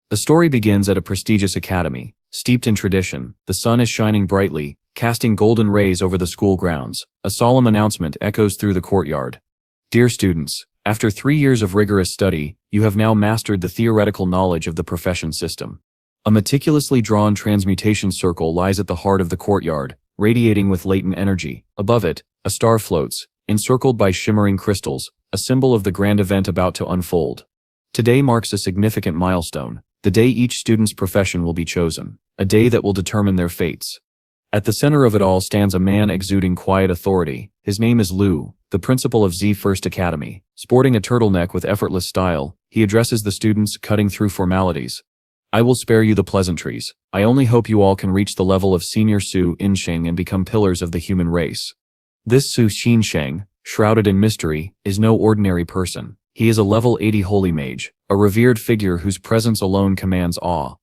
The story begins at a prestigious academy. Steeped in tradition, the sun is shining brightly, casting golden rays over the school grounds. A solemn announcement echoes through the courtyard. Dear students, after 3 years of rigorous study, you have now mastered the theoretical knowledge of the profession system. A meticulously drawn transmutation circle lies at the heart of the courtyard, radiating with latent energy. Above it, a star floats, encircled by shimmering crystals, a symbol of the grand event about to unfold. Today marks a significant milestone, the day each student's profession will be chosen, a day that will determine their fates. At the center of it all stands a man exuding quiet authority. His name is Lu, the principal of Z First Academy. Sporting a turtleneck with effortless style, he addresses the students, cutting through formalities. I will spare you the pleasantries. I only hope you all can reach the level of Senior Su Insheng and become pillars of the human race. This Su Xinsheng, shrouded in mystery, is no ordinary person. He is a level 80 holy mage, a revered figure whose presence alone commands awe.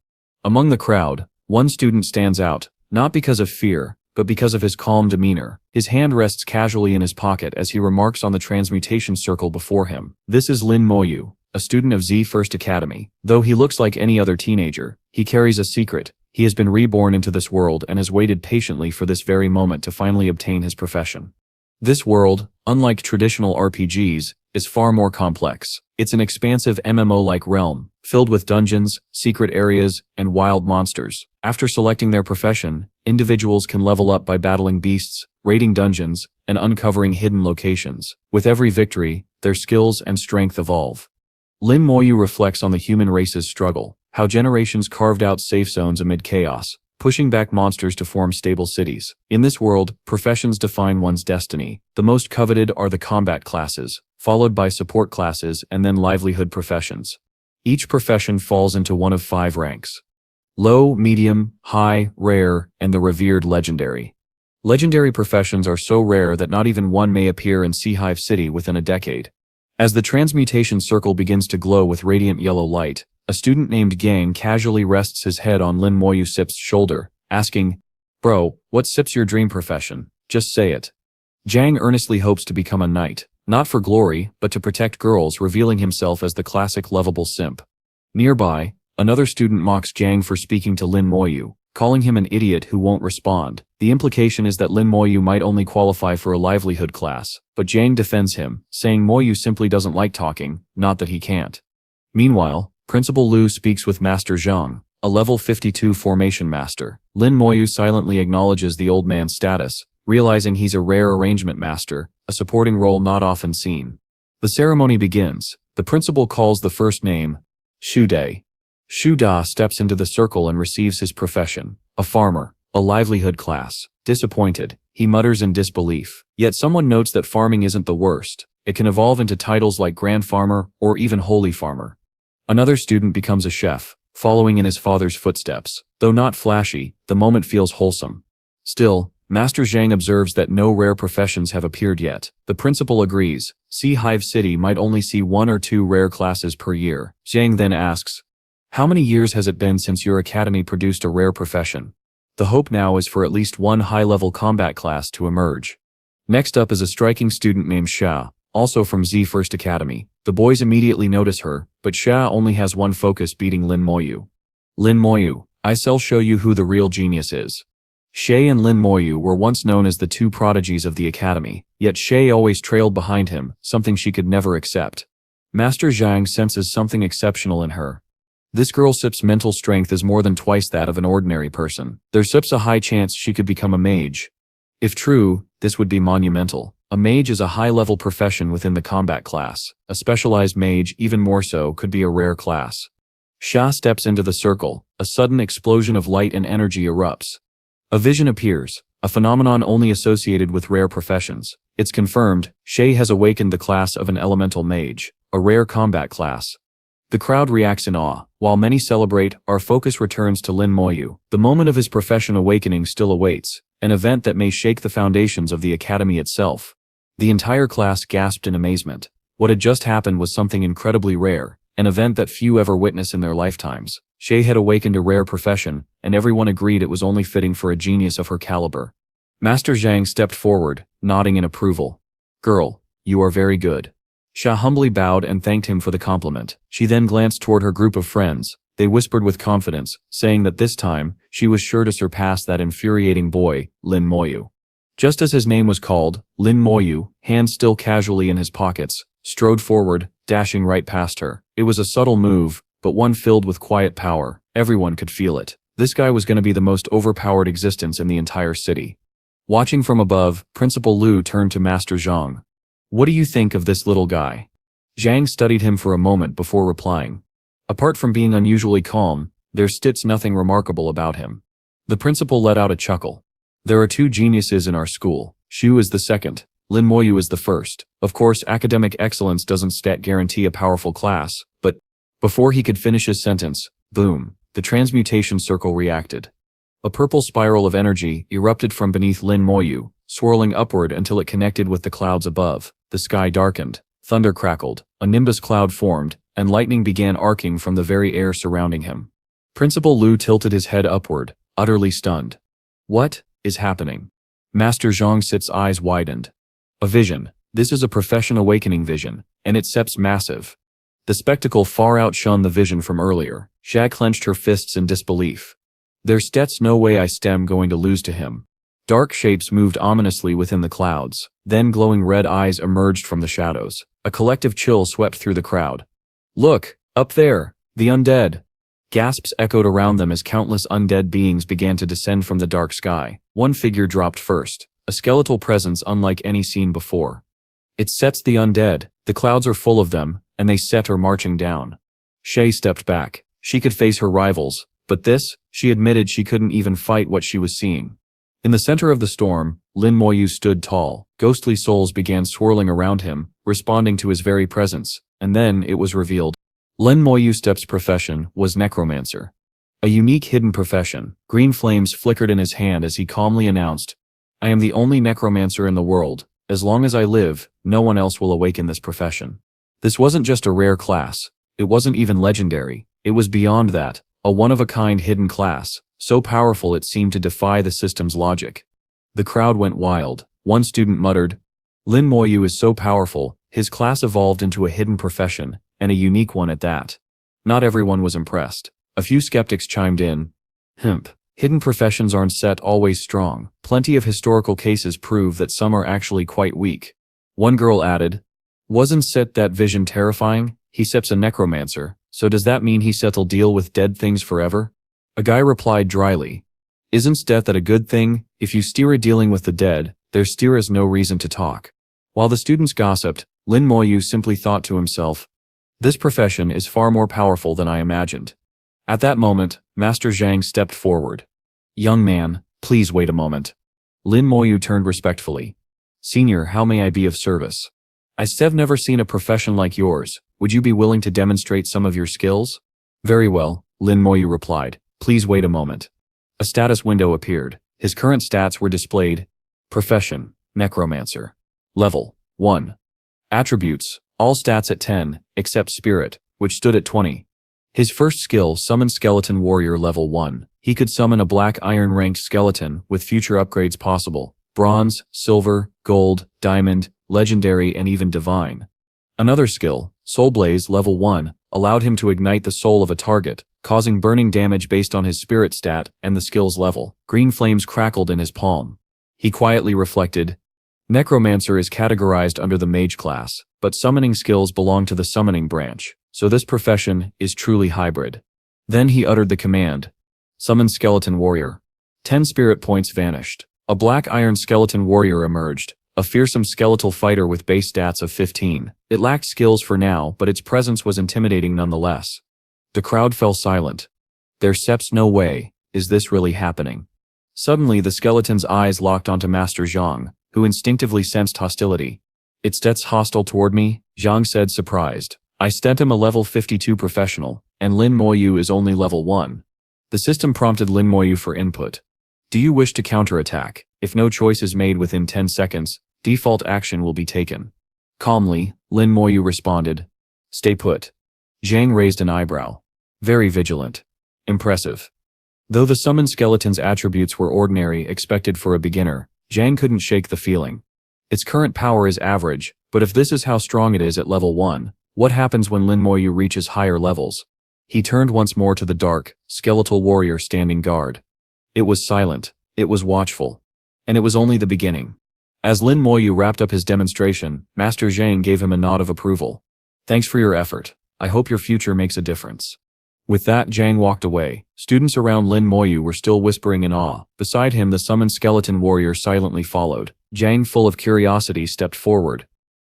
Among the crowd, one student stands out, not because of fear, but because of his calm demeanor. His hand rests casually in his pocket as he remarks on the transmutation circle before him. This is Lin Moyu, a student of Z First Academy. Though he looks like any other teenager, he carries a secret. He has been reborn into this world and has waited patiently for this very moment to finally obtain his profession. This world, unlike traditional RPGs, is far more complex. It's an expansive MMO-like realm, filled with dungeons, secret areas, and wild monsters. After selecting their profession, individuals can level up by battling beasts, raiding dungeons, and uncovering hidden locations. With every victory, their skills and strength evolve. Lin Moyu reflects on the human race's struggle, how generations carved out safe zones amid chaos, pushing back monsters to form stable cities. In this world, professions define one's destiny. The most coveted are the combat classes, followed by support classes and then livelihood professions. Each profession falls into one of 5 ranks: low, medium, high, rare, and the revered legendary. Legendary professions are so rare that not even one may appear in Sea Hive City within a decade. As the transmutation circle begins to glow with radiant yellow light, a student named Gang casually rests his head on Lin Moyu Sip's shoulder, asking, "Bro, what's Sip's your dream profession? Just say it." Jang earnestly hopes to become a knight, not for glory, but to protect girls, revealing himself as the classic lovable simp. Nearby, another student mocks Jang for speaking to Lin Moyu, calling him an idiot who won't respond. The implication is that Lin Moyu might only qualify for a livelihood class, but Jang defends him, saying Moyu simply doesn't like talking, not that he can't. Meanwhile, Principal Lu speaks with Master Zhang, a level 52 formation master. Lin Moyu silently acknowledges the old man's status, realizing he's a rare arrangement master, a supporting role not often seen. The ceremony begins. The principal calls the first name, Shu Dai. Shu Da steps into the circle and receives his profession, a farmer, a livelihood class. Disappointed, he mutters in disbelief. Yet someone notes that farming isn't the worst. It can evolve into titles like Grand Farmer or even Holy Farmer. Another student becomes a chef, following in his father's footsteps. Though not flashy, the moment feels wholesome. Still, Master Zhang observes that no rare professions have appeared yet. The principal agrees. Sea Hive City might only see 1 or 2 rare classes per year. Zhang then asks, "How many years has it been since your academy produced a rare profession?" The hope now is for at least one high-level combat class to emerge. Next up is a striking student named Xia, also from Z First Academy. The boys immediately notice her, but Xia only has one focus: beating Lin Moyu. Lin Moyu, I shall show you who the real genius is. Shay and Lin Moyu were once known as the 2 prodigies of the academy, yet Shay always trailed behind him, something she could never accept. Master Zhang senses something exceptional in her. This girl Sip's mental strength is more than twice that of an ordinary person. There's Sip's a high chance she could become a mage. If true, this would be monumental. A mage is a high-level profession within the combat class. A specialized mage, even more so, could be a rare class. Xia steps into the circle. A sudden explosion of light and energy erupts. A vision appears, a phenomenon only associated with rare professions. It's confirmed, Shay has awakened the class of an elemental mage, a rare combat class. The crowd reacts in awe. While many celebrate, our focus returns to Lin Moyu. The moment of his profession awakening still awaits, an event that may shake the foundations of the academy itself. The entire class gasped in amazement. What had just happened was something incredibly rare, an event that few ever witness in their lifetimes. Shay had awakened a rare profession, and everyone agreed it was only fitting for a genius of her caliber. Master Zhang stepped forward, nodding in approval. "Girl, you are very good." Xia humbly bowed and thanked him for the compliment. She then glanced toward her group of friends. They whispered with confidence, saying that this time, she was sure to surpass that infuriating boy, Lin Moyu. Just as his name was called, Lin Moyu, hands still casually in his pockets, strode forward, dashing right past her. It was a subtle move, but one filled with quiet power. Everyone could feel it. This guy was going to be the most overpowered existence in the entire city. Watching from above, Principal Lu turned to Master Zhang. "What do you think of this little guy?" Zhang studied him for a moment before replying. Apart from being unusually calm, there's nothing remarkable about him. The principal let out a chuckle. "There are two geniuses in our school. Shu is the second. Lin Moyu is the first. Of course, academic excellence doesn't guarantee a powerful class, but..." Before he could finish his sentence, boom, the transmutation circle reacted. A purple spiral of energy erupted from beneath Lin Moyu, swirling upward until it connected with the clouds above. The sky darkened, thunder crackled, a nimbus cloud formed, and lightning began arcing from the very air surrounding him. Principal Lu tilted his head upward, utterly stunned. "What is happening?" Master Zhang's eyes widened. "A vision. This is a profession awakening vision, and it's massive." The spectacle far outshone the vision from earlier. Xia clenched her fists in disbelief. "There's no way I'm going to lose to him." Dark shapes moved ominously within the clouds, then glowing red eyes emerged from the shadows. A collective chill swept through the crowd. "Look, up there, the undead!" Gasps echoed around them as countless undead beings began to descend from the dark sky. One figure dropped first, a skeletal presence unlike any seen before. "It's the undead, the clouds are full of them, and they are marching down." Shay stepped back. She could face her rivals, but this, she admitted she couldn't even fight what she was seeing. In the center of the storm, Lin Moyu stood tall. Ghostly souls began swirling around him, responding to his very presence, and then it was revealed. Lin Moyu's profession was necromancer. A unique hidden profession. Green flames flickered in his hand as he calmly announced, "I am the only necromancer in the world. As long as I live, no one else will awaken this profession." This wasn't just a rare class. It wasn't even legendary. It was beyond that, a one-of-a-kind hidden class, so powerful it seemed to defy the system's logic. The crowd went wild. One student muttered, "Lin Moyu is so powerful, his class evolved into a hidden profession, and a unique one at that." Not everyone was impressed. A few skeptics chimed in. Hidden professions aren't always strong. Plenty of historical cases prove that some are actually quite weak." One girl added, "Wasn't that vision terrifying? He's a necromancer, so does that mean he'll deal with dead things forever?" A guy replied dryly, "Isn't death a good thing? If you steer dealing with the dead, there's no reason to talk." While the students gossiped, Lin Moyu simply thought to himself, "This profession is far more powerful than I imagined." At that moment, Master Zhang stepped forward. "Young man, please wait a moment." Lin Moyu turned respectfully. "Senior, how may I be of service? I've never seen a profession like yours. Would you be willing to demonstrate some of your skills?" "Very well," Lin Moyu replied. "Please wait a moment." A status window appeared. His current stats were displayed. Profession, Necromancer. Level, 1. Attributes, all stats at 10, except Spirit, which stood at 20. His first skill, Summon Skeleton Warrior Level 1. He could summon a black iron ranked skeleton with future upgrades possible. Bronze, Silver, Gold, Diamond, Legendary and even Divine. Another skill, Soul Blaze Level 1, allowed him to ignite the soul of a target, causing burning damage based on his spirit stat and the skill's level. Green flames crackled in his palm. He quietly reflected, "Necromancer is categorized under the Mage class, but summoning skills belong to the Summoning branch, so this profession is truly hybrid." Then he uttered the command, "Summon Skeleton Warrior." 10 spirit points vanished. A black iron skeleton warrior emerged, a fearsome skeletal fighter with base stats of 15. It lacked skills for now, but its presence was intimidating nonetheless. The crowd fell silent. "There's no way, is this really happening?" Suddenly the skeleton's eyes locked onto Master Zhang, who instinctively sensed hostility. "It's hostile toward me?" Zhang said, surprised. "I sent him a level 52 professional, and Lin Moyu is only level 1. The system prompted Lin Moyu for input. "Do you wish to counterattack? If no choice is made within 10 seconds, default action will be taken." Calmly, Lin Moyu responded, "Stay put." Zhang raised an eyebrow. "Very vigilant. Impressive." Though the summoned skeleton's attributes were ordinary, expected for a beginner, Zhang couldn't shake the feeling. Its current power is average, but if this is how strong it is at level 1, what happens when Lin Moyu reaches higher levels? He turned once more to the dark, skeletal warrior standing guard. It was silent, it was watchful. And it was only the beginning. As Lin Moyu wrapped up his demonstration, Master Zhang gave him a nod of approval. Thanks for your effort. I hope your future makes a difference. With that, Zhang walked away. Students around Lin Moyu were still whispering in awe. Beside him, the summoned skeleton warrior silently followed. Zhang, full of curiosity, stepped forward.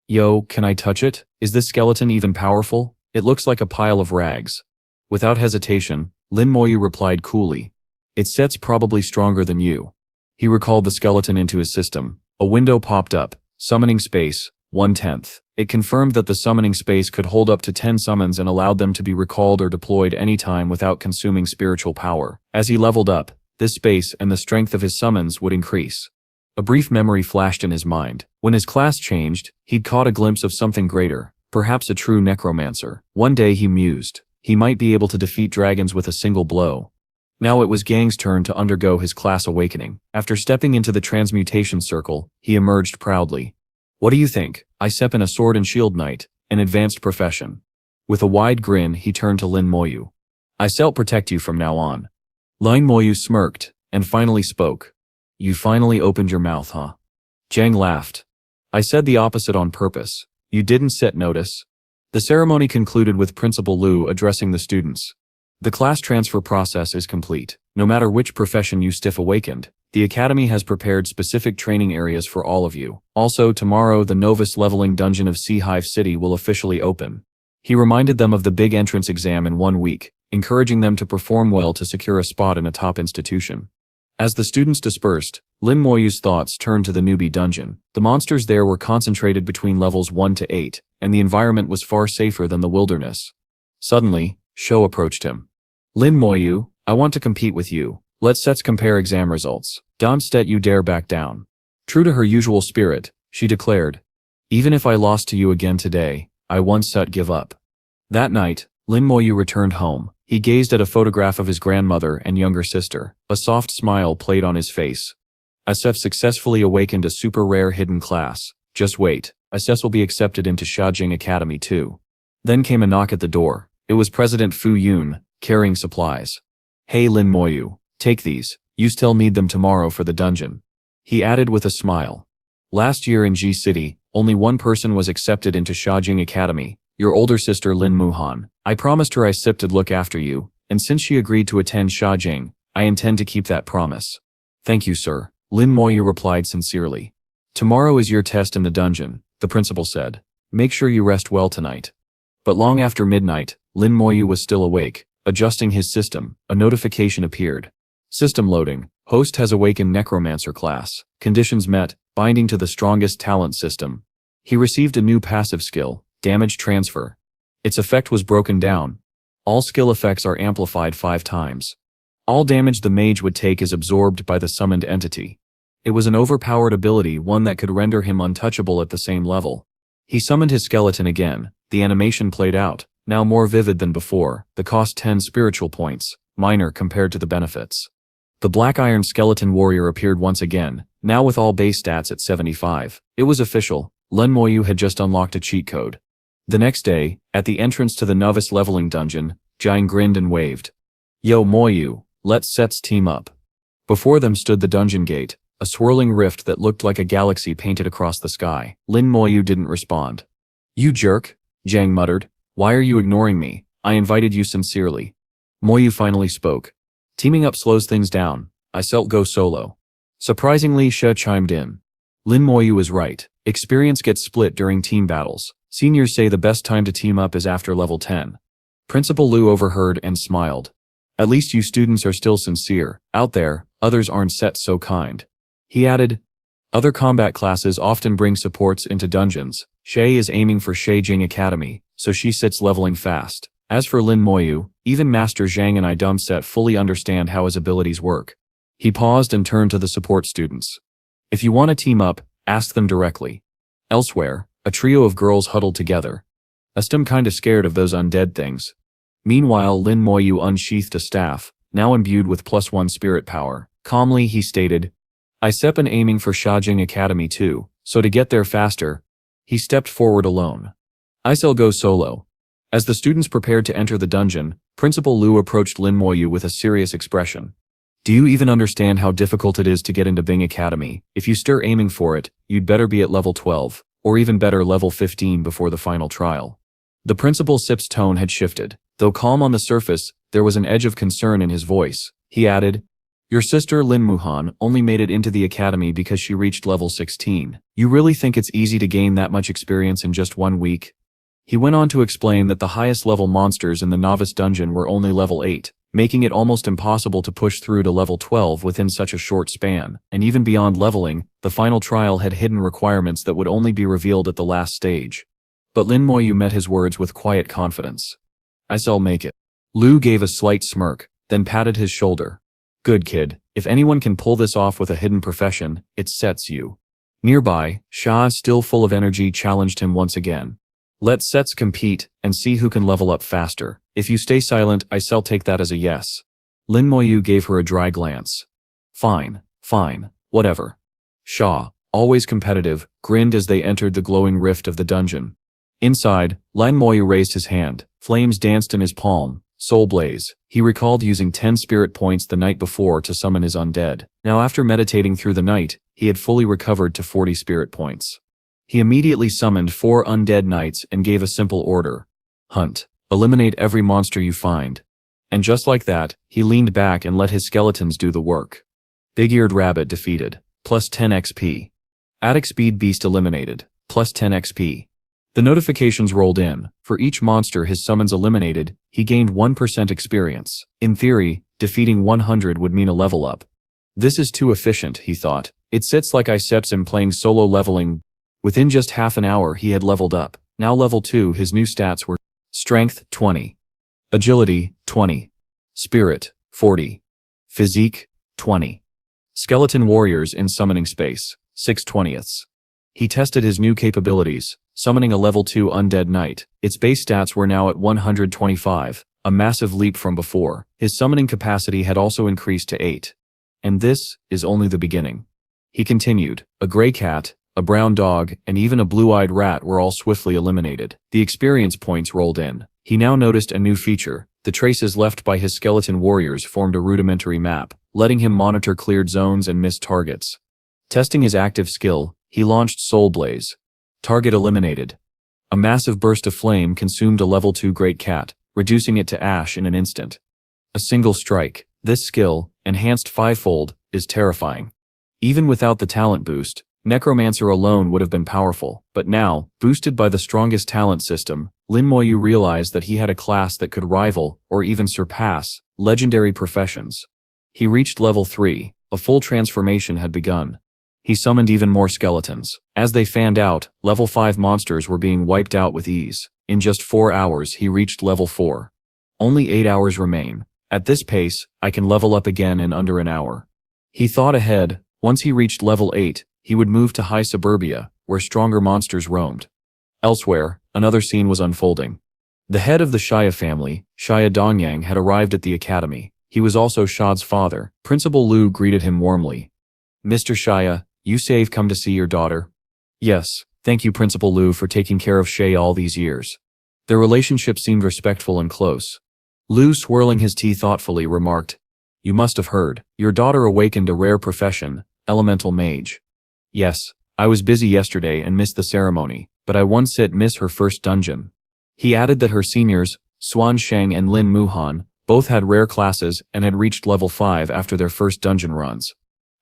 Yo, can I touch it? Is this skeleton even powerful? It looks like a pile of rags. Without hesitation, Lin Moyu replied coolly. Its set's probably stronger than you. He recalled the skeleton into his system. A window popped up. Summoning space, 1/10. It confirmed that the summoning space could hold up to 10 summons and allowed them to be recalled or deployed anytime without consuming spiritual power. As he leveled up, this space and the strength of his summons would increase. A brief memory flashed in his mind. When his class changed, he'd caught a glimpse of something greater, perhaps a true necromancer. One day he mused, he might be able to defeat dragons with a single blow. Now it was Gang's turn to undergo his class awakening. After stepping into the transmutation circle, he emerged proudly. What do you think? I step in a sword and shield knight, an advanced profession. With a wide grin, he turned to Lin Moyu. I shall protect you from now on. Lin Moyu smirked, and finally spoke. You finally opened your mouth, huh? Zhang laughed. I said the opposite on purpose. You didn't set notice. The ceremony concluded with Principal Liu addressing the students. The class transfer process is complete. No matter which profession you stiff awakened, the Academy has prepared specific training areas for all of you. Also, tomorrow the novice leveling dungeon of Sea Hive City will officially open. He reminded them of the big entrance exam in 1 week, encouraging them to perform well to secure a spot in a top institution. As the students dispersed, Lin Moyu's thoughts turned to the newbie dungeon. The monsters there were concentrated between levels 1 to 8, and the environment was far safer than the wilderness. Suddenly, Shou approached him. Lin Moyu, I want to compete with you. Let's compare exam results. Don't you dare back down. True to her usual spirit, she declared. Even if I lost to you again today, I won't give up. That night, Lin Moyu returned home. He gazed at a photograph of his grandmother and younger sister. A soft smile played on his face. Asef successfully awakened a super rare hidden class. Just wait, Asef will be accepted into Shajing Academy too. Then came a knock at the door. It was President Fu Yun, carrying supplies. Hey Lin Moyu, take these, you still need them tomorrow for the dungeon. He added with a smile. Last year in G City, only one person was accepted into Shajing Academy, your older sister Lin Muhan. I promised her I would look after you, and since she agreed to attend Shajing, I intend to keep that promise. Thank you, sir, Lin Moyu replied sincerely. Tomorrow is your test in the dungeon, the principal said. Make sure you rest well tonight. But long after midnight, Lin Moyu was still awake. Adjusting his system, a notification appeared. System loading. Host has awakened Necromancer class. Conditions met, binding to the strongest talent system. He received a new passive skill, Damage Transfer. Its effect was broken down. All skill effects are amplified 5 times. All damage the mage would take is absorbed by the summoned entity. It was an overpowered ability, one that could render him untouchable at the same level. He summoned his skeleton again. The animation played out. Now more vivid than before, the cost 10 spiritual points, minor compared to the benefits. The Black Iron Skeleton Warrior appeared once again, now with all base stats at 75. It was official, Lin Moyu had just unlocked a cheat code. The next day, at the entrance to the novice leveling dungeon, Jiang grinned and waved. Yo Moyu, let's team up. Before them stood the dungeon gate, a swirling rift that looked like a galaxy painted across the sky. Lin Moyu didn't respond. You jerk, Jiang muttered. Why are you ignoring me? I invited you sincerely. Moyu finally spoke. Teaming up slows things down. I shall go solo. Surprisingly, She chimed in. Lin Moyu is right. Experience gets split during team battles. Seniors say the best time to team up is after level 10. Principal Liu overheard and smiled. At least you students are still sincere. Out there, others aren't so kind. He added, other combat classes often bring supports into dungeons. She is aiming for Shajing Academy, so she sits leveling fast. As for Lin Moyu, even Master Zhang and I don't fully understand how his abilities work. He paused and turned to the support students. If you want to team up, ask them directly. Elsewhere, a trio of girls huddled together. I'm kinda scared of those undead things. Meanwhile, Lin Moyu unsheathed a staff, now imbued with +1 spirit power. Calmly, he stated, I been aiming for Shajing Academy too, so to get there faster, he stepped forward alone. I shall go solo. As the students prepared to enter the dungeon, Principal Lu approached Lin Moyu with a serious expression. Do you even understand how difficult it is to get into Bing Academy? If you stir aiming for it, you'd better be at level 12, or even better level 15 before the final trial. The Principal Sip's tone had shifted. Though calm on the surface, there was an edge of concern in his voice. He added, your sister Lin Muhan only made it into the academy because she reached level 16. You really think it's easy to gain that much experience in just 1 week? He went on to explain that the highest level monsters in the novice dungeon were only level 8, making it almost impossible to push through to level 12 within such a short span, and even beyond leveling, the final trial had hidden requirements that would only be revealed at the last stage. But Lin Moyu met his words with quiet confidence. I shall make it. Lu gave a slight smirk, then patted his shoulder. Good kid, if anyone can pull this off with a hidden profession, it's Set's you. Nearby, Sha, still full of energy, challenged him once again. Let Sets compete, and see who can level up faster. If you stay silent, I shall take that as a yes. Lin Moyu gave her a dry glance. Fine, whatever. Sha, always competitive, grinned as they entered the glowing rift of the dungeon. Inside, Lin Moyu raised his hand. Flames danced in his palm. Soul blaze. He recalled using 10 spirit points the night before to summon his undead. Now after meditating through the night, he had fully recovered to 40 spirit points. He immediately summoned 4 undead knights and gave a simple order. Hunt. Eliminate every monster you find. And just like that, he leaned back and let his skeletons do the work. Big-eared rabbit defeated. Plus 10 XP. Attic speed beast eliminated. Plus 10 XP. The notifications rolled in. For each monster his summons eliminated, he gained 1% experience. In theory, defeating 100 would mean a level up. This is too efficient, he thought. It sits like I steps in playing solo leveling. Within just half an hour he had leveled up. Now level 2, his new stats were Strength, 20. Agility, 20. Spirit, 40. Physique, 20. Skeleton warriors in summoning space, 6/20ths. He tested his new capabilities, summoning a level 2 undead knight. Its base stats were now at 125, a massive leap from before. His summoning capacity had also increased to 8. And this is only the beginning. He continued. A gray cat, a brown dog, and even a blue-eyed rat were all swiftly eliminated. The experience points rolled in. He now noticed a new feature. The traces left by his skeleton warriors formed a rudimentary map, letting him monitor cleared zones and missed targets. Testing his active skill, he launched Soul Blaze. Target eliminated. A massive burst of flame consumed a level 2 great cat, reducing it to ash in an instant. A single strike. This skill, enhanced 5-fold, is terrifying. Even without the talent boost, Necromancer alone would have been powerful, but now, boosted by the strongest talent system, Lin Moyu realized that he had a class that could rival, or even surpass, legendary professions. He reached level 3, a full transformation had begun. He summoned even more skeletons. As they fanned out, level 5 monsters were being wiped out with ease. In just 4 hours he reached level 4. Only 8 hours remain. At this pace, I can level up again in under an hour. He thought ahead. Once he reached level 8, he would move to high suburbia, where stronger monsters roamed. Elsewhere, another scene was unfolding. The head of the Shia family, Shia Dongyang, had arrived at the academy. He was also Shad's father. Principal Lu greeted him warmly. Mr. Shia, you say come to see your daughter? Yes, thank you Principal Lu for taking care of Shay all these years. Their relationship seemed respectful and close. Lu, swirling his tea thoughtfully, remarked, You must have heard. Your daughter awakened a rare profession, elemental mage. Yes, I was busy yesterday and missed the ceremony, but I once miss her first dungeon. He added that her seniors, Xuan Sheng and Lin Muhan, both had rare classes and had reached level 5 after their first dungeon runs.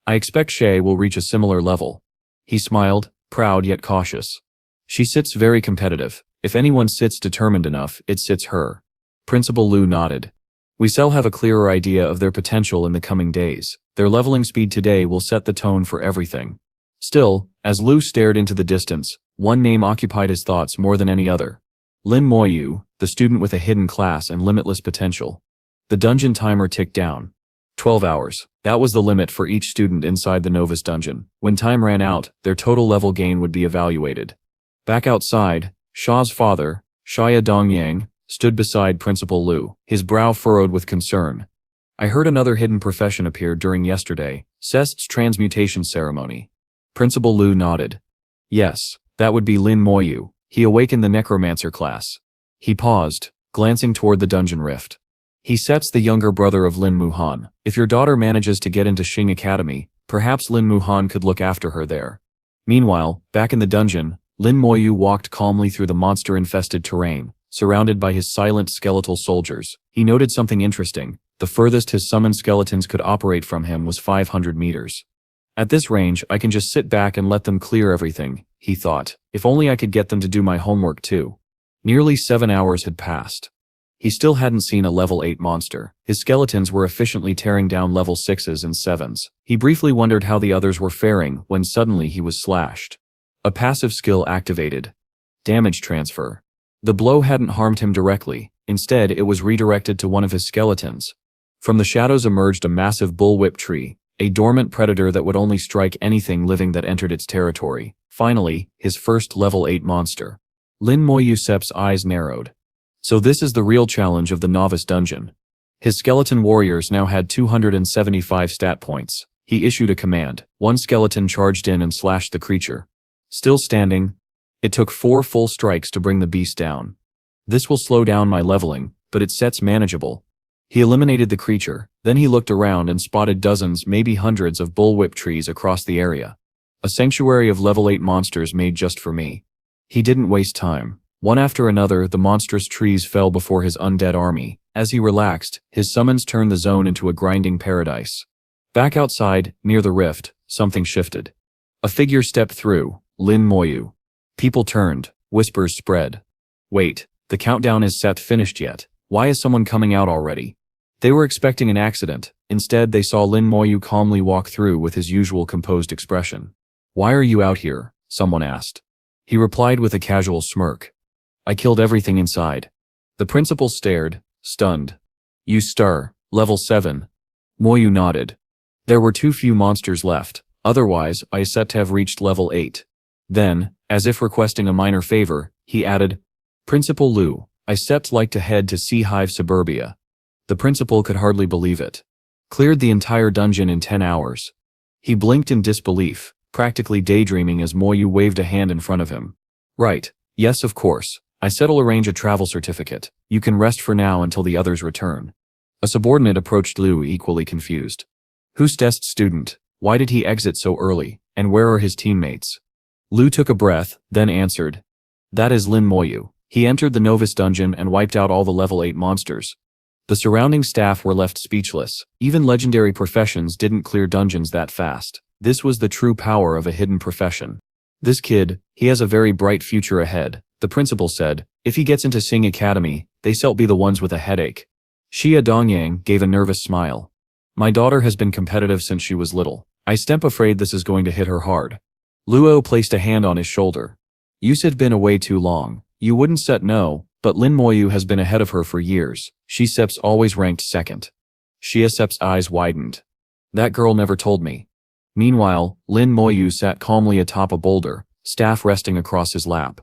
I expect Shay will reach a similar level. He smiled, proud yet cautious. She sits very competitive. If anyone sits determined enough, it sits her. Principal Lu nodded. We shall have a clearer idea of their potential in the coming days. Their leveling speed today will set the tone for everything. Still, as Lu stared into the distance, one name occupied his thoughts more than any other. Lin Moyu, the student with a hidden class and limitless potential. The dungeon timer ticked down. 12 hours. That was the limit for each student inside the novice dungeon. When time ran out, their total level gain would be evaluated. Back outside, Sha's father, Shia Dongyang, stood beside Principal Lu, his brow furrowed with concern. I heard another hidden profession appeared during yesterday, Cest's transmutation ceremony. Principal Lu nodded. Yes, that would be Lin Moyu. He awakened the necromancer class. He paused, glancing toward the dungeon rift. He sets the younger brother of Lin Muhan. If your daughter manages to get into Xing Academy, perhaps Lin Muhan could look after her there. Meanwhile, back in the dungeon, Lin Moyu walked calmly through the monster-infested terrain, surrounded by his silent skeletal soldiers. He noted something interesting. The furthest his summoned skeletons could operate from him was 500 meters. At this range, I can just sit back and let them clear everything, he thought. If only I could get them to do my homework too. Nearly 7 hours had passed. He still hadn't seen a level 8 monster. His skeletons were efficiently tearing down level 6s and 7s. He briefly wondered how the others were faring when suddenly he was slashed. A passive skill activated. Damage transfer. The blow hadn't harmed him directly. Instead, it was redirected to one of his skeletons. From the shadows emerged a massive bullwhip tree, a dormant predator that would only strike anything living that entered its territory. Finally, his first level 8 monster. Lin Moyusep's eyes narrowed. So this is the real challenge of the novice dungeon. His skeleton warriors now had 275 stat points. He issued a command. One skeleton charged in and slashed the creature. Still standing, it took 4 full strikes to bring the beast down. This will slow down my leveling, but its set's manageable. He eliminated the creature, then he looked around and spotted dozens, maybe hundreds of bullwhip trees across the area. A sanctuary of level 8 monsters made just for me. He didn't waste time. One after another, the monstrous trees fell before his undead army. As he relaxed, his summons turned the zone into a grinding paradise. Back outside, near the rift, something shifted. A figure stepped through, Lin Moyu. People turned, whispers spread. Wait, the countdown is set finished yet. Why is someone coming out already? They were expecting an accident. Instead, they saw Lin Moyu calmly walk through with his usual composed expression. Why are you out here? Someone asked. He replied with a casual smirk. I killed everything inside. The principal stared, stunned. You star, level 7. Moyu nodded. There were too few monsters left, otherwise I is set to have reached level 8. Then, as if requesting a minor favor, he added, Principal Lu, I set like to head to Sea Hive Suburbia. The principal could hardly believe it. Cleared the entire dungeon in 10 hours. He blinked in disbelief, practically daydreaming as Moyu waved a hand in front of him. Right, yes of course. I said'll arrange a travel certificate. You can rest for now until the others return. A subordinate approached Lu equally confused. Who's test student? Why did he exit so early? And where are his teammates? Lu took a breath, then answered. That is Lin Moyu. He entered the novice dungeon and wiped out all the level 8 monsters. The surrounding staff were left speechless. Even legendary professions didn't clear dungeons that fast. This was the true power of a hidden profession. This kid, he has a very bright future ahead. The principal said, if he gets into Xing Academy, they shall be the ones with a headache. Xia Dongyang gave a nervous smile. My daughter has been competitive since she was little. I stemp afraid this is going to hit her hard. Luo placed a hand on his shoulder. You've been away too long. You wouldn't set no, but Lin Moyu has been ahead of her for years. She Sep's always ranked second. Xia Sep's eyes widened. That girl never told me. Meanwhile, Lin Moyu sat calmly atop a boulder, staff resting across his lap.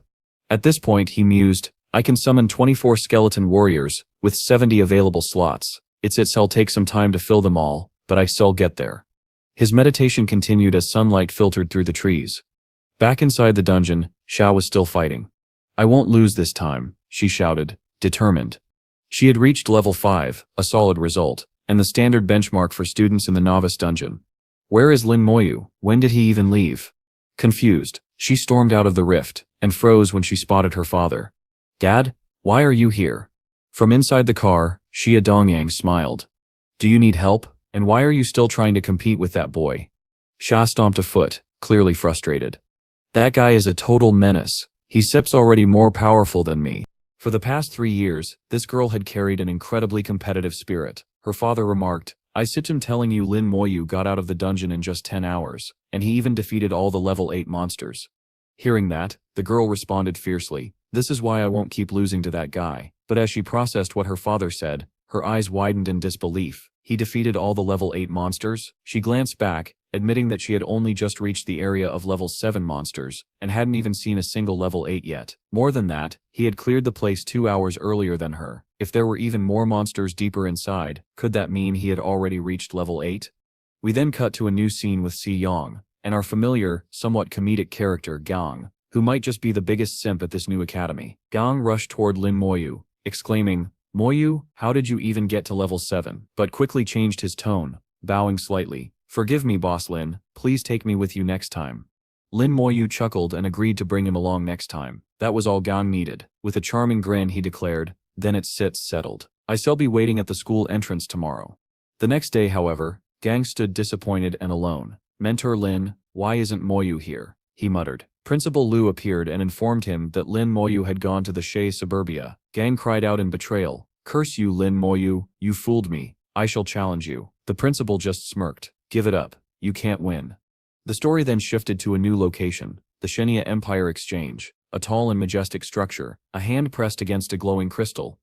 At this point he mused, I can summon 24 skeleton warriors, with 70 available slots. It'll take some time to fill them all, but I shall get there. His meditation continued as sunlight filtered through the trees. Back inside the dungeon, Xiao was still fighting. I won't lose this time, she shouted, determined. She had reached level 5, a solid result, and the standard benchmark for students in the novice dungeon. Where is Lin Moyu? When did he even leave? Confused, she stormed out of the rift, and froze when she spotted her father. Dad, why are you here? From inside the car, Xia Dongyang smiled. Do you need help? And why are you still trying to compete with that boy? Xia stomped a foot, clearly frustrated. That guy is a total menace. He's already more powerful than me. For the past 3 years, this girl had carried an incredibly competitive spirit. Her father remarked, I am telling you Lin Moyu got out of the dungeon in just 10 hours, and he even defeated all the level 8 monsters. Hearing that, the girl responded fiercely, this is why I won't keep losing to that guy. But as she processed what her father said, her eyes widened in disbelief. He defeated all the level 8 monsters? She glanced back, admitting that she had only just reached the area of level 7 monsters, and hadn't even seen a single level 8 yet. More than that, he had cleared the place 2 hours earlier than her. If there were even more monsters deeper inside, could that mean he had already reached level 8? We then cut to a new scene with Si Yang, and our familiar, somewhat comedic character Gang. who might just be the biggest simp at this new academy. Gang rushed toward Lin Moyu, exclaiming, "Moyu, how did you even get to level 7? But quickly changed his tone, bowing slightly. "Forgive me, Boss Lin, please take me with you next time." Lin Moyu chuckled and agreed to bring him along next time. That was all Gang needed. With a charming grin he declared, "Then it's settled. I shall be waiting at the school entrance tomorrow." The next day, however, Gang stood disappointed and alone. "Mentor Lin, why isn't Moyu here?" he muttered. Principal Liu appeared and informed him that Lin Moyu had gone to the Shea suburbia. Gang cried out in betrayal, "Curse you, Lin Moyu, you fooled me. I shall challenge you." The principal just smirked. "Give it up. You can't win." The story then shifted to a new location, the Shenia Empire Exchange, a tall and majestic structure, a hand pressed against a glowing crystal.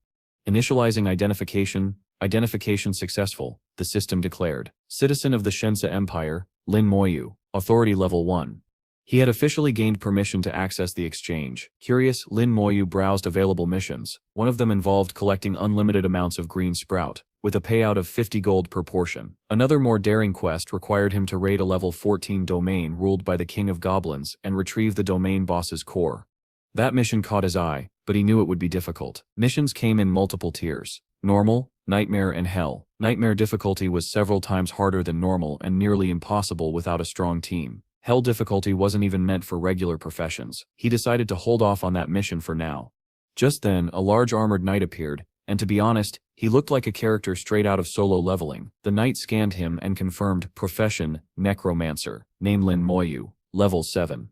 Initializing identification successful, the system declared. Citizen of the Shensa Empire, Lin Moyu, authority level 1. He had officially gained permission to access the exchange. Curious, Lin Moyu browsed available missions. One of them involved collecting unlimited amounts of green sprout, with a payout of 50 gold per portion. Another more daring quest required him to raid a level 14 domain ruled by the King of Goblins and retrieve the domain boss's core. That mission caught his eye, but he knew it would be difficult. Missions came in multiple tiers: normal, nightmare, and hell. Nightmare difficulty was several times harder than normal and nearly impossible without a strong team. Hell difficulty wasn't even meant for regular professions. He decided to hold off on that mission for now. Just then, a large armored knight appeared, and to be honest, he looked like a character straight out of Solo Leveling. The knight scanned him and confirmed, profession, necromancer, name Lin Moyu, level 7.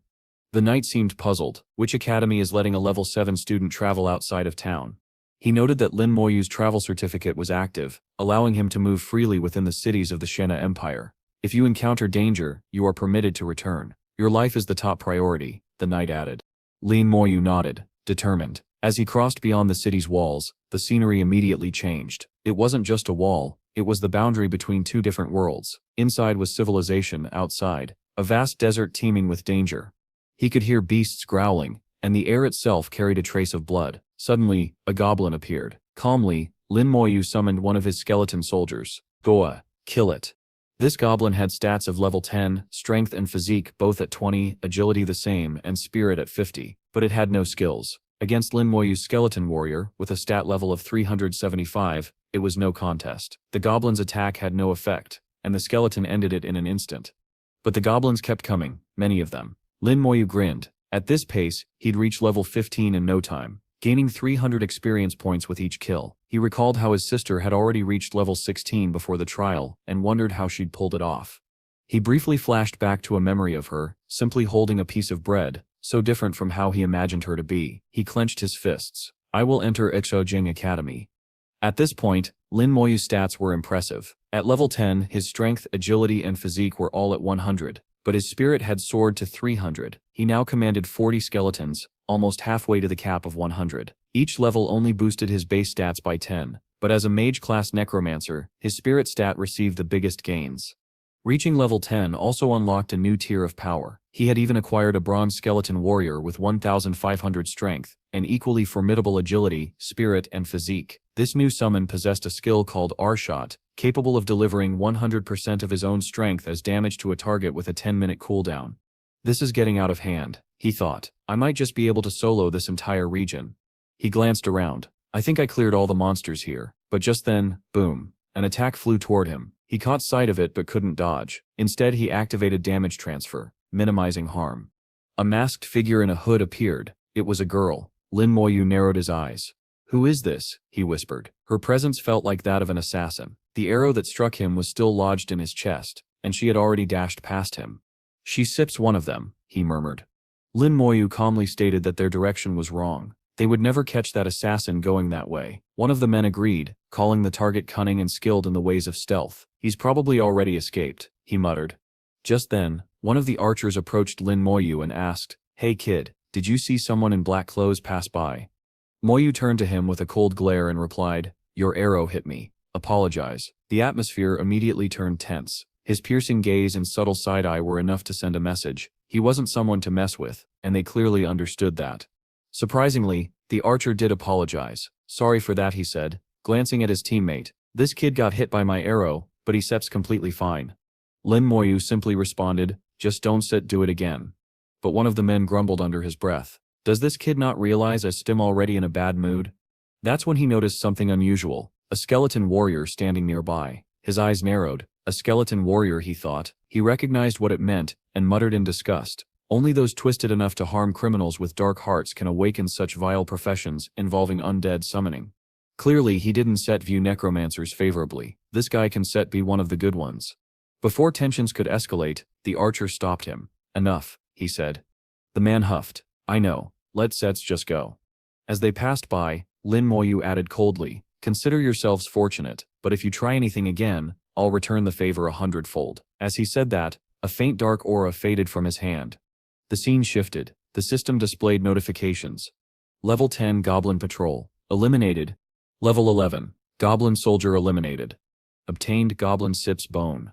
The knight seemed puzzled. Which academy is letting a level 7 student travel outside of town? He noted that Lin Moyu's travel certificate was active, allowing him to move freely within the cities of the Shena Empire. If you encounter danger, you are permitted to return. Your life is the top priority, the knight added. Lin Moyu nodded, determined. As he crossed beyond the city's walls, the scenery immediately changed. It wasn't just a wall, it was the boundary between two different worlds. Inside was civilization, outside, a vast desert teeming with danger. He could hear beasts growling, and the air itself carried a trace of blood. Suddenly, a goblin appeared. Calmly, Lin Moyu summoned one of his skeleton soldiers. "Goa, kill it." This goblin had stats of level 10, strength and physique both at 20, agility the same, and spirit at 50, but it had no skills. Against Lin Moyu's skeleton warrior, with a stat level of 375, it was no contest. The goblin's attack had no effect, and the skeleton ended it in an instant. But the goblins kept coming, many of them. Lin Moyu grinned. At this pace, he'd reach level 15 in no time, gaining 300 experience points with each kill. He recalled how his sister had already reached level 16 before the trial, and wondered how she'd pulled it off. He briefly flashed back to a memory of her, simply holding a piece of bread, so different from how he imagined her to be. He clenched his fists. "I will enter Jing Academy." At this point, Lin Moyu's stats were impressive. At level 10, his strength, agility, and physique were all at 100, but his spirit had soared to 300. He now commanded 40 skeletons, almost halfway to the cap of 100. Each level only boosted his base stats by 10, but as a mage-class necromancer, his spirit stat received the biggest gains. Reaching level 10 also unlocked a new tier of power. He had even acquired a bronze skeleton warrior with 1,500 strength, and equally formidable agility, spirit, and physique. This new summon possessed a skill called R-Shot, capable of delivering 100% of his own strength as damage to a target with a 10-minute cooldown. This is getting out of hand, he thought. I might just be able to solo this entire region. He glanced around. I think I cleared all the monsters here. But just then, boom, an attack flew toward him. He caught sight of it but couldn't dodge. Instead, he activated damage transfer, minimizing harm. A masked figure in a hood appeared. It was a girl. Lin Moyu narrowed his eyes. "Who is this?" he whispered. Her presence felt like that of an assassin. The arrow that struck him was still lodged in his chest, and she had already dashed past him. "She sips one of them," he murmured. Lin Moyu calmly stated that their direction was wrong. They would never catch that assassin going that way. One of the men agreed, calling the target cunning and skilled in the ways of stealth. "He's probably already escaped," he muttered. Just then, one of the archers approached Lin Moyu and asked, "Hey kid, did you see someone in black clothes pass by?" Moyu turned to him with a cold glare and replied, "Your arrow hit me. Apologize." The atmosphere immediately turned tense. His piercing gaze and subtle side-eye were enough to send a message. He wasn't someone to mess with, and they clearly understood that. Surprisingly, the archer did apologize. "Sorry for that," he said, glancing at his teammate. "This kid got hit by my arrow, but he seps completely fine." Lin Moyu simply responded, "Just don't do it again." but one of the men grumbled under his breath. Does this kid not realize I'm already in a bad mood? That's when he noticed something unusual, a skeleton warrior standing nearby. His eyes narrowed. A skeleton warrior, he thought. He recognized what it meant, and muttered in disgust. Only those twisted enough to harm criminals with dark hearts can awaken such vile professions involving undead summoning. Clearly he didn't set view necromancers favorably. This guy can set be one of the good ones. Before tensions could escalate, the archer stopped him. Enough, he said. The man huffed. I know, let sets just go. As they passed by, Lin Moyu added coldly, consider yourselves fortunate, but if you try anything again, I'll return the favor 100-fold. As he said that, a faint dark aura faded from his hand. The scene shifted. The system displayed notifications. Level 10 Goblin Patrol. Eliminated. Level 11. Goblin Soldier eliminated. Obtained Goblin Sip's Bone.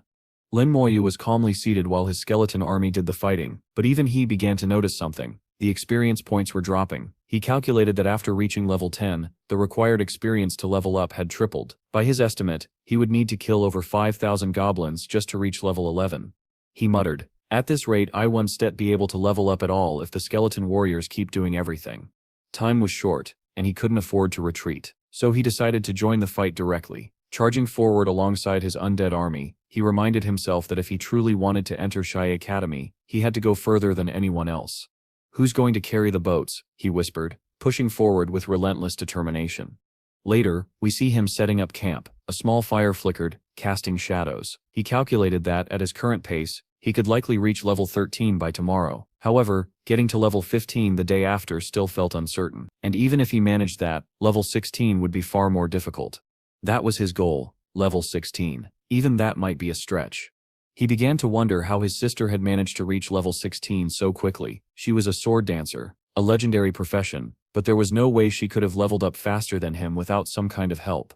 Lin Moyu was calmly seated while his skeleton army did the fighting, but even he began to notice something. The experience points were dropping. He calculated that after reaching level 10, the required experience to level up had tripled. By his estimate, he would need to kill over 5,000 goblins just to reach level 11. He muttered, at this rate I won't be able to level up at all if the skeleton warriors keep doing everything. Time was short, and he couldn't afford to retreat, so he decided to join the fight directly. Charging forward alongside his undead army, he reminded himself that if he truly wanted to enter Shai Academy, he had to go further than anyone else. Who's going to carry the boats? He whispered, pushing forward with relentless determination. Later, we see him setting up camp. A small fire flickered, casting shadows. He calculated that, at his current pace, he could likely reach level 13 by tomorrow. However, getting to level 15 the day after still felt uncertain. And even if he managed that, level 16 would be far more difficult. That was his goal, level 16. Even that might be a stretch. He began to wonder how his sister had managed to reach level 16 so quickly. She was a sword dancer, a legendary profession, but there was no way she could have leveled up faster than him without some kind of help.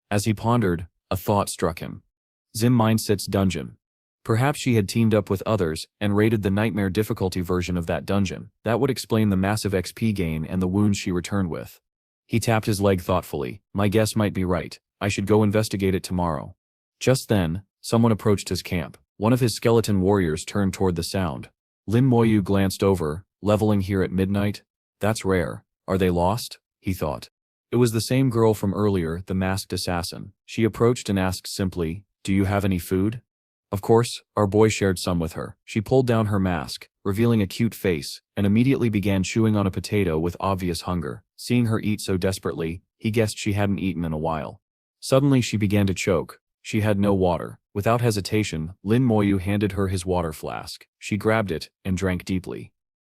As he pondered, a thought struck him. Zim Mindset's dungeon. Perhaps she had teamed up with others and raided the nightmare difficulty version of that dungeon. That would explain the massive XP gain and the wounds she returned with. He tapped his leg thoughtfully. My guess might be right. I should go investigate it tomorrow. Just then, someone approached his camp. One of his skeleton warriors turned toward the sound. Lin Moyu glanced over. Leveling here at midnight? That's rare. Are they lost? He thought. It was the same girl from earlier, the masked assassin. She approached and asked simply, do you have any food? Of course, our boy shared some with her. She pulled down her mask, revealing a cute face, and immediately began chewing on a potato with obvious hunger. Seeing her eat so desperately, he guessed she hadn't eaten in a while. Suddenly she began to choke. She had no water. Without hesitation, Lin Moyu handed her his water flask. She grabbed it and drank deeply.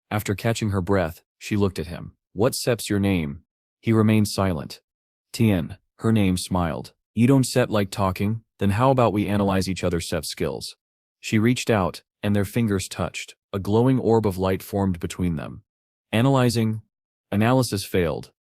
After catching her breath, she looked at him. What sep's your name? He remained silent. Tian. Her name smiled. You don't set like talking? Then how about we analyze each other's sep skills? She reached out, and their fingers touched. A glowing orb of light formed between them. Analyzing? Analysis failed.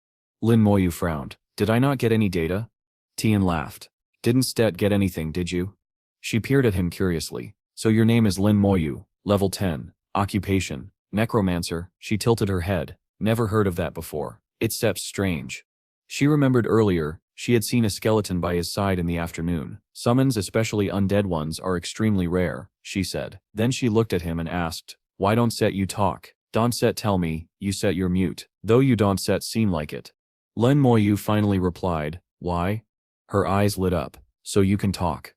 Lin Moyu frowned. Did I not get any data? Tian laughed. Didn't Stet get anything, did you? She peered at him curiously. So your name is Lin Moyu, level 10. Occupation, necromancer. She tilted her head. Never heard of that before. It's sep's strange. She remembered earlier, she had seen a skeleton by his side in the afternoon. Summons, especially undead ones, are extremely rare, she said. Then she looked at him and asked, why don't set you talk? Don't set tell me, you set you're mute. Though you don't set seem like it. Lin Moyu finally replied, why? Her eyes lit up. So you can talk.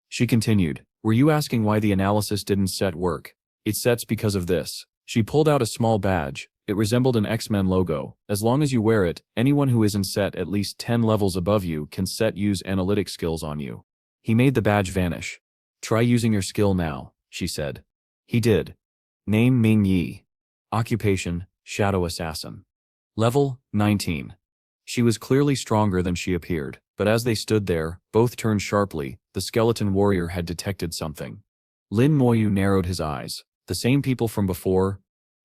She continued, were you asking why the analysis didn't set work? It sets because of this. She pulled out a small badge. It resembled an X-Men logo. As long as you wear it, anyone who isn't set at least 10 levels above you can use analytic skills on you. He made the badge vanish. Try using your skill now, she said. He did. Name Ming Yi. Occupation, Shadow Assassin. Level, 19. She was clearly stronger than she appeared, but as they stood there, both turned sharply. The skeleton warrior had detected something. Lin Moyu narrowed his eyes. The same people from before?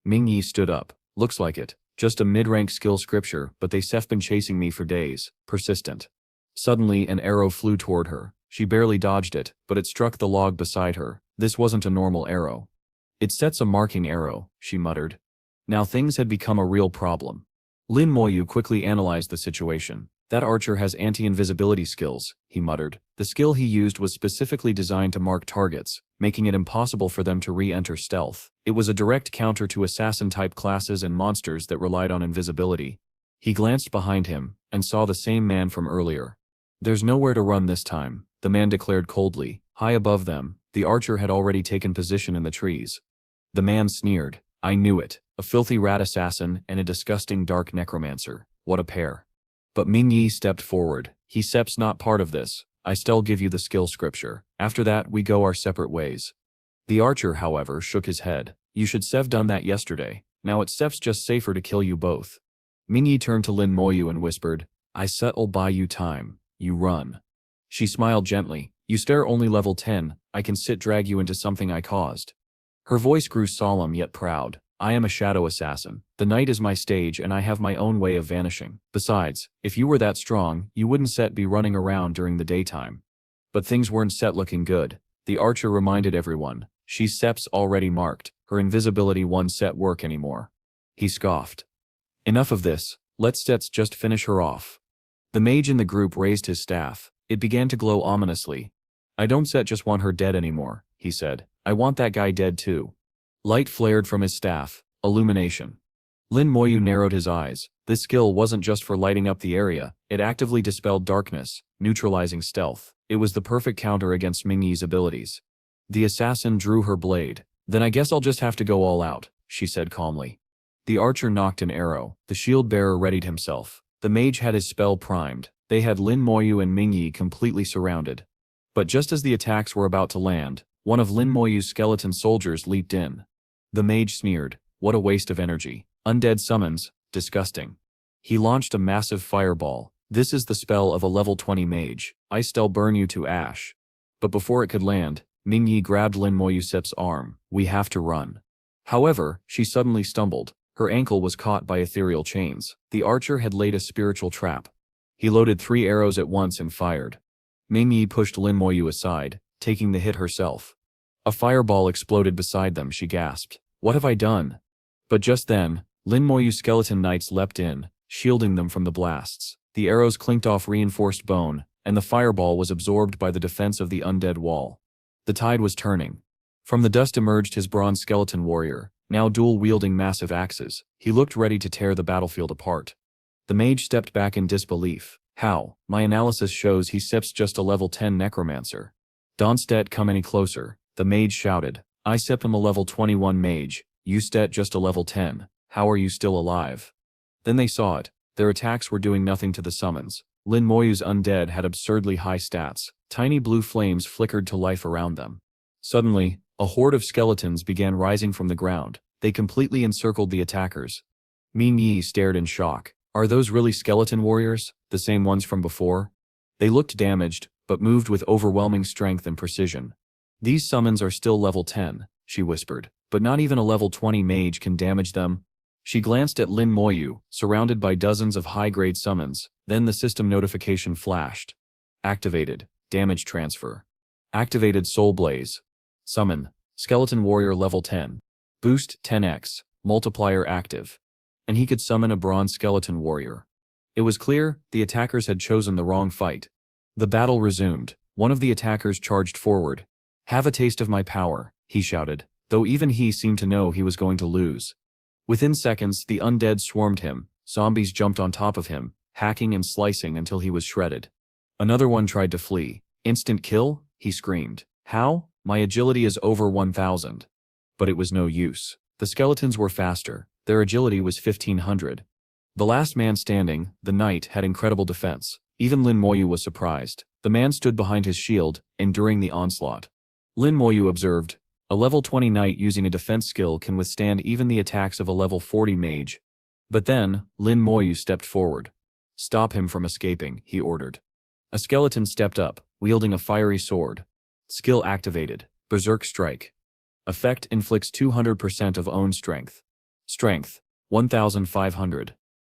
Ming Yi stood up. Looks like it. Just a mid-rank skill scripture, but they've been chasing me for days. Persistent. Suddenly an arrow flew toward her. She barely dodged it, but it struck the log beside her. This wasn't a normal arrow. It sets a marking arrow, she muttered. Now things had become a real problem. Lin Moyu quickly analyzed the situation. That archer has anti-invisibility skills, he muttered. The skill he used was specifically designed to mark targets, making it impossible for them to re-enter stealth. It was a direct counter to assassin-type classes and monsters that relied on invisibility. He glanced behind him, and saw the same man from earlier. "There's nowhere to run this time," the man declared coldly. High above them, the archer had already taken position in the trees. The man sneered. "I knew it. A filthy rat assassin and a disgusting dark necromancer. What a pair." But Ming Yi stepped forward. "He sep's not part of this. I still give you the skill scripture. After that, we go our separate ways." The archer, however, shook his head. "You should sev done that yesterday. Now it's sep's just safer to kill you both." Ming Yi turned to Lin Moyu and whispered, "I set'll buy you time. You run." She smiled gently. "You stare only level 10, I can drag you into something I caused." Her voice grew solemn yet proud. "I am a shadow assassin. The night is my stage and I have my own way of vanishing. Besides, if you were that strong, you wouldn't be running around during the daytime." But things weren't looking good. The archer reminded everyone, "She's sep's already marked. Her invisibility won't work anymore." He scoffed. "Enough of this. Let's just finish her off." The mage in the group raised his staff. It began to glow ominously. "I don't just want her dead anymore," he said. "I want that guy dead too." Light flared from his staff. Illumination. Lin Moyu narrowed his eyes. This skill wasn't just for lighting up the area, it actively dispelled darkness, neutralizing stealth. It was the perfect counter against Ming Yi's abilities. The assassin drew her blade. "Then I guess I'll just have to go all out," she said calmly. The archer nocked an arrow. The shield bearer readied himself. The mage had his spell primed. They had Lin Moyu and Ming Yi completely surrounded. But just as the attacks were about to land, one of Lin Moyu's skeleton soldiers leaped in. The mage sneered. "What a waste of energy. Undead summons, disgusting." He launched a massive fireball. "This is the spell of a level 20 mage. I'll burn you to ash." But before it could land, Ming Yi grabbed Lin Moyusep's arm. "We have to run." However, she suddenly stumbled. Her ankle was caught by ethereal chains. The archer had laid a spiritual trap. He loaded 3 arrows at once and fired. Ming Yi pushed Lin Moyu aside, taking the hit herself. A fireball exploded beside them. She gasped. "What have I done?" But just then, Lin Moyu's skeleton knights leapt in, shielding them from the blasts. The arrows clinked off reinforced bone, and the fireball was absorbed by the defense of the undead wall. The tide was turning. From the dust emerged his bronze skeleton warrior, now dual-wielding massive axes. He looked ready to tear the battlefield apart. The mage stepped back in disbelief. "How? My analysis shows he's just a level 10 necromancer." "Don't come any closer," the mage shouted. "I am a level 21 mage, you just a level 10, how are you still alive?" Then they saw it. Their attacks were doing nothing to the summons. Lin Moyu's undead had absurdly high stats. Tiny blue flames flickered to life around them. Suddenly, a horde of skeletons began rising from the ground. They completely encircled the attackers. Ming Yi stared in shock. Are those really skeleton warriors, the same ones from before? They looked damaged, but moved with overwhelming strength and precision. "These summons are still level 10, she whispered, "but not even a level 20 mage can damage them." She glanced at Lin Moyu, surrounded by dozens of high-grade summons. Then the system notification flashed. Activated. Damage transfer. Activated Soul Blaze. Summon. Skeleton Warrior level 10. Boost 10x. Multiplier active. And he could summon a bronze skeleton warrior. It was clear, the attackers had chosen the wrong fight. The battle resumed. One of the attackers charged forward. "Have a taste of my power," he shouted, though even he seemed to know he was going to lose. Within seconds, the undead swarmed him. Zombies jumped on top of him, hacking and slicing until he was shredded. Another one tried to flee. "Instant kill?" he screamed. "How? My agility is over 1000. But it was no use. The skeletons were faster. Their agility was 1500. The last man standing, the knight, had incredible defense. Even Lin Moyu was surprised. The man stood behind his shield, enduring the onslaught. Lin Moyu observed, "A level 20 knight using a defense skill can withstand even the attacks of a level 40 mage." But then, Lin Moyu stepped forward. "Stop him from escaping," he ordered. A skeleton stepped up, wielding a fiery sword. Skill activated. Berserk Strike. Effect inflicts 200% of own strength. Strength, 1500.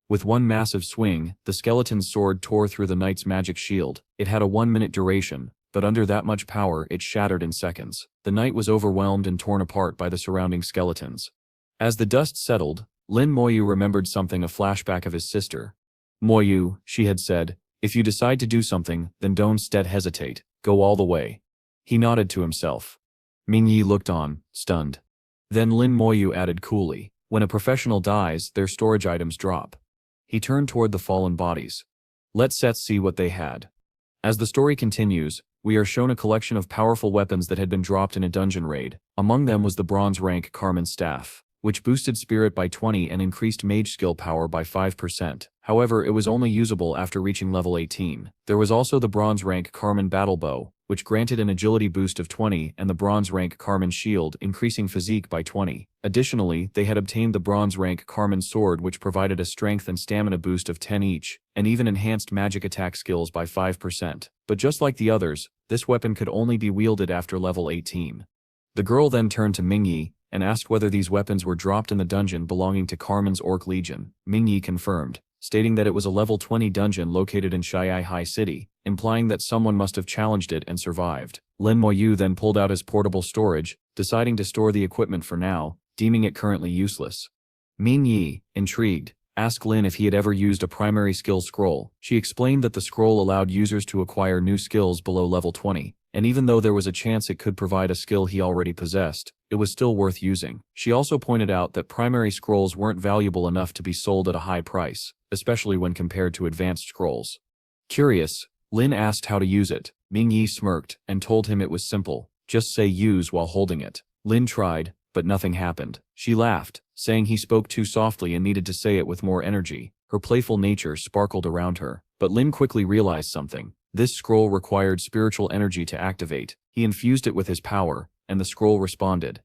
With one massive swing, the skeleton's sword tore through the knight's magic shield. It had a 1-minute duration, but under that much power it shattered in seconds. The knight was overwhelmed and torn apart by the surrounding skeletons. As the dust settled, Lin Moyu remembered something, a flashback of his sister. "Moyu," she had said, If you decide to do something, then don't hesitate. Go all the way. He nodded to himself. Mingyi looked on, stunned. Then Lin Moyu added coolly, when a professional dies, their storage items drop. He turned toward the fallen bodies. Let's see what they had. As the story continues, we are shown a collection of powerful weapons that had been dropped in a dungeon raid. Among them was the bronze rank Carmen staff, which boosted spirit by 20 and increased mage skill power by 5%. However, it was only usable after reaching level 18. There was also the bronze rank Carmen battle bow, which granted an agility boost of 20, and the bronze rank Carmen shield, increasing physique by 20. Additionally, they had obtained the bronze rank Carmen sword, which provided a strength and stamina boost of 10 each, and even enhanced magic attack skills by 5%. But just like the others, this weapon could only be wielded after level 18. The girl then turned to Mingyi and asked whether these weapons were dropped in the dungeon belonging to Carmen's Orc Legion. Mingyi confirmed, stating that it was a level 20 dungeon located in Shiai High City, implying that someone must have challenged it and survived. Lin Moyu then pulled out his portable storage, deciding to store the equipment for now, deeming it currently useless. Mingyi, intrigued, asked Lin if he had ever used a primary skill scroll. She explained that the scroll allowed users to acquire new skills below level 20, and even though there was a chance it could provide a skill he already possessed, it was still worth using. She also pointed out that primary scrolls weren't valuable enough to be sold at a high price, especially when compared to advanced scrolls. Curious, Lin asked how to use it. Mingyi smirked and told him it was simple, just say use while holding it. Lin tried, but nothing happened. She laughed, saying he spoke too softly and needed to say it with more energy. Her playful nature sparkled around her, but Lin quickly realized something. This scroll required spiritual energy to activate. He infused it with his power, and the scroll responded.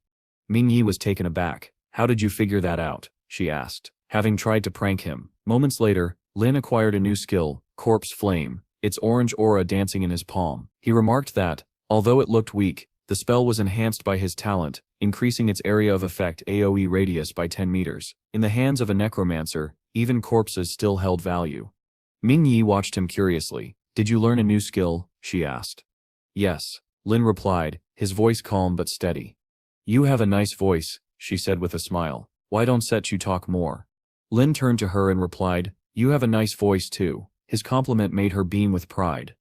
Mingyi was taken aback. How did you figure that out? She asked, having tried to prank him. Moments later, Lin acquired a new skill, Corpse Flame, its orange aura dancing in his palm. He remarked that, although it looked weak, the spell was enhanced by his talent, increasing its area of effect AoE radius by 10 meters. In the hands of a necromancer, even corpses still held value. Mingyi watched him curiously. Did you learn a new skill? She asked. Yes, Lin replied, his voice calm but steady. You have a nice voice, she said with a smile. Why don't you talk more? Lin turned to her and replied, you have a nice voice too. His compliment made her beam with pride.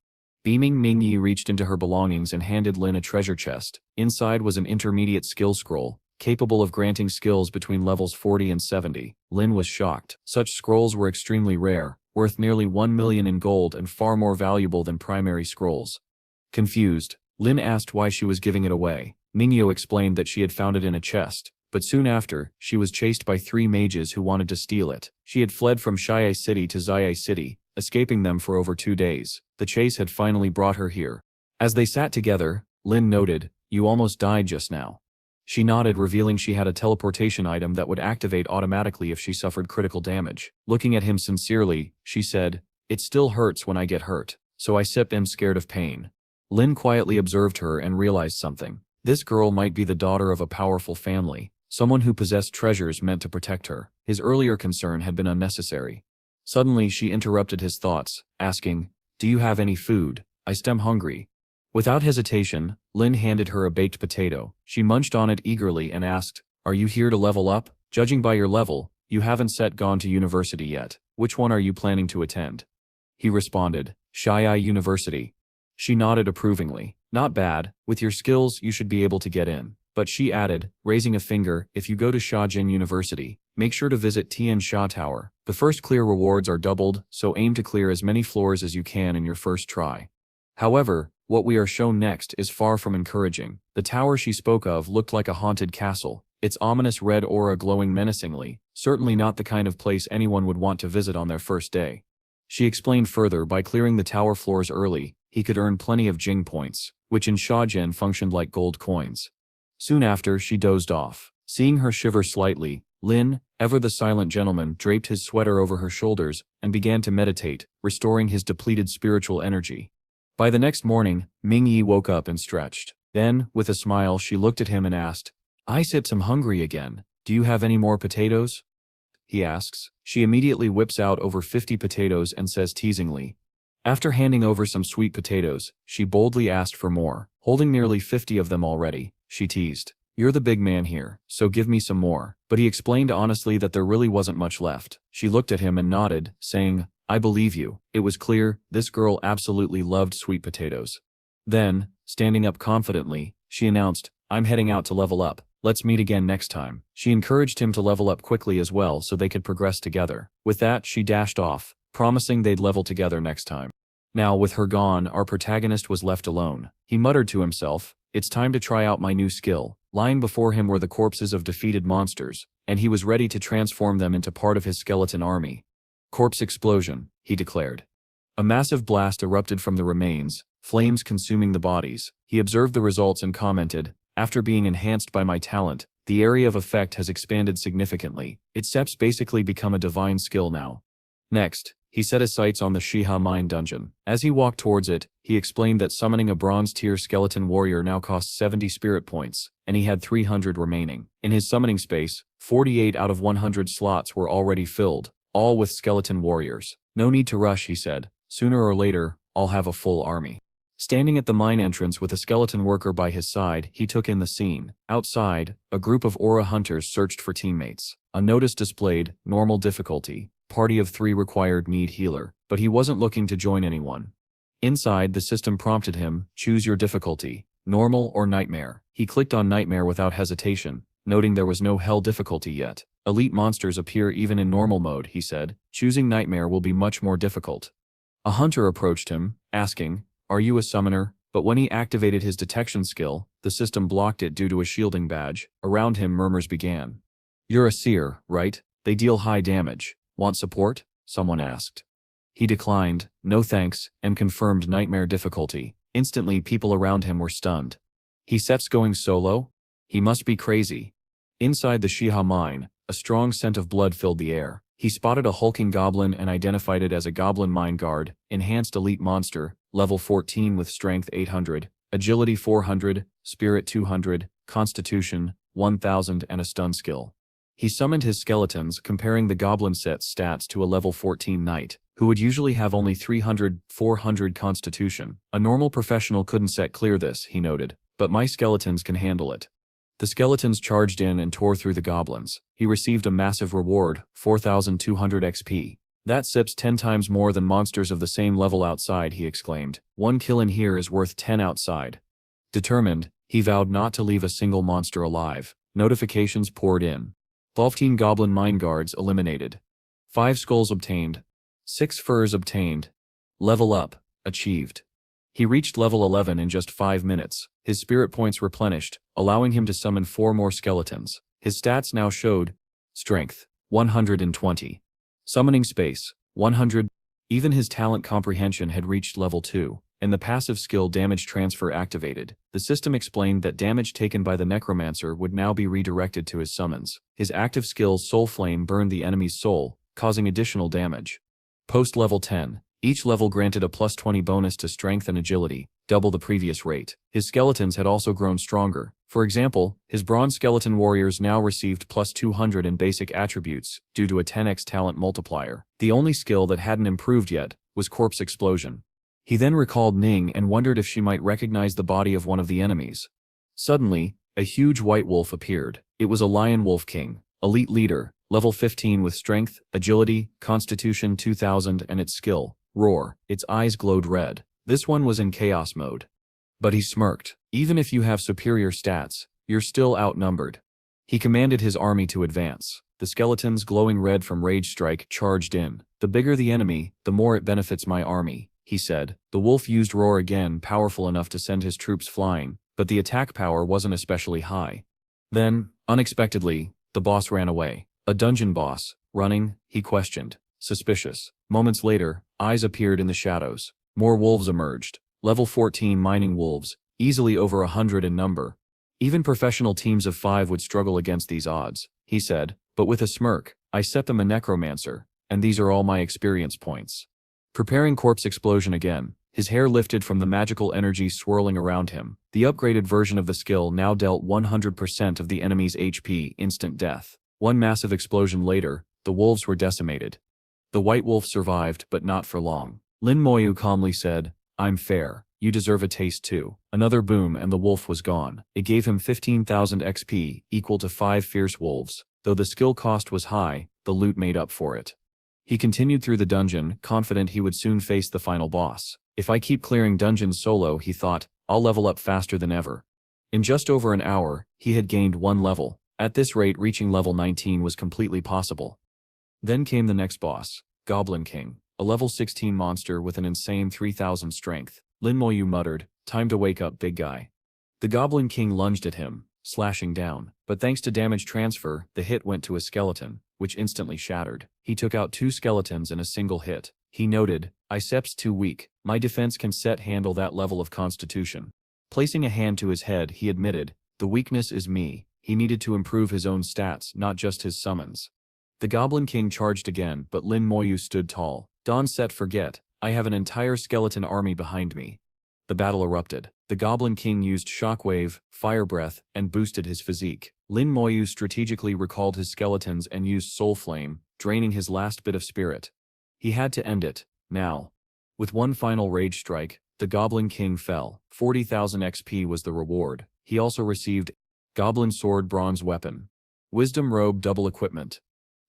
Beaming, Mingyi reached into her belongings and handed Lin a treasure chest. Inside was an intermediate skill scroll, capable of granting skills between levels 40 and 70. Lin was shocked. Such scrolls were extremely rare, worth nearly 1 million in gold and far more valuable than primary scrolls. Confused, Lin asked why she was giving it away. Mingyi explained that she had found it in a chest, but soon after, she was chased by 3 mages who wanted to steal it. She had fled from Shiai City to Ziyai City, escaping them for over 2 days. The chase had finally brought her here. As they sat together, Lin noted, you almost died just now. She nodded, revealing she had a teleportation item that would activate automatically if she suffered critical damage. Looking at him sincerely, she said, it still hurts when I get hurt, so I am scared of pain. Lin quietly observed her and realized something. This girl might be the daughter of a powerful family, someone who possessed treasures meant to protect her. His earlier concern had been unnecessary. Suddenly she interrupted his thoughts, asking, do you have any food? I'm hungry. Without hesitation, Lin handed her a baked potato. She munched on it eagerly and asked, are you here to level up? Judging by your level, you haven't gone to university yet. Which one are you planning to attend? He responded, Shiai University. She nodded approvingly. Not bad, with your skills you should be able to get in. But she added, raising a finger, if you go to Shajin University, make sure to visit Tian Sha Tower. The first clear rewards are doubled, so aim to clear as many floors as you can in your first try. However, what we are shown next is far from encouraging. The tower she spoke of looked like a haunted castle, its ominous red aura glowing menacingly, certainly not the kind of place anyone would want to visit on their first day. She explained further, by clearing the tower floors early, he could earn plenty of Jing points, which in Shajin functioned like gold coins. Soon after, she dozed off. Seeing her shiver slightly, Lin, ever the silent gentleman, draped his sweater over her shoulders and began to meditate, restoring his depleted spiritual energy. By the next morning, Mingyi woke up and stretched. Then, with a smile, she looked at him and asked, I'm hungry again. Do you have any more potatoes? He asks. She immediately whips out over 50 potatoes and says teasingly. After handing over some sweet potatoes, she boldly asked for more. Holding nearly 50 of them already, she teased, you're the big man here, so give me some more. But he explained honestly that there really wasn't much left. She looked at him and nodded, saying, I believe you. It was clear, this girl absolutely loved sweet potatoes. Then, standing up confidently, she announced, I'm heading out to level up. Let's meet again next time. She encouraged him to level up quickly as well so they could progress together. With that, she dashed off, promising they'd level together next time. Now, with her gone, our protagonist was left alone. He muttered to himself, it's time to try out my new skill. Lying before him were the corpses of defeated monsters, and he was ready to transform them into part of his skeleton army. Corpse explosion, he declared. A massive blast erupted from the remains, flames consuming the bodies. He observed the results and commented, after being enhanced by my talent, the area of effect has expanded significantly. Its steps basically become a divine skill now. Next, he set his sights on the Shiha mine dungeon. As he walked towards it, he explained that summoning a bronze-tier skeleton warrior now costs 70 spirit points, and he had 300 remaining. In his summoning space, 48 out of 100 slots were already filled, all with skeleton warriors. No need to rush, he said. Sooner or later, I'll have a full army. Standing at the mine entrance with a skeleton worker by his side, he took in the scene. Outside, a group of aura hunters searched for teammates. A notice displayed, normal difficulty. Party of 3 required need healer, but he wasn't looking to join anyone. Inside, the system prompted him, choose your difficulty, normal or nightmare. He clicked on nightmare without hesitation, noting there was no hell difficulty yet. Elite monsters appear even in normal mode, he said. Choosing nightmare will be much more difficult. A hunter approached him, asking, are you a summoner? But when he activated his detection skill, the system blocked it due to a shielding badge. Around him murmurs began. You're a seer, right? They deal high damage. Want support? Someone asked. He declined, no thanks, and confirmed nightmare difficulty. Instantly people around him were stunned. He sets going solo? He must be crazy. Inside the Shiha mine, a strong scent of blood filled the air. He spotted a hulking goblin and identified it as a goblin mine guard, enhanced elite monster, level 14 with strength 800, agility 400, spirit 200, constitution 1000 and a stun skill. He summoned his skeletons, comparing the goblin set's stats to a level 14 knight, who would usually have only 300-400 constitution. A normal professional couldn't set clear this, he noted, but my skeletons can handle it. The skeletons charged in and tore through the goblins. He received a massive reward, 4,200 XP. That sips 10 times more than monsters of the same level outside, he exclaimed. 1 kill in here is worth 10 outside. Determined, he vowed not to leave a single monster alive. Notifications poured in. 12 goblin mine guards eliminated. 5 skulls obtained. 6 furs obtained. Level up, achieved. He reached level 11 in just 5 minutes. His spirit points replenished, allowing him to summon 4 more skeletons. His stats now showed strength, 120. Summoning space, 100. Even his talent comprehension had reached level 2, and the passive skill damage transfer activated. The system explained that damage taken by the necromancer would now be redirected to his summons. His active skill Soul Flame burned the enemy's soul, causing additional damage. Post level 10. Each level granted a plus 20 bonus to strength and agility, double the previous rate. His skeletons had also grown stronger. For example, his bronze skeleton warriors now received plus 200 in basic attributes due to a 10x talent multiplier. The only skill that hadn't improved yet was corpse explosion. He then recalled Ning and wondered if she might recognize the body of one of the enemies. Suddenly, a huge white wolf appeared. It was a lion wolf king, elite leader, level 15 with strength, agility, constitution 2000 and its skill. Roar. Its eyes glowed red. This one was in chaos mode. But he smirked. Even if you have superior stats, you're still outnumbered. He commanded his army to advance. The skeletons glowing red from Rage Strike charged in. The bigger the enemy, the more it benefits my army, he said. The wolf used Roar again, powerful enough to send his troops flying, but the attack power wasn't especially high. Then, unexpectedly, the boss ran away. A dungeon boss, running, he questioned. Suspicious. Moments later, eyes appeared in the shadows. More wolves emerged. Level 14 mining wolves, easily over 100 in number. Even professional teams of 5 would struggle against these odds, he said, but with a smirk. I set them a necromancer, and these are all my experience points. Preparing corpse explosion again, his hair lifted from the magical energy swirling around him. The upgraded version of the skill now dealt 100% of the enemy's HP instant death. One massive explosion later, the wolves were decimated. The white wolf survived, but not for long. Lin Moyu calmly said, I'm fair. You deserve a taste too. Another boom and the wolf was gone. It gave him 15,000 XP, equal to 5 fierce wolves. Though the skill cost was high, the loot made up for it. He continued through the dungeon, confident he would soon face the final boss. If I keep clearing dungeons solo, he thought, I'll level up faster than ever. In just over an hour, he had gained 1 level. At this rate, reaching level 19 was completely possible. Then came the next boss, Goblin King, a level 16 monster with an insane 3000 strength. Lin Moyu muttered, time to wake up, big guy. The Goblin King lunged at him, slashing down, but thanks to damage transfer, the hit went to a skeleton, which instantly shattered. He took out 2 skeletons in a single hit. He noted, "Icep's too weak, my defense can handle that level of constitution." Placing a hand to his head, he admitted, the weakness is me. He needed to improve his own stats, not just his summons. The Goblin King charged again, but Lin Moyu stood tall. Don set forget, I have an entire skeleton army behind me. The battle erupted. The Goblin King used Shockwave, Fire Breath, and boosted his physique. Lin Moyu strategically recalled his skeletons and used Soul Flame, draining his last bit of spirit. He had to end it, now. With one final rage strike, the Goblin King fell. 40,000 XP was the reward. He also received Goblin Sword Bronze Weapon, Wisdom Robe Double Equipment,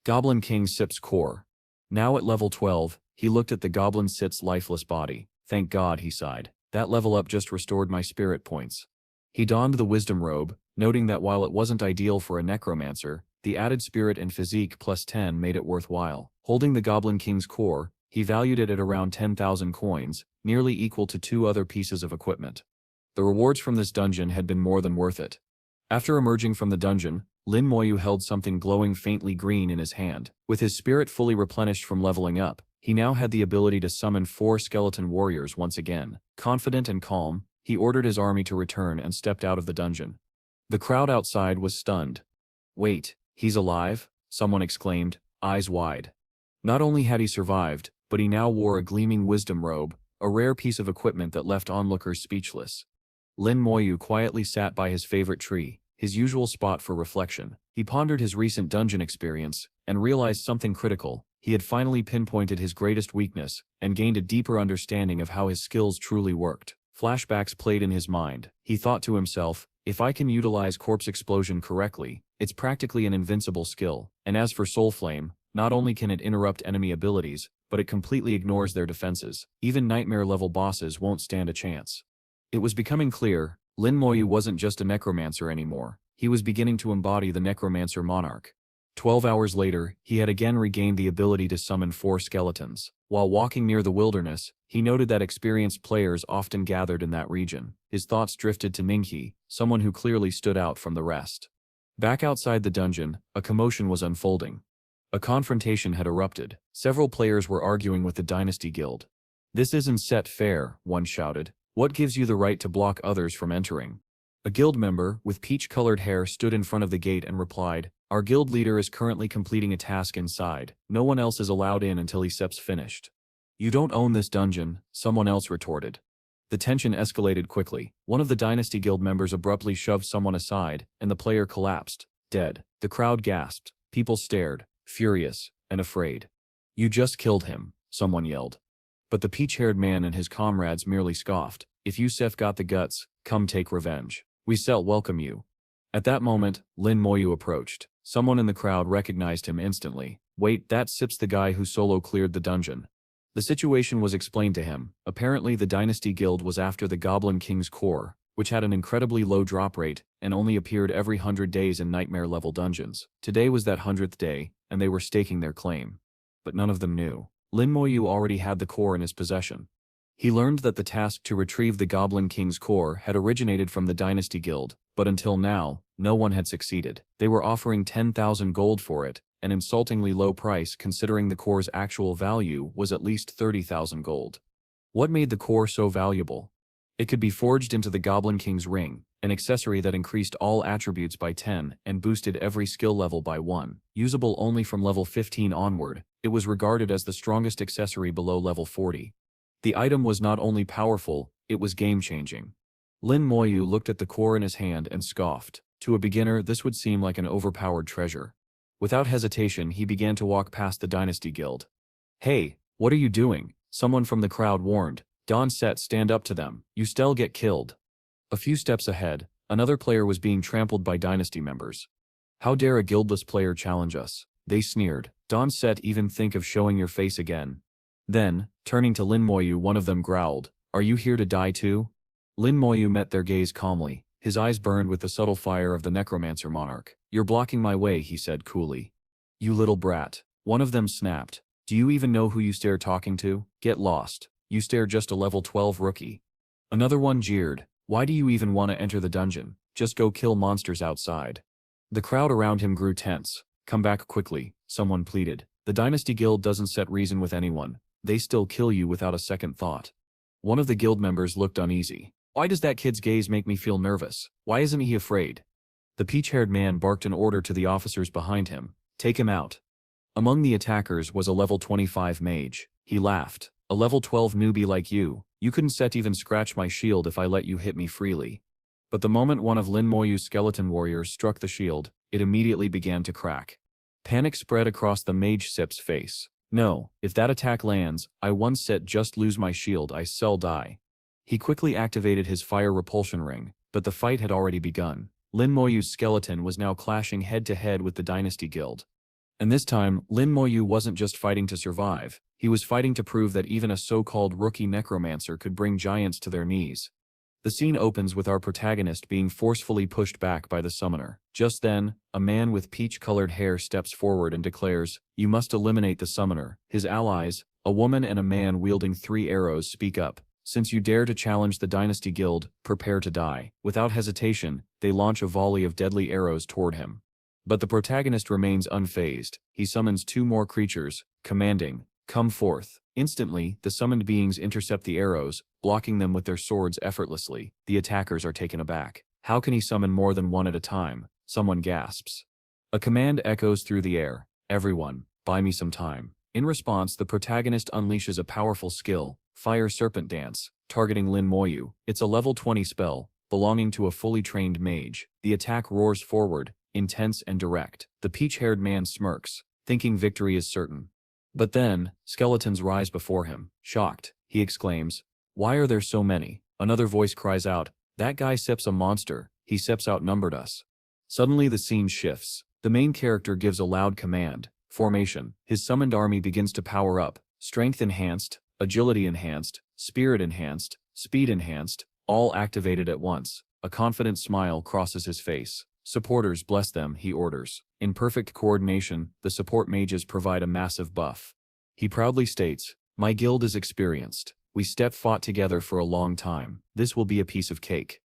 Goblin King Sip's Core. Now at level 12, he looked at the Goblin Sit's lifeless body. Thank God, he sighed. That level up just restored my spirit points. He donned the Wisdom Robe, noting that while it wasn't ideal for a necromancer, the added spirit and physique plus 10 made it worthwhile. Holding the Goblin King's core, he valued it at around 10,000 coins, nearly equal to 2 other pieces of equipment. The rewards from this dungeon had been more than worth it. After emerging from the dungeon, Lin Moyu held something glowing faintly green in his hand. With his spirit fully replenished from leveling up, he now had the ability to summon 4 skeleton warriors once again. Confident and calm, he ordered his army to return and stepped out of the dungeon. The crowd outside was stunned. Wait, he's alive? Someone exclaimed, eyes wide. Not only had he survived, but he now wore a gleaming wisdom robe, a rare piece of equipment that left onlookers speechless. Lin Moyu quietly sat by his favorite tree, his usual spot for reflection. He pondered his recent dungeon experience, and realized something critical. He had finally pinpointed his greatest weakness, and gained a deeper understanding of how his skills truly worked. Flashbacks played in his mind. He thought to himself, if I can utilize Corpse Explosion correctly, it's practically an invincible skill. And as for Soul Flame, not only can it interrupt enemy abilities, but it completely ignores their defenses. Even nightmare-level bosses won't stand a chance. It was becoming clear, Lin Moyu wasn't just a necromancer anymore. He was beginning to embody the necromancer monarch. 12 hours later, he had again regained the ability to summon 4 skeletons. While walking near the wilderness, he noted that experienced players often gathered in that region. His thoughts drifted to Ninghi, someone who clearly stood out from the rest. Back outside the dungeon, a commotion was unfolding. A confrontation had erupted. Several players were arguing with the Dynasty Guild. This isn't set fair, one shouted. What gives you the right to block others from entering? A guild member, with peach-colored hair, stood in front of the gate and replied, our guild leader is currently completing a task inside. No one else is allowed in until Icep's finished. You don't own this dungeon, someone else retorted. The tension escalated quickly. One of the Dynasty Guild members abruptly shoved someone aside, and the player collapsed, dead. The crowd gasped. People stared, furious and afraid. You just killed him, someone yelled. But the peach-haired man and his comrades merely scoffed. If Yusef got the guts, come take revenge. We shall welcome you. At that moment, Lin Moyu approached. Someone in the crowd recognized him instantly. Wait, that's Sips, the guy who solo cleared the dungeon. The situation was explained to him. Apparently the Dynasty Guild was after the Goblin King's core, which had an incredibly low drop rate and only appeared every 100 days in nightmare-level dungeons. Today was that 100th day, and they were staking their claim. But none of them knew. Lin Moyu already had the core in his possession. He learned that the task to retrieve the Goblin King's core had originated from the Dynasty Guild, but until now, no one had succeeded. They were offering 10,000 gold for it, an insultingly low price considering the core's actual value was at least 30,000 gold. What made the core so valuable? It could be forged into the Goblin King's ring, an accessory that increased all attributes by 10 and boosted every skill level by 1. Usable only from level 15 onward, it was regarded as the strongest accessory below level 40. The item was not only powerful, it was game-changing. Lin Moyu looked at the core in his hand and scoffed. To a beginner, this would seem like an overpowered treasure. Without hesitation, he began to walk past the Dynasty Guild. Hey, what are you doing? Someone from the crowd warned. Don Set, stand up to them. You still get killed. A few steps ahead, another player was being trampled by Dynasty members. How dare a guildless player challenge us? They sneered. Don't set even think of showing your face again. Then, turning to Lin Moyu, one of them growled, "Are you here to die too?" Lin Moyu met their gaze calmly. His eyes burned with the subtle fire of the necromancer monarch. "You're blocking my way," he said coolly. "You little brat." One of them snapped. "Do you even know who you stare talking to? Get lost. You stare just a level 12 rookie." Another one jeered. "Why do you even want to enter the dungeon? Just go kill monsters outside." The crowd around him grew tense. "Come back quickly," someone pleaded. "The Dynasty Guild doesn't set reason with anyone. They still kill you without a second thought." One of the guild members looked uneasy. "Why does that kid's gaze make me feel nervous? Why isn't he afraid?" The peach-haired man barked an order to the officers behind him. "Take him out." Among the attackers was a level 25 mage. He laughed. "A level 12 newbie like you couldn't set even scratch my shield if I let you hit me freely." But the moment one of Lin Moyu's skeleton warriors struck the shield, it immediately began to crack. Panic spread across the mage Sip's face. "No, if that attack lands, I one set just lose my shield, I sell die." He quickly activated his fire repulsion ring, but the fight had already begun. Lin Moyu's skeleton was now clashing head-to-head with the Dynasty Guild. And this time, Lin Moyu wasn't just fighting to survive, he was fighting to prove that even a so-called rookie necromancer could bring giants to their knees. The scene opens with our protagonist being forcefully pushed back by the summoner. Just then, a man with peach-colored hair steps forward and declares, "You must eliminate the summoner." His allies, a woman and a man wielding 3 arrows, speak up. "Since you dare to challenge the Dynasty Guild, prepare to die." Without hesitation, they launch a volley of deadly arrows toward him. But the protagonist remains unfazed. He summons 2 more creatures, commanding, "Come forth." Instantly, the summoned beings intercept the arrows, blocking them with their swords effortlessly. The attackers are taken aback. "How can he summon more than one at a time?" Someone gasps. A command echoes through the air. "Everyone, buy me some time." In response, the protagonist unleashes a powerful skill, Fire Serpent Dance, targeting Lin Moyu. It's a level 20 spell, belonging to a fully trained mage. The attack roars forward, intense and direct. The peach-haired man smirks, thinking victory is certain. But then, skeletons rise before him. Shocked, he exclaims, "Why are there so many?" Another voice cries out, "That guy Sep's a monster, he Sep's outnumbered us." Suddenly the scene shifts. The main character gives a loud command, formation. His summoned army begins to power up, strength enhanced, agility enhanced, spirit enhanced, speed enhanced, all activated at once. A confident smile crosses his face. "Supporters, bless them," he orders. In perfect coordination, the support mages provide a massive buff. He proudly states, "My guild is experienced. We fought together for a long time. This will be a piece of cake."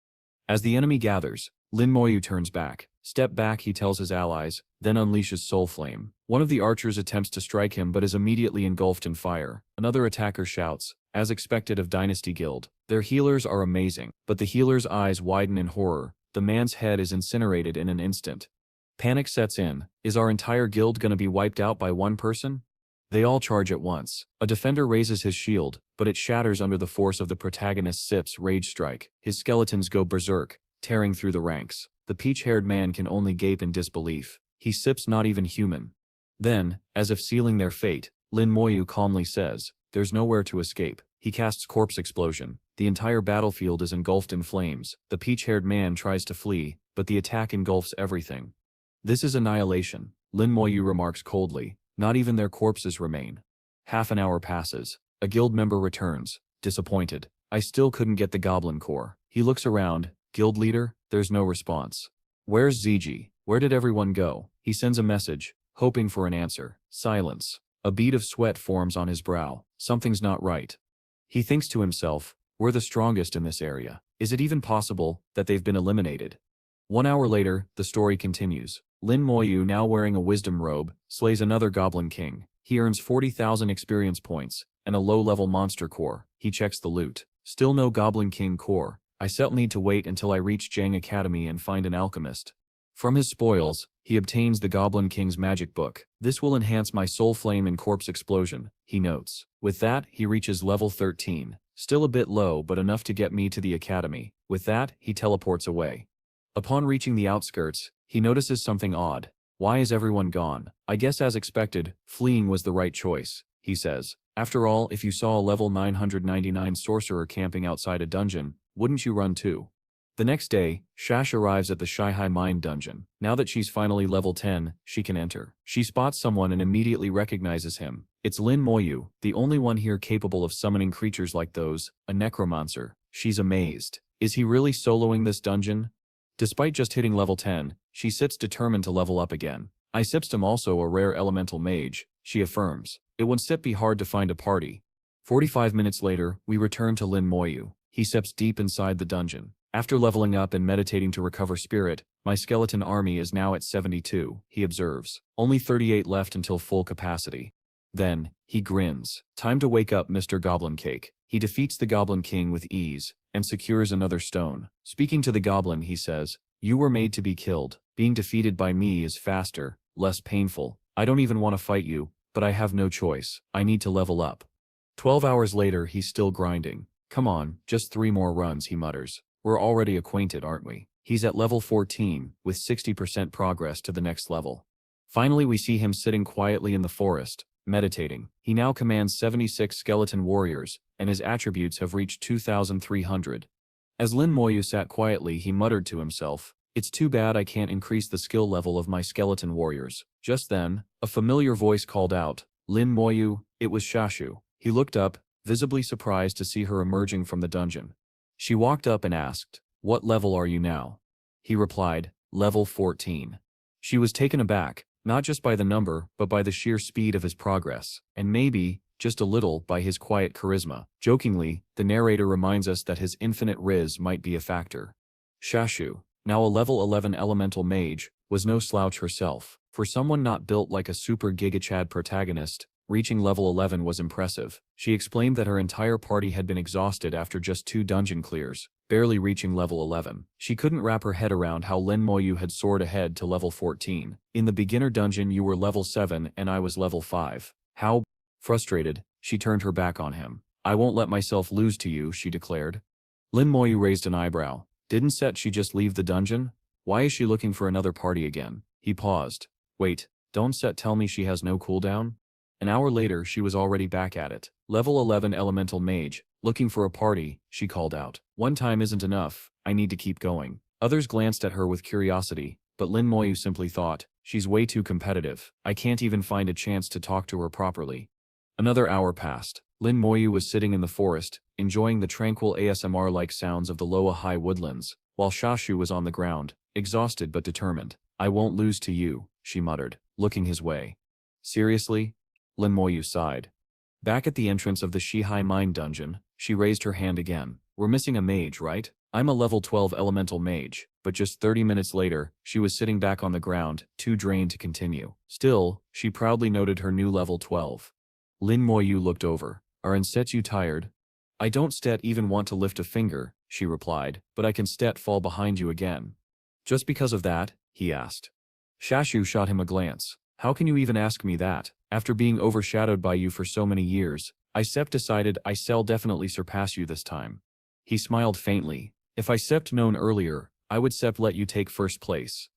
As the enemy gathers, Lin Moyu turns back. "Step back," he tells his allies, then unleashes Soul Flame. One of the archers attempts to strike him but is immediately engulfed in fire. Another attacker shouts, as expected of Dynasty Guild, "Their healers are amazing." But the healer's eyes widen in horror. The man's head is incinerated in an instant. Panic sets in. Is our entire guild gonna be wiped out by one person? They all charge at once. A defender raises his shield, but it shatters under the force of the protagonist Sip's rage strike. His skeletons go berserk, tearing through the ranks. The peach-haired man can only gape in disbelief. He Sip's not even human. Then, as if sealing their fate, Lin Moyu calmly says, "There's nowhere to escape." He casts Corpse Explosion. The entire battlefield is engulfed in flames. The peach-haired man tries to flee, but the attack engulfs everything. "This is annihilation," Lin Moyu remarks coldly. "Not even their corpses remain." Half an hour passes. A guild member returns, disappointed. "I still couldn't get the goblin core." He looks around. "Guild leader?" There's no response. "Where's Ziji? Where did everyone go?" He sends a message, hoping for an answer. Silence. A bead of sweat forms on his brow. Something's not right. He thinks to himself, "We're the strongest in this area. Is it even possible that they've been eliminated?" 1 hour later, the story continues. Lin Moyu, now wearing a wisdom robe, slays another goblin king. He earns 40,000 experience points, and a low-level monster core. He checks the loot. Still no goblin king core. "I still need to wait until I reach Jang Academy and find an alchemist." From his spoils, he obtains the Goblin King's magic book. "This will enhance my soul flame and corpse explosion," he notes. With that, he reaches level 13. Still a bit low, but enough to get me to the academy. With that, he teleports away. Upon reaching the outskirts, he notices something odd. "Why is everyone gone?" "I guess as expected, fleeing was the right choice," he says. "After all, if you saw a level 999 sorcerer camping outside a dungeon, wouldn't you run too?" The next day, Shash arrives at the Shihai Mine dungeon. Now that she's finally level 10, she can enter. She spots someone and immediately recognizes him. It's Lin Moyu, the only one here capable of summoning creatures like those, a necromancer. She's amazed. Is he really soloing this dungeon? Despite just hitting level 10, she sits determined to level up again. I am also a rare elemental mage, she affirms. It would be hard to find a party. 45 minutes later, we return to Lin Moyu. He steps deep inside the dungeon. After leveling up and meditating to recover spirit, my skeleton army is now at 72, he observes. Only 38 left until full capacity. Then, he grins. Time to wake up, Mr. Goblin Cake. He defeats the Goblin King with ease, and secures another stone. Speaking to the goblin, he says, "You were made to be killed. Being defeated by me is faster, less painful. I don't even want to fight you, but I have no choice. I need to level up." 12 hours later, he's still grinding. "Come on, just 3 more runs," he mutters. "We're already acquainted, aren't we?" He's at level 14, with 60% progress to the next level. Finally, we see him sitting quietly in the forest, meditating. He now commands 76 skeleton warriors, and his attributes have reached 2,300. As Lin Moyu sat quietly, he muttered to himself, "It's too bad I can't increase the skill level of my skeleton warriors." Just then, a familiar voice called out, "Lin Moyu." It was Shashu. He looked up, visibly surprised to see her emerging from the dungeon. She walked up and asked, "What level are you now?" He replied, "Level 14. She was taken aback, not just by the number, but by the sheer speed of his progress, and maybe, just a little, by his quiet charisma. Jokingly, the narrator reminds us that his infinite riz might be a factor. Shashu, now a level 11 elemental mage, was no slouch herself. For someone not built like a super gigachad protagonist, reaching level 11 was impressive. She explained that her entire party had been exhausted after just 2 dungeon clears, barely reaching level 11. She couldn't wrap her head around how Lin Moyu had soared ahead to level 14. "In the beginner dungeon you were level 7 and I was level 5. How?" Frustrated, she turned her back on him. "I won't let myself lose to you," she declared. Lin Moyu raised an eyebrow. Didn't she just leave the dungeon? Why is she looking for another party again? He paused. Wait, don't tell me she has no cooldown? An hour later, she was already back at it. Level 11 elemental mage, looking for a party, she called out. "One time isn't enough, I need to keep going." Others glanced at her with curiosity, but Lin Moyu simply thought, "She's way too competitive. I can't even find a chance to talk to her properly." Another hour passed. Lin Moyu was sitting in the forest, enjoying the tranquil ASMR-like sounds of the Loa High woodlands, while Shashu was on the ground, exhausted but determined. "I won't lose to you," she muttered, looking his way. "Seriously?" Lin Moyu sighed. Back at the entrance of the Shihai Mine dungeon, she raised her hand again. "We're missing a mage, right? I'm a level 12 elemental mage," but just 30 minutes later, she was sitting back on the ground, too drained to continue. Still, she proudly noted her new level 12. Lin Moyu looked over. "Are you tired?" "I don't even want to lift a finger," she replied, "but I can fall behind you again." "Just because of that?" he asked. Shashu shot him a glance. "How can you even ask me that? After being overshadowed by you for so many years, I decided I'll definitely surpass you this time." He smiled faintly. "If I known earlier, I would let you take first place."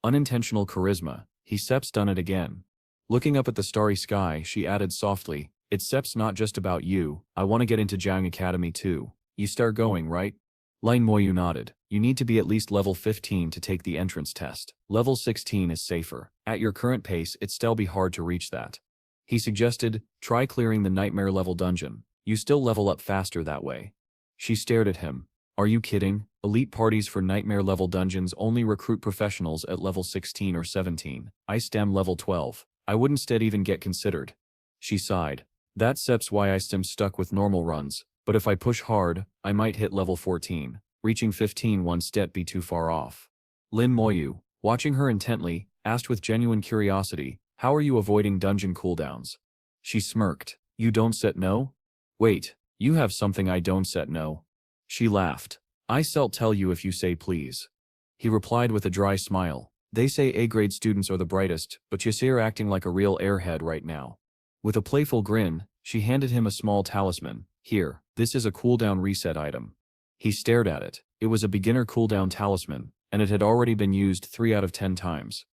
Unintentional charisma. He done it again. Looking up at the starry sky, she added softly, "It's not just about you, I want to get into Jiang Academy too. You start going, right?" Lin Moyu nodded. "You need to be at least level 15 to take the entrance test. Level 16 is safer. At your current pace, it'd still be hard to reach that." He suggested, "Try clearing the nightmare level dungeon. You still level up faster that way." She stared at him. "Are you kidding? Elite parties for nightmare level dungeons only recruit professionals at level 16 or 17. I stem level 12. I wouldn't even get considered." She sighed. "That's why I stuck with normal runs, but if I push hard, I might hit level 14. Reaching 15 won't be too far off." Lin Moyu, watching her intently, asked with genuine curiosity, "How are you avoiding dungeon cooldowns?" She smirked. "You don't know? Wait, you have something I don't know." She laughed. "I'll tell you if you say please." He replied with a dry smile. "They say A-grade students are the brightest, but you're acting like a real airhead right now." With a playful grin, she handed him a small talisman. "Here, this is a cooldown reset item." He stared at it. It was a beginner cooldown talisman, and it had already been used 3 out of 10 times.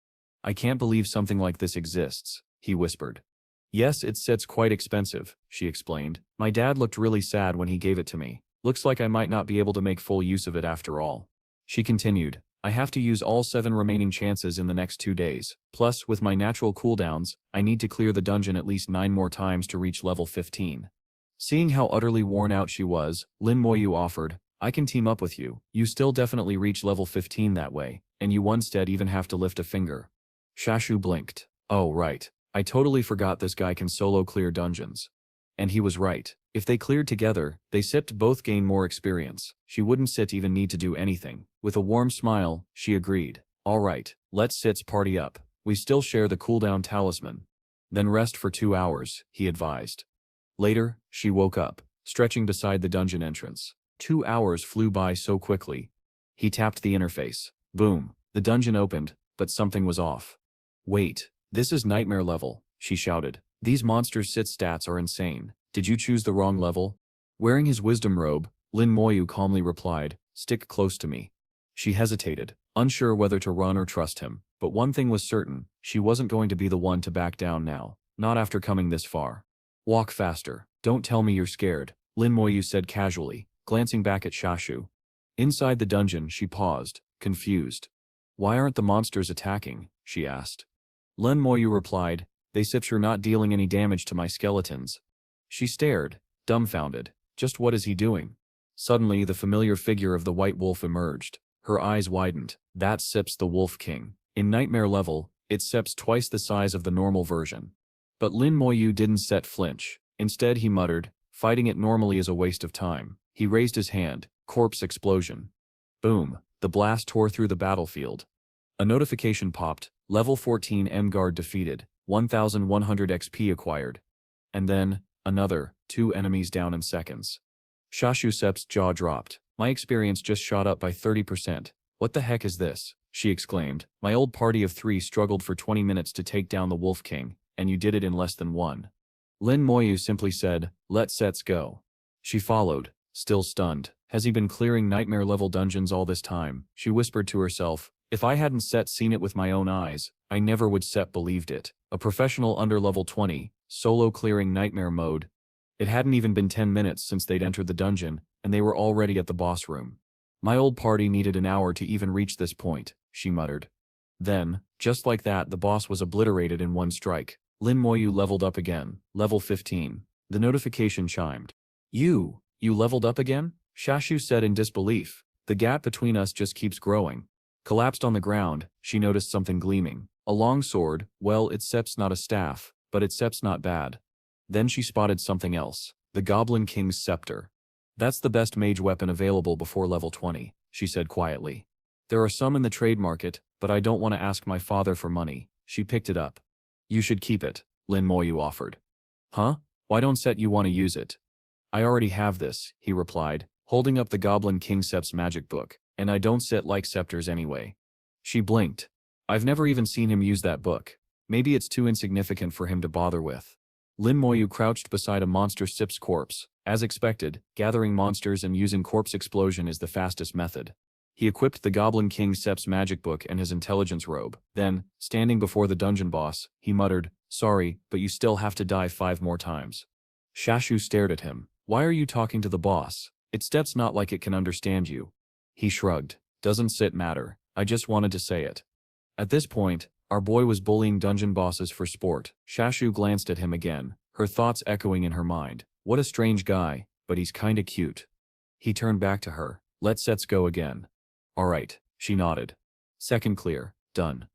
"I can't believe something like this exists," he whispered. "Yes, it's quite expensive," she explained. "My dad looked really sad when he gave it to me. Looks like I might not be able to make full use of it after all." She continued, I have to use all 7 remaining chances in the next 2 days. Plus, with my natural cooldowns, I need to clear the dungeon at least 9 more times to reach level 15. Seeing how utterly worn out she was, Lin Moyu offered, I can team up with you. You still definitely reach level 15 that way, and you instead even have to lift a finger. Shashu blinked. Oh right. I totally forgot this guy can solo clear dungeons. And he was right. If they cleared together, they sipped both gain more experience. She wouldn't sit even need to do anything. With a warm smile, she agreed. Alright, let's sits party up. We still share the cooldown talisman. Then rest for 2 hours, he advised. Later, she woke up, stretching beside the dungeon entrance. 2 hours flew by so quickly. He tapped the interface. Boom, the dungeon opened, but something was off. Wait, this is nightmare level, she shouted. These monsters' sit stats are insane. Did you choose the wrong level? Wearing his wisdom robe, Lin Moyu calmly replied, stick close to me. She hesitated, unsure whether to run or trust him, but one thing was certain, she wasn't going to be the one to back down now, not after coming this far. Walk faster, don't tell me you're scared, Lin Moyu said casually, glancing back at Shashu. Inside the dungeon, she paused, confused. Why aren't the monsters attacking? She asked. Lin Moyu replied, they sips you're not dealing any damage to my skeletons. She stared, dumbfounded. Just what is he doing? Suddenly the familiar figure of the white wolf emerged. Her eyes widened. That sips the Wolf King. In nightmare level, it sips twice the size of the normal version. But Lin Moyu didn't set flinch. Instead he muttered, fighting it normally is a waste of time. He raised his hand, corpse explosion. Boom, the blast tore through the battlefield. A notification popped, level 14 M-Guard defeated, 1100 XP acquired. And then, another, 2 enemies down in seconds. Shashu Sep's jaw dropped. My experience just shot up by 30%. What the heck is this? She exclaimed. My old party of 3 struggled for 20 minutes to take down the Wolf King, and you did it in less than 1. Lin Moyu simply said, let sets go. She followed, still stunned. Has he been clearing nightmare-level dungeons all this time? She whispered to herself, if I hadn't seen it with my own eyes, I never would believed it. A professional under level 20, solo clearing nightmare mode. It hadn't even been 10 minutes since they'd entered the dungeon, and they were already at the boss room. My old party needed an hour to even reach this point, she muttered. Then, just like that, the boss was obliterated in one strike. Lin Moyu leveled up again, level 15. The notification chimed. You leveled up again? Shashu said in disbelief. The gap between us just keeps growing. Collapsed on the ground, she noticed something gleaming. A long sword. Well, it's Sep's not a staff, but it's Sep's not bad. Then she spotted something else. The Goblin King's scepter. That's the best mage weapon available before level 20, she said quietly. There are some in the trade market, but I don't want to ask my father for money. She picked it up. You should keep it, Lin Moyu offered. Huh? Why don't you want to use it? I already have this, he replied, holding up the Goblin King Sep's magic book, and I don't like scepters anyway. She blinked. I've never even seen him use that book. Maybe it's too insignificant for him to bother with. Lin Moyu crouched beside a monster Sip's corpse. As expected, gathering monsters and using corpse explosion is the fastest method. He equipped the Goblin King Sep's magic book and his intelligence robe. Then, standing before the dungeon boss, he muttered, sorry, but you still have to die 5 more times. Shashu stared at him. Why are you talking to the boss? It's not like it can understand you. He shrugged. Doesn't matter. I just wanted to say it. At this point, our boy was bullying dungeon bosses for sport. Shashu glanced at him again, her thoughts echoing in her mind. What a strange guy, but he's kinda cute. He turned back to her. Let's go again. Alright, she nodded. Second clear, done.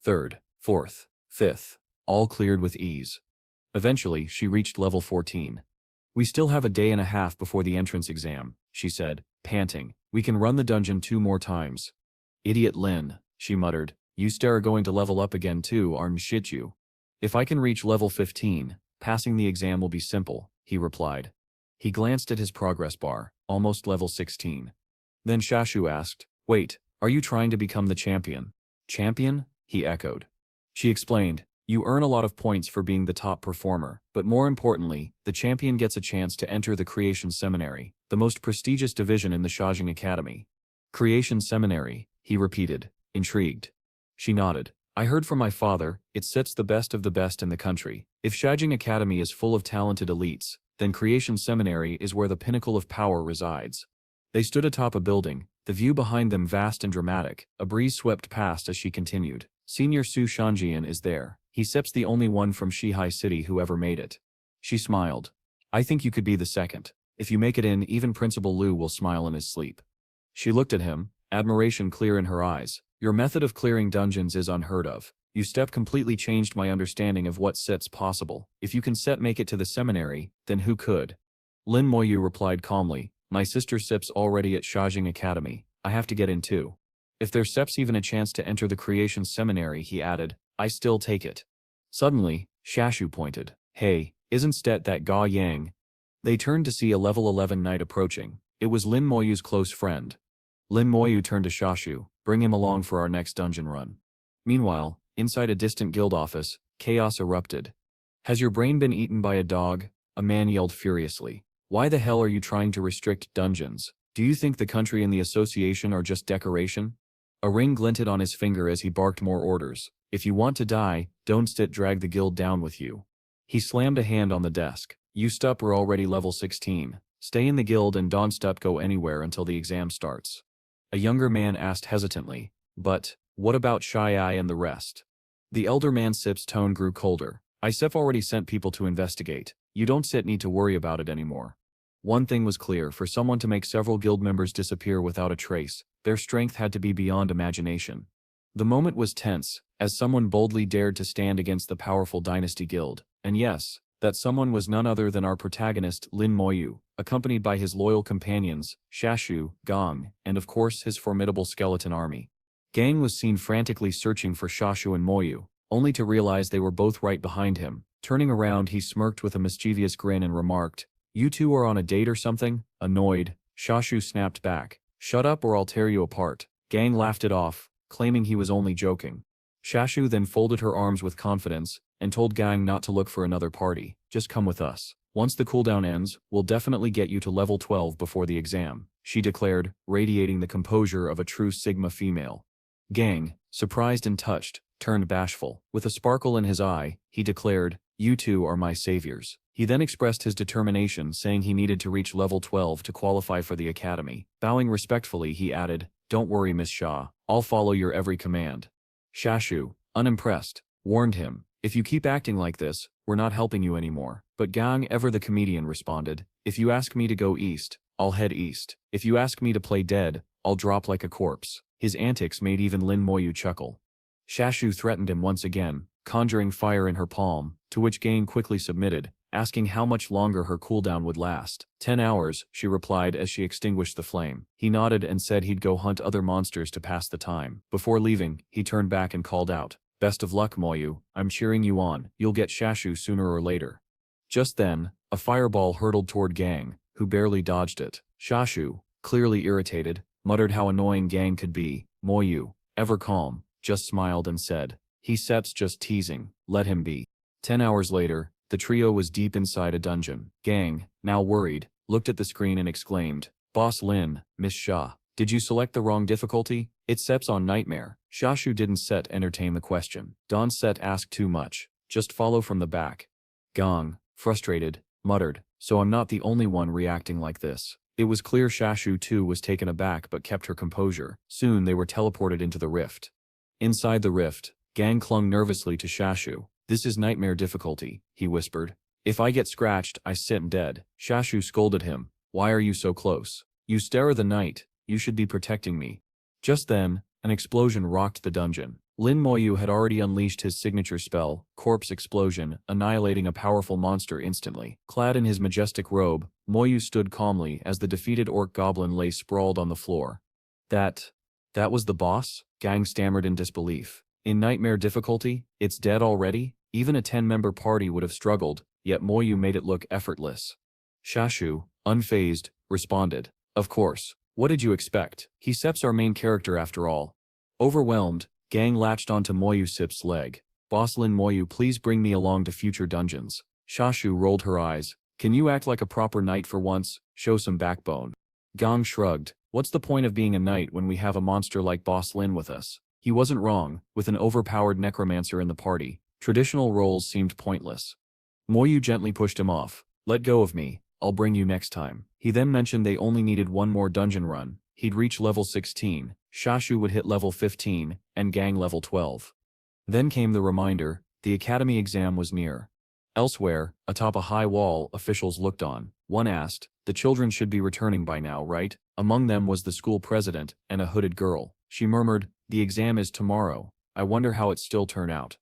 Third, fourth, fifth, all cleared with ease. Eventually, she reached level 14. We still have a day and a half before the entrance exam, she said, panting. We can run the dungeon 2 more times. Idiot Lin, she muttered. You are going to level up again too, aren't you? If I can reach level 15, passing the exam will be simple, he replied. He glanced at his progress bar, almost level 16. Then Shashu asked, wait, are you trying to become the champion? Champion? He echoed. She explained, you earn a lot of points for being the top performer, but more importantly, the champion gets a chance to enter the Creation Seminary, the most prestigious division in the Shounen Academy. Creation Seminary, he repeated, intrigued. She nodded. I heard from my father, it sits the best of the best in the country. If Shounen Academy is full of talented elites, then Creation Seminary is where the pinnacle of power resides. They stood atop a building, The view behind them vast and dramatic. A breeze swept past as she continued. Senior Su Shanjian is there. He sips the only one from Shihai City who ever made it. She smiled. I think you could be the second. If you make it in, even Principal Liu will smile in his sleep. She looked at him, admiration clear in her eyes. Your method of clearing dungeons is unheard of. Your step completely changed my understanding of what set's possible. If you can make it to the seminary, then who could? Lin Moyu replied calmly, my sister Sip's already at Shajing Academy. I have to get in too. If there's Sep's even a chance to enter the creation seminary, he added, I still take it. Suddenly, Shashu pointed. Hey, isn't Stet that Ga Yang? They turned to see a level 11 knight approaching. It was Lin Moyu's close friend. Lin Moyu turned to Shashu, bring him along for our next dungeon run. Meanwhile, inside a distant guild office, chaos erupted. Has your brain been eaten by a dog? A man yelled furiously. Why the hell are you trying to restrict dungeons? Do you think the country and the association are just decoration? A ring glinted on his finger as he barked more orders. If you want to die, don't drag the guild down with you. He slammed a hand on the desk. You stup are already level 16. Stay in the guild and don't go anywhere until the exam starts. A younger man asked hesitantly, but, what about Shy Eye and the rest? The elder man Sip's tone grew colder. Sip already sent people to investigate. You don't need to worry about it anymore. One thing was clear, for someone to make several guild members disappear without a trace, their strength had to be beyond imagination. The moment was tense, as someone boldly dared to stand against the powerful Dynasty Guild, and yes, that someone was none other than our protagonist, Lin Moyu, accompanied by his loyal companions, Shashu, Gong, and of course his formidable skeleton army. Gang was seen frantically searching for Shashu and Moyu, only to realize they were both right behind him. Turning around, he smirked with a mischievous grin and remarked, You two are on a date or something? Annoyed, Shashu snapped back, Shut up or I'll tear you apart. Gang laughed it off, claiming he was only joking. Shashu then folded her arms with confidence, and told Gang not to look for another party, just come with us. Once the cooldown ends, we'll definitely get you to level 12 before the exam, she declared, radiating the composure of a true Sigma female. Gang, surprised and touched, turned bashful. With a sparkle in his eye, he declared, You two are my saviors. He then expressed his determination, saying he needed to reach level 12 to qualify for the academy. Bowing respectfully, he added, Don't worry, Miss Shah, I'll follow your every command. Shashu, unimpressed, warned him, If you keep acting like this, we're not helping you anymore. But Gang, ever the comedian, responded, If you ask me to go east, I'll head east. If you ask me to play dead, I'll drop like a corpse. His antics made even Lin Moyu chuckle. Shashu threatened him once again, conjuring fire in her palm, to which Gang quickly submitted, asking how much longer her cooldown would last. 10 hours, she replied as she extinguished the flame. He nodded and said he'd go hunt other monsters to pass the time. Before leaving, he turned back and called out, Best of luck, Moyu, I'm cheering you on, you'll get Shashu sooner or later. Just then, a fireball hurtled toward Gang, who barely dodged it. Shashu, clearly irritated, muttered how annoying Gang could be. Moyu, ever calm, just smiled and said, Sep's just teasing, let him be. 10 hours later, the trio was deep inside a dungeon. Gang, now worried, looked at the screen and exclaimed, Boss Lin, Miss Shah, did you select the wrong difficulty? It's Sep's on Nightmare. Shashu didn't entertain the question. Don't ask too much, just follow from the back. Gong, frustrated, muttered, So I'm not the only one reacting like this. It was clear Shashu too was taken aback but kept her composure. Soon they were teleported into the rift. Inside the rift, Gang clung nervously to Shashu. This is nightmare difficulty, he whispered. If I get scratched, I sit dead. Shashu scolded him. Why are you so close? You stare the night, you should be protecting me. Just then, an explosion rocked the dungeon. Lin Moyu had already unleashed his signature spell, Corpse Explosion, annihilating a powerful monster instantly. Clad in his majestic robe, Moyu stood calmly as the defeated orc goblin lay sprawled on the floor. That was the boss? Gang stammered in disbelief. In nightmare difficulty, it's dead already? Even a 10-member party would have struggled, yet Moyu made it look effortless. Shashu, unfazed, responded, Of course. What did you expect? Sep's our main character after all. Overwhelmed, Gang latched onto Moyu Sip's leg. Boss Lin Moyu, please bring me along to future dungeons. Shashu rolled her eyes. Can you act like a proper knight for once? Show some backbone. Gang shrugged. What's the point of being a knight when we have a monster like Boss Lin with us? He wasn't wrong, with an overpowered necromancer in the party. Traditional roles seemed pointless. Moyu gently pushed him off. Let go of me, I'll bring you next time. He then mentioned they only needed one more dungeon run. he'd reach level 16, Shashu would hit level 15, and Gang level 12. Then came the reminder, the academy exam was near. Elsewhere, atop a high wall, officials looked on. One asked, the children should be returning by now, right? Among them was the school president and a hooded girl. She murmured, the exam is tomorrow. I wonder how it still turned out.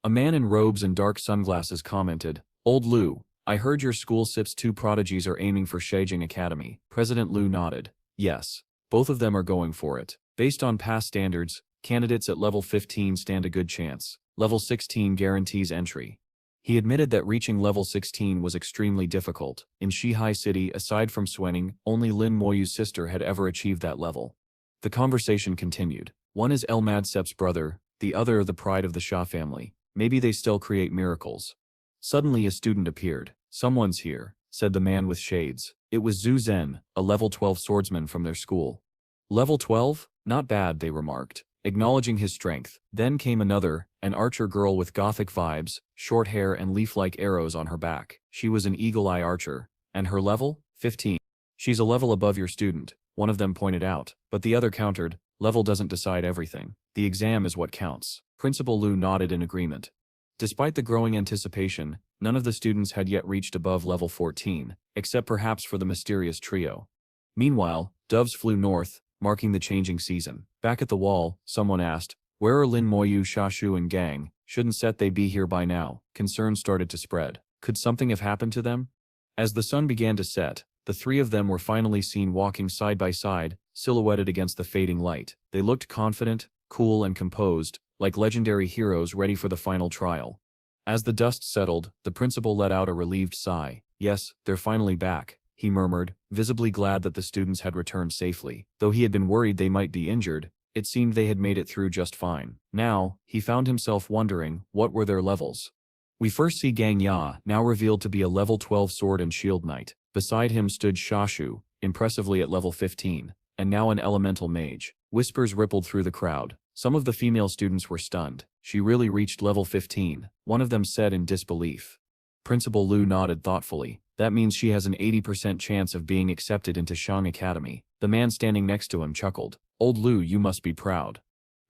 A man in robes and dark sunglasses commented, Old Lu, I heard your school SIP's 2 prodigies are aiming for Sheijing Academy. President Lu nodded. Yes. Both of them are going for it. Based on past standards, candidates at level 15 stand a good chance. Level 16 guarantees entry. He admitted that reaching level 16 was extremely difficult. In Shihai City, aside from Swenning, only Lin Moyu's sister had ever achieved that level. The conversation continued. One is Elmad Sep's brother, the other the pride of the Shah family. Maybe they still create miracles. Suddenly a student appeared. Someone's here, said the man with shades. It was Zhu Zhen, a level 12 swordsman from their school. Level 12? Not bad, they remarked, acknowledging his strength. Then came another, an archer girl with gothic vibes, short hair and leaf-like arrows on her back. She was an eagle-eye archer. And her level? 15. She's a level above your student, one of them pointed out, but the other countered, level doesn't decide everything. The exam is what counts. Principal Lu nodded in agreement. Despite the growing anticipation, none of the students had yet reached above level 14, except perhaps for the mysterious trio. Meanwhile, doves flew north, marking the changing season. Back at the wall, someone asked, where are Lin Moyu, Shashu and Gang? Shouldn't they be here by now? Concerns started to spread. Could something have happened to them? As the sun began to set, the 3 of them were finally seen walking side by side, silhouetted against the fading light. They looked confident, cool and composed, like legendary heroes ready for the final trial. As the dust settled, the principal let out a relieved sigh. Yes, they're finally back, he murmured, visibly glad that the students had returned safely. Though he had been worried they might be injured, it seemed they had made it through just fine. Now, he found himself wondering, what were their levels? We first see Gang Ya, now revealed to be a level 12 sword and shield knight. Beside him stood Shashu, impressively at level 15, and now an elemental mage. Whispers rippled through the crowd. Some of the female students were stunned. She really reached level 15, one of them said in disbelief. Principal Lu nodded thoughtfully. That means she has an 80% chance of being accepted into Shang Academy. The man standing next to him chuckled. Old Lu, you must be proud.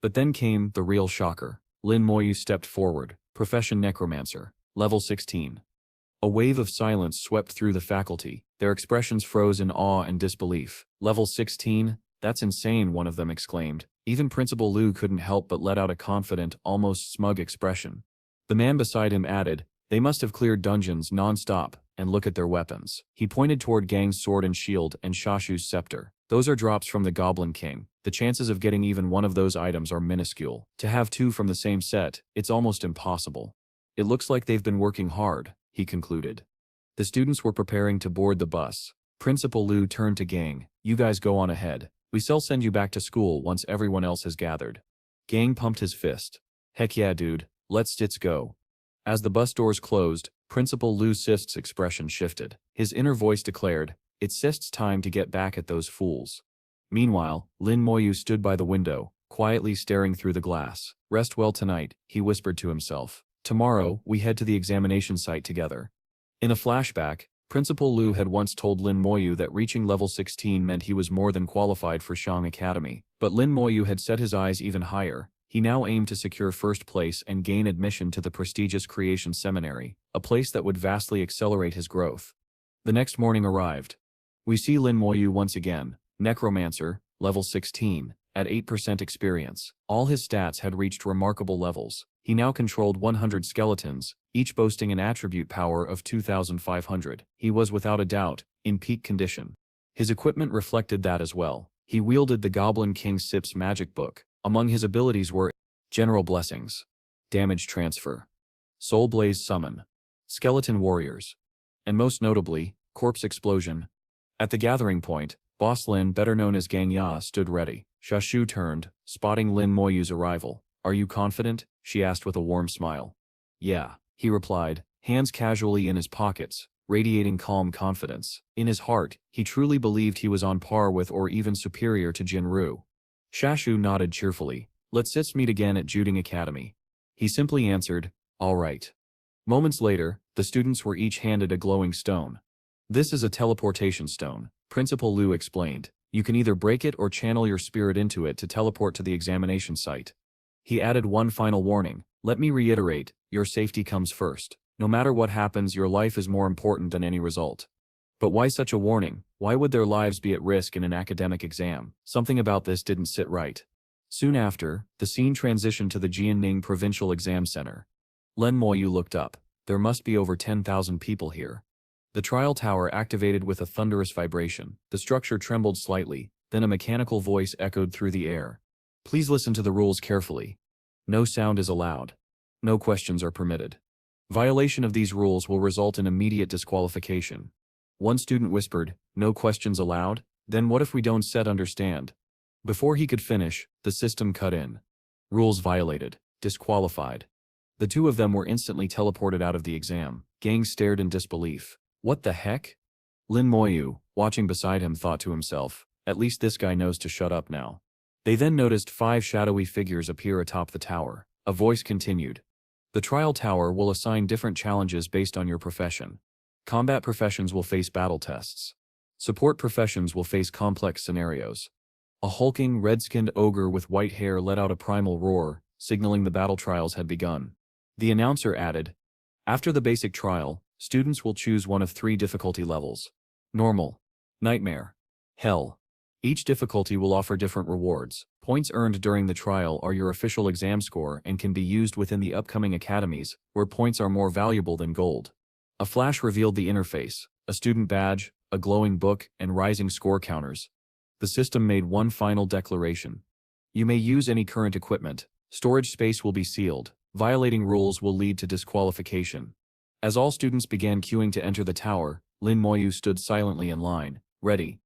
But then came the real shocker. Lin Moyu stepped forward, profession necromancer, level 16. A wave of silence swept through the faculty. Their expressions froze in awe and disbelief. Level 16? That's insane, one of them exclaimed. Even Principal Lu couldn't help but let out a confident, almost smug expression. The man beside him added, they must have cleared dungeons non-stop, and look at their weapons. He pointed toward Gang's sword and shield and Shashu's scepter. Those are drops from the Goblin King. The chances of getting even one of those items are minuscule. To have 2 from the same set, it's almost impossible. It looks like they've been working hard, he concluded. The students were preparing to board the bus. Principal Lu turned to Gang. You guys go on ahead. We'll send you back to school once everyone else has gathered. Gang pumped his fist. Heck yeah, dude. Let's go. As the bus doors closed, Principal Lu Sist's expression shifted. His inner voice declared, it's Sist's time to get back at those fools. Meanwhile, Lin Moyu stood by the window, quietly staring through the glass. Rest well tonight, he whispered to himself. Tomorrow, we head to the examination site together. In a flashback, Principal Lu had once told Lin Moyu that reaching level 16 meant he was more than qualified for Shang Academy. But Lin Moyu had set his eyes even higher. He now aimed to secure first place and gain admission to the prestigious Creation Seminary, a place that would vastly accelerate his growth. The next morning arrived. We see Lin Moyu once again, necromancer, level 16, at 8% experience. All his stats had reached remarkable levels. He now controlled 100 skeletons, each boasting an attribute power of 2,500. He was without a doubt, in peak condition. His equipment reflected that as well. He wielded the Goblin King Sip's magic book. Among his abilities were General Blessings, Damage Transfer, Soul Blaze Summon, Skeleton Warriors, and most notably, Corpse Explosion. At the gathering point, Boss Lin, better known as Gang Ya, stood ready. Shashu turned, spotting Lin Moyu's arrival. Are you confident? She asked with a warm smile. Yeah, he replied, hands casually in his pockets, radiating calm confidence. In his heart, he truly believed he was on par with or even superior to Jinru. Shashu nodded cheerfully. Let's meet again at Juding Academy. He simply answered, all right. Moments later, the students were each handed a glowing stone. This is a teleportation stone, Principal Lu explained. You can either break it or channel your spirit into it to teleport to the examination site. He added one final warning. Let me reiterate, your safety comes first. No matter what happens, your life is more important than any result. But why such a warning? Why would their lives be at risk in an academic exam? Something about this didn't sit right. Soon after, the scene transitioned to the Jianning Provincial Exam Center. Lin Moyu looked up. There must be over 10,000 people here. The trial tower activated with a thunderous vibration. The structure trembled slightly, then a mechanical voice echoed through the air. Please listen to the rules carefully. No sound is allowed. No questions are permitted. Violation of these rules will result in immediate disqualification. One student whispered, no questions allowed? Then what if we don't understand? Before he could finish, the system cut in. Rules violated. Disqualified. The two of them were instantly teleported out of the exam. Gang stared in disbelief. What the heck? Lin Moyu, watching beside him, thought to himself, at least this guy knows to shut up now. They then noticed 5 shadowy figures appear atop the tower. A voice continued. The trial tower will assign different challenges based on your profession. Combat professions will face battle tests. Support professions will face complex scenarios. A hulking, red-skinned ogre with white hair let out a primal roar, signaling the battle trials had begun. The announcer added, after the basic trial, students will choose one of 3 difficulty levels. Normal, Nightmare, Hell. Each difficulty will offer different rewards. Points earned during the trial are your official exam score and can be used within the upcoming academies, where points are more valuable than gold. A flash revealed the interface, a student badge, a glowing book, and rising score counters. The system made one final declaration. You may use any current equipment. Storage space will be sealed. Violating rules will lead to disqualification. As all students began queuing to enter the tower, Lin Moyu stood silently in line, ready.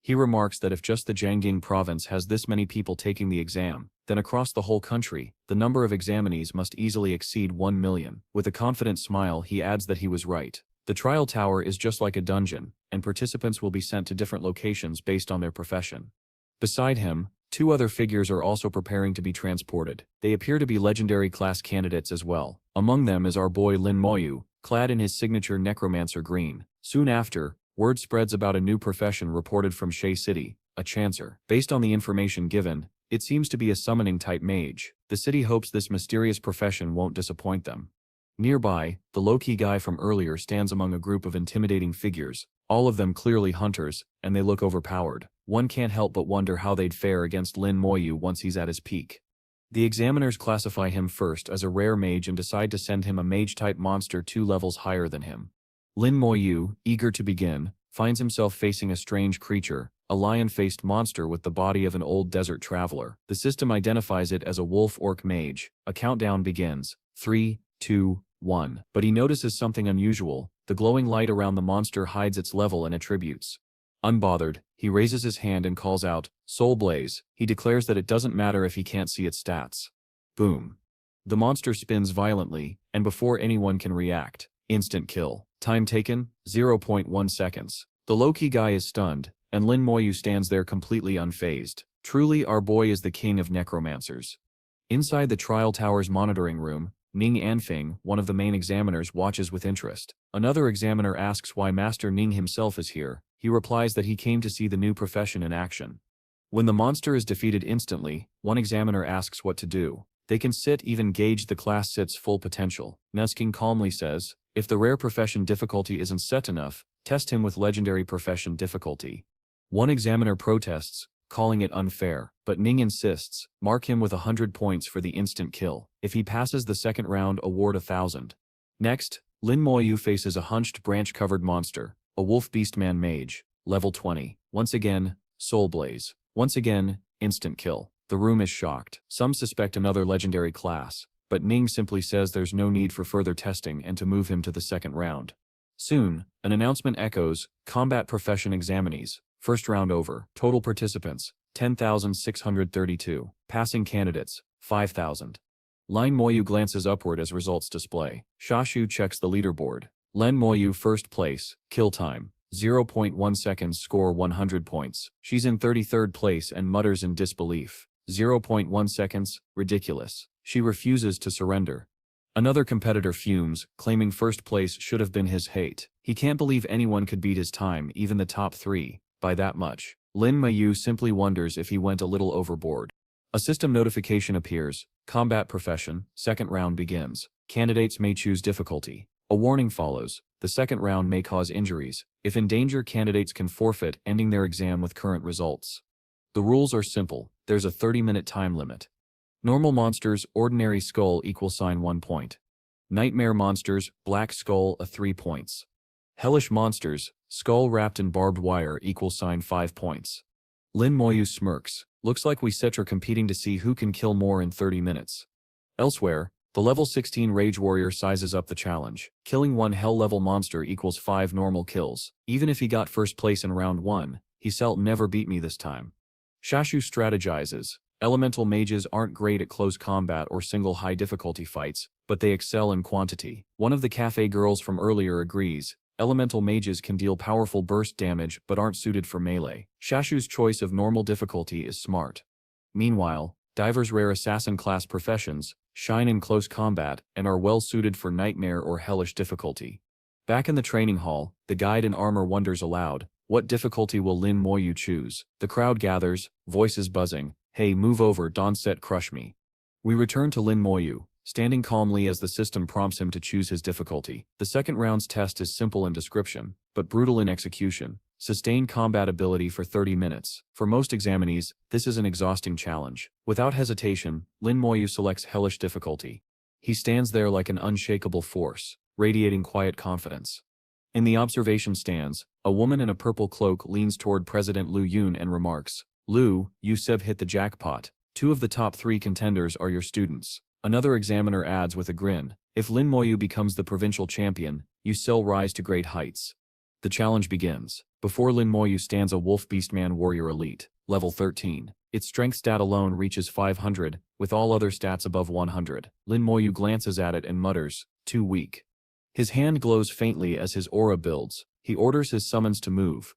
He remarks that if just the Jiangning province has this many people taking the exam, then across the whole country, the number of examinees must easily exceed 1 million. With a confident smile, he adds that he was right. The trial tower is just like a dungeon, and participants will be sent to different locations based on their profession. Beside him, 2 other figures are also preparing to be transported. They appear to be legendary class candidates as well. Among them is our boy Lin Moyu, clad in his signature necromancer green. Soon after, word spreads about a new profession reported from Shay City, a chancer. Based on the information given, it seems to be a summoning-type mage. The city hopes this mysterious profession won't disappoint them. Nearby, the low-key guy from earlier stands among a group of intimidating figures, all of them clearly hunters, and they look overpowered. One can't help but wonder how they'd fare against Lin Moyu once he's at his peak. The examiners classify him first as a rare mage and decide to send him a mage-type monster 2 levels higher than him. Lin Moyu, eager to begin, finds himself facing a strange creature, a lion-faced monster with the body of an old desert traveler. The system identifies it as a wolf-orc mage. A countdown begins. 3, 2, 1. But he notices something unusual. The glowing light around the monster hides its level and attributes. Unbothered, he raises his hand and calls out, Soul Blaze. He declares that it doesn't matter if he can't see its stats. Boom. The monster spins violently, and before anyone can react, instant kill. Time taken, 0.1 seconds. The low-key guy is stunned, and Lin Moyu stands there completely unfazed. Truly, our boy is the king of necromancers. Inside the trial tower's monitoring room, Ning Anfeng, one of the main examiners, watches with interest. Another examiner asks why Master Ning himself is here. He replies that he came to see the new profession in action. When the monster is defeated instantly, one examiner asks what to do. They can sit, even gauge the class sit's full potential. Nusking calmly says, if the rare profession difficulty isn't set enough, test him with legendary profession difficulty. One examiner protests, calling it unfair, but Ning insists, mark him with 100 points for the instant kill. If he passes the second round, award 1,000. Next, Lin Moyu faces a hunched branch-covered monster, a wolf beastman mage, level 20. Once again, Soul Blaze. Once again, instant kill. The room is shocked. Some suspect another legendary class, but Ning simply says there's no need for further testing and to move him to the second round. Soon, an announcement echoes, combat profession examinees. First round over. Total participants, 10,632. Passing candidates, 5,000. Lin Moyu glances upward as results display. Shashu checks the leaderboard. Lin Moyu first place, kill time, 0.1 seconds, score 100 points. She's in 33rd place and mutters in disbelief. 0.1 seconds, ridiculous. She refuses to surrender. Another competitor fumes, claiming first place should have been his hate. He can't believe anyone could beat his time, even the top 3, by that much. Lin Mayu simply wonders if he went a little overboard. A system notification appears. Combat profession, second round begins. Candidates may choose difficulty. A warning follows. The second round may cause injuries. If in danger, candidates can forfeit, ending their exam with current results. The rules are simple. There's a 30-minute time limit. Normal monsters, ordinary skull = 1 point. Nightmare monsters, black skull 3 points. Hellish monsters, skull wrapped in barbed wire = 5 points. Lin Moyu smirks. Looks like we set are competing to see who can kill more in 30 minutes. Elsewhere, the level 16 Rage Warrior sizes up the challenge. Killing one hell-level monster = 5 normal kills. Even if he got first place in round 1, he'll never beat me this time. Shashu strategizes. Elemental mages aren't great at close combat or single high-difficulty fights, but they excel in quantity. One of the cafe girls from earlier agrees. Elemental mages can deal powerful burst damage but aren't suited for melee. Shashu's choice of normal difficulty is smart. Meanwhile, divers rare assassin class professions shine in close combat and are well suited for nightmare or hellish difficulty. Back in the training hall, the guide in armor wonders aloud, what difficulty will Lin Moyu choose? The crowd gathers, voices buzzing, hey move over, don't set crush me. We return to Lin Moyu, standing calmly as the system prompts him to choose his difficulty. The second round's test is simple in description, but brutal in execution. Sustained combat ability for 30 minutes. For most examinees, this is an exhausting challenge. Without hesitation, Lin Moyu selects hellish difficulty. He stands there like an unshakable force, radiating quiet confidence. In the observation stands, a woman in a purple cloak leans toward President Lu Yun and remarks, Lu, you hit the jackpot. 2 of the top 3 contenders are your students. Another examiner adds with a grin, if Lin Moyu becomes the provincial champion, you'll rise to great heights. The challenge begins. Before Lin Moyu stands a Wolf Beastman Warrior Elite, level 13. Its strength stat alone reaches 500, with all other stats above 100. Lin Moyu glances at it and mutters, too weak. His hand glows faintly as his aura builds. He orders his summons to move.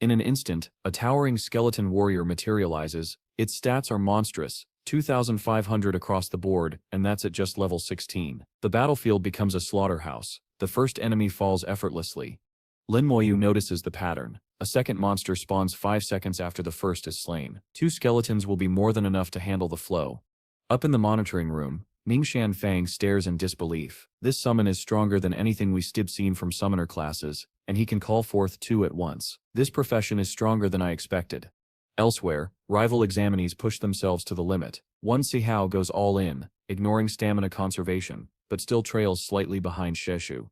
In an instant, a towering skeleton warrior materializes. Its stats are monstrous, 2,500 across the board, and that's at just level 16. The battlefield becomes a slaughterhouse. The first enemy falls effortlessly. Lin Moyu notices the pattern. A second monster spawns 5 seconds after the first is slain. 2 skeletons will be more than enough to handle the flow. Up in the monitoring room, Mingshan Fang stares in disbelief. This summon is stronger than anything we've seen from summoner classes, and he can call forth 2 at once. This profession is stronger than I expected. Elsewhere, rival examinees push themselves to the limit. One Sihao goes all in, ignoring stamina conservation, but still trails slightly behind Sheshu.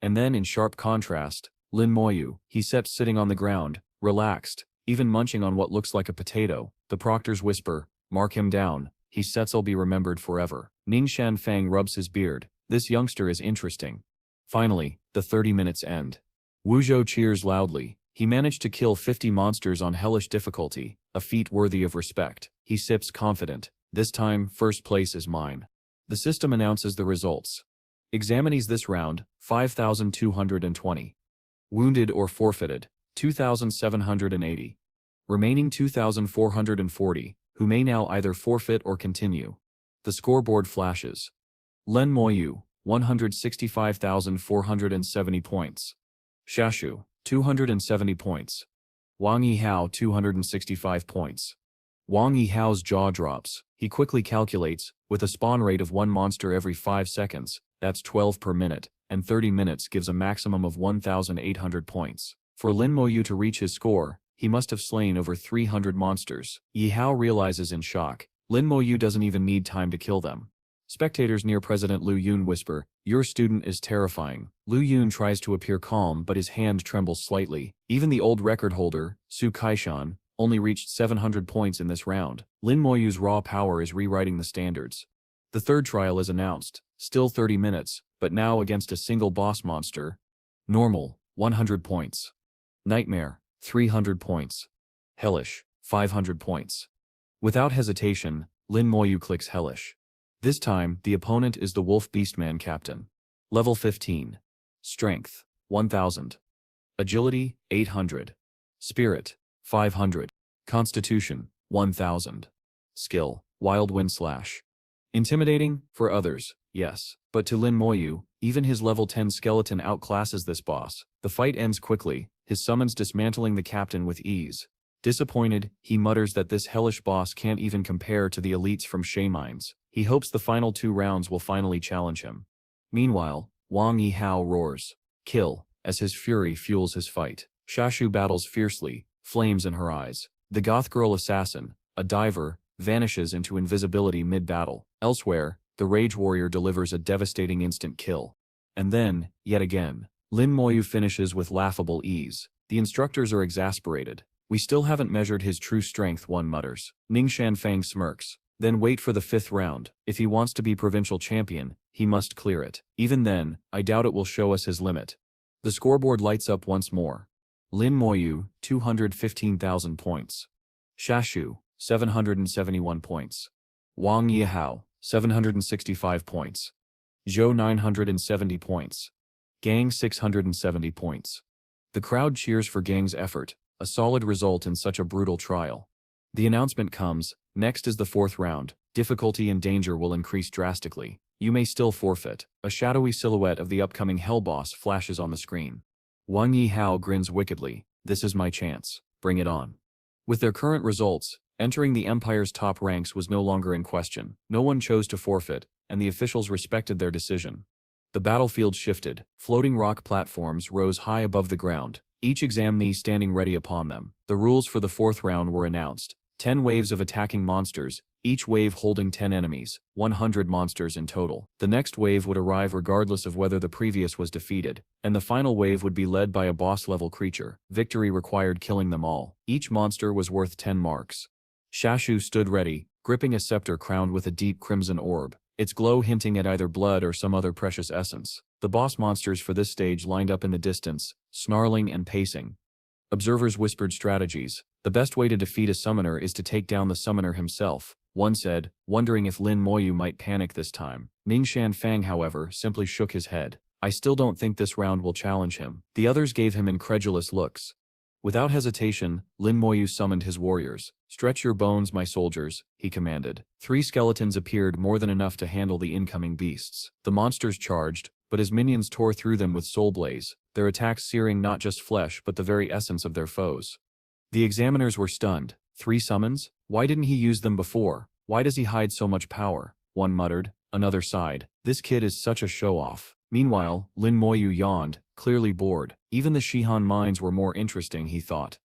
And then in sharp contrast, Lin Moyu, he sits sitting on the ground, relaxed, even munching on what looks like a potato. The proctors whisper, mark him down, he'll be remembered forever. Mingshan Fang rubs his beard, this youngster is interesting. Finally, the 30 minutes end. Wu Zhou cheers loudly. He managed to kill 50 monsters on hellish difficulty, a feat worthy of respect. He sips confident, this time first place is mine. The system announces the results. Examinees this round, 5,220. Wounded or forfeited, 2,780. Remaining 2,440, who may now either forfeit or continue. The scoreboard flashes. Lin Moyu, 165,470 points. Shashu, 270 points. Wang Yihao, 265 points. Wang Yihao's jaw drops. He quickly calculates, with a spawn rate of 1 monster every 5 seconds, that's 12 per minute, and 30 minutes gives a maximum of 1,800 points. For Lin Moyu to reach his score, he must have slain over 300 monsters. Yihao realizes in shock, Lin Moyu doesn't even need time to kill them. Spectators near President Lu Yun whisper, your student is terrifying. Lu Yun tries to appear calm but his hand trembles slightly. Even the old record holder, Su Kaishan, only reached 700 points in this round. Lin Moyu's raw power is rewriting the standards. The third trial is announced, still 30 minutes, but now against a single boss monster. Normal, 100 points. Nightmare, 300 points. Hellish, 500 points. Without hesitation, Lin Moyu clicks Hellish. This time, the opponent is the Wolf Beastman captain. Level 15. Strength, 1000. Agility, 800. Spirit, 500. Constitution, 1000. Skill, Wild Wind Slash. Intimidating, for others, yes, but to Lin Moyu, even his level 10 skeleton outclasses this boss. The fight ends quickly, his summons dismantling the captain with ease. Disappointed, he mutters that this hellish boss can't even compare to the elites from Shaymines. He hopes the final 2 rounds will finally challenge him. Meanwhile, Wang Yihao roars, "Kill," as his fury fuels his fight. Shashu battles fiercely, flames in her eyes. The goth girl assassin, a diver, vanishes into invisibility mid-battle. Elsewhere, the Rage Warrior delivers a devastating instant kill. And then, yet again, Lin Moyu finishes with laughable ease. The instructors are exasperated. "We still haven't measured his true strength," one mutters. Ning Shanfang smirks. "Then wait for the 5th round. If he wants to be provincial champion, he must clear it. Even then, I doubt it will show us his limit." The scoreboard lights up once more. Lin Moyu, 215,000 points. Shashu, 771 points. Wang Yihao, 765 points. Zhou 970 points. Gang 670 points. The crowd cheers for Gang's effort, a solid result in such a brutal trial. The announcement comes, next is the 4th round. Difficulty and danger will increase drastically. You may still forfeit. A shadowy silhouette of the upcoming hell boss flashes on the screen. Wang Yihao grins wickedly. "This is my chance. Bring it on." With their current results, entering the Empire's top ranks was no longer in question. No one chose to forfeit, and the officials respected their decision. The battlefield shifted. Floating rock platforms rose high above the ground, each examinee standing ready upon them. The rules for the 4th round were announced. 10 waves of attacking monsters, each wave holding 10 enemies, 100 monsters in total. The next wave would arrive regardless of whether the previous was defeated, and the final wave would be led by a boss-level creature. Victory required killing them all. Each monster was worth 10 marks. Shashu stood ready, gripping a scepter crowned with a deep crimson orb, its glow hinting at either blood or some other precious essence. The boss monsters for this stage lined up in the distance, snarling and pacing. Observers whispered strategies. "The best way to defeat a summoner is to take down the summoner himself," one said, wondering if Lin Moyu might panic this time. Ning Shanfang, however, simply shook his head. "I still don't think this round will challenge him." The others gave him incredulous looks. Without hesitation, Lin Moyu summoned his warriors. "Stretch your bones, my soldiers," he commanded. 3 skeletons appeared, more than enough to handle the incoming beasts. The monsters charged, but his minions tore through them with soul blaze, their attacks searing not just flesh but the very essence of their foes. The examiners were stunned. 3 summons? Why didn't he use them before? Why does he hide so much power? One muttered. Another sighed. This kid is such a show-off. Meanwhile, Lin Moyu yawned, clearly bored. Even the Shihan mines were more interesting, he thought.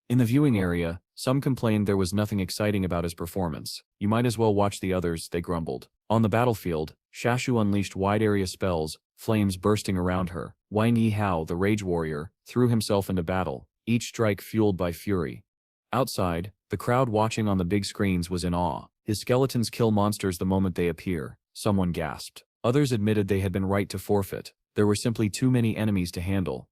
In the viewing area, some complained there was nothing exciting about his performance. "You might as well watch the others," they grumbled. On the battlefield, Shashu unleashed wide-area spells, flames bursting around her. Wang Yihao, the Rage Warrior, threw himself into battle, each strike fueled by fury. Outside, the crowd watching on the big screens was in awe. "His skeletons kill monsters the moment they appear," someone gasped. Others admitted they had been right to forfeit. There were simply too many enemies to handle.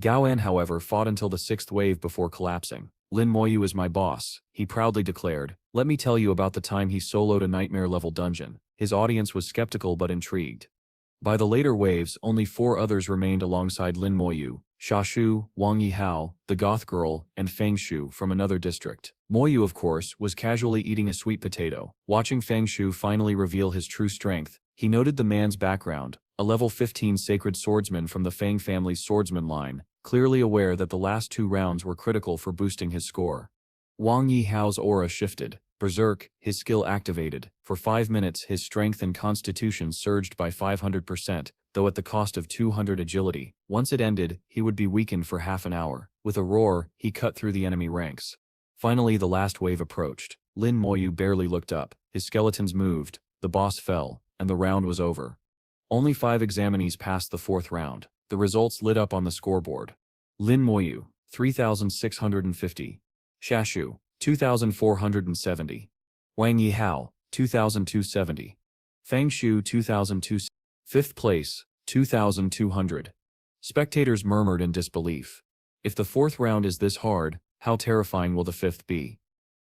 Gaoan, however, fought until the 6th wave before collapsing. "Lin Moyu is my boss," he proudly declared. "Let me tell you about the time he soloed a nightmare-level dungeon." His audience was skeptical but intrigued. By the later waves, only 4 others remained alongside Lin Moyu: Shashu, Wang Yihao, the goth girl, and Fengshu from another district. Moyu, of course, was casually eating a sweet potato. Watching Fengshu finally reveal his true strength, he noted the man's background, a level 15 sacred swordsman from the Fang family's swordsman line, clearly aware that the last 2 rounds were critical for boosting his score. Wang Yihao's aura shifted. Berserk, his skill activated. For 5 minutes his strength and constitution surged by 500%, though at the cost of 200 agility. Once it ended, he would be weakened for half an hour. With a roar, he cut through the enemy ranks. Finally the last wave approached. Lin Moyu barely looked up. His skeletons moved, the boss fell, and the round was over. Only 5 examinees passed the 4th round. The results lit up on the scoreboard. Lin Moyu, 3,650. Shashu, 2,470. Wang Yihao, 2,270. Fengshu, 2,270. 5th place, 2,200. Spectators murmured in disbelief. If the 4th round is this hard, how terrifying will the 5th be?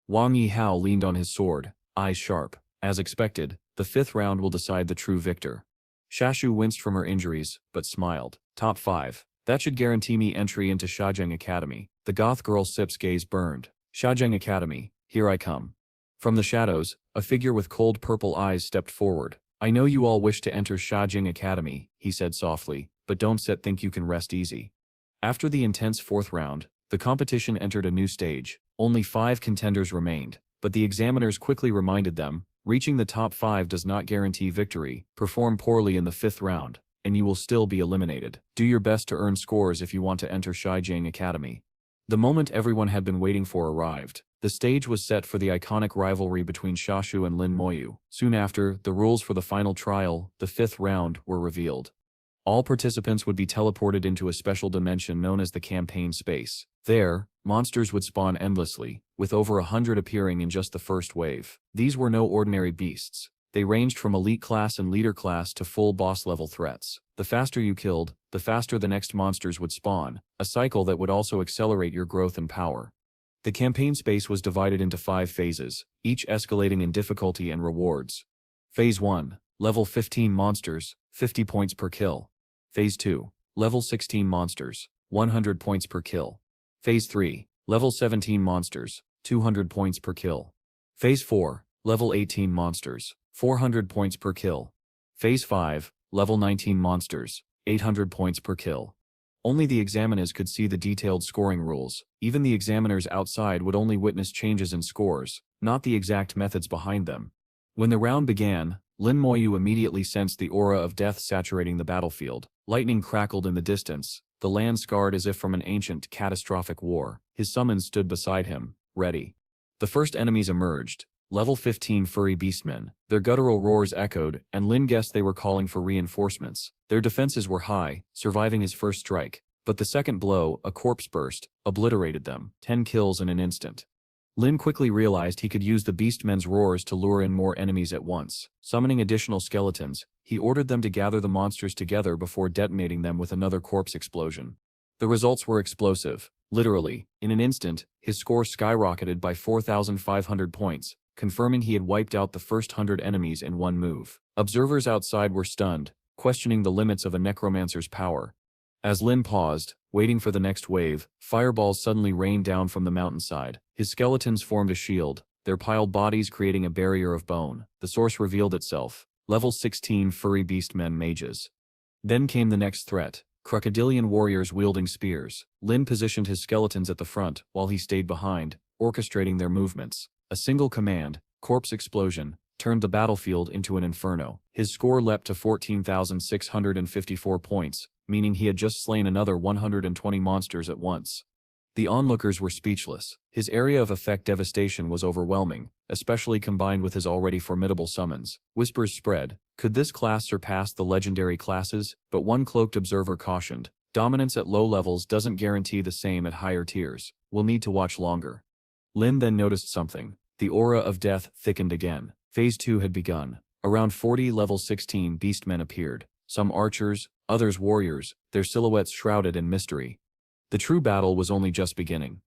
Wang Yihao leaned on his sword, eyes sharp. As expected, the 5th round will decide the true victor. Shashu winced from her injuries, but smiled. Top 5. That should guarantee me entry into Shajeng Academy. The goth girl Sip's gaze burned. Shajeng Academy, here I come. From the shadows, a figure with cold purple eyes stepped forward. I know you all wish to enter Shajeng Academy, he said softly, but don't think you can rest easy. After the intense 4th round, The competition entered a new stage. Only 5 contenders remained, but the examiners quickly reminded them, reaching the top 5 does not guarantee victory. Perform poorly in the 5th round, and you will still be eliminated. Do your best to earn scores if you want to enter Shijiang Academy. The moment everyone had been waiting for arrived. The stage was set for the iconic rivalry between Shashu and Lin Moyu. Soon after, the rules for the final trial, the 5th round, were revealed. All participants would be teleported into a special dimension known as the campaign space. There, monsters would spawn endlessly, with over 100 appearing in just the first wave. These were no ordinary beasts. They ranged from elite class and leader class to full boss level threats. The faster you killed, the faster the next monsters would spawn, a cycle that would also accelerate your growth and power. The campaign space was divided into 5 phases, each escalating in difficulty and rewards. Phase 1, level 15 monsters, 50 points per kill. Phase 2, level 16 monsters, 100 points per kill. Phase 3, level 17 monsters, 200 points per kill. Phase 4, level 18 monsters, 400 points per kill. Phase 5, level 19 monsters, 800 points per kill. Only the examiners could see the detailed scoring rules. Even the examiners outside would only witness changes in scores, not the exact methods behind them. When the round began, Lin Moyu immediately sensed the aura of death saturating the battlefield. Lightning crackled in the distance, the land scarred as if from an ancient, catastrophic war. His summons stood beside him, ready. The first enemies emerged, level 15 furry beastmen. Their guttural roars echoed, and Lin guessed they were calling for reinforcements. Their defenses were high, surviving his first strike. But the second blow, a corpse burst, obliterated them. 10 kills in an instant. Lin quickly realized he could use the beastmen's roars to lure in more enemies at once. Summoning additional skeletons, he ordered them to gather the monsters together before detonating them with another corpse explosion. The results were explosive. Literally, in an instant, his score skyrocketed by 4,500 points, confirming he had wiped out the first 100 enemies in one move. Observers outside were stunned, questioning the limits of a necromancer's power. As Lin paused, waiting for the next wave, fireballs suddenly rained down from the mountainside. His skeletons formed a shield, their piled bodies creating a barrier of bone. The source revealed itself. Level 16 furry beastmen mages. Then came the next threat. Crocodilian warriors wielding spears. Lin positioned his skeletons at the front, while he stayed behind, orchestrating their movements. A single command, corpse explosion, turned the battlefield into an inferno. His score leapt to 14,654 points, meaning he had just slain another 120 monsters at once. The onlookers were speechless. His area of effect devastation was overwhelming, especially combined with his already formidable summons. Whispers spread. Could this class surpass the legendary classes? But one cloaked observer cautioned. Dominance at low levels doesn't guarantee the same at higher tiers. We'll need to watch longer. Lin then noticed something. The aura of death thickened again. Phase 2 had begun. Around 40 level 16 beastmen appeared. Some archers, others warriors, their silhouettes shrouded in mystery. The true battle was only just beginning.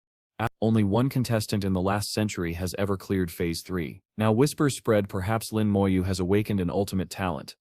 Only one contestant in the last century has ever cleared Phase 3. Now whispers spread perhaps Lin Moyu has awakened an ultimate talent.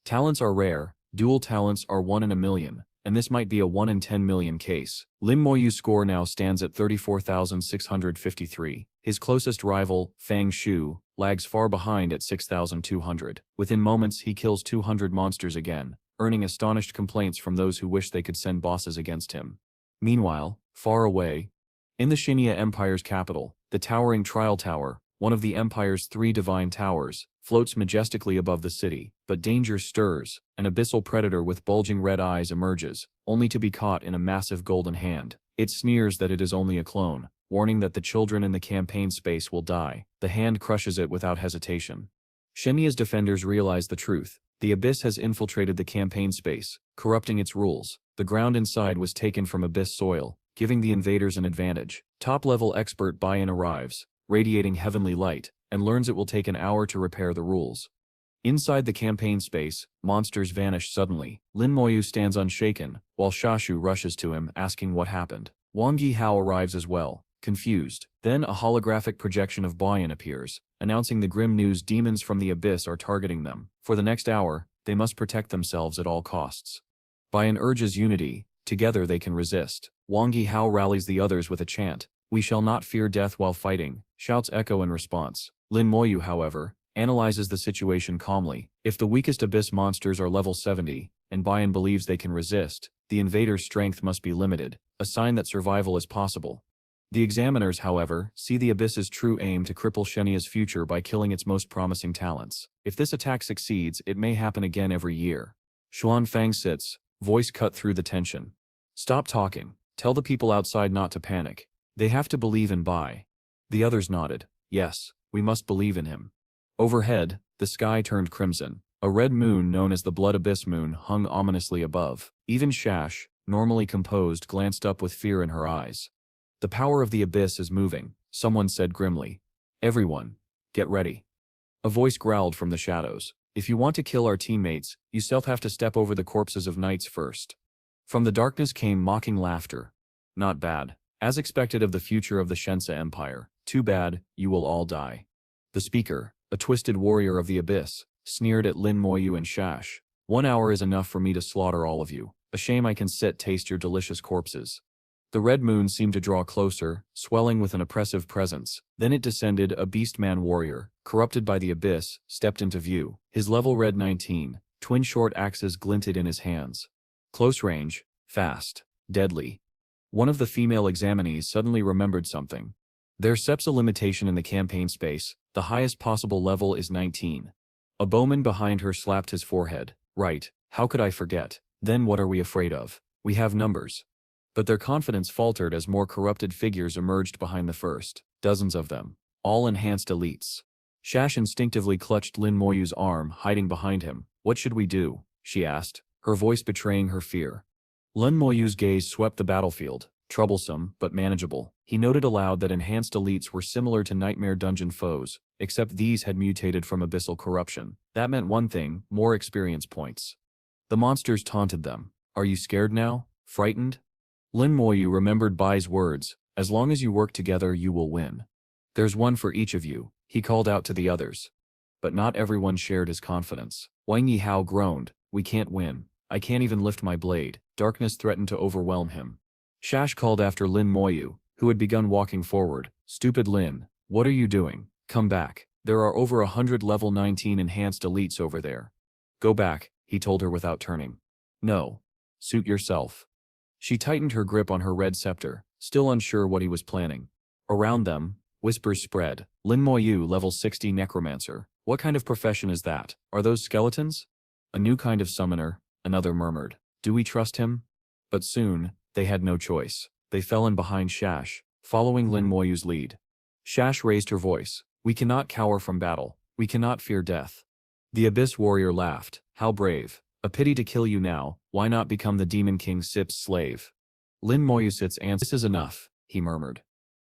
Talents are rare, dual talents are 1 in a million, and this might be a 1 in 10 million case. Lin Moyu's score now stands at 34,653. His closest rival, Fang Shu, lags far behind at 6,200. Within moments he kills 200 monsters again, earning astonished complaints from those who wish they could send bosses against him. Meanwhile, far away, in the Shinya Empire's capital, the towering Trial Tower, one of the Empire's 3 divine towers, floats majestically above the city. But danger stirs. An abyssal predator with bulging red eyes emerges, only to be caught in a massive golden hand. It sneers that it is only a clone, warning that the children in the campaign space will die. The hand crushes it without hesitation. Shinya's defenders realize the truth. The abyss has infiltrated the campaign space, corrupting its rules. The ground inside was taken from abyss soil, giving the invaders an advantage. Top-level expert Bayan arrives, radiating heavenly light, and learns it will take an hour to repair the rules. Inside the campaign space, monsters vanish suddenly. Lin Moyu stands unshaken, while Shashu rushes to him, asking what happened. Wang Yihao arrives as well, confused. Then a holographic projection of Bayan appears, announcing the grim news: demons from the abyss are targeting them. For the next hour, they must protect themselves at all costs. Bayan urges unity. Together they can resist. Wang Yihao rallies the others with a chant. "We shall not fear death while fighting," shouts echo in response. Lin Moyu, however, analyzes the situation calmly. If the weakest abyss monsters are level 70, and Bayan believes they can resist, the invaders' strength must be limited. a sign that survival is possible. The examiners, however, see the abyss's true aim to cripple Shenia's future by killing its most promising talents. If this attack succeeds, it may happen again every year. Xuan Fang sits, voice cut through the tension. Stop talking. Tell the people outside not to panic. They have to believe in Bai. The others nodded. Yes, we must believe in him. Overhead, the sky turned crimson. A red moon known as the Blood Abyss Moon hung ominously above. Even Shash, normally composed, glanced up with fear in her eyes. The power of the abyss is moving, someone said grimly. Everyone, get ready. A voice growled from the shadows. If you want to kill our teammates, you self have to step over the corpses of knights first. From the darkness came mocking laughter. Not bad. As expected of the future of the Shensa Empire. Too bad, you will all die. The speaker, a twisted warrior of the abyss, sneered at Lin Moyu and Shash. 1 hour is enough for me to slaughter all of you. A shame I can taste your delicious corpses. The red moon seemed to draw closer, swelling with an oppressive presence. Then it descended. A beastman warrior, corrupted by the abyss, stepped into view. His level red 19, twin short axes glinted in his hands. Close range, fast, deadly. One of the female examinees suddenly remembered something. There's a limitation in the campaign space. The highest possible level is 19. A bowman behind her slapped his forehead. Right, how could I forget? Then what are we afraid of? We have numbers. But their confidence faltered as more corrupted figures emerged behind the first. Dozens of them. All enhanced elites. Shash instinctively clutched Lin Moyu's arm, hiding behind him. What should we do? She asked, her voice betraying her fear. Lin Moyu's gaze swept the battlefield. Troublesome, but manageable. He noted aloud that enhanced elites were similar to nightmare dungeon foes, except these had mutated from abyssal corruption. That meant one thing, more experience points. The monsters taunted them. Are you scared now? Frightened? Lin Moyu remembered Bai's words, as long as you work together you will win. There's one for each of you, he called out to the others. But not everyone shared his confidence. Wang Yihao groaned, we can't win. I can't even lift my blade. Darkness threatened to overwhelm him. Shash called after Lin Moyu, who had begun walking forward. Stupid Lin, what are you doing? Come back. There are over 100 level 19 enhanced elites over there. Go back, he told her without turning. No. Suit yourself. She tightened her grip on her red scepter, still unsure what he was planning. Around them, whispers spread. Lin Moyu, level 60 necromancer. What kind of profession is that? Are those skeletons? A new kind of summoner, another murmured. Do we trust him? But soon, they had no choice. They fell in behind Shash, following Lin Moyu's lead. Shash raised her voice. We cannot cower from battle. We cannot fear death. The Abyss warrior laughed. How brave. A pity to kill you now. Why not become the Demon King Sip's slave? Lin Moyusit's answer. This is enough, he murmured.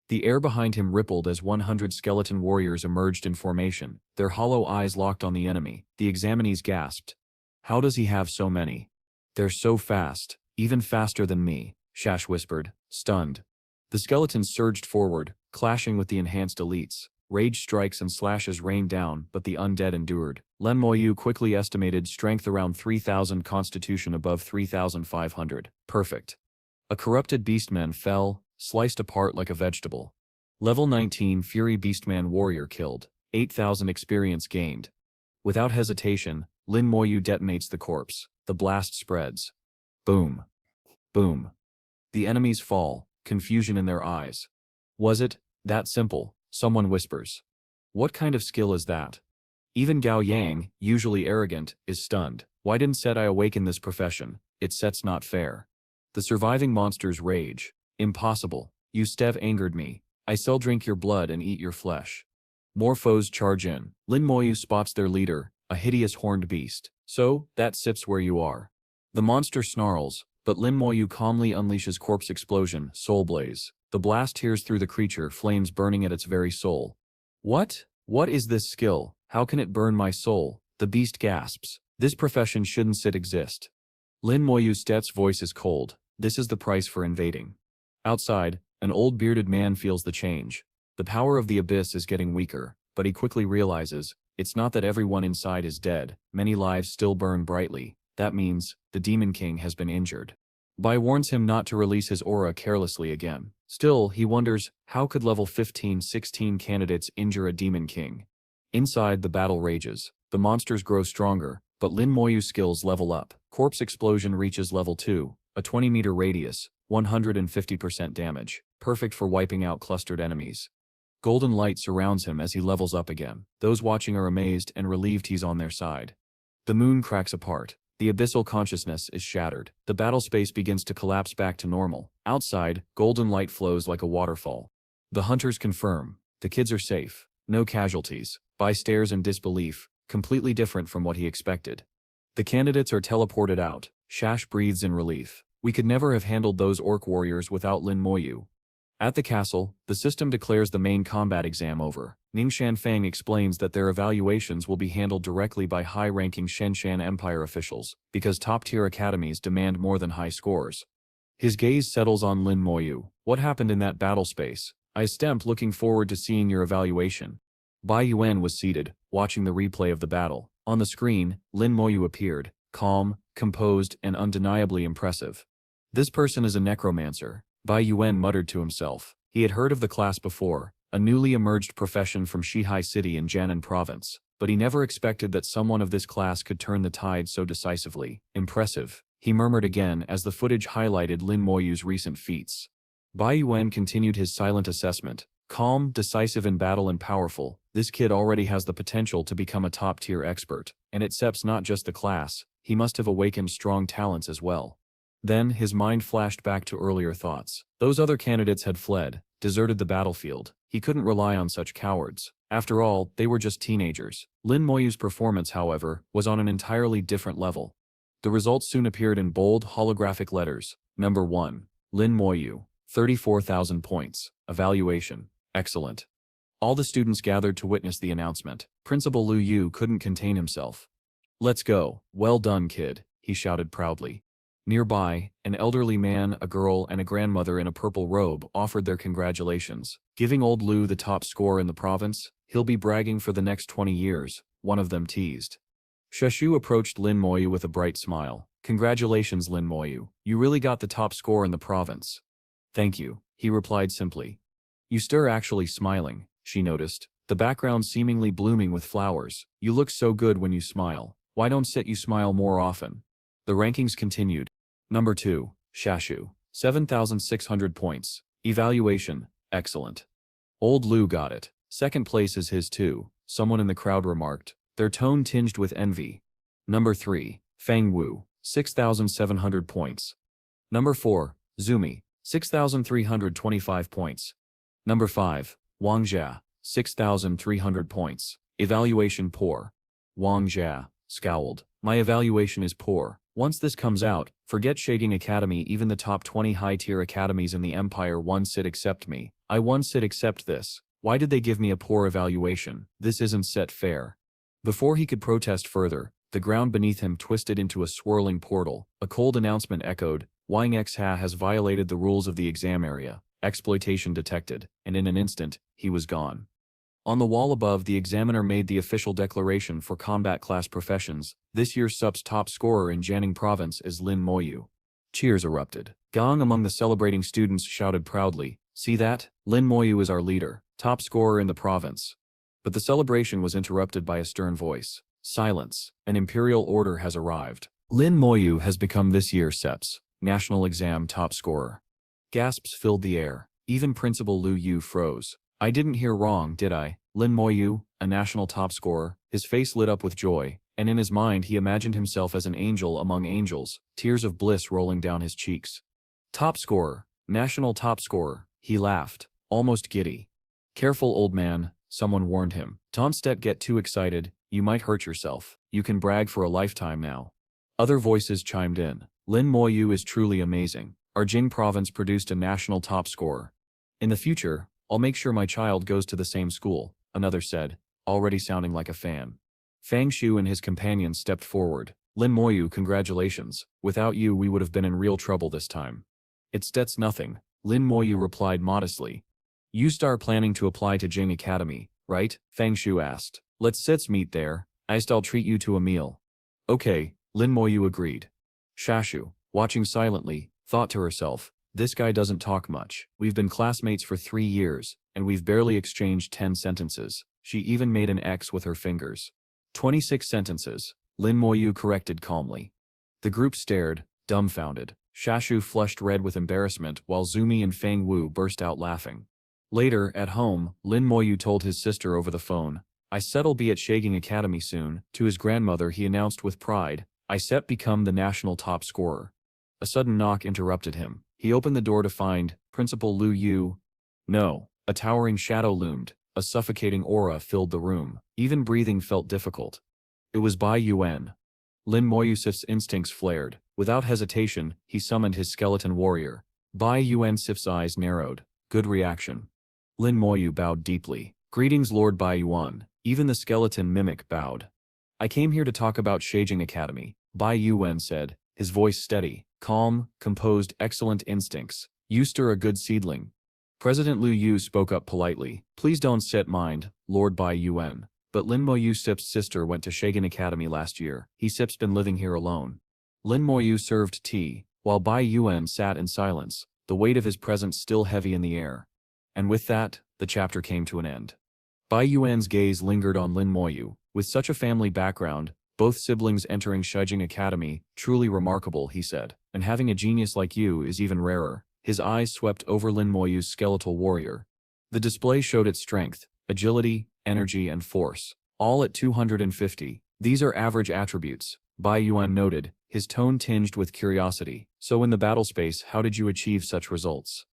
The air behind him rippled as 100 skeleton warriors emerged in formation, their hollow eyes locked on the enemy. The examinees gasped. How does he have so many? They're so fast, even faster than me, Shash whispered, stunned. The skeletons surged forward, clashing with the enhanced elites. Rage strikes and slashes rained down, but the undead endured. Lin Moyu quickly estimated strength around 3,000, constitution above 3,500. Perfect. A corrupted beastman fell, sliced apart like a vegetable. Level 19 Fury Beastman warrior killed. 8,000 experience gained. Without hesitation, Lin Moyu detonates the corpse. The blast spreads. Boom. Boom. The enemies fall, confusion in their eyes. Was it that simple? Someone whispers. What kind of skill is that? Even Gao Yang, usually arrogant, is stunned. Why didn't I awaken this profession? It's not fair. The surviving monsters rage. Impossible. You Stev angered me. I shall drink your blood and eat your flesh. More foes charge in. Lin Moyu spots their leader, a hideous horned beast. So, that Sips where you are. The monster snarls, but Lin Moyu calmly unleashes corpse explosion, soul blaze. The blast tears through the creature, flames burning at its very soul. What? What is this skill? How can it burn my soul? The beast gasps. This profession shouldn't exist. Lin Moyu's voice is cold. This is the price for invading. Outside, an old bearded man feels the change. The power of the abyss is getting weaker, but he quickly realizes, it's not that everyone inside is dead, many lives still burn brightly. That means, the Demon King has been injured. Bai warns him not to release his aura carelessly again. Still, he wonders, how could level 15-16 candidates injure a Demon King? Inside, the battle rages. The monsters grow stronger, but Lin Moyu's skills level up. Corpse explosion reaches level 2, a 20-meter radius, 150% damage, perfect for wiping out clustered enemies. Golden light surrounds him as he levels up again. Those watching are amazed and relieved he's on their side. The moon cracks apart. The abyssal consciousness is shattered. The battle space begins to collapse back to normal. Outside, golden light flows like a waterfall. The hunters confirm. The kids are safe. No casualties. By stares and disbelief, completely different from what he expected. The candidates are teleported out. Shash breathes in relief. We could never have handled those orc warriors without Lin Moyu. At the castle, the system declares the main combat exam over. Ningxian Fang explains that their evaluations will be handled directly by high-ranking Shenshan Empire officials, because top-tier academies demand more than high scores. His gaze settles on Lin Moyu. What happened in that battle space? I stemp looking forward to seeing your evaluation. Bai Yuan was seated, watching the replay of the battle. On the screen, Lin Moyu appeared, calm, composed, and undeniably impressive. This person is a necromancer, Bai Yuan muttered to himself. He had heard of the class before, a newly emerged profession from Shihai City in Jiangnan province, but he never expected that someone of this class could turn the tide so decisively. Impressive, he murmured again as the footage highlighted Lin Moyu's recent feats. Bai Yuan continued his silent assessment. Calm, decisive in battle and powerful, this kid already has the potential to become a top-tier expert, and it accepts not just the class, he must have awakened strong talents as well. Then, his mind flashed back to earlier thoughts. Those other candidates had fled, deserted the battlefield. He couldn't rely on such cowards. After all, they were just teenagers. Lin Moyu's performance, however, was on an entirely different level. The results soon appeared in bold, holographic letters. Number 1. Lin Moyu. 34,000 points. Evaluation. Excellent. All the students gathered to witness the announcement. Principal Lu Yu couldn't contain himself. Let's go. Well done, kid, he shouted proudly. Nearby, an elderly man, a girl, and a grandmother in a purple robe offered their congratulations. Giving old Lu the top score in the province, he'll be bragging for the next 20 years, one of them teased. Shashu approached Lin Moyu with a bright smile. Congratulations, Lin Moyu. You really got the top score in the province. Thank you, he replied simply. You stir actually smiling, she noticed, the background seemingly blooming with flowers. You look so good when you smile. Why don't you smile more often? The rankings continued. Number 2, Shashu. 7,600 points. Evaluation, excellent. Old Lu got it. Second place is his too, someone in the crowd remarked, their tone tinged with envy. Number 3, Fang Wu. 6,700 points. Number 4, Zumi. 6,325 points. Number 5, Wang Jia. 6,300 points. Evaluation poor. Wang Jia scowled. My evaluation is poor. Once this comes out, forget Shading Academy, even the top 20 high-tier academies in the Empire won't accept me. I won't accept this. Why did they give me a poor evaluation? This isn't set fair. Before he could protest further, the ground beneath him twisted into a swirling portal. A cold announcement echoed, Wang Xha has violated the rules of the exam area. Exploitation detected, and in an instant, he was gone. On the wall above, the examiner made the official declaration for combat class professions. This year's SUP's top scorer in Jiangnan province is Lin Moyu. Cheers erupted. Gong among the celebrating students shouted proudly, see that? Lin Moyu is our leader, top scorer in the province. But the celebration was interrupted by a stern voice. Silence. An imperial order has arrived. Lin Moyu has become this year's SEP's national exam top scorer. Gasps filled the air. Even Principal Lu Yu froze. I didn't hear wrong, did I? Lin Moyu, a national top scorer. His face lit up with joy, and in his mind he imagined himself as an angel among angels, tears of bliss rolling down his cheeks. Top scorer, national top scorer, he laughed, almost giddy. Careful, old man, someone warned him. Don't get too excited, you might hurt yourself. You can brag for a lifetime now. Other voices chimed in. Lin Moyu is truly amazing. Our Jing province produced a national top scorer. In the future, I'll make sure my child goes to the same school, another said, already sounding like a fan. Fang Shu and his companions stepped forward. Lin Moyu, congratulations. Without you we would have been in real trouble this time. That's nothing, Lin Moyu replied modestly. You start planning to apply to Jing Academy, right? Fang Shu asked. Let's meet there. I'll treat you to a meal. Okay, Lin Moyu agreed. Shashu, watching silently, thought to herself, this guy doesn't talk much. We've been classmates for 3 years, and we've barely exchanged 10 sentences. She even made an X with her fingers. 26 sentences, Lin Moyu corrected calmly. The group stared, dumbfounded. Shashu flushed red with embarrassment while Zumi and Fang Wu burst out laughing. Later, at home, Lin Moyu told his sister over the phone, I said'll be at Shagging Academy soon. To his grandmother he announced with pride, I set become the national top scorer. A sudden knock interrupted him. He opened the door to find Principal Lu Yu. No, a towering shadow loomed, a suffocating aura filled the room. Even breathing felt difficult. It was Bai Yuan. Lin Moyusif's instincts flared. Without hesitation, he summoned his skeleton warrior. Bai Yuan-sif's eyes narrowed. Good reaction. Lin Moyu bowed deeply. Greetings Lord Bai Yuan. Even the skeleton mimic bowed. I came here to talk about Shaijing Academy, Bai Yuan said, his voice steady, calm, composed, excellent instincts. You stir a good seedling. President Lu Yu spoke up politely. Please don't set mind, Lord Bai Yuan. But Lin Moyu Sip's sister went to Shagan Academy last year. He Sip's been living here alone. Lin Moyu served tea, while Bai Yuan sat in silence, the weight of his presence still heavy in the air. And with that, the chapter came to an end. Bai Yuan's gaze lingered on Lin Moyu. With such a family background, both siblings entering Shaijing Academy, truly remarkable, he said. And having a genius like you is even rarer. His eyes swept over Lin Moyu's skeletal warrior. The display showed its strength, agility, energy and force. All at 250. These are average attributes, Bai Yuan noted, his tone tinged with curiosity. So in the battle space, how did you achieve such results?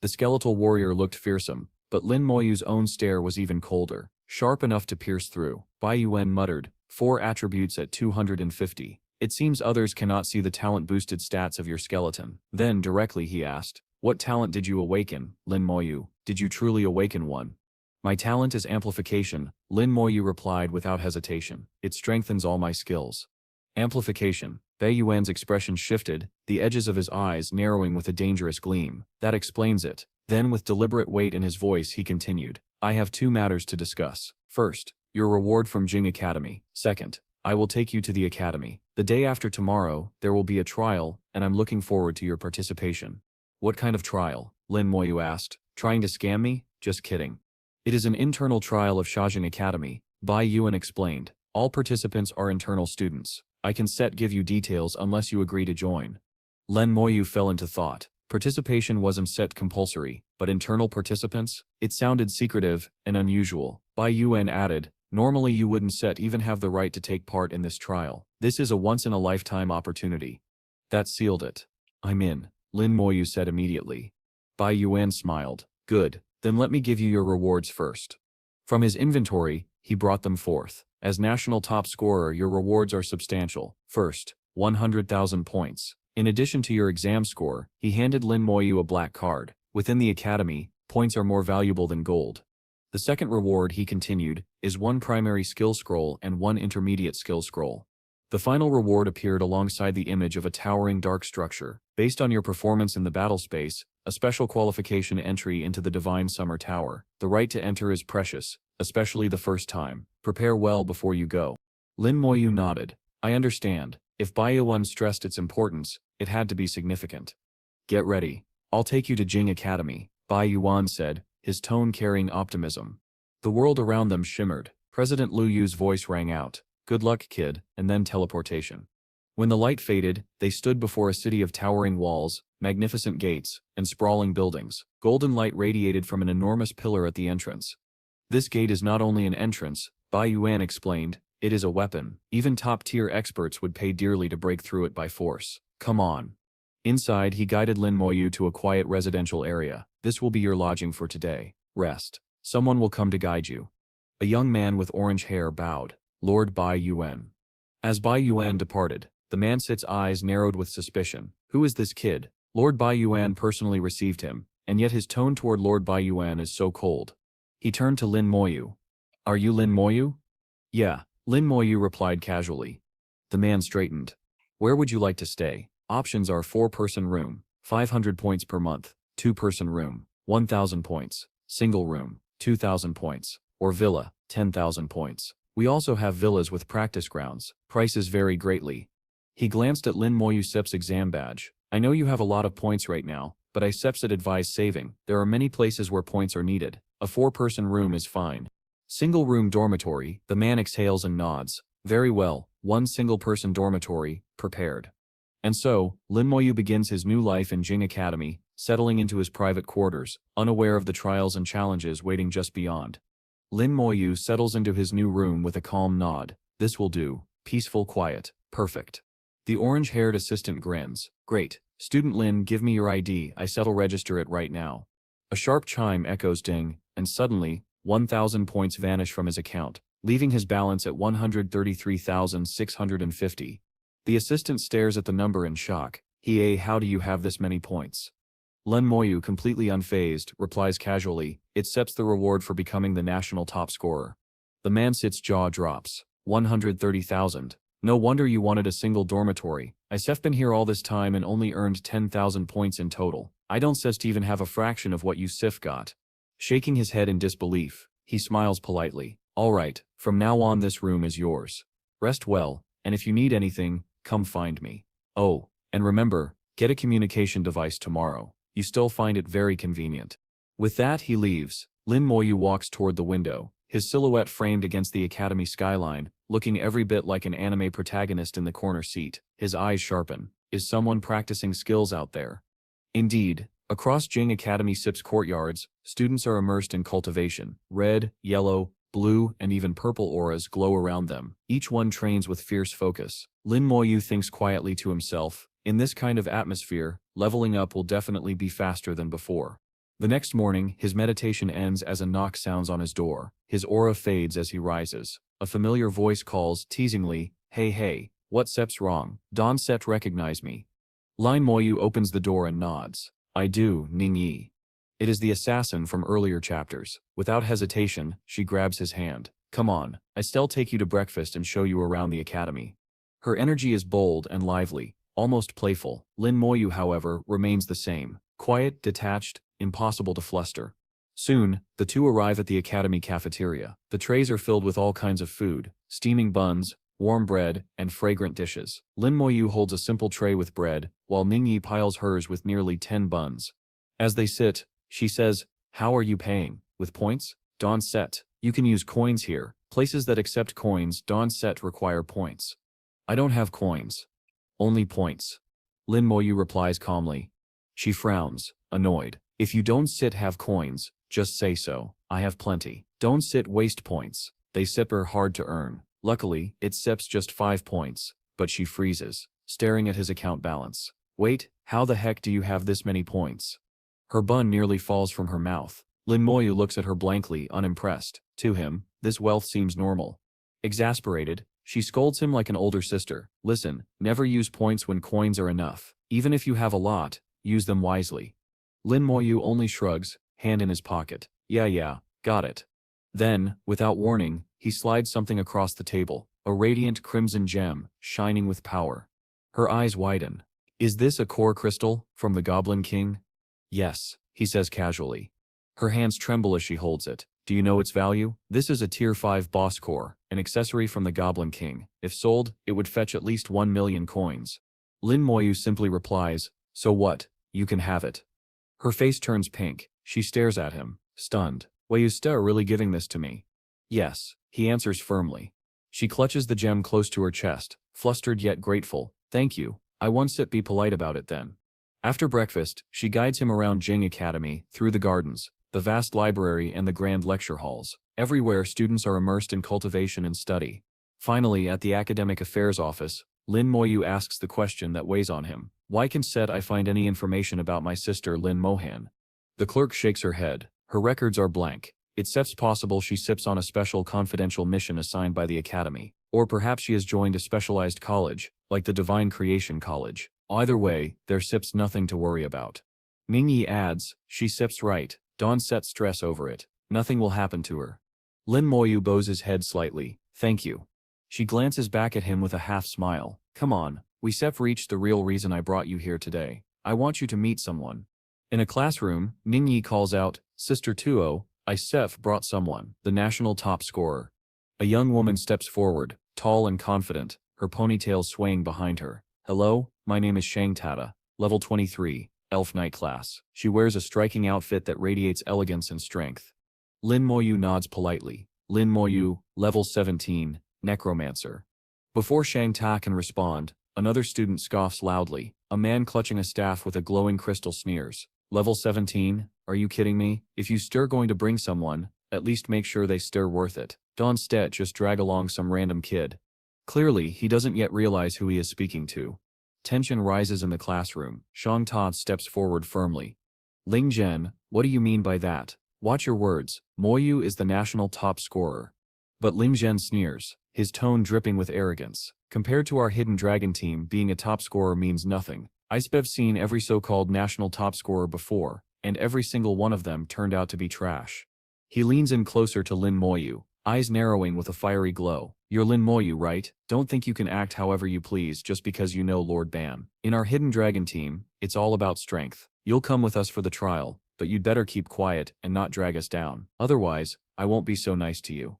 The skeletal warrior looked fearsome, but Lin Moyu's own stare was even colder, sharp enough to pierce through. Bai Yuan muttered, 4 attributes at 250. It seems others cannot see the talent-boosted stats of your skeleton. Then directly he asked, what talent did you awaken, Lin Moyu? Did you truly awaken one? My talent is amplification, Lin Moyu replied without hesitation. It strengthens all my skills. Amplification. Bai Yuan's expression shifted, the edges of his eyes narrowing with a dangerous gleam. That explains it. Then with deliberate weight in his voice he continued, I have 2 matters to discuss. First, your reward from Jing Academy. Second, I will take you to the academy. The day after tomorrow, there will be a trial, and I'm looking forward to your participation. What kind of trial? Lin Moyu asked. Trying to scam me? Just kidding. It is an internal trial of Shaijing Academy, Bai Yuan explained. All participants are internal students. I can give you details unless you agree to join. Lin Moyu fell into thought. Participation wasn't set compulsory, but internal participants? It sounded secretive and unusual. Bai Yuan added, normally you wouldn't even have the right to take part in this trial. This is a once-in-a-lifetime opportunity. That sealed it. I'm in, Lin Moyu said immediately. Bai Yuan smiled. Good, then let me give you your rewards first. From his inventory, he brought them forth. As national top scorer, your rewards are substantial. First, 100,000 points. In addition to your exam score, he handed Lin Moyu a black card. Within the academy, points are more valuable than gold. The second reward, he continued, is 1 primary skill scroll and 1 intermediate skill scroll. The final reward appeared alongside the image of a towering dark structure. Based on your performance in the battle space, a special qualification entry into the Divine Summer Tower. The right to enter is precious, especially the first time. Prepare well before you go. Lin Moyu nodded. I understand. If Bai Yuan stressed its importance, it had to be significant. Get ready. I'll take you to Jing Academy, Bai Yuan said, his tone carrying optimism. The world around them shimmered. President Lu Yu's voice rang out. Good luck, kid, and then teleportation. When the light faded, they stood before a city of towering walls, magnificent gates, and sprawling buildings. Golden light radiated from an enormous pillar at the entrance. This gate is not only an entrance, Bai Yuan explained, it is a weapon. Even top-tier experts would pay dearly to break through it by force. Come on. Inside, he guided Lin Moyu to a quiet residential area. This will be your lodging for today. Rest. Someone will come to guide you. A young man with orange hair bowed. Lord Bai Yuan. As Bai Yuan departed, the man's eyes narrowed with suspicion. Who is this kid? Lord Bai Yuan personally received him, and yet his tone toward Lord Bai Yuan is so cold. He turned to Lin Moyu. Are you Lin Moyu? Yeah, Lin Moyu replied casually. The man straightened. Where would you like to stay? Options are 4-person room, 500 points per month, 2-person room, 1,000 points, single room, 2,000 points, or villa, 10,000 points. We also have villas with practice grounds. Prices vary greatly. He glanced at Lin Moyu Sep's exam badge. I know you have a lot of points right now, but I Sep's advise saving. There are many places where points are needed. A 4-person room is fine. Single room dormitory, the man exhales and nods. Very well, 1 single-person dormitory, prepared. And so, Lin Moyu begins his new life in Jing Academy, settling into his private quarters, unaware of the trials and challenges waiting just beyond. Lin Moyu settles into his new room with a calm nod. This will do. Peaceful, quiet. Perfect. The orange-haired assistant grins. Great. Student Lin, give me your ID. I settle register it right now. A sharp chime echoes ding, and suddenly, 1,000 points vanish from his account, leaving his balance at 133,650. The assistant stares at the number in shock. How do you have this many points? Lin Moyu, completely unfazed, replies casually, it sets the reward for becoming the national top scorer. The man sit's jaw drops. 130,000. No wonder you wanted a single dormitory. I've been here all this time and only earned 10,000 points in total. I don't just even have a fraction of what you Sif got. Shaking his head in disbelief, he smiles politely. Alright, from now on this room is yours. Rest well, and if you need anything, come find me. Oh, and remember, get a communication device tomorrow. You still find it very convenient. With that he leaves. Lin Moyu walks toward the window, his silhouette framed against the academy skyline, looking every bit like an anime protagonist in the corner seat. His eyes sharpen. Is someone practicing skills out there? Indeed, across Jing Academy SIP's courtyards, students are immersed in cultivation. Red, yellow, blue, and even purple auras glow around them. Each one trains with fierce focus. Lin Moyu thinks quietly to himself, in this kind of atmosphere, leveling up will definitely be faster than before. The next morning, his meditation ends as a knock sounds on his door. His aura fades as he rises. A familiar voice calls, teasingly, hey, what sep's wrong? Don Set recognize me. Lin Moyu opens the door and nods. I do, Ning Yi. It is the assassin from earlier chapters. Without hesitation, she grabs his hand. Come on, I still take you to breakfast and show you around the academy. Her energy is bold and lively, almost playful. Lin Moyu, however, remains the same. Quiet, detached, impossible to fluster. Soon, the two arrive at the academy cafeteria. The trays are filled with all kinds of food, steaming buns, warm bread, and fragrant dishes. Lin Moyu holds a simple tray with bread, while Ningyi piles hers with nearly 10 buns. As they sit, she says, how are you paying? With points? Don Set. You can use coins here. Places that accept coins, Don Set, require points. I don't have coins. Only points. Lin Moyu replies calmly. She frowns, annoyed. If you don't sit have coins, just say so. I have plenty. Don't sit waste points. They sip are hard to earn. Luckily, it sips just 5 points, but she freezes, staring at his account balance. Wait, how the heck do you have this many points? Her bun nearly falls from her mouth. Lin Moyu looks at her blankly, unimpressed. To him, this wealth seems normal. Exasperated, she scolds him like an older sister. Listen, never use points when coins are enough. Even if you have a lot, use them wisely. Lin Moyu only shrugs, hand in his pocket. Yeah, got it. Then, without warning, he slides something across the table, a radiant crimson gem, shining with power. Her eyes widen. Is this a core crystal, from the Goblin King? Yes, he says casually. Her hands tremble as she holds it. Do you know its value? This is a tier 5 boss core, an accessory from the Goblin King. If sold, it would fetch at least 1 million coins. Lin Moyu simply replies, so what? You can have it. Her face turns pink. She stares at him, stunned. Wei you are really giving this to me? Yes, he answers firmly. She clutches the gem close to her chest, flustered yet grateful. Thank you. I once be polite about it then. After breakfast, she guides him around Jing Academy, through the gardens, the vast library and the grand lecture halls. Everywhere students are immersed in cultivation and study. Finally, at the academic affairs office, Lin Moyu asks the question that weighs on him. Why can't I find any information about my sister Lin Mohan? The clerk shakes her head. Her records are blank. It's possible she sips on a special confidential mission assigned by the academy. Or perhaps she has joined a specialized college, like the Divine Creation College. Either way, there sips nothing to worry about. Ningyi adds, she sips right. Don't set stress over it. Nothing will happen to her. Lin Moyu bows his head slightly. Thank you. She glances back at him with a half smile. Come on, we sep reached the real reason I brought you here today. I want you to meet someone. In a classroom, Ningyi calls out, Sister Tuo, I Sef brought someone, the national top scorer. A young woman steps forward, tall and confident, her ponytail swaying behind her. Hello, my name is Shang Tada, level 23, Elf Knight class. She wears a striking outfit that radiates elegance and strength. Lin Moyu nods politely. Lin Moyu, level 17, Necromancer. Before Shang Ta can respond, Another student scoffs loudly. A man clutching a staff with a glowing crystal sneers. Level 17? Are you kidding me? If you stir going to bring someone, at least make sure they stir worth it. Don't just drag along some random kid. Clearly, he doesn't yet realize who he is speaking to. Tension rises in the classroom. Shang Todd steps forward firmly. Ling Zhen, what do you mean by that? Watch your words. Moyu is the national top scorer. But Ling Zhen sneers, his tone dripping with arrogance. Compared to our hidden dragon team, being a top scorer means nothing. I've seen every so-called national top scorer before, and every single one of them turned out to be trash. He leans in closer to Lin Moyu, eyes narrowing with a fiery glow. You're Lin Moyu, right? Don't think you can act however you please just because you know Lord Ban. In our hidden dragon team, it's all about strength. You'll come with us for the trial, but you'd better keep quiet and not drag us down. Otherwise, I won't be so nice to you.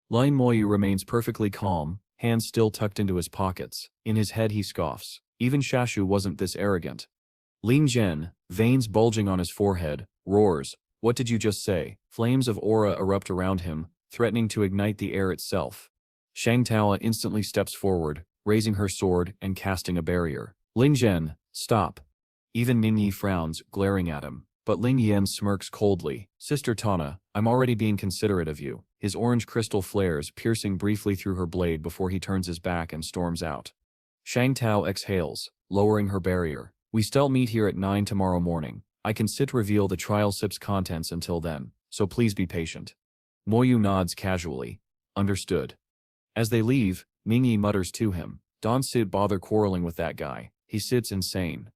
Lin Moyu remains perfectly calm, hands still tucked into his pockets. In his head he scoffs. Even Shashu wasn't this arrogant. Ling Zhen, veins bulging on his forehead, roars, "What did you just say?" Flames of aura erupt around him, threatening to ignite the air itself. Shang Tao instantly steps forward, raising her sword and casting a barrier. Ling Zhen, stop. Even Ning Yi frowns, glaring at him. But Ling Yan smirks coldly. Sister Tana, I'm already being considerate of you. His orange crystal flares, piercing briefly through her blade before he turns his back and storms out. Shang Tao exhales, lowering her barrier. We still meet here at 9 tomorrow morning. I can reveal the trial sip's contents until then, so please be patient. Moyu nods casually. Understood. As they leave, Mingyi mutters to him, don't bother quarreling with that guy. He sits insane.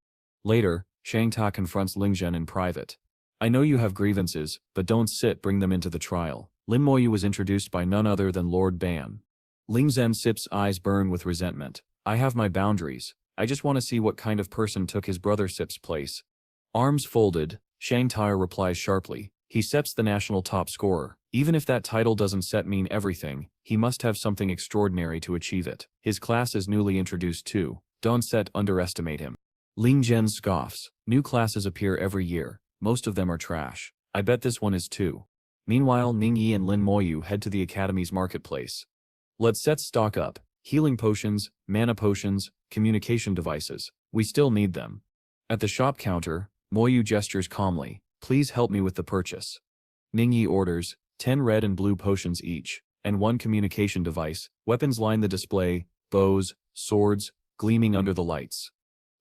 Later, Shang Ta confronts Ling Zhen in private. I know you have grievances, but don't bring them into the trial. Lin Moyu was introduced by none other than Lord Ban. Ling Zhen's eyes burn with resentment. I have my boundaries. I just want to see what kind of person took his brother Sip's place. Arms folded, Shang Ta replies sharply. He Sip's the national top scorer. Even if that title doesn't mean everything, he must have something extraordinary to achieve it. His class is newly introduced too. Don't underestimate him. Ling Zhen scoffs. New classes appear every year. Most of them are trash. I bet this one is too. Meanwhile, Ning Yi and Lin Moyu head to the academy's marketplace. Let's stock up. Healing potions, mana potions, communication devices. We still need them. At the shop counter, Moyu gestures calmly. Please help me with the purchase. Ning Yi orders 10 red and blue potions each, and 1 communication device. Weapons line the display, bows, swords, gleaming under the lights.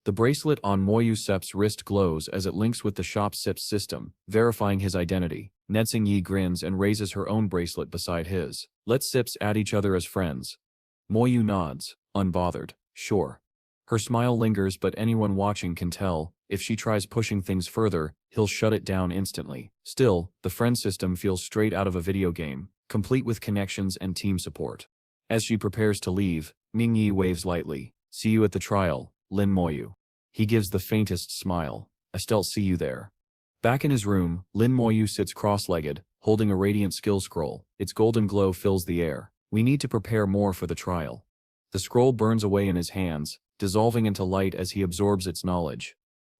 The bracelet on Moyu Sep's wrist glows as it links with the shop Sip's system, verifying his identity. Netsing Yi grins and raises her own bracelet beside his. Let's Sips add each other as friends. Moyu nods, unbothered. Sure. Her smile lingers, but anyone watching can tell, if she tries pushing things further, he'll shut it down instantly. Still, the friend system feels straight out of a video game, complete with connections and team support. As she prepares to leave, Ning Yi waves lightly. See you at the trial, Lin Moyu. He gives the faintest smile. I still see you there. Back in his room, Lin Moyu sits cross-legged, holding a radiant skill scroll. Its golden glow fills the air. We need to prepare more for the trial. The scroll burns away in his hands, dissolving into light as he absorbs its knowledge.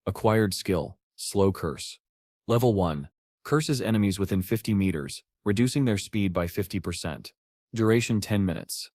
Acquired skill, Slow Curse. Level 1. Curses enemies within 50 meters, reducing their speed by 50%. Duration 10 minutes.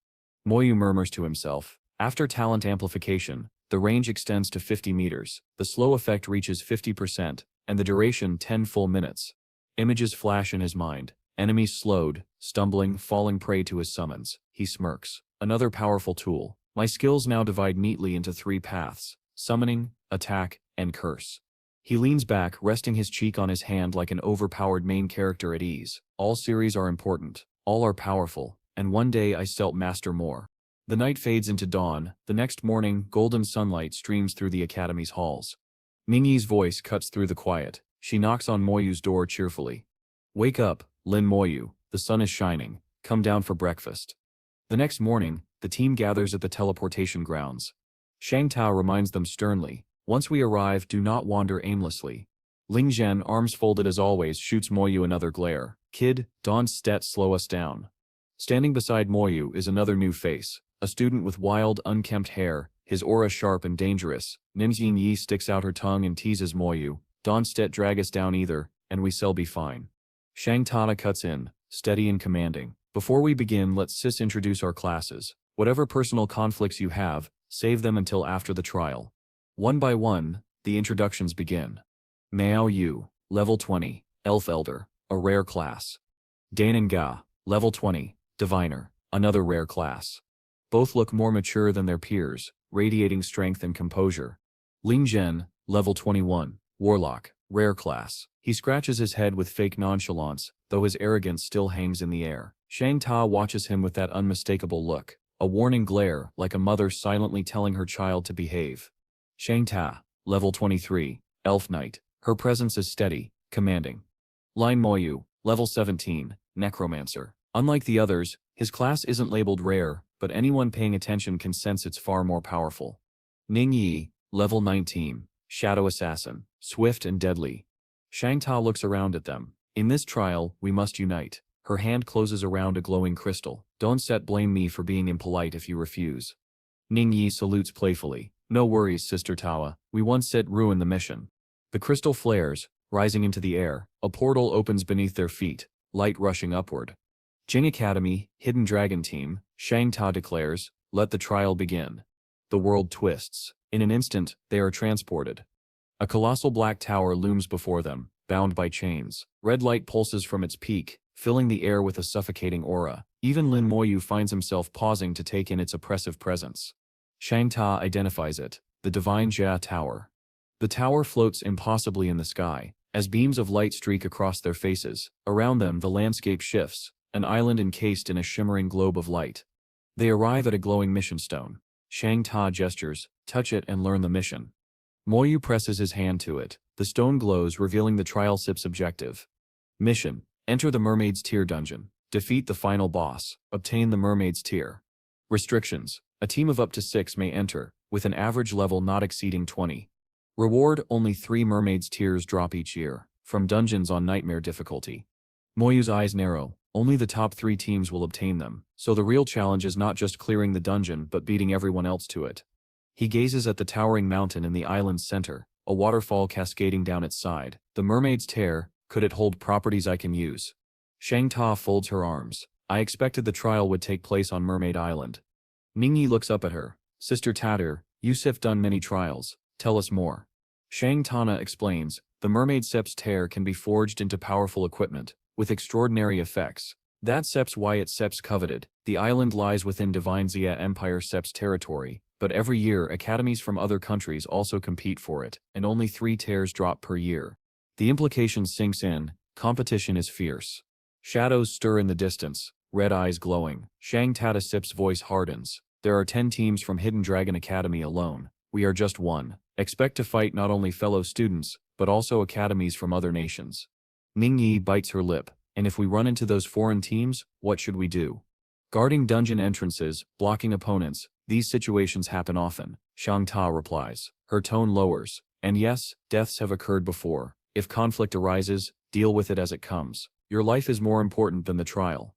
Moyu murmurs to himself. After talent amplification, the range extends to 50 meters. The slow effect reaches 50%, and the duration 10 full minutes. Images flash in his mind. Enemies slowed, stumbling, falling prey to his summons. He smirks. Another powerful tool. My skills now divide neatly into 3 paths: summoning, attack, and curse. He leans back, resting his cheek on his hand like an overpowered main character at ease. All series are important. All are powerful. And one day I shall master more. The night fades into dawn. The next morning, golden sunlight streams through the academy's halls. Mingyi's voice cuts through the quiet. She knocks on Moyu's door cheerfully. Wake up, Lin Moyu. The sun is shining. Come down for breakfast. The next morning, the team gathers at the teleportation grounds. Shang Tao reminds them sternly. Once we arrive, do not wander aimlessly. Ling Zhen, arms folded as always, shoots Moyu another glare. Kid, don't slow us down. Standing beside Moyu is another new face. A student with wild, unkempt hair, his aura sharp and dangerous. Nimjin Yi sticks out her tongue and teases Moyu. Don't drag us down either, and we shall be fine. Shang Tana cuts in, steady and commanding. Before we begin, let's introduce our classes. Whatever personal conflicts you have, Save them until after the trial. One by one, the introductions begin. Miao Yu, level 20, Elf Elder, a rare class. Danon Ga, level 20, Diviner, another rare class. Both look more mature than their peers, radiating strength and composure. Ling Zhen, level 21, Warlock, rare class. He scratches his head with fake nonchalance, though his arrogance still hangs in the air. Shang Ta watches him with that unmistakable look, a warning glare like a mother silently telling her child to behave. Shang Ta, level 23, Elf Knight. Her presence is steady, commanding. Lin Moyu, level 17, Necromancer. Unlike the others, his class isn't labeled rare, but anyone paying attention can sense it's far more powerful. Ning Yi, level 19, Shadow Assassin, swift and deadly. Shang Ta looks around at them. In this trial, we must unite. Her hand closes around a glowing crystal. Don't blame me for being impolite if you refuse. Ning Yi salutes playfully. No worries, Sister Tawa. We won't ruin the mission. The crystal flares, rising into the air. A portal opens beneath their feet, light rushing upward. Jing Academy, Hidden Dragon Team, Shang Ta declares, let the trial begin. The world twists. In an instant, they are transported. A colossal black tower looms before them, bound by chains. Red light pulses from its peak, filling the air with a suffocating aura. Even Lin Moyu finds himself pausing to take in its oppressive presence. Shang Ta identifies it, the Divine Jia Tower. The tower floats impossibly in the sky, as beams of light streak across their faces. Around them the landscape shifts, an island encased in a shimmering globe of light. They arrive at a glowing mission stone. Shang Ta gestures, touch it and learn the mission. Moyu presses his hand to it. The stone glows, revealing the trial SIP's objective. Mission: enter the Mermaid's Tier dungeon. Defeat the final boss. Obtain the Mermaid's Tier. Restrictions: a team of up to 6 may enter, with an average level not exceeding 20. Reward: only 3 Mermaid's Tiers drop each year, from dungeons on Nightmare difficulty. Moyu's eyes narrow. Only the top 3 teams will obtain them, so the real challenge is not just clearing the dungeon but beating everyone else to it. He gazes at the towering mountain in the island's center, a waterfall cascading down its side. The Mermaid's Tier, could it hold properties I can use? Shang Ta folds her arms. I expected the trial would take place on Mermaid Island. Ningyi looks up at her. Sister Tatter, you've done many trials. Tell us more. Shang Tana explains, the Mermaid Sep's Tear can be forged into powerful equipment, with extraordinary effects. That's Sep's why it's Sep's coveted. The island lies within Divine Xia Empire Sep's territory, but every year academies from other countries also compete for it, and only 3 tears drop per year. The implication sinks in, competition is fierce. Shadows stir in the distance, red eyes glowing. Shang Tata Sip's voice hardens. There are 10 teams from Hidden Dragon Academy alone. We are just one. Expect to fight not only fellow students, but also academies from other nations. Ning Yi bites her lip. And if we run into those foreign teams, what should we do? Guarding dungeon entrances, blocking opponents, these situations happen often, Shang Ta replies. Her tone lowers. And yes, deaths have occurred before. If conflict arises, deal with it as it comes. Your life is more important than the trial.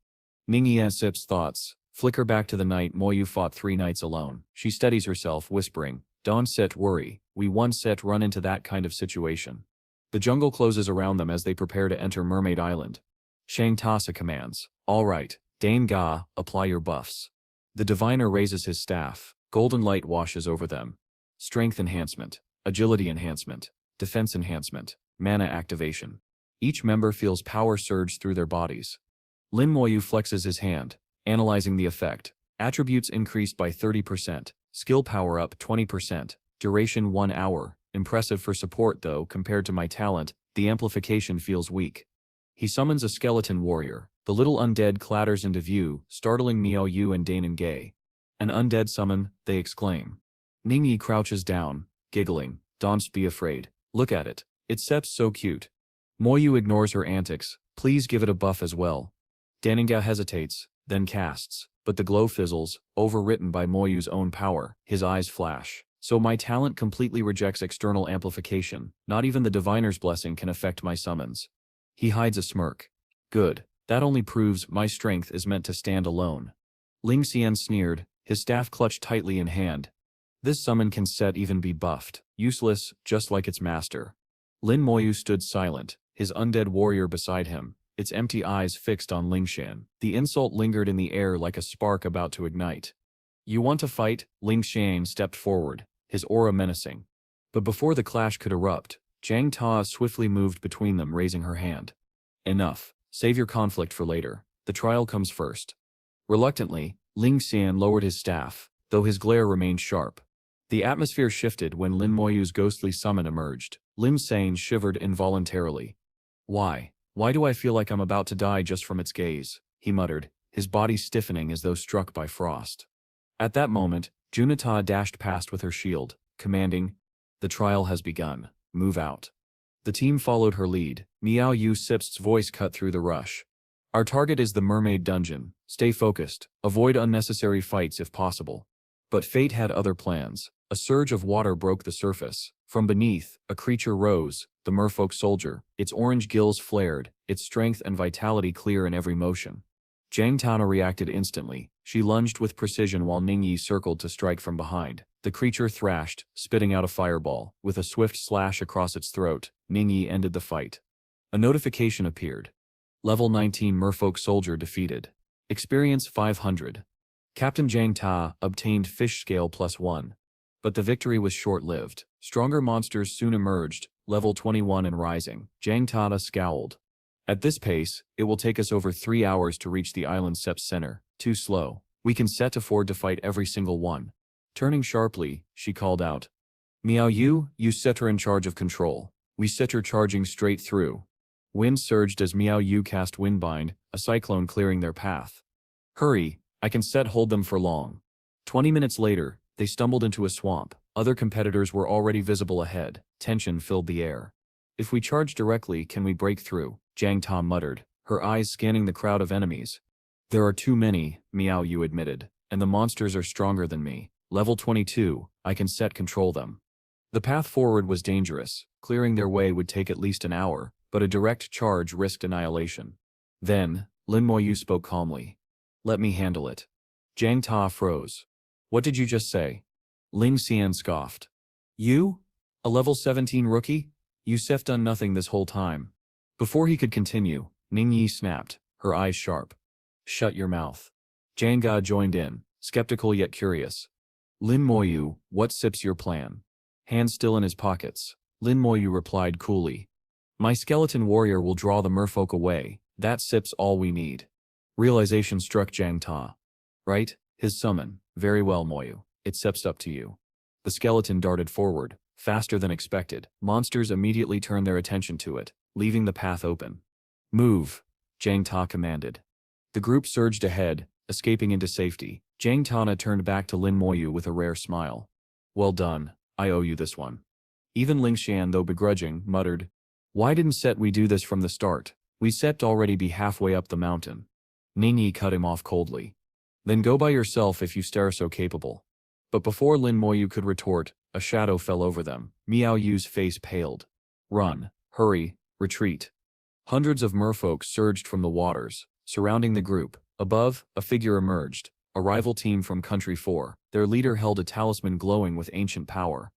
Ning Yi Sip's thoughts flicker back to the night Moyu fought 3 nights alone. She steadies herself, whispering, don't worry, we once run into that kind of situation. The jungle closes around them as they prepare to enter Mermaid Island. Shang Tasa commands, all right, Dane Ga, apply your buffs. The diviner raises his staff. Golden light washes over them. Strength enhancement, agility enhancement, defense enhancement, mana activation. Each member feels power surge through their bodies. Lin Moyu flexes his hand, analyzing the effect. Attributes increased by 30%, skill power up 20%, duration 1 hour. Impressive for support though, compared to my talent, the amplification feels weak. He summons a skeleton warrior. The little undead clatters into view, startling Miao Yu and Danon Gay. An undead summon, they exclaim. Ningyi crouches down, giggling. Don't be afraid. Look at it. It's so cute. Moyu ignores her antics. Please give it a buff as well. Daninga hesitates, then casts, but the glow fizzles, overwritten by Moyu's own power. His eyes flash. So my talent completely rejects external amplification. Not even the diviner's blessing can affect my summons. He hides a smirk. Good. That only proves my strength is meant to stand alone. Ling Xian sneered, his staff clutched tightly in hand. This summon can even be buffed. Useless, just like its master. Lin Moyu stood silent, his undead warrior beside him, its empty eyes fixed on Ling Xian. The insult lingered in the air like a spark about to ignite. You want to fight? Ling Xian stepped forward, his aura menacing. But before the clash could erupt, Zhang Ta swiftly moved between them, raising her hand. Enough. Save your conflict for later. The trial comes first. Reluctantly, Ling Xian lowered his staff, though his glare remained sharp. The atmosphere shifted when Lin Moyu's ghostly summon emerged. Lim Xian shivered involuntarily. Why? Why do I feel like I'm about to die just from its gaze? He muttered, his body stiffening as though struck by frost. At that moment, Junita dashed past with her shield, commanding, "The trial has begun. Move out." The team followed her lead. Miao Yu Sip's voice cut through the rush. "Our target is the mermaid dungeon. Stay focused. Avoid unnecessary fights if possible." But fate had other plans. A surge of water broke the surface. From beneath, a creature rose, the merfolk soldier. Its orange gills flared, its strength and vitality clear in every motion. Zhang Tana reacted instantly. She lunged with precision while Ningyi circled to strike from behind. The creature thrashed, spitting out a fireball. With a swift slash across its throat, Ningyi ended the fight. A notification appeared. Level 19 merfolk soldier defeated. Experience 500. Captain Zhang Ta obtained fish scale +1. But the victory was short-lived. Stronger monsters soon emerged, level 21 and rising. Zhang Ta scowled. At this pace, it will take us over 3 hours to reach the island Sep's center. Too slow. We can set afford to fight every single one. Turning sharply, she called out. Miao Yu, you set her in charge of control. We set her charging straight through. Wind surged as Miao Yu cast Windbind, a cyclone clearing their path. Hurry, I can set hold them for long. 20 minutes later, they stumbled into a swamp. Other competitors were already visible ahead. Tension filled the air. If we charge directly, can we break through? Zhang Ta muttered, her eyes scanning the crowd of enemies. There are too many, Miao Yu admitted, and the monsters are stronger than me. Level 22, I can control them. The path forward was dangerous. Clearing their way would take at least an hour, but a direct charge risked annihilation. Then, Lin Moyu spoke calmly. Let me handle it. Zhang Ta froze. What did you just say? Ling Xian scoffed. You? A level 17 rookie? You've done nothing this whole time. Before he could continue, Ningyi snapped, her eyes sharp. Shut your mouth. Zhang Ga joined in, skeptical yet curious. Lin Moyu, what sips your plan? Hands still in his pockets, Lin Moyu replied coolly. My skeleton warrior will draw the merfolk away. That sips all we need. Realization struck Zhang Ta. Right? His summon. Very well, Moyu. It steps up to you. The skeleton darted forward, faster than expected. Monsters immediately turned their attention to it, leaving the path open. Move, Zhang Ta commanded. The group surged ahead, escaping into safety. Zhang Tana turned back to Lin Moyu with a rare smile. Well done, I owe you this one. Even Ling Xian, though begrudging, muttered, Why didn't we do this from the start? We already be halfway up the mountain. Ningyi cut him off coldly. Then go by yourself if you stare so capable. But before Lin Moyu could retort, a shadow fell over them. Miao Yu's face paled. Run, hurry, retreat. Hundreds of merfolk surged from the waters, surrounding the group. Above, a figure emerged, a rival team from Country 4. Their leader held a talisman glowing with ancient power.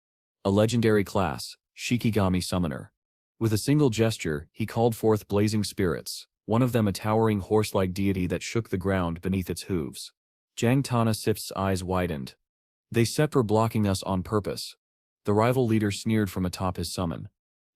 A legendary class, Shikigami Summoner. With a single gesture, he called forth blazing spirits, one of them a towering horse-like deity that shook the ground beneath its hooves. Zhang Tana Sip's eyes widened. They were blocking us on purpose. The rival leader sneered from atop his summon.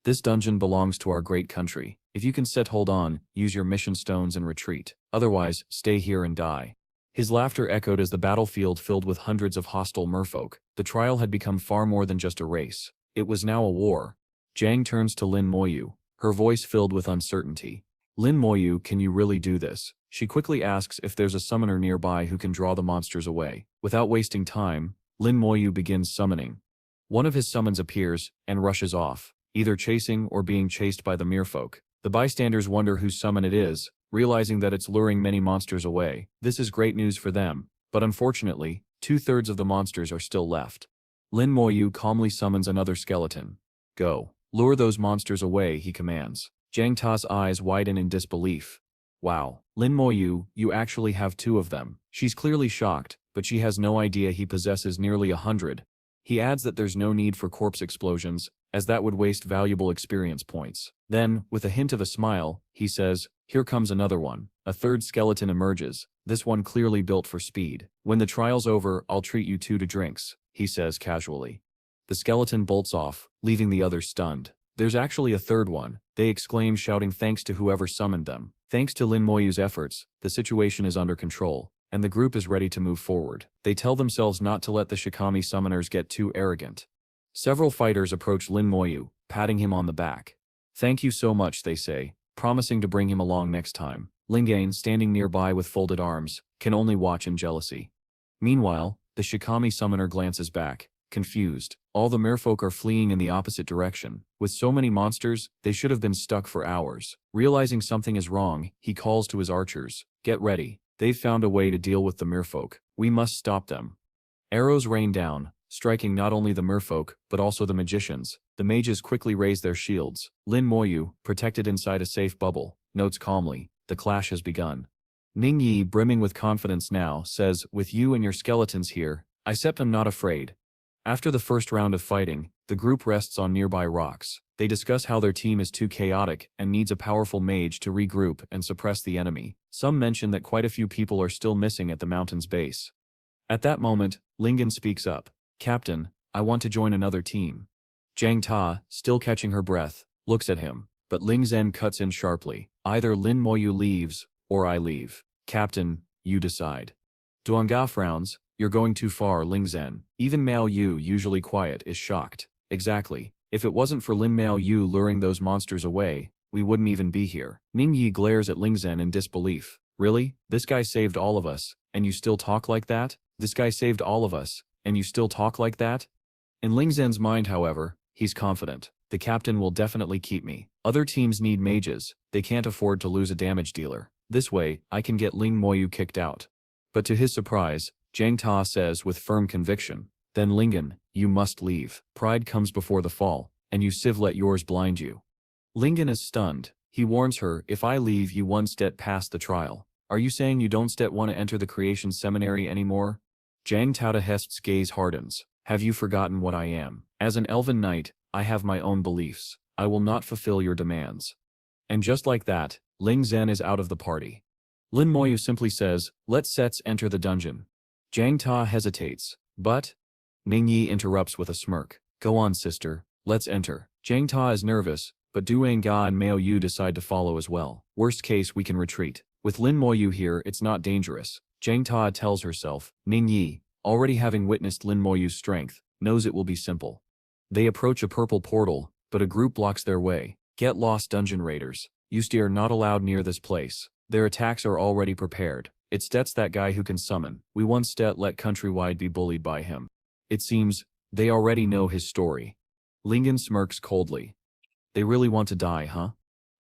This dungeon belongs to our great country. If you can hold on, use your mission stones and retreat. Otherwise, stay here and die. His laughter echoed as the battlefield filled with hundreds of hostile merfolk. The trial had become far more than just a race. It was now a war. Zhang turns to Lin Moyu, her voice filled with uncertainty. Lin Moyu, can you really do this? She quickly asks if there's a summoner nearby who can draw the monsters away. Without wasting time, Lin Moyu begins summoning. One of his summons appears and rushes off, either chasing or being chased by the merfolk. The bystanders wonder whose summon it is, realizing that it's luring many monsters away. This is great news for them, but unfortunately, 2/3 of the monsters are still left. Lin Moyu calmly summons another skeleton. Go. Lure those monsters away, he commands. Zhang Ta's eyes widen in disbelief. Wow, Lin Moyu, you actually have 2 of them. She's clearly shocked, but she has no idea he possesses nearly 100. He adds that there's no need for corpse explosions, as that would waste valuable experience points. Then, with a hint of a smile, he says, here comes another one. A third skeleton emerges, This one clearly built for speed. When the trial's over, I'll treat you two to drinks, he says casually. The skeleton bolts off, leaving the others stunned. There's actually a third one, they exclaim, shouting thanks to whoever summoned them. Thanks to Lin Moyu's efforts, the situation is under control, and the group is ready to move forward. They tell themselves not to let the Shikami summoners get too arrogant. Several fighters approach Lin Moyu, patting him on the back. Thank you so much, they say, promising to bring him along next time. Lingane, standing nearby with folded arms, can only watch in jealousy. Meanwhile, the Shikami summoner glances back, confused. All the merfolk are fleeing in the opposite direction. With so many monsters, they should have been stuck for hours. Realizing something is wrong, he calls to his archers. Get ready. They've found a way to deal with the merfolk. We must stop them. Arrows rain down, striking not only the merfolk, but also the magicians. The mages quickly raise their shields. Lin Moyu, protected inside a safe bubble, notes calmly, the clash has begun. Ning Yi, brimming with confidence now, says, with you and your skeletons here, I am not afraid. After the first round of fighting, the group rests on nearby rocks. They discuss how their team is too chaotic and needs a powerful mage to regroup and suppress the enemy. Some mention that quite a few people are still missing at the mountain's base. At that moment, Lingyan speaks up. Captain, I want to join another team. Zhang Ta, still catching her breath, looks at him, but Ling Zhen cuts in sharply. Either Lin Moyu leaves, or I leave. Captain, you decide. Duanga frowns. You're going too far, Ling Zhen. Even Mao Yu, usually quiet, is shocked. Exactly. If it wasn't for Lin Mao Yu luring those monsters away, we wouldn't even be here. Ning Yi glares at Ling Zhen in disbelief. Really? This guy saved all of us, and you still talk like that? This guy saved all of us, and you still talk like that? In Ling Zhen's mind, however, he's confident. The captain will definitely keep me. Other teams need mages. They can't afford to lose a damage dealer. This way, I can get Ling Moyu kicked out. But to his surprise, Zhang Ta says with firm conviction, then Lingyan, you must leave. Pride comes before the fall, and you civ let yours blind you. Lingyan is stunned. He warns her, if I leave you one step past the trial. Are you saying you don't want to enter the creation seminary anymore? Zhang Taohest's gaze hardens. Have you forgotten what I am? As an elven knight, I have my own beliefs. I will not fulfill your demands. And just like that, Ling Zhen is out of the party. Lin Moyu simply says, let's enter the dungeon. Zhang Ta hesitates, but? Ning Yi interrupts with a smirk. Go on, sister, let's enter. Zhang Ta is nervous, but Duang Ga and Mao Yu decide to follow as well. Worst case, we can retreat. With Lin Moyu here, it's not dangerous. Zhang Ta tells herself. Ning Yi, already having witnessed Lin Moyu's strength, knows it will be simple. They approach a purple portal, but a group blocks their way. Get lost, dungeon raiders. You are not allowed near this place. Their attacks are already prepared. It's that guy who can summon. We once let Countrywide be bullied by him. It seems, they already know his story. Lingyan smirks coldly. They really want to die, huh?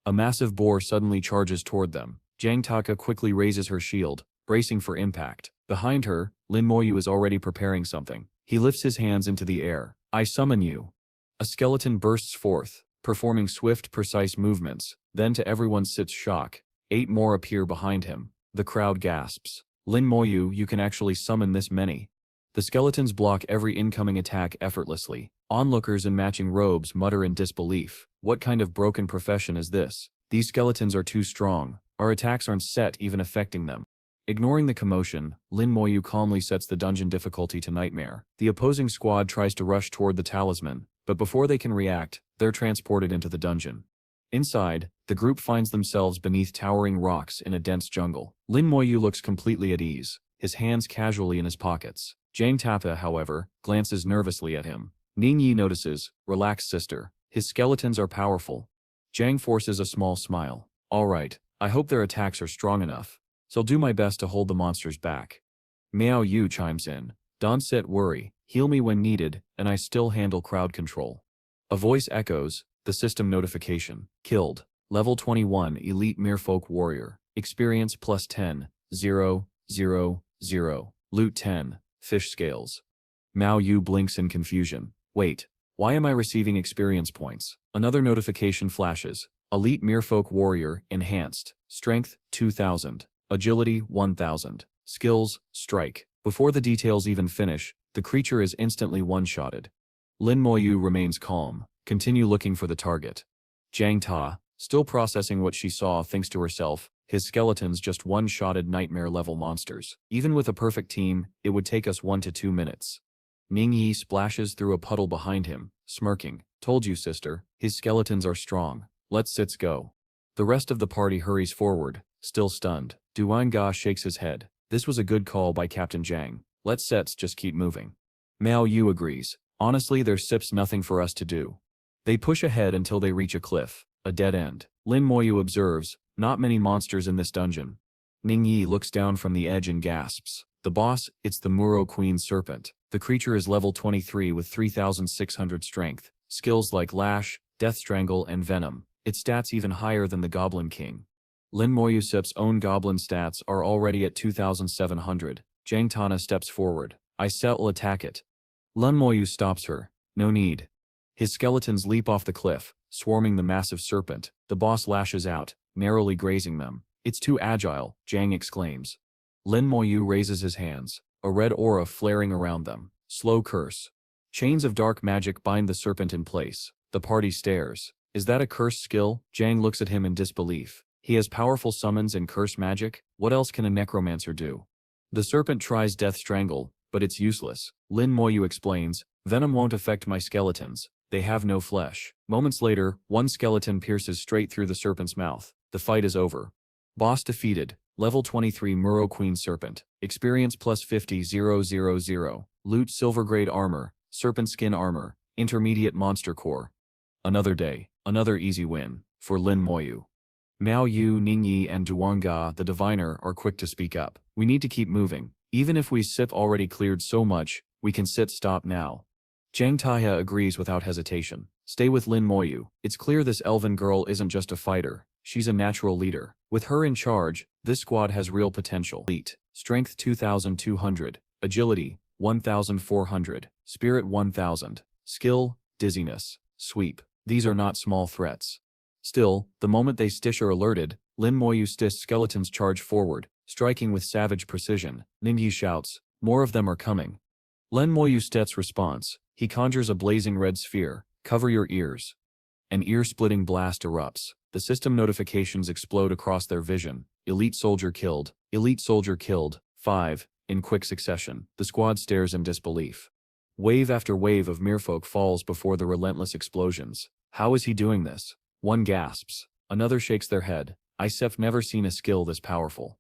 A massive boar suddenly charges toward them. Zhang Taka quickly raises her shield, bracing for impact. Behind her, Lin Moyu is already preparing something. He lifts his hands into the air. I summon you. A skeleton bursts forth, performing swift, precise movements. Then to everyone's shock, 8 more appear behind him. The crowd gasps. Lin Moyu, you can actually summon this many. The skeletons block every incoming attack effortlessly. Onlookers in matching robes mutter in disbelief. What kind of broken profession is this? These skeletons are too strong. Our attacks aren't even affecting them. Ignoring the commotion, Lin Moyu calmly sets the dungeon difficulty to nightmare. The opposing squad tries to rush toward the talisman, but before they can react, they're transported into the dungeon. Inside, the group finds themselves beneath towering rocks in a dense jungle. Lin Moyu looks completely at ease, his hands casually in his pockets. Zhang Tapa, however, glances nervously at him. Ning Yi notices, relax sister, his skeletons are powerful. Zhang forces a small smile. Alright, I hope their attacks are strong enough. So I'll do my best to hold the monsters back. Miao Yu chimes in. Don't worry, heal me when needed, and I still handle crowd control. A voice echoes, the system notification. Killed. Level 21 Elite Merfolk Warrior. Experience plus 10, 0, 0, 0. Loot 10, fish scales. Mao Yu blinks in confusion. Wait, why am I receiving experience points? Another notification flashes. Elite Merfolk Warrior, Enhanced. Strength, 2000. Agility, 1000. Skills, Strike. Before the details even finish, the creature is instantly one-shotted. Lin Moyu remains calm. Continue looking for the target. Zhang Ta, still processing what she saw, thinks to herself, His skeletons just one-shotted nightmare-level monsters. Even with a perfect team, it would take us 1 to 2 minutes. Ning Yi splashes through a puddle behind him, smirking. Told you, sister, his skeletons are strong. Let's go. The rest of the party hurries forward, still stunned. Duanga shakes his head. This was a good call by Captain Zhang. Let's just keep moving. Mao Yu agrees. Honestly, there's nothing for us to do. They push ahead until they reach a cliff, a dead end. Lin Moyu observes, not many monsters in this dungeon. Ning Yi looks down from the edge and gasps. The boss, it's the Muro Queen Serpent. The creature is level 23 with 3,600 strength, skills like Lash, Death Strangle, and Venom. Its stats even higher than the Goblin King. Lin Moyusip's own goblin stats are already at 2,700. Zhang Tana steps forward. I will attack it. Lin Moyu stops her. No need. His skeletons leap off the cliff, swarming the massive serpent. The boss lashes out, narrowly grazing them. It's too agile, Zhang exclaims. Lin Moyu raises his hands, a red aura flaring around them. Slow curse. Chains of dark magic bind the serpent in place. The party stares. Is that a curse skill? Zhang looks at him in disbelief. He has powerful summons and curse magic. What else can a necromancer do? The serpent tries Death Strangle, but it's useless. Lin Moyu explains, Venom won't affect my skeletons. They have no flesh. Moments later, one skeleton pierces straight through the serpent's mouth. The fight is over. Boss defeated. Level 23 Muro Queen Serpent. Experience plus 50,000. Loot silver grade armor, serpent skin armor, intermediate monster core. Another day, another easy win, for Lin Moyu. Mao Yu, Ning Yi, and Duanga, the diviner, are quick to speak up. We need to keep moving. Even if we sip already cleared so much, we can stop now. Zhang Taiya agrees without hesitation. Stay with Lin Moyu. It's clear this elven girl isn't just a fighter. She's a natural leader. With her in charge, this squad has real potential. Elite. Strength 2,200. Agility, 1,400. Spirit 1,000. Skill, dizziness. Sweep. These are not small threats. Still, the moment they are alerted, Lin Moyu's skeletons charge forward, striking with savage precision. Ningyi shouts, more of them are coming. Lin Moyu's response, he conjures a blazing red sphere, cover your ears. An ear-splitting blast erupts. The system notifications explode across their vision. Elite soldier killed. Elite soldier killed. 5, in quick succession. The squad stares in disbelief. Wave after wave of merfolk falls before the relentless explosions. How is he doing this? One gasps. Another shakes their head. I've never seen a skill this powerful.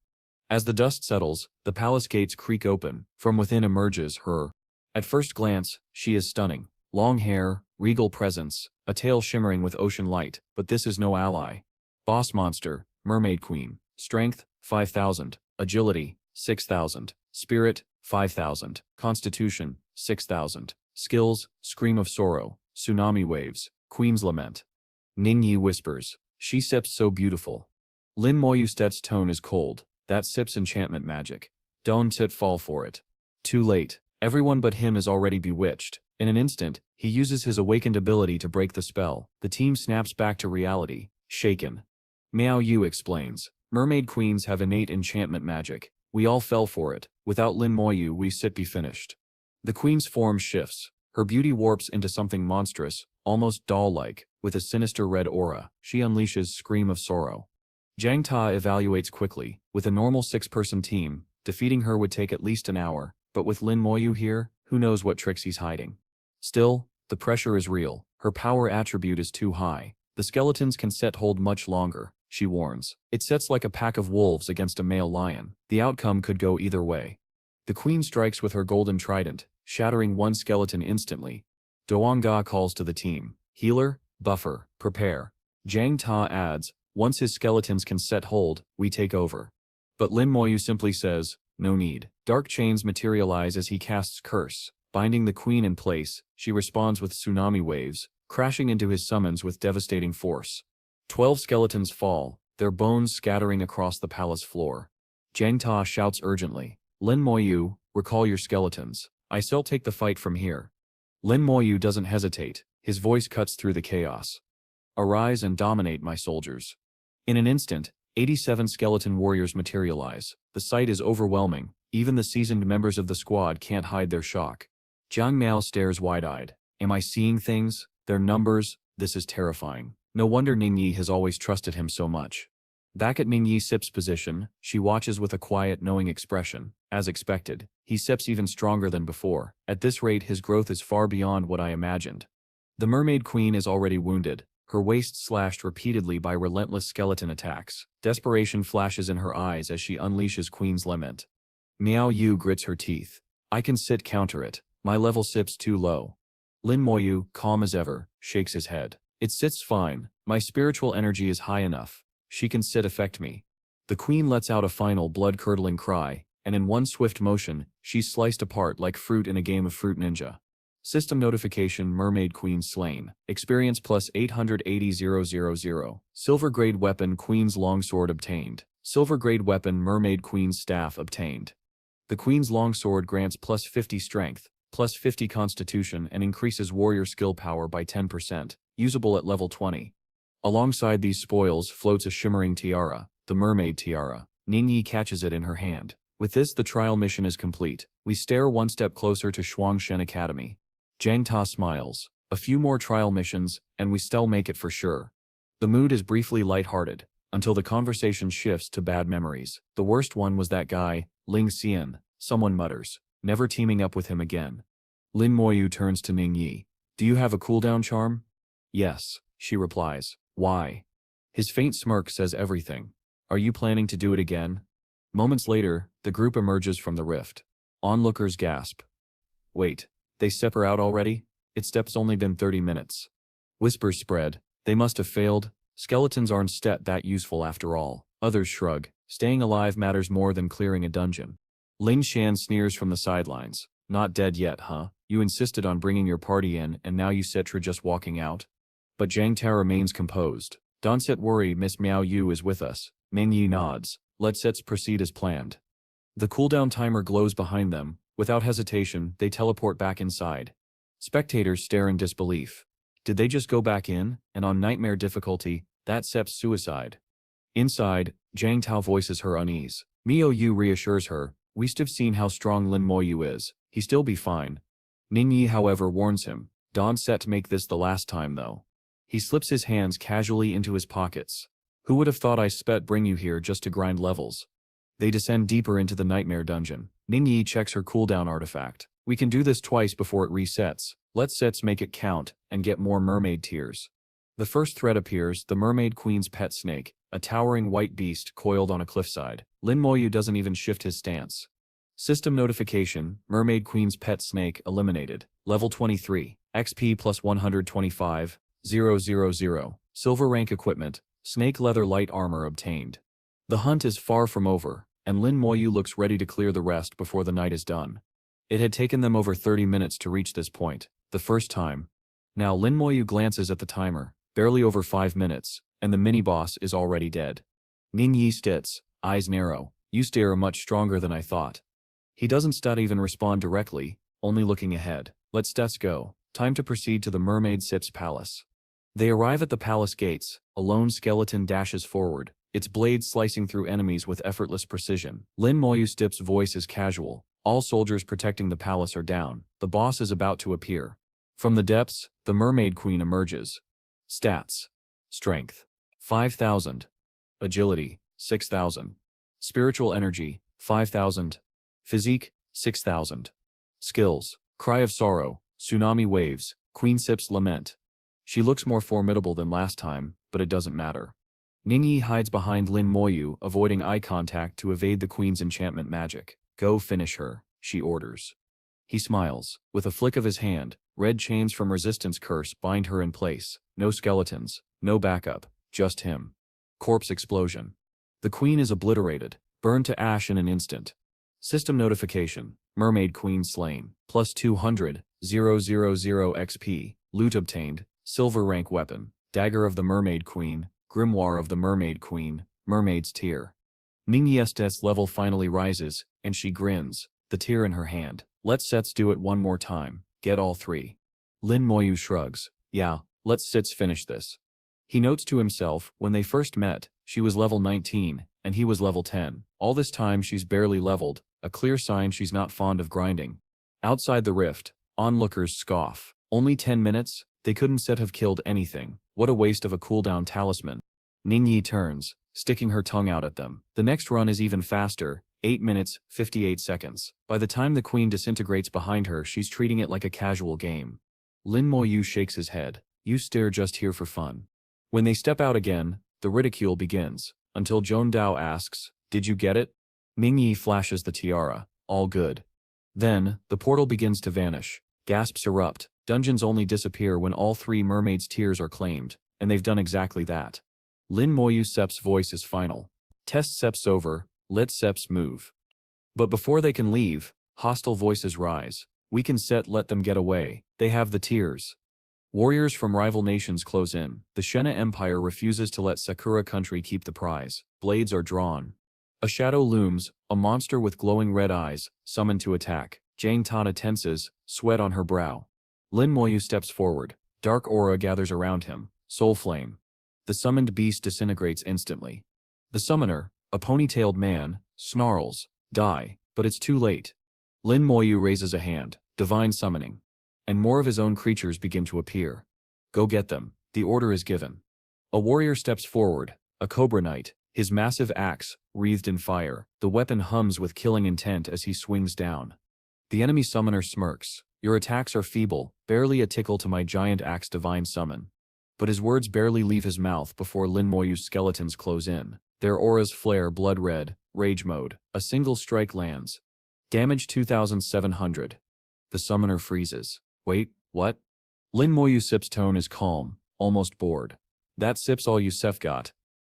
As the dust settles, the palace gates creak open. From within emerges her. At first glance, she is stunning. Long hair, regal presence, a tail shimmering with ocean light, but this is no ally. Boss monster, Mermaid Queen. Strength, 5,000. Agility, 6,000. Spirit, 5,000. Constitution, 6,000. Skills, Scream of Sorrow, Tsunami Waves, Queen's Lament. Ning Yi whispers, she sips so beautiful. Lin Moyustet's tone is cold. That sips enchantment magic. Don't fall for it. Too late. Everyone but him is already bewitched. In an instant, he uses his awakened ability to break the spell. The team snaps back to reality, shaken. Miao Yu explains, mermaid queens have innate enchantment magic. We all fell for it. Without Lin Moyu we be finished. The queen's form shifts. Her beauty warps into something monstrous, almost doll-like, with a sinister red aura. She unleashes Scream of Sorrow. Zhang Ta evaluates quickly. With a normal 6-person team, defeating her would take at least an hour, but with Lin Moyu here, who knows what tricks he's hiding. Still, the pressure is real. Her power attribute is too high. The skeletons can hold much longer, she warns. It sets like a pack of wolves against a male lion. The outcome could go either way. The queen strikes with her golden trident, shattering one skeleton instantly. Duanga calls to the team. Healer, buffer, prepare. Zhang Ta adds, once his skeletons can hold, we take over. But Lin Moyu simply says, no need. Dark chains materialize as he casts Curse, binding the queen in place. She responds with tsunami waves, crashing into his summons with devastating force. 12 skeletons fall, their bones scattering across the palace floor. Zhang Ta shouts urgently, Lin Moyu, recall your skeletons. I shall take the fight from here. Lin Moyu doesn't hesitate. His voice cuts through the chaos. Arise and dominate, my soldiers. In an instant, 87 skeleton warriors materialize. The sight is overwhelming. Even the seasoned members of the squad can't hide their shock. Jiang Miao stares wide-eyed. Am I seeing things? Their numbers? This is terrifying. No wonder Ning Yi has always trusted him so much. Back at Ming Yi Sip's position, she watches with a quiet, knowing expression. As expected, he sips even stronger than before. At this rate, his growth is far beyond what I imagined. The Mermaid Queen is already wounded, her waist slashed repeatedly by relentless skeleton attacks. Desperation flashes in her eyes as she unleashes Queen's Lament. Miao Yu grits her teeth. I can sit counter it. My level sips too low. Lin Moyu, calm as ever, shakes his head. It sits fine. My spiritual energy is high enough. She can sit affect me. The queen lets out a final blood-curdling cry, and in one swift motion, she's sliced apart like fruit in a game of Fruit Ninja. System notification: Mermaid Queen slain. Experience plus 880,000. Silver grade weapon Queen's longsword obtained. Silver grade weapon Mermaid Queen's staff obtained. The Queen's longsword grants plus 50 strength, plus 50 constitution and increases warrior skill power by 10%, usable at level 20. Alongside these spoils floats a shimmering tiara, the Mermaid Tiara. Ningyi catches it in her hand. With this, the trial mission is complete. We stare one step closer to Shuangshen Academy. Zhang Ta smiles. A few more trial missions, and we still make it for sure. The mood is briefly lighthearted, until the conversation shifts to bad memories. The worst one was that guy, Ling Xian, someone mutters, never teaming up with him again. Lin Moyu turns to Ningyi. Do you have a cooldown charm? Yes, she replies. Why? His faint smirk says everything. Are you planning to do it again? Moments later, the group emerges from the rift. Onlookers gasp. Wait, they step her out already? It's step's only been 30 minutes. Whispers spread. They must have failed. Skeletons aren't that useful after all. Others shrug. Staying alive matters more than clearing a dungeon. Ling Shan sneers from the sidelines. Not dead yet, huh? You insisted on bringing your party in and now you sit just walking out? But Zhang Ta remains composed. Don't sit worry, Miss Miao Yu is with us. Ming Yi nods. Let's proceed as planned. The cooldown timer glows behind them. Without hesitation, they teleport back inside. Spectators stare in disbelief. Did they just go back in? And on nightmare difficulty, that Sep's suicide. Inside, Zhang Tao voices her unease. Miao Yu reassures her. We still seen how strong Lin Moyu is. He still be fine. Ning Yi, however, warns him. Don't set to make this the last time though. He slips his hands casually into his pockets. Who would have thought I bring you here just to grind levels? They descend deeper into the nightmare dungeon. Ningyi checks her cooldown artifact. We can do this twice before it resets. Let's make it count, and get more mermaid tears. The first threat appears, the Mermaid Queen's pet snake, a towering white beast coiled on a cliffside. Lin Moyu doesn't even shift his stance. System notification: Mermaid Queen's pet snake eliminated. Level 23. XP plus 125. 000. Silver rank equipment. Snake leather light armor obtained. The hunt is far from over, and Lin Moyu looks ready to clear the rest before the night is done. It had taken them over 30 minutes to reach this point, the first time. Now Lin Moyu glances at the timer, barely over 5 minutes, and the mini-boss is already dead. Ningyi stits, eyes narrow. You are much stronger than I thought. He doesn't even respond directly, only looking ahead. Let's go. Time to proceed to the Mermaid Sip's palace. They arrive at the palace gates. A lone skeleton dashes forward, its blade slicing through enemies with effortless precision. Lin Moyu Stip's voice is casual. All soldiers protecting the palace are down. The boss is about to appear. From the depths, the Mermaid Queen emerges. Stats. Strength. 5,000. Agility. 6,000. Spiritual energy. 5,000. Physique. 6,000. Skills. Cry of Sorrow. Tsunami Waves. Queen Sip's Lament. She looks more formidable than last time, but it doesn't matter. Ningyi hides behind Lin Moyu, avoiding eye contact to evade the queen's enchantment magic. Go finish her, she orders. He smiles. With a flick of his hand, red chains from Resistance Curse bind her in place. No skeletons, no backup, just him. Corpse explosion. The queen is obliterated, burned to ash in an instant. System notification: Mermaid Queen slain. Plus 200, 000 XP. Loot obtained. Silver rank weapon. Dagger of the Mermaid Queen. Grimoire of the Mermaid Queen. Mermaid's Tear. Ningyi's level finally rises, and she grins, the tear in her hand. Let's do it one more time. Get all 3. Lin Moyu shrugs. Yeah, let's finish this. He notes to himself, when they first met, she was level 19, and he was level 10. All this time she's barely leveled, a clear sign she's not fond of grinding. Outside the rift, onlookers scoff. Only 10 minutes? They couldn't have killed anything. What a waste of a cooldown talisman. Ningyi turns, sticking her tongue out at them. The next run is even faster, 8 minutes, 58 seconds. By the time the queen disintegrates behind her, she's treating it like a casual game. Lin Moyu shakes his head. You stare just here for fun. When they step out again, the ridicule begins, until Joan Dao asks, did you get it? Ming Yi flashes the tiara. All good. Then, the portal begins to vanish. Gasps erupt. Dungeons only disappear when all 3 mermaids' tears are claimed, and they've done exactly that. Lin Moyu Sep's voice is final. Test Sep's over, let Seps move. But before they can leave, hostile voices rise. We can let them get away. They have the tears. Warriors from rival nations close in. The Shena Empire refuses to let Sakura country keep the prize. Blades are drawn. A shadow looms, a monster with glowing red eyes, summoned to attack. Jang Tana tenses, sweat on her brow. Lin Moyu steps forward. Dark aura gathers around him. Soul flame. The summoned beast disintegrates instantly. The summoner, a ponytailed man, snarls, die, but it's too late. Lin Moyu raises a hand. Divine summoning. And more of his own creatures begin to appear. Go get them. The order is given. A warrior steps forward, a Cobra Knight, his massive axe, wreathed in fire. The weapon hums with killing intent as he swings down. The enemy summoner smirks. Your attacks are feeble, barely a tickle to my giant axe divine summon. But his words barely leave his mouth before Lin Moyu's skeletons close in. Their auras flare blood red, rage mode. A single strike lands. Damage 2,700. The summoner freezes. Wait, what? Lin Moyu Sip's tone is calm, almost bored. That Sip's all you Sef got.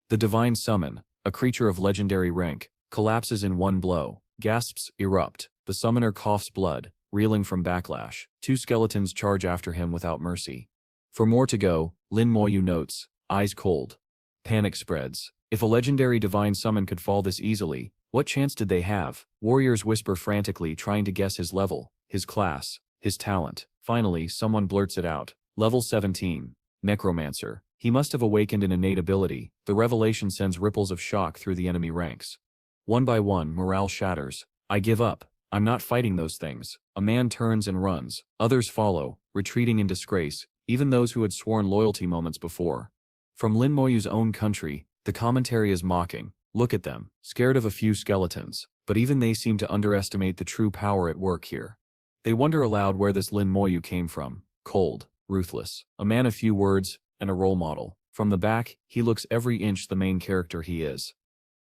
The divine summon, a creature of legendary rank, collapses in one blow. Gasps erupt. The summoner coughs blood, reeling from backlash. 2 skeletons charge after him without mercy. For more to go, Lin Moyu notes, eyes cold. Panic spreads. If a legendary divine summon could fall this easily, what chance did they have? Warriors whisper frantically, trying to guess his level, his class, his talent. Finally, someone blurts it out. Level 17. Necromancer. He must have awakened an innate ability. The revelation sends ripples of shock through the enemy ranks. One by one, morale shatters. I give up. I'm not fighting those things. A man turns and runs. Others follow, retreating in disgrace, even those who had sworn loyalty moments before. From Lin Moyu's own country, the commentary is mocking. Look at them, scared of a few skeletons. But even they seem to underestimate the true power at work here. They wonder aloud where this Lin Moyu came from. Cold, ruthless, a man of few words, and a role model. From the back, he looks every inch the main character he is.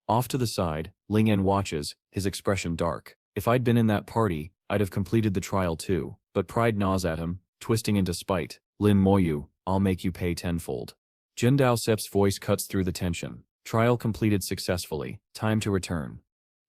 Off to the side, Ling En watches, his expression dark. If I'd been in that party, I'd have completed the trial too. But pride gnaws at him, twisting into spite. Lin Moyu, I'll make you pay tenfold. Jin Dao Sep's voice cuts through the tension. Trial completed successfully. Time to return.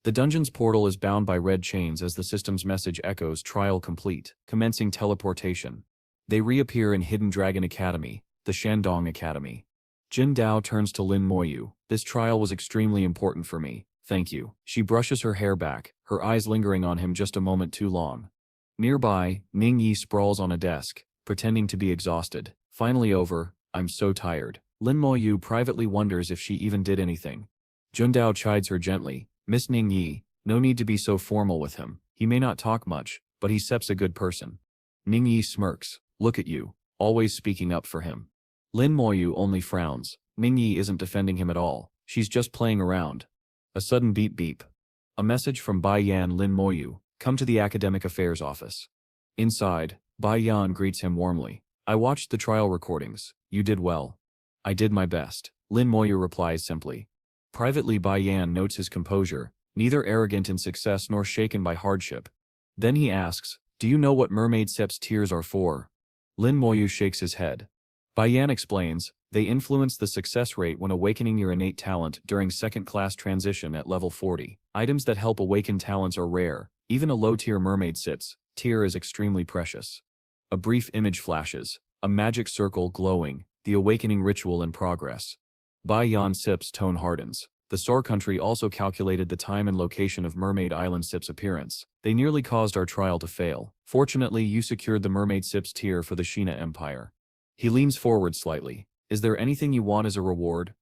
The dungeon's portal is bound by red chains as the system's message echoes trial complete, commencing teleportation. They reappear in Hidden Dragon Academy, the Shandong Academy. Jin Dao turns to Lin Moyu. This trial was extremely important for me. Thank you. She brushes her hair back, her eyes lingering on him just a moment too long. Nearby, Ming Yi sprawls on a desk, pretending to be exhausted. Finally over, I'm so tired. Lin Moyu privately wonders if she even did anything. Jun Dao chides her gently. Miss Ning Yi, no need to be so formal with him. He may not talk much, but he Sep's a good person. Ning Yi smirks. Look at you, always speaking up for him. Lin Moyu only frowns. Ning Yi isn't defending him at all. She's just playing around. A sudden beep beep. A message from Bai Yan. Lin Moyu, come to the Academic Affairs office. Inside, Bai Yan greets him warmly. I watched the trial recordings. You did well. I did my best. Lin Moyu replies simply. Privately, Bai Yan notes his composure, neither arrogant in success nor shaken by hardship. Then he asks, do you know what Mermaid Sep's tears are for? Lin Moyu shakes his head. Bai Yan explains, they influence the success rate when awakening your innate talent during second-class transition at level 40. Items that help awaken talents are rare. Even a low-tier mermaid Sep's tear is extremely precious. A brief image flashes, a magic circle glowing, the awakening ritual in progress. Bai Yan Sep's tone hardens. The Sor country also calculated the time and location of Mermaid Island Sep's appearance. They nearly caused our trial to fail. Fortunately, you secured the Mermaid Sep's tear for the Shina Empire. He leans forward slightly. Is there anything you want as a reward?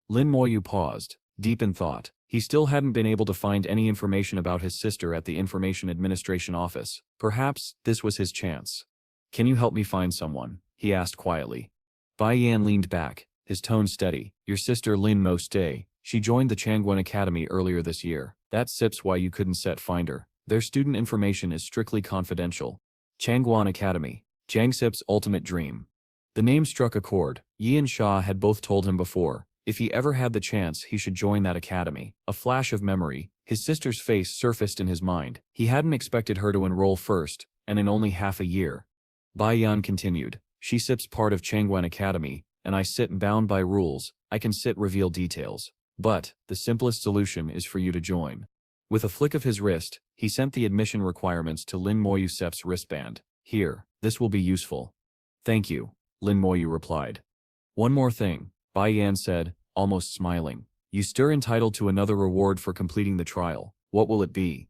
Lin Moyu paused, deep in thought. He still hadn't been able to find any information about his sister at the Information Administration office. Perhaps this was his chance. Can you help me find someone? He asked quietly. Bai Yan leaned back, his tone steady. Your sister Lin Mo stay. She joined the Changwon Academy earlier this year. That's Sip's why you couldn't set finder. Their student information is strictly confidential. Changwon Academy. Jang Sip's ultimate dream. The name struck a chord. Yi and Sha had both told him before, if he ever had the chance he should join that academy. A flash of memory, his sister's face surfaced in his mind. He hadn't expected her to enroll first, and in only half a year. Bai Yan continued, she Sip's part of Changwon Academy, and I sit bound by rules. I can sit reveal details. But, the simplest solution is for you to join. With a flick of his wrist, he sent the admission requirements to Lin Moyu Sep's wristband. Here, this will be useful. Thank you, Lin Moyu replied. One more thing, Bai Yan said, almost smiling. You still entitled to another reward for completing the trial. What will it be?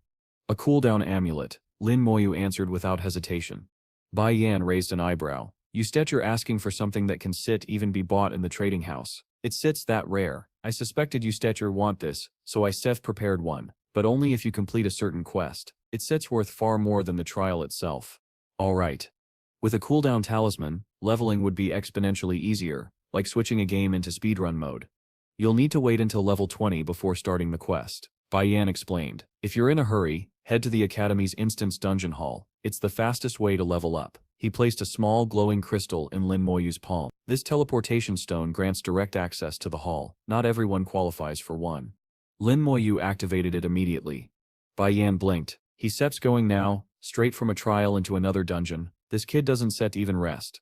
A cooldown amulet, Lin Moyu answered without hesitation. Bai Yan raised an eyebrow. You stet you're asking for something that can sit even be bought in the trading house. It sits that rare. I suspected you Stetcher want this, so I Seth prepared one, but only if you complete a certain quest. It sits worth far more than the trial itself. Alright. With a cooldown talisman, leveling would be exponentially easier, like switching a game into speedrun mode. You'll need to wait until level 20 before starting the quest, Bai Yan explained. If you're in a hurry, head to the Academy's instance dungeon hall. It's the fastest way to level up. He placed a small glowing crystal in Lin Moyu's palm. This teleportation stone grants direct access to the hall. Not everyone qualifies for one. Lin Moyu activated it immediately. Bai Yan blinked. He Sep's going now, straight from a trial into another dungeon. This kid doesn't set even rest.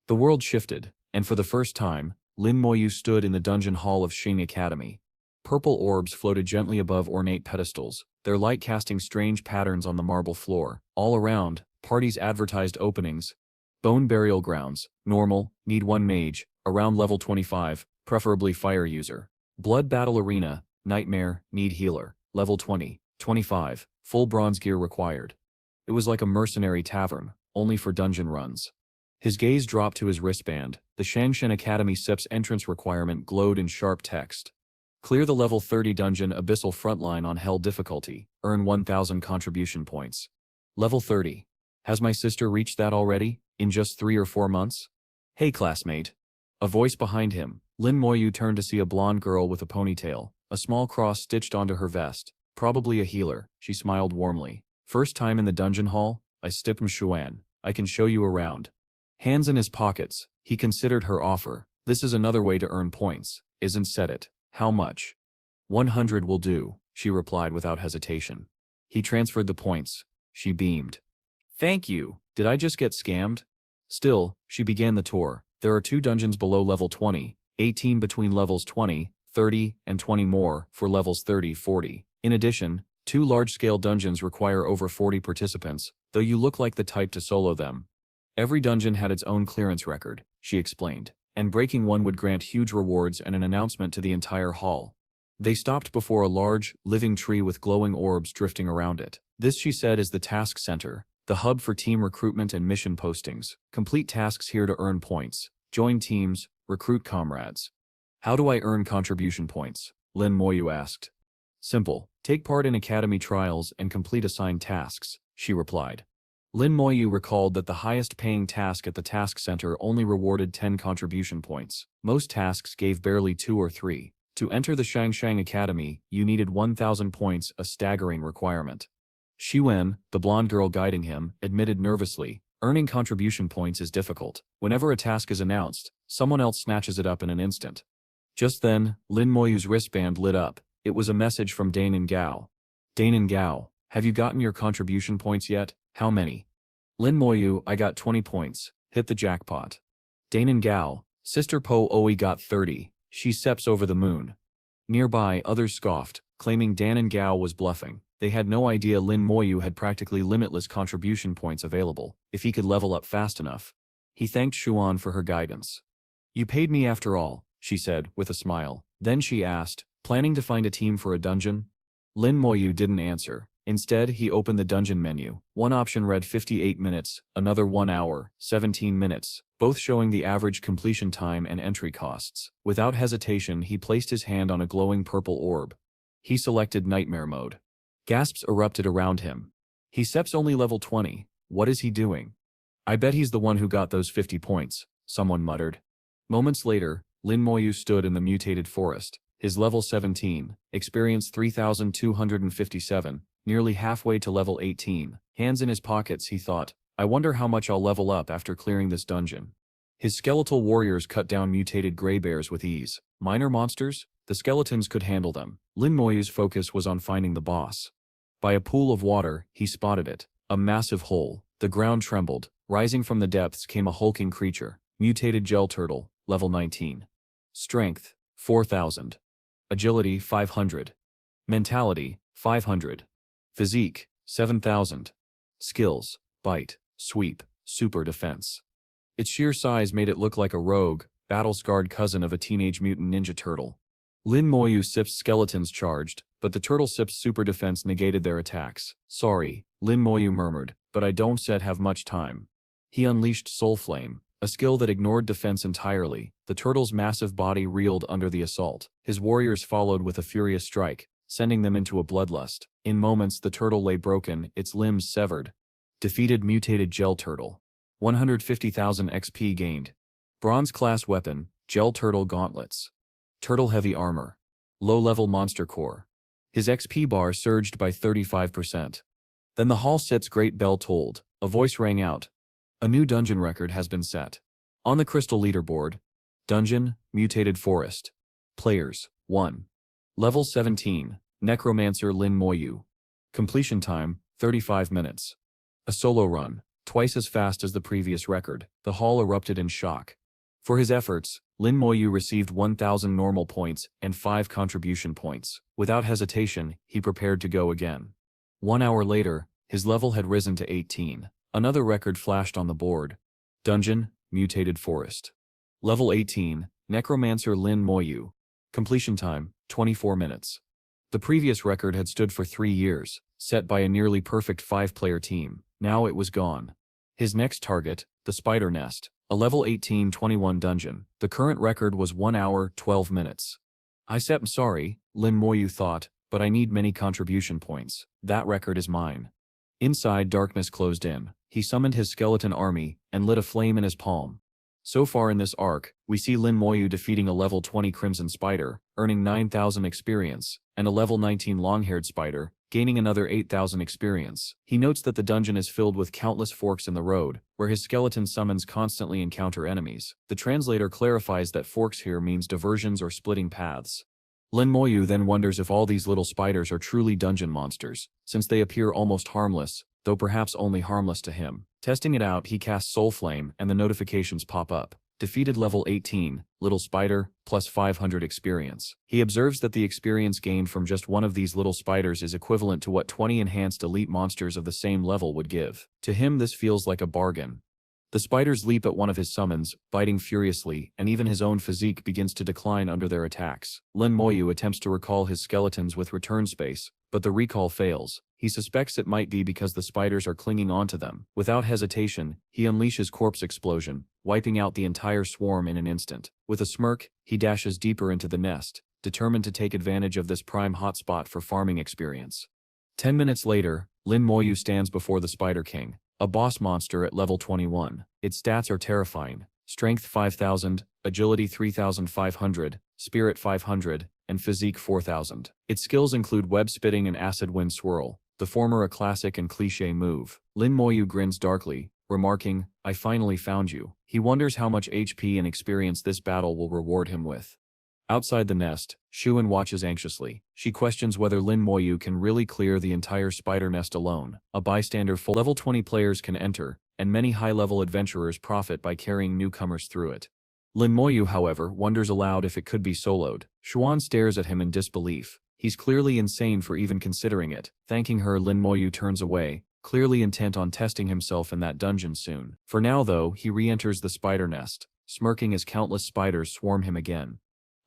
The world shifted, and for the first time, Lin Moyu stood in the dungeon hall of Xing Academy. Purple orbs floated gently above ornate pedestals, their light casting strange patterns on the marble floor. All around, parties advertised openings. Bone burial grounds, normal, need 1 mage, around level 25, preferably fire user. Blood battle arena, nightmare, need healer, level 20, 25, full bronze gear required. It was like a mercenary tavern, only for dungeon runs. His gaze dropped to his wristband. The Shangshan Academy Sep's entrance requirement glowed in sharp text. Clear the level 30 dungeon abyssal frontline on hell difficulty, earn 1000 contribution points. Level 30. Has my sister reached that already, in just 3 or 4 months? Hey classmate. A voice behind him. Lin Moyu turned to see a blonde girl with a ponytail, a small cross stitched onto her vest. Probably a healer, she smiled warmly. First time in the dungeon hall? I Stipm Xuan. I can show you around. Hands in his pockets, he considered her offer. This is another way to earn points, isn't said it. How much? 100 will do, she replied without hesitation. He transferred the points. She beamed. Thank you. Did I just get scammed? Still, she began the tour. There are 2 dungeons below level 20, 18 between levels 20, 30, and 20 more for levels 30, 40. In addition, 2 large-scale dungeons require over 40 participants, though you look like the type to solo them. Every dungeon had its own clearance record, she explained, and breaking one would grant huge rewards and an announcement to the entire hall. They stopped before a large, living tree with glowing orbs drifting around it. This, she said, is the task center, the hub for team recruitment and mission postings. Complete tasks here to earn points. Join teams, recruit comrades. How do I earn contribution points? Lin Moyu asked. Simple. Take part in academy trials and complete assigned tasks, she replied. Lin Moyu recalled that the highest paying task at the task center only rewarded 10 contribution points. Most tasks gave barely 2 or 3. To enter the Shangshang Academy, you needed 1000 points, a staggering requirement. Xiwen, the blonde girl guiding him, admitted nervously, earning contribution points is difficult. Whenever a task is announced, someone else snatches it up in an instant. Just then, Lin Moyu's wristband lit up. It was a message from Danon Gao. Danon Gao, have you gotten your contribution points yet? How many? Lin Moyu, I got 20 points. Hit the jackpot. Danon Gao, Sister Po Oi got 30. She steps over the moon. Nearby, others scoffed, claiming Danon Gao was bluffing. They had no idea Lin Moyu had practically limitless contribution points available, if he could level up fast enough. He thanked Xuan for her guidance. You paid me after all, she said, with a smile. Then she asked, planning to find a team for a dungeon? Lin Moyu didn't answer. Instead, he opened the dungeon menu. One option read 58 minutes, another 1 hour, 17 minutes, both showing the average completion time and entry costs. Without hesitation, he placed his hand on a glowing purple orb. He selected Nightmare mode. Gasps erupted around him. He Sep's only level 20. What is he doing? I bet he's the one who got those 50 points, someone muttered. Moments later, Lin Moyu stood in the mutated forest. His level 17, experience 3,257, nearly halfway to level 18. Hands in his pockets, he thought, I wonder how much I'll level up after clearing this dungeon. His skeletal warriors cut down mutated gray bears with ease. Minor monsters? The skeletons could handle them. Lin Moyu's focus was on finding the boss. By a pool of water, he spotted it. A massive hole. The ground trembled. Rising from the depths came a hulking creature. Mutated gel turtle, level 19. Strength, 4,000. Agility, 500. Mentality, 500. Physique, 7,000. Skills, bite, sweep, super defense. Its sheer size made it look like a rogue, battle-scarred cousin of a teenage mutant ninja turtle. Lin Moyu Sip's skeletons charged, but the turtle Sip's super defense negated their attacks. Sorry, Lin Moyu murmured, but I don't have much time. He unleashed Soul Flame, a skill that ignored defense entirely. The turtle's massive body reeled under the assault. His warriors followed with a furious strike, sending them into a bloodlust. In moments the turtle lay broken, its limbs severed. Defeated mutated gel turtle. 150,000 XP gained. Bronze class weapon, gel turtle gauntlets. Turtle heavy armor. Low-level monster core. His XP bar surged by 35%. Then the hall sit's great bell tolled. A voice rang out. A new dungeon record has been set. On the crystal leaderboard. Dungeon, Mutated Forest. Players, 1. Level 17, Necromancer Lin Moyu. Completion time, 35 minutes. A solo run, twice as fast as the previous record. The hall erupted in shock. For his efforts, Lin Moyu received 1,000 normal points and 5 contribution points. Without hesitation, he prepared to go again. 1 hour later, his level had risen to 18. Another record flashed on the board. Dungeon, Mutated Forest. Level 18, Necromancer Lin Moyu. Completion time, 24 minutes. The previous record had stood for 3 years, set by a nearly perfect 5-player team. Now it was gone. His next target, the Spider Nest, a level 18-21 dungeon. The current record was 1 hour, 12 minutes. I'm sorry, Lin Moyu thought, but I need many contribution points. That record is mine. Inside, darkness closed in. He summoned his skeleton army and lit a flame in his palm. So far in this arc, we see Lin Moyu defeating a level 20 Crimson Spider, earning 9,000 experience, and a level 19 Long-Haired Spider, gaining another 8,000 experience. He notes that the dungeon is filled with countless forks in the road, where his skeleton summons constantly encounter enemies. The translator clarifies that forks here means diversions or splitting paths. Lin Moyu then wonders if all these little spiders are truly dungeon monsters, since they appear almost harmless, though perhaps only harmless to him. Testing it out, he casts Soul Flame and the notifications pop up. Defeated level 18, Little Spider, plus 500 experience. He observes that the experience gained from just one of these little spiders is equivalent to what 20 enhanced elite monsters of the same level would give. To him this feels like a bargain. The spiders leap at one of his summons, biting furiously, and even his own physique begins to decline under their attacks. Lin Moyu attempts to recall his skeletons with return space, but the recall fails. He suspects it might be because the spiders are clinging onto them. Without hesitation, he unleashes Corpse Explosion, wiping out the entire swarm in an instant. With a smirk, he dashes deeper into the nest, determined to take advantage of this prime hotspot for farming experience. 10 minutes later, Lin Moyu stands before the Spider King, a boss monster at level 21. Its stats are terrifying. Strength 5,000, Agility 3,500, Spirit 500, and Physique 4,000. Its skills include Web Spitting and Acid Wind Swirl, the former a classic and cliché move. Lin Moyu grins darkly, remarking, I finally found you. He wonders how much HP and experience this battle will reward him with. Outside the nest, Shounen watches anxiously. She questions whether Lin Moyu can really clear the entire spider nest alone. A bystander full level 20 players can enter, and many high-level adventurers profit by carrying newcomers through it. Lin Moyu, however, wonders aloud if it could be soloed. Xuan stares at him in disbelief. He's clearly insane for even considering it. Thanking her, Lin Moyu turns away, clearly intent on testing himself in that dungeon soon. For now though, he re-enters the spider nest, smirking as countless spiders swarm him again.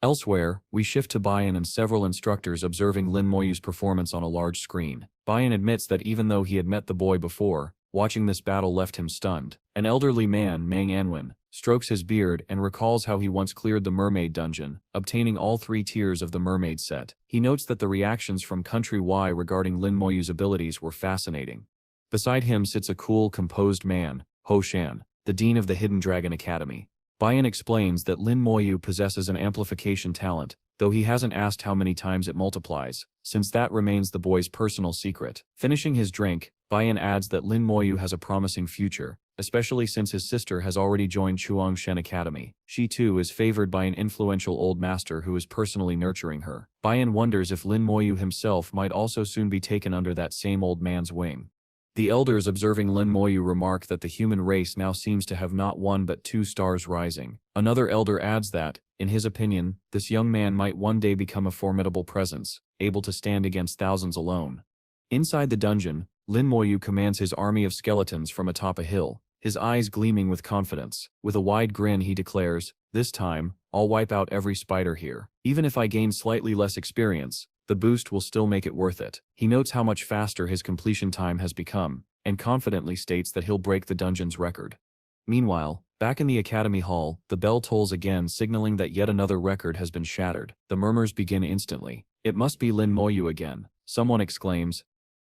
Elsewhere, we shift to Bayan and several instructors observing Lin Moyu's performance on a large screen. Bayan admits that even though he had met the boy before, watching this battle left him stunned. An elderly man, Mang Anwen, strokes his beard and recalls how he once cleared the mermaid dungeon, obtaining all 3 tiers of the mermaid set. He notes that the reactions from Country Y regarding Lin Moyu's abilities were fascinating. Beside him sits a cool, composed man, Ho Shan, the dean of the Hidden Dragon Academy. Bayan explains that Lin Moyu possesses an amplification talent, though he hasn't asked how many times it multiplies, since that remains the boy's personal secret. Finishing his drink, Bayan adds that Lin Moyu has a promising future, especially since his sister has already joined Chuangshen Academy. She too is favored by an influential old master who is personally nurturing her. Bayan wonders if Lin Moyu himself might also soon be taken under that same old man's wing. The elders observing Lin Moyu remark that the human race now seems to have not one but two stars rising. Another elder adds that, in his opinion, this young man might one day become a formidable presence, able to stand against thousands alone. Inside the dungeon, Lin Moyu commands his army of skeletons from atop a hill, his eyes gleaming with confidence. With a wide grin he declares, "This time, I'll wipe out every spider here. Even if I gain slightly less experience, the boost will still make it worth it." He notes how much faster his completion time has become, and confidently states that he'll break the dungeon's record. Meanwhile, back in the academy hall, the bell tolls again, signaling that yet another record has been shattered. The murmurs begin instantly. "It must be Lin Moyu again," someone exclaims.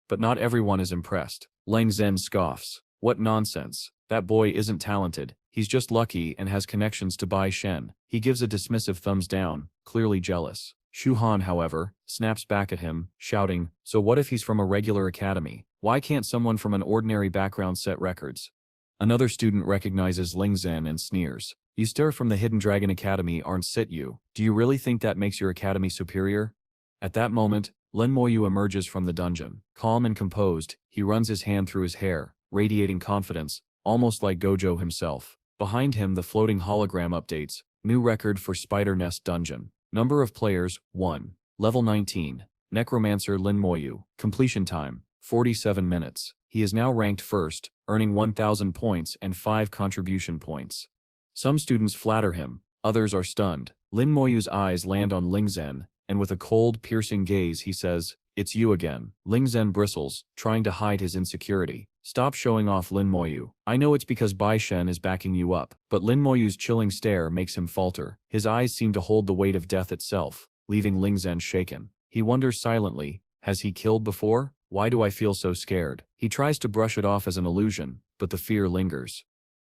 But not everyone is impressed. Lang Zhen scoffs. "What nonsense. That boy isn't talented, he's just lucky and has connections to Bai Shen." He gives a dismissive thumbs down, clearly jealous. Shu Han, however, snaps back at him, shouting, "So what if he's from a regular academy? Why can't someone from an ordinary background set records?" Another student recognizes Ling Zhen and sneers. "You stare from the Hidden Dragon Academy, aren't you? Do you really think that makes your academy superior?" At that moment, Lin Moyu emerges from the dungeon. Calm and composed, he runs his hand through his hair, radiating confidence, almost like Gojo himself. Behind him the floating hologram updates, "New record for Spider Nest Dungeon. Number of players, 1. Level 19. Necromancer Lin Moyu. Completion time, 47 minutes. He is now ranked first, earning 1,000 points and 5 contribution points." Some students flatter him, others are stunned. Lin Moyu's eyes land on Ling Zhen, and with a cold, piercing gaze he says, "It's you again." Ling Zhen bristles, trying to hide his insecurity. "Stop showing off, Lin Moyu. I know it's because Bai Shen is backing you up." But Lin Moyu's chilling stare makes him falter. His eyes seem to hold the weight of death itself, leaving Ling Zhen shaken. He wonders silently, has he killed before? Why do I feel so scared? He tries to brush it off as an illusion, but the fear lingers.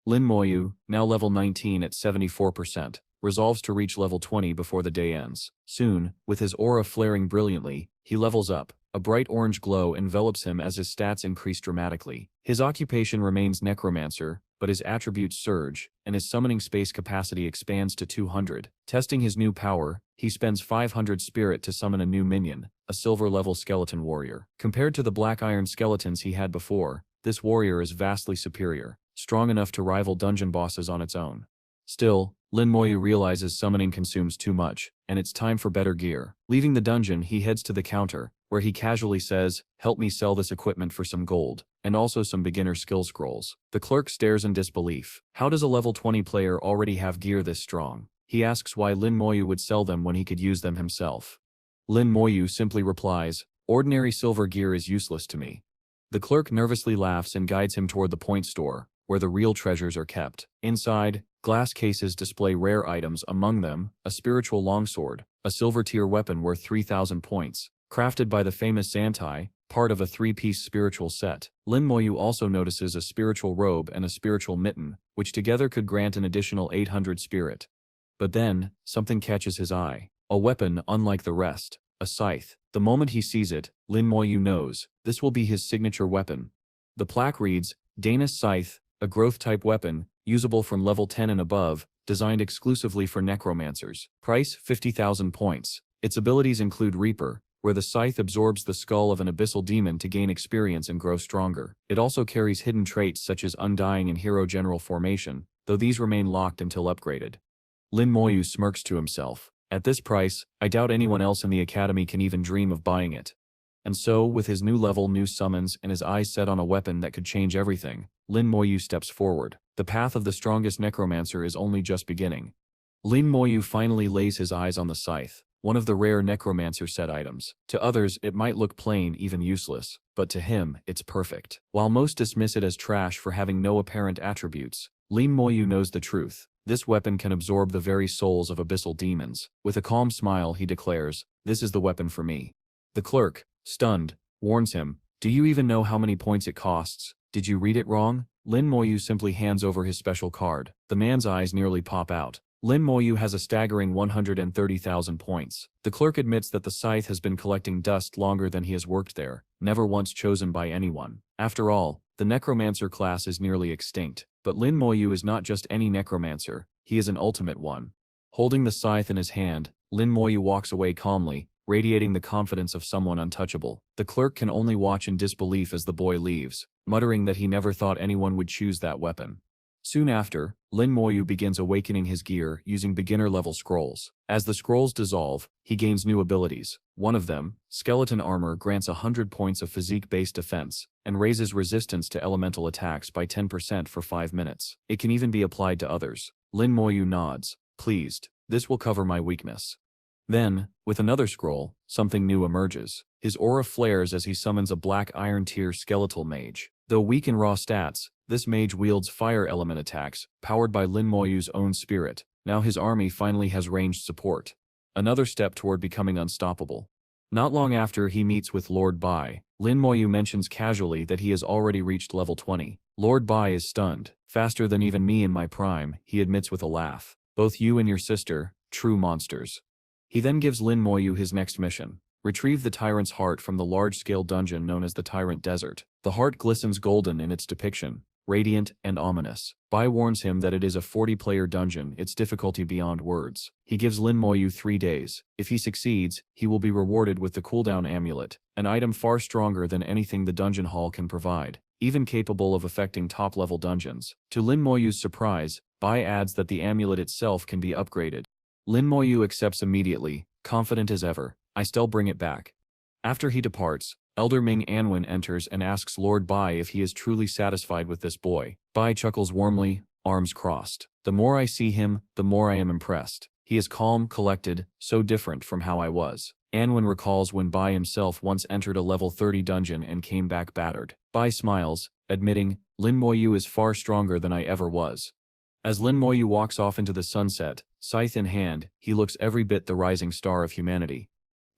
Lin Moyu, now level 19 at 74%, resolves to reach level 20 before the day ends. Soon, with his aura flaring brilliantly, he levels up. A bright orange glow envelops him as his stats increase dramatically. His occupation remains necromancer, but his attributes surge, and his summoning space capacity expands to 200. Testing his new power, he spends 500 spirit to summon a new minion, a silver-level skeleton warrior. Compared to the black iron skeletons he had before, this warrior is vastly superior, strong enough to rival dungeon bosses on its own. Still, Lin Moyu realizes summoning consumes too much, and it's time for better gear. Leaving the dungeon, he heads to the counter, where he casually says, "Help me sell this equipment for some gold, and also some beginner skill scrolls." The clerk stares in disbelief. How does a level 20 player already have gear this strong? He asks why Lin Moyu would sell them when he could use them himself. Lin Moyu simply replies, "Ordinary silver gear is useless to me." The clerk nervously laughs and guides him toward the point store, where the real treasures are kept. Inside, glass cases display rare items, among them, a spiritual longsword, a silver-tier weapon worth 3,000 points, crafted by the famous Zantai, part of a 3-piece spiritual set. Lin Moyu also notices a spiritual robe and a spiritual mitten, which together could grant an additional 800 spirit. But then, something catches his eye. A weapon unlike the rest, a scythe. The moment he sees it, Lin Moyu knows, this will be his signature weapon. The plaque reads, "Dana's Scythe, a growth-type weapon, usable from level 10 and above, designed exclusively for necromancers. Price, 50,000 points. Its abilities include Reaper, where the scythe absorbs the skull of an abyssal demon to gain experience and grow stronger. It also carries hidden traits such as Undying and Hero General Formation, though these remain locked until upgraded." Lin Moyu smirks to himself. At this price, I doubt anyone else in the academy can even dream of buying it. And so, with his new level, new summons, and his eyes set on a weapon that could change everything, Lin Moyu steps forward. The path of the strongest necromancer is only just beginning. Lin Moyu finally lays his eyes on the scythe, one of the rare necromancer set items. To others, it might look plain, even useless, but to him, it's perfect. While most dismiss it as trash for having no apparent attributes, Lin Moyu knows the truth. This weapon can absorb the very souls of abyssal demons. With a calm smile, he declares, "This is the weapon for me." The clerk, stunned, warns him, "Do you even know how many points it costs? Did you read it wrong?" Lin Moyu simply hands over his special card. The man's eyes nearly pop out. Lin Moyu has a staggering 130,000 points. The clerk admits that the scythe has been collecting dust longer than he has worked there, never once chosen by anyone. After all, the necromancer class is nearly extinct. But Lin Moyu is not just any necromancer, he is an ultimate one. Holding the scythe in his hand, Lin Moyu walks away calmly, radiating the confidence of someone untouchable. The clerk can only watch in disbelief as the boy leaves, muttering that he never thought anyone would choose that weapon. Soon after, Lin Moyu begins awakening his gear using beginner-level scrolls. As the scrolls dissolve, he gains new abilities. One of them, skeleton armor, grants 100 points of physique-based defense, and raises resistance to elemental attacks by 10% for 5 minutes. It can even be applied to others. Lin Moyu nods, pleased. This will cover my weakness. Then, with another scroll, something new emerges. His aura flares as he summons a black iron tier skeletal mage. Though weak in raw stats, this mage wields fire element attacks, powered by Lin Moyu's own spirit. Now his army finally has ranged support. Another step toward becoming unstoppable. Not long after he meets with Lord Bai, Lin Moyu mentions casually that he has already reached level 20. Lord Bai is stunned. Faster than even me in my prime, he admits with a laugh. Both you and your sister, true monsters. He then gives Lin Moyu his next mission. Retrieve the tyrant's heart from the large-scale dungeon known as the Tyrant Desert. The heart glistens golden in its depiction, radiant and ominous. Bai warns him that it is a 40-player dungeon, its difficulty beyond words. He gives Lin Moyu 3 days. If he succeeds, he will be rewarded with the cooldown amulet, an item far stronger than anything the dungeon hall can provide, even capable of affecting top-level dungeons. To Lin Moyu's surprise, Bai adds that the amulet itself can be upgraded. Lin Moyu accepts immediately, confident as ever. I still bring it back. After he departs, Elder Ming Anwen enters and asks Lord Bai if he is truly satisfied with this boy. Bai chuckles warmly, arms crossed. The more I see him, the more I am impressed. He is calm, collected, so different from how I was. Anwen recalls when Bai himself once entered a level 30 dungeon and came back battered. Bai smiles, admitting, Lin Moyu is far stronger than I ever was. As Lin Moyu walks off into the sunset, scythe in hand, he looks every bit the rising star of humanity.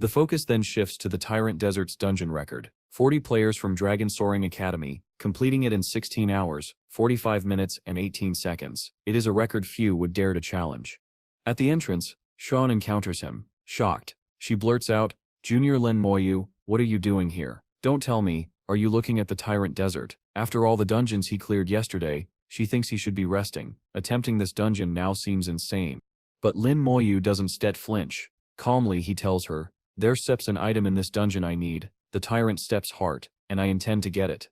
The focus then shifts to the Tyrant Desert's dungeon record. 40 players from Dragon Soaring Academy, completing it in 16 hours, 45 minutes and 18 seconds. It is a record few would dare to challenge. At the entrance, Sean encounters him, shocked. She blurts out, Junior Lin Moyu, what are you doing here? Don't tell me, are you looking at the Tyrant Desert? After all the dungeons he cleared yesterday, she thinks he should be resting. Attempting this dungeon now seems insane. But Lin Moyu doesn't flinch. Calmly he tells her, there steps an item in this dungeon I need, the Tyrant Step's heart, and I intend to get it.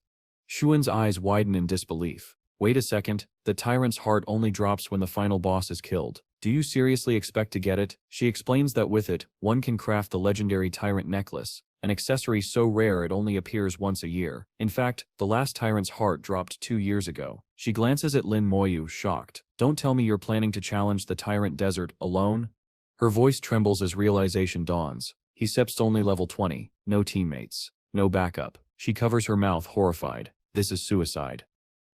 Xuan's eyes widen in disbelief. Wait a second, the Tyrant's heart only drops when the final boss is killed. Do you seriously expect to get it? She explains that with it, one can craft the legendary Tyrant Necklace, an accessory so rare it only appears once a year. In fact, the last Tyrant's heart dropped 2 years ago. She glances at Lin Moyu, shocked. Don't tell me you're planning to challenge the Tyrant Desert alone? Her voice trembles as realization dawns. He steps only level 20, no teammates, no backup. She covers her mouth horrified. This is suicide.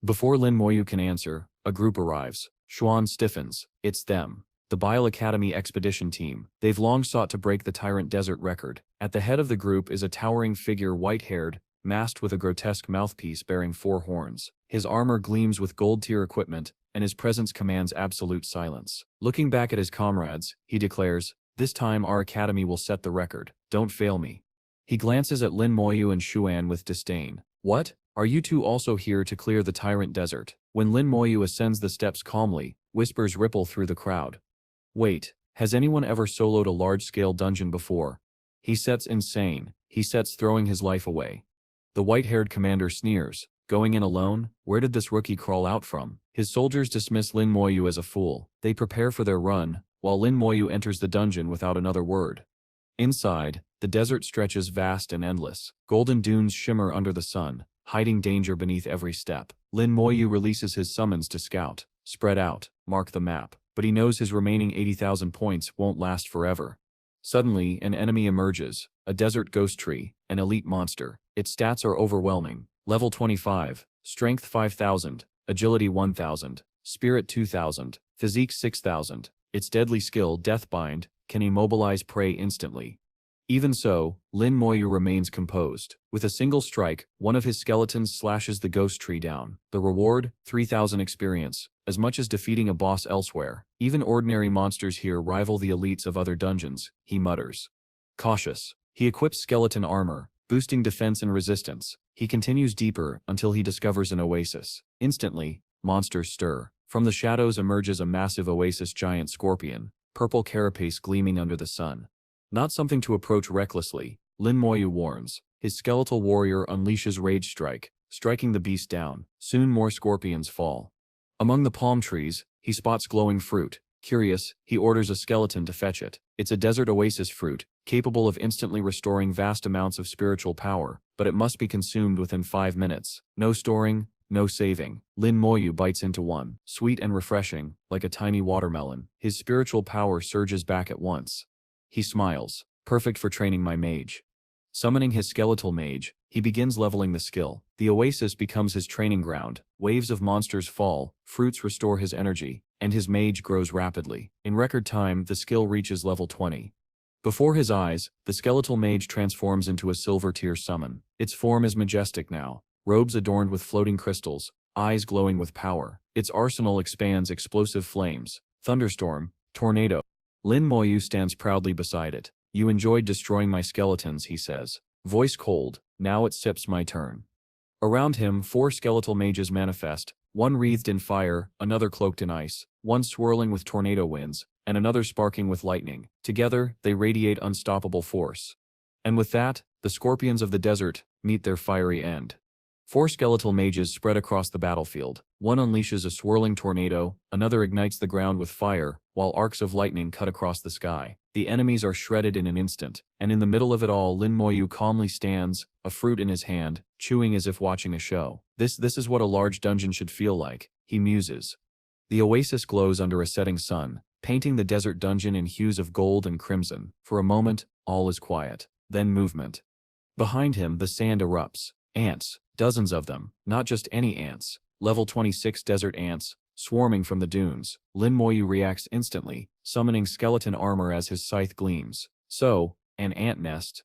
Before Lin Moyu can answer, a group arrives. Xuan stiffens. It's them. The Bile Academy expedition team. They've long sought to break the Tyrant Desert record. At the head of the group is a towering figure, white-haired, masked with a grotesque mouthpiece bearing 4 horns. His armor gleams with gold-tier equipment, and his presence commands absolute silence. Looking back at his comrades, he declares, this time our academy will set the record. Don't fail me. He glances at Lin Moyu and Xuan with disdain. What? Are you two also here to clear the Tyrant Desert? When Lin Moyu ascends the steps calmly, whispers ripple through the crowd. Wait, has anyone ever soloed a large-scale dungeon before? He sets insane. He sets throwing his life away. The white-haired commander sneers. Going in alone? Where did this rookie crawl out from? His soldiers dismiss Lin Moyu as a fool. They prepare for their run, while Lin Moyu enters the dungeon without another word. Inside, the desert stretches vast and endless. Golden dunes shimmer under the sun, hiding danger beneath every step. Lin Moyu releases his summons to scout. Spread out, mark the map. But he knows his remaining 80,000 points won't last forever. Suddenly, an enemy emerges, a desert ghost tree, an elite monster. Its stats are overwhelming. Level 25, Strength 5,000, Agility 1,000, Spirit 2,000, Physique 6,000. Its deadly skill, Deathbind, can immobilize prey instantly. Even so, Lin Moyu remains composed. With a single strike, one of his skeletons slashes the ghost tree down. The reward, 3,000 experience, as much as defeating a boss elsewhere. Even ordinary monsters here rival the elites of other dungeons, he mutters. Cautious. He equips skeleton armor, boosting defense and resistance. He continues deeper until he discovers an oasis. Instantly, monsters stir. From the shadows emerges a massive oasis giant scorpion, purple carapace gleaming under the sun. Not something to approach recklessly, Lin Moyu warns. His skeletal warrior unleashes Rage Strike, striking the beast down. Soon more scorpions fall. Among the palm trees, he spots glowing fruit. Curious, he orders a skeleton to fetch it. It's a desert oasis fruit, capable of instantly restoring vast amounts of spiritual power, but it must be consumed within 5 minutes. No storing, no saving. Lin Moyu bites into one, sweet and refreshing, like a tiny watermelon. His spiritual power surges back at once. He smiles. Perfect for training my mage. Summoning his skeletal mage, he begins leveling the skill. The oasis becomes his training ground. Waves of monsters fall, fruits restore his energy, and his mage grows rapidly. In record time, the skill reaches level 20. Before his eyes, the skeletal mage transforms into a silver tier summon. Its form is majestic now, robes adorned with floating crystals, eyes glowing with power. Its arsenal expands explosive flames, thunderstorm, tornado. Lin Moyu stands proudly beside it. You enjoyed destroying my skeletons, he says. Voice cold, now it's my turn. Around him, 4 skeletal mages manifest, one wreathed in fire, another cloaked in ice, one swirling with tornado winds, and another sparking with lightning. Together, they radiate unstoppable force. And with that, the scorpions of the desert meet their fiery end. 4 skeletal mages spread across the battlefield. One unleashes a swirling tornado, another ignites the ground with fire, while arcs of lightning cut across the sky. The enemies are shredded in an instant, and in the middle of it all Lin Moyu calmly stands, a fruit in his hand, chewing as if watching a show. This is what a large dungeon should feel like, he muses. The oasis glows under a setting sun, painting the desert dungeon in hues of gold and crimson. For a moment, all is quiet. Then movement. Behind him, the sand erupts. Ants, dozens of them, not just any ants, level 26 desert ants, swarming from the dunes. Lin Moyu reacts instantly, summoning skeleton armor as his scythe gleams. So, an ant nest.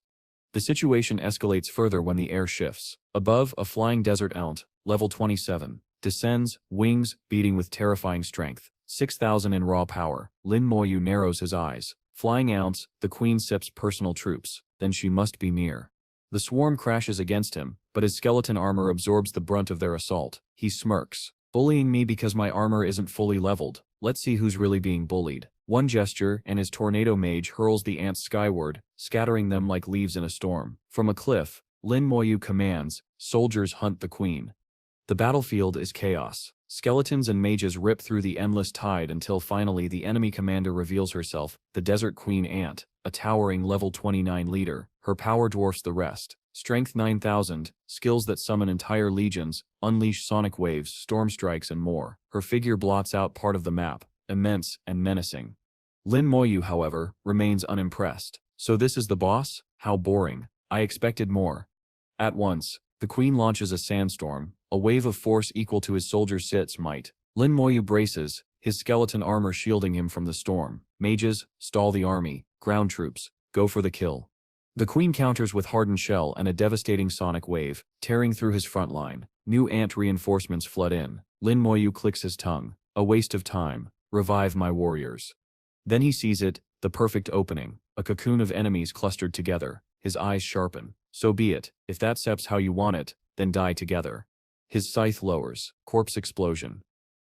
The situation escalates further when the air shifts. Above, a flying desert ant, level 27, descends, wings beating with terrifying strength. 6,000 in raw power. Lin Moyu narrows his eyes. Flying ants, the queen sips personal troops. Then she must be near. The swarm crashes against him, but his skeleton armor absorbs the brunt of their assault. He smirks. Bullying me because my armor isn't fully leveled. Let's see who's really being bullied. One gesture, and his tornado mage hurls the ants skyward, scattering them like leaves in a storm. From a cliff, Lin Moyu commands, soldiers hunt the queen. The battlefield is chaos. Skeletons and mages rip through the endless tide until finally the enemy commander reveals herself, the Desert Queen Ant, a towering level 29 leader. Her power dwarfs the rest. Strength 9,000, skills that summon entire legions, unleash sonic waves, storm strikes and more. Her figure blots out part of the map, immense and menacing. Lin Moyu, however, remains unimpressed. So this is the boss? How boring. I expected more. At once, the queen launches a sandstorm, a wave of force equal to his soldiers' sit's might. Lin Moyu braces, his skeleton armor shielding him from the storm. Mages, stall the army. Ground troops, go for the kill. The queen counters with hardened shell and a devastating sonic wave, tearing through his front line. New ant reinforcements flood in. Lin Moyu clicks his tongue. A waste of time. Revive my warriors. Then he sees it, the perfect opening. A cocoon of enemies clustered together. His eyes sharpen. So be it. If that's how you want it, then die together. His scythe lowers. Corpse explosion.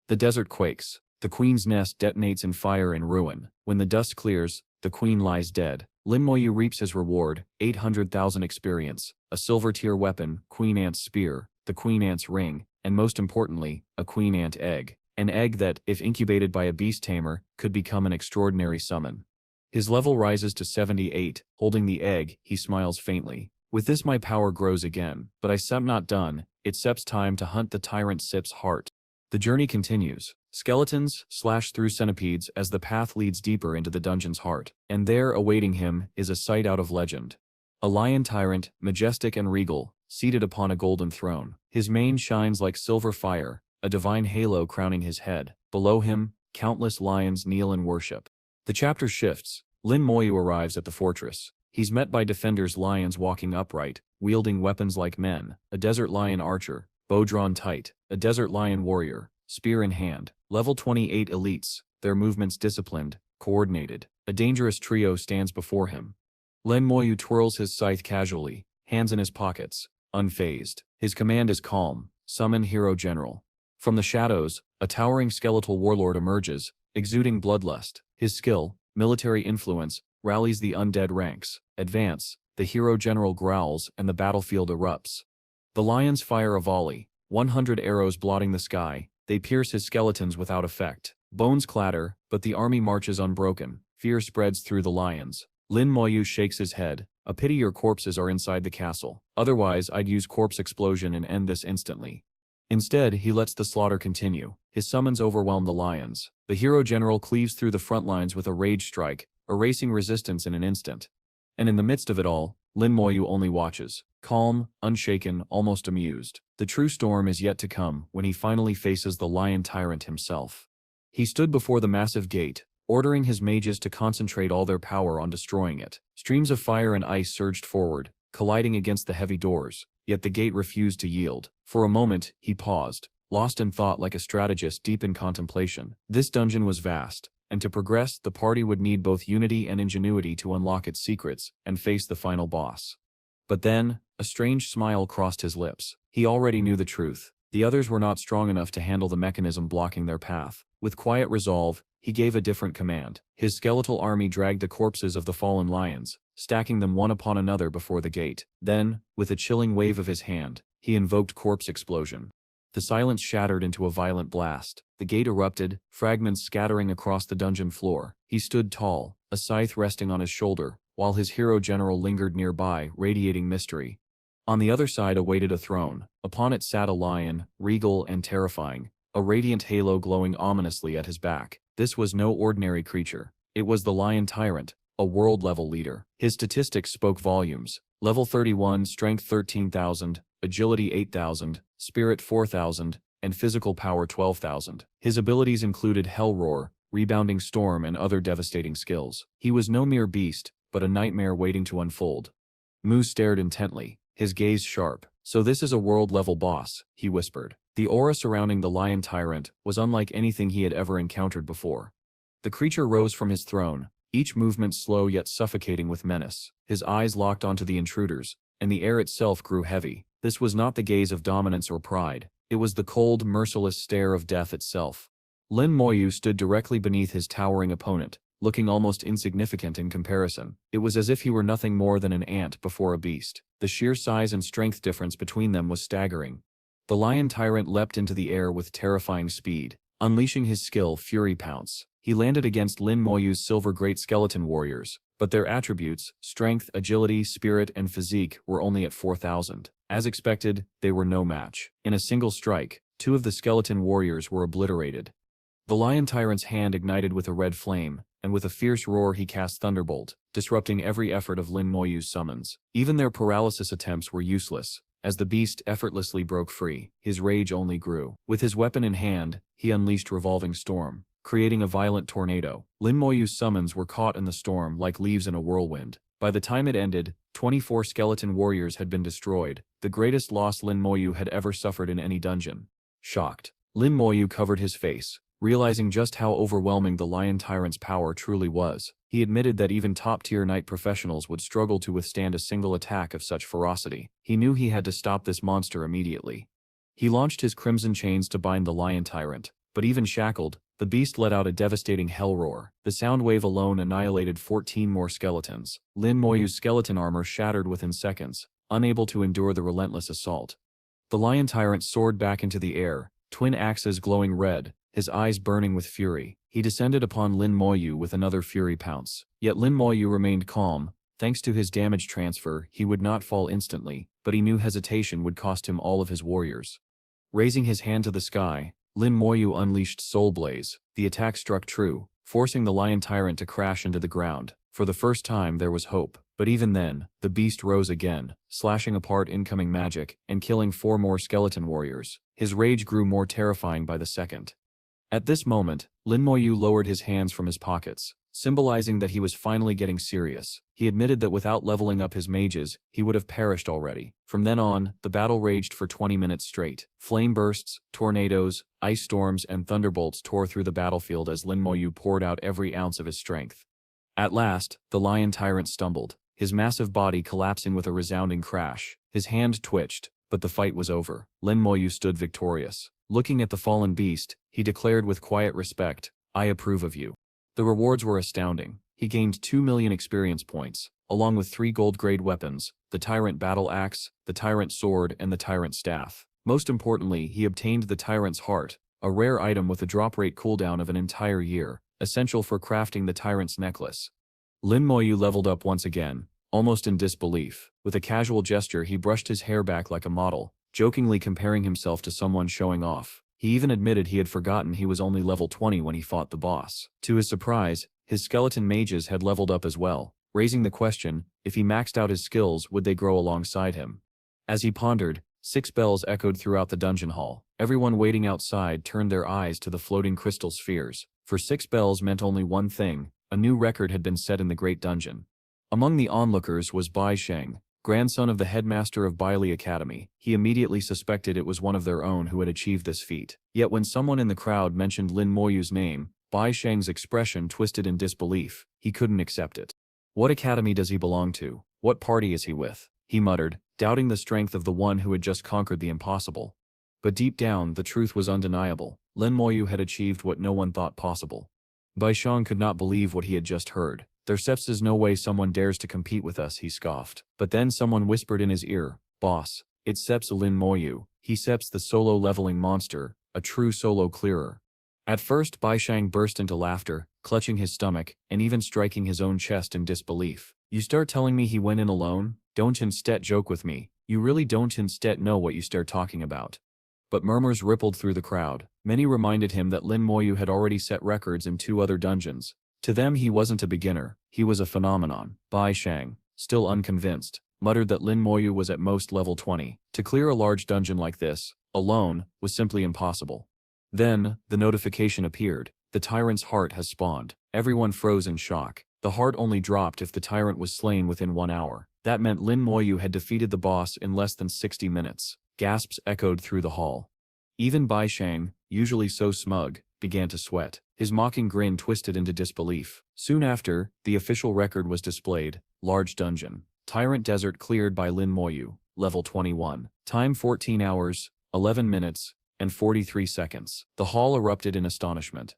The desert quakes. The queen's nest detonates in fire and ruin. When the dust clears, the queen lies dead. Lin Moyu reaps his reward, 800,000 experience, a silver tier weapon, Queen Ant's spear, the Queen Ant's ring, and most importantly, a Queen Ant egg. An egg that, if incubated by a beast tamer, could become an extraordinary summon. His level rises to 78, holding the egg, he smiles faintly. With this my power grows again, but I'm not done, it's time to hunt the tyrant Sip's heart. The journey continues. Skeletons slash through centipedes as the path leads deeper into the dungeon's heart, and there awaiting him is a sight out of legend. A lion tyrant, majestic and regal, seated upon a golden throne. His mane shines like silver fire, a divine halo crowning his head. Below him, countless lions kneel in worship. The chapter shifts. Lin Moyu arrives at the fortress. He's met by defenders, lions walking upright, wielding weapons like men, a desert lion archer, bow drawn tight, a desert lion warrior, spear in hand. Level 28 elites, their movements disciplined, coordinated. A dangerous trio stands before him. Lin Moyu twirls his scythe casually, hands in his pockets, unfazed. His command is calm: summon Hero General. From the shadows, a towering skeletal warlord emerges, exuding bloodlust. His skill, military influence, rallies the undead ranks. Advance, the Hero General growls and the battlefield erupts. The lions fire a volley, 100 arrows blotting the sky. They pierce his skeletons without effect. Bones clatter, but the army marches unbroken. Fear spreads through the lions. Lin Moyu shakes his head. A pity your corpses are inside the castle. Otherwise, I'd use corpse explosion and end this instantly. Instead, he lets the slaughter continue. His summons overwhelm the lions. The Hero General cleaves through the front lines with a rage strike, erasing resistance in an instant. And in the midst of it all, Lin Moyu only watches, calm, unshaken, almost amused. The true storm is yet to come when he finally faces the lion tyrant himself. He stood before the massive gate, ordering his mages to concentrate all their power on destroying it. Streams of fire and ice surged forward, colliding against the heavy doors, yet the gate refused to yield. For a moment, he paused, lost in thought like a strategist deep in contemplation. This dungeon was vast, and to progress, the party would need both unity and ingenuity to unlock its secrets and face the final boss. But then, a strange smile crossed his lips. He already knew the truth. The others were not strong enough to handle the mechanism blocking their path. With quiet resolve, he gave a different command. His skeletal army dragged the corpses of the fallen lions, stacking them one upon another before the gate. Then, with a chilling wave of his hand, he invoked corpse explosion. The silence shattered into a violent blast. The gate erupted, fragments scattering across the dungeon floor. He stood tall, a scythe resting on his shoulder, while his Hero General lingered nearby, radiating mystery. On the other side awaited a throne. Upon it sat a lion, regal and terrifying, a radiant halo glowing ominously at his back. This was no ordinary creature. It was the Lion Tyrant, a world-level leader. His statistics spoke volumes. Level 31, Strength 13,000, Agility 8,000, Spirit 4,000, and Physical Power 12,000. His abilities included Hell Roar, Rebounding Storm, and other devastating skills. He was no mere beast, but a nightmare waiting to unfold. Mu stared intently, his gaze sharp. "So this is a world-level boss," he whispered. The aura surrounding the Lion Tyrant was unlike anything he had ever encountered before. The creature rose from his throne, each movement slow yet suffocating with menace. His eyes locked onto the intruders, and the air itself grew heavy. This was not the gaze of dominance or pride. It was the cold, merciless stare of death itself. Lin Moyu stood directly beneath his towering opponent, looking almost insignificant in comparison. It was as if he were nothing more than an ant before a beast. The sheer size and strength difference between them was staggering. The Lion Tyrant leapt into the air with terrifying speed, unleashing his skill Fury Pounce. He landed against Lin Moyu's silver great skeleton warriors, but their attributes, strength, agility, spirit, and physique, were only at 4,000. As expected, they were no match. In a single strike, 2 of the skeleton warriors were obliterated. The Lion Tyrant's hand ignited with a red flame, and with a fierce roar he cast Thunderbolt, disrupting every effort of Lin Moyu's summons. Even their paralysis attempts were useless. As the beast effortlessly broke free, his rage only grew. With his weapon in hand, he unleashed Revolving Storm, creating a violent tornado. Lin Moyu's summons were caught in the storm like leaves in a whirlwind. By the time it ended, 24 skeleton warriors had been destroyed, the greatest loss Lin Moyu had ever suffered in any dungeon. Shocked, Lin Moyu covered his face, realizing just how overwhelming the Lion Tyrant's power truly was. He admitted that even top-tier knight professionals would struggle to withstand a single attack of such ferocity. He knew he had to stop this monster immediately. He launched his crimson chains to bind the Lion Tyrant, but even shackled, the beast let out a devastating hell roar. The sound wave alone annihilated 14 more skeletons. Lin Moyu's skeleton armor shattered within seconds, unable to endure the relentless assault. The Lion Tyrant soared back into the air, twin axes glowing red, his eyes burning with fury. He descended upon Lin Moyu with another Fury Pounce. Yet Lin Moyu remained calm. Thanks to his damage transfer, he would not fall instantly, but he knew hesitation would cost him all of his warriors. Raising his hand to the sky, Lin Moyu unleashed Soul Blaze. The attack struck true, forcing the Lion Tyrant to crash into the ground. For the first time there was hope, but even then, the beast rose again, slashing apart incoming magic and killing 4 more skeleton warriors. His rage grew more terrifying by the second. At this moment, Lin Moyu lowered his hands from his pockets, symbolizing that he was finally getting serious. He admitted that without leveling up his mages, he would have perished already. From then on, the battle raged for 20 minutes straight. Flame bursts, tornadoes, ice storms, and thunderbolts tore through the battlefield as Lin Moyu poured out every ounce of his strength. At last, the lion tyrant stumbled, his massive body collapsing with a resounding crash. His hand twitched, but the fight was over. Lin Moyu stood victorious. Looking at the fallen beast, he declared with quiet respect, "I approve of you." The rewards were astounding. He gained 2 million experience points, along with 3 gold-grade weapons, the Tyrant Battle Axe, the Tyrant Sword, and the Tyrant Staff. Most importantly, he obtained the Tyrant's Heart, a rare item with a drop rate cooldown of an entire year, essential for crafting the Tyrant's Necklace. Lin Moyu leveled up once again, almost in disbelief. With a casual gesture he brushed his hair back like a model, jokingly comparing himself to someone showing off. He even admitted he had forgotten he was only level 20 when he fought the boss. To his surprise, his skeleton mages had leveled up as well, raising the question, if he maxed out his skills would they grow alongside him? As he pondered, 6 bells echoed throughout the dungeon hall. Everyone waiting outside turned their eyes to the floating crystal spheres, for 6 bells meant only one thing: a new record had been set in the Great Dungeon. Among the onlookers was Bai Sheng, grandson of the headmaster of Bailey Academy. He immediately suspected it was one of their own who had achieved this feat. Yet when someone in the crowd mentioned Lin Moyu's name, Bai Sheng's expression twisted in disbelief. He couldn't accept it. What academy does he belong to? What party is he with? He muttered, doubting the strength of the one who had just conquered the impossible. But deep down, the truth was undeniable. Lin Moyu had achieved what no one thought possible. Bai Sheng could not believe what he had just heard. "There's no way someone dares to compete with us," he scoffed. But then someone whispered in his ear, "Boss, it's Lin Moyu. He's the solo leveling monster, a true solo clearer." At first Bai Sheng burst into laughter, clutching his stomach, and even striking his own chest in disbelief. "You start telling me he went in alone? Don't instead joke with me. You really don't instead know what you start talking about." But murmurs rippled through the crowd. Many reminded him that Lin Moyu had already set records in 2 other dungeons. To them he wasn't a beginner, he was a phenomenon. Bai Sheng, still unconvinced, muttered that Lin Moyu was at most level 20. To clear a large dungeon like this, alone, was simply impossible. Then, the notification appeared: the Tyrant's Heart has spawned. Everyone froze in shock. The heart only dropped if the Tyrant was slain within 1 hour. That meant Lin Moyu had defeated the boss in less than 60 minutes. Gasps echoed through the hall. Even Bai Sheng, usually so smug, began to sweat. His mocking grin twisted into disbelief. Soon after, the official record was displayed: large dungeon. Tyrant Desert cleared by Lin Moyu, level 21. Time 14 hours, 11 minutes, and 43 seconds. The hall erupted in astonishment.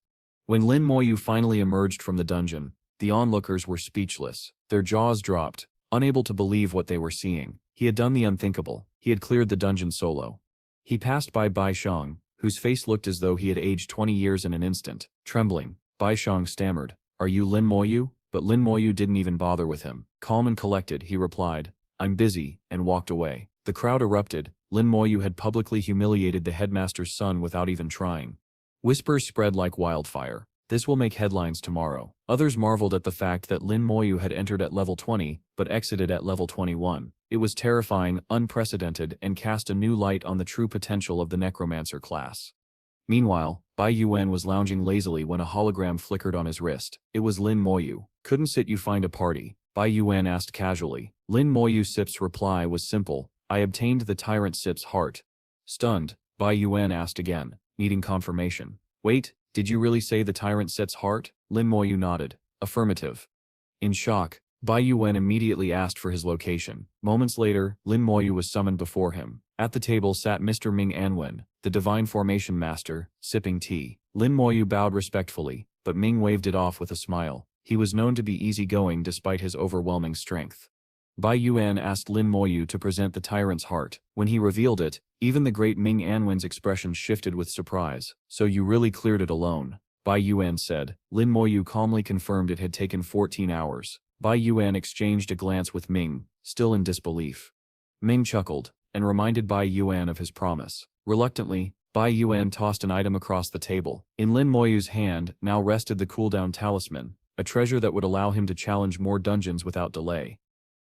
When Lin Moyu finally emerged from the dungeon, the onlookers were speechless. Their jaws dropped, unable to believe what they were seeing. He had done the unthinkable. He had cleared the dungeon solo. He passed by Bai Sheng, whose face looked as though he had aged 20 years in an instant. Trembling, Bai Sheng stammered, "Are you Lin Moyu?" But Lin Moyu didn't even bother with him. Calm and collected, he replied, "I'm busy," and walked away. The crowd erupted. Lin Moyu had publicly humiliated the headmaster's son without even trying. Whispers spread like wildfire. This will make headlines tomorrow. Others marveled at the fact that Lin Moyu had entered at level 20, but exited at level 21. It was terrifying, unprecedented, and cast a new light on the true potential of the necromancer class. Meanwhile, Bai Yuan was lounging lazily when a hologram flickered on his wrist. It was Lin Moyu. "Couldn't sit you find a party?" Bai Yuan asked casually. Lin Moyu Sip's reply was simple: "I obtained the Tyrant Sip's heart." Stunned, Bai Yuan asked again, needing confirmation. "Wait, did you really say the Tyrant Sip's heart?" Lin Moyu nodded. "Affirmative." In shock, Bai Yuan immediately asked for his location. Moments later, Lin Moyu was summoned before him. At the table sat Mr. Ming Anwen, the Divine Formation Master, sipping tea. Lin Moyu bowed respectfully, but Ming waved it off with a smile. He was known to be easygoing despite his overwhelming strength. Bai Yuan asked Lin Moyu to present the Tyrant's Heart. When he revealed it, even the great Ming Anwen's expression shifted with surprise. "So you really cleared it alone?" Bai Yuan said. Lin Moyu calmly confirmed it had taken 14 hours. Bai Yuan exchanged a glance with Ming, still in disbelief. Ming chuckled, and reminded Bai Yuan of his promise. Reluctantly, Bai Yuan tossed an item across the table. In Lin Moyu's hand now rested the cooldown talisman, a treasure that would allow him to challenge more dungeons without delay.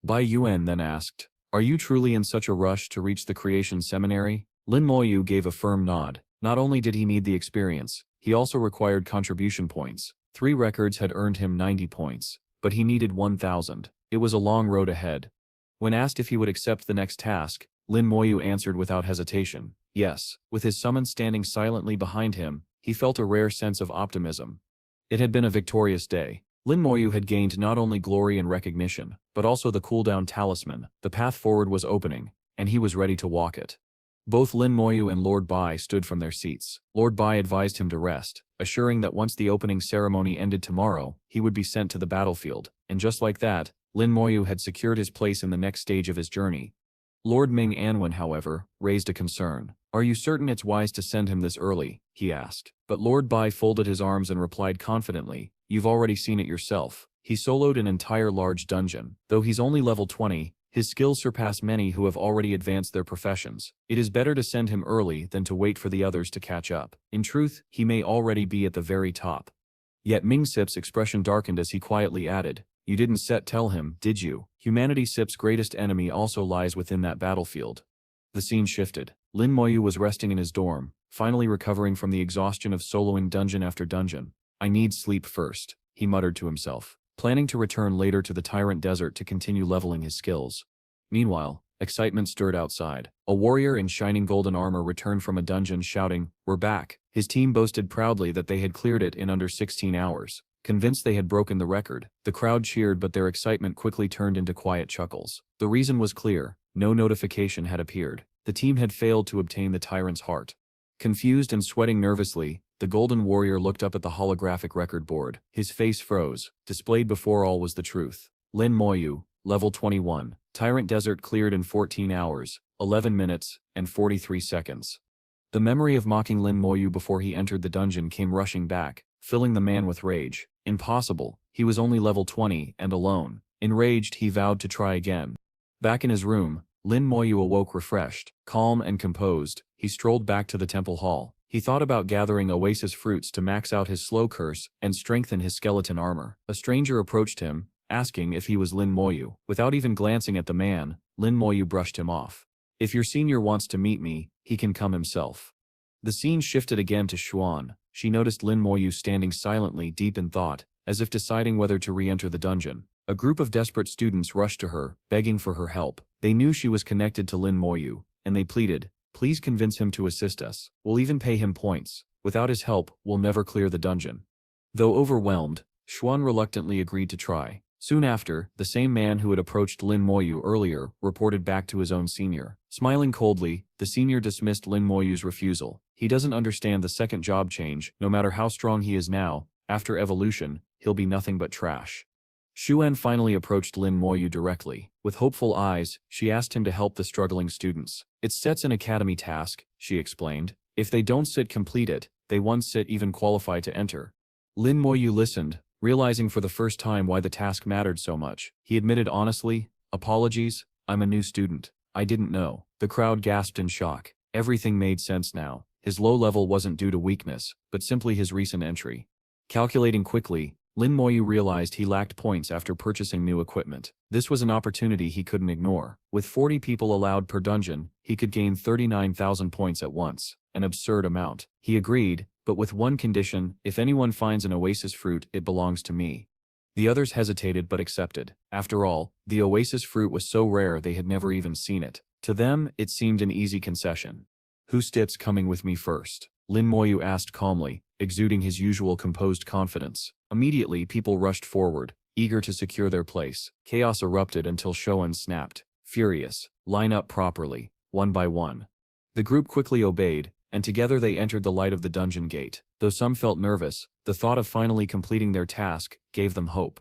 Bai Yuan then asked, "Are you truly in such a rush to reach the creation seminary?" Lin Moyu gave a firm nod. Not only did he need the experience, he also required contribution points. 3 records had earned him 90 points, but he needed 1,000. It was a long road ahead. When asked if he would accept the next task, Lin Moyu answered without hesitation, yes. With his summons standing silently behind him, he felt a rare sense of optimism. It had been a victorious day. Lin Moyu had gained not only glory and recognition, but also the cooldown talisman. The path forward was opening, and he was ready to walk it. Both Lin Moyu and Lord Bai stood from their seats. Lord Bai advised him to rest, assuring that once the opening ceremony ended tomorrow, he would be sent to the battlefield, and just like that, Lin Moyu had secured his place in the next stage of his journey. Lord Ming Anwen, however, raised a concern. Are you certain it's wise to send him this early? He asked. But Lord Bai folded his arms and replied confidently, you've already seen it yourself. He soloed an entire large dungeon. Though he's only level 20, his skills surpass many who have already advanced their professions. It is better to send him early than to wait for the others to catch up. In truth, he may already be at the very top. Yet Ming Sip's expression darkened as he quietly added, you didn't tell him, did you? Humanity Sip's greatest enemy also lies within that battlefield. The scene shifted. Lin Moyu was resting in his dorm, finally recovering from the exhaustion of soloing dungeon after dungeon. I need sleep first, he muttered to himself, planning to return later to the Tyrant Desert to continue leveling his skills. Meanwhile, excitement stirred outside. A warrior in shining golden armor returned from a dungeon shouting, we're back. His team boasted proudly that they had cleared it in under 16 hours. Convinced they had broken the record, the crowd cheered, but their excitement quickly turned into quiet chuckles. The reason was clear. No notification had appeared. The team had failed to obtain the tyrant's heart. Confused and sweating nervously, the golden warrior looked up at the holographic record board. His face froze. Displayed before all was the truth. Lin Moyu, level 21. Tyrant Desert cleared in 14 hours, 11 minutes, and 43 seconds. The memory of mocking Lin Moyu before he entered the dungeon came rushing back, filling the man with rage. Impossible. He was only level 20 and alone. Enraged, he vowed to try again. Back in his room, Lin Moyu awoke refreshed, calm and composed. He strolled back to the temple hall. He thought about gathering oasis fruits to max out his slow curse and strengthen his skeleton armor. A stranger approached him, asking if he was Lin Moyu. Without even glancing at the man, Lin Moyu brushed him off. If your senior wants to meet me, he can come himself. The scene shifted again to Xuan. She noticed Lin Moyu standing silently, deep in thought, as if deciding whether to re-enter the dungeon. A group of desperate students rushed to her, begging for her help. They knew she was connected to Lin Moyu, and they pleaded, please convince him to assist us. We'll even pay him points. Without his help, we'll never clear the dungeon. Though overwhelmed, Xuan reluctantly agreed to try. Soon after, the same man who had approached Lin Moyu earlier reported back to his own senior. Smiling coldly, the senior dismissed Lin Moyu's refusal. He doesn't understand the second job change. No matter how strong he is now, after evolution, he'll be nothing but trash. Xuan finally approached Lin Moyu directly. With hopeful eyes, she asked him to help the struggling students. It's an academy task, she explained. If they don't complete it, they won't even qualify to enter. Lin Moyu listened, realizing for the first time why the task mattered so much. He admitted honestly, apologies, I'm a new student. I didn't know. The crowd gasped in shock. Everything made sense now. His low level wasn't due to weakness, but simply his recent entry. Calculating quickly, Lin Moyu realized he lacked points after purchasing new equipment. This was an opportunity he couldn't ignore. With 40 people allowed per dungeon, he could gain 39,000 points at once. An absurd amount. He agreed, but with one condition: if anyone finds an oasis fruit, it belongs to me. The others hesitated but accepted. After all, the oasis fruit was so rare they had never even seen it. To them, it seemed an easy concession. Who's coming with me first? Lin Moyu asked calmly, exuding his usual composed confidence. Immediately, people rushed forward, eager to secure their place. Chaos erupted until Shounen snapped. Furious, line up properly, one by one. The group quickly obeyed, and together they entered the light of the dungeon gate. Though some felt nervous, the thought of finally completing their task gave them hope.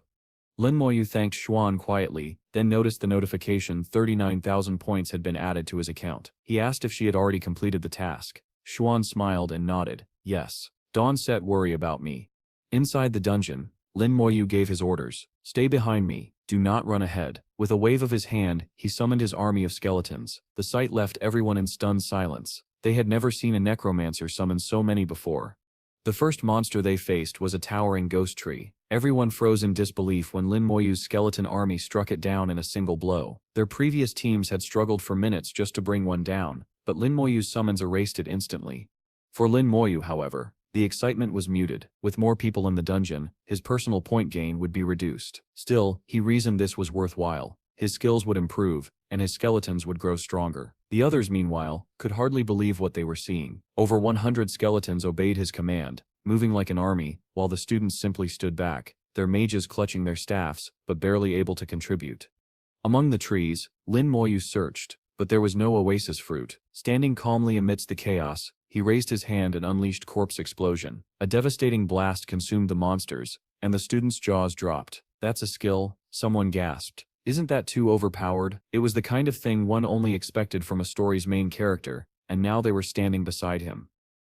Lin Moyu thanked Xuan quietly, then noticed the notification 39,000 points had been added to his account. He asked if she had already completed the task. Xuan smiled and nodded. Yes. Don't worry about me. Inside the dungeon, Lin Moyu gave his orders. Stay behind me. Do not run ahead. With a wave of his hand, he summoned his army of skeletons. The sight left everyone in stunned silence. They had never seen a necromancer summon so many before. The first monster they faced was a towering ghost tree. Everyone froze in disbelief when Lin Moyu's skeleton army struck it down in a single blow. Their previous teams had struggled for minutes just to bring one down, but Lin Moyu's summons erased it instantly. For Lin Moyu, however, The excitement was muted. With more people in the dungeon, his personal point gain would be reduced. Still, he reasoned this was worthwhile. His skills would improve, and his skeletons would grow stronger. The others, meanwhile, could hardly believe what they were seeing. Over 100 skeletons obeyed his command, moving like an army, while the students simply stood back, their mages clutching their staffs, but barely able to contribute. Among the trees, Lin Moyu searched, but there was no oasis fruit. Standing calmly amidst the chaos, he raised his hand and unleashed corpse explosion. A devastating blast consumed the monsters, and the students' jaws dropped. "That's a skill," someone gasped. "Isn't that too overpowered?" It was the kind of thing one only expected from a story's main character, and now they were standing beside him.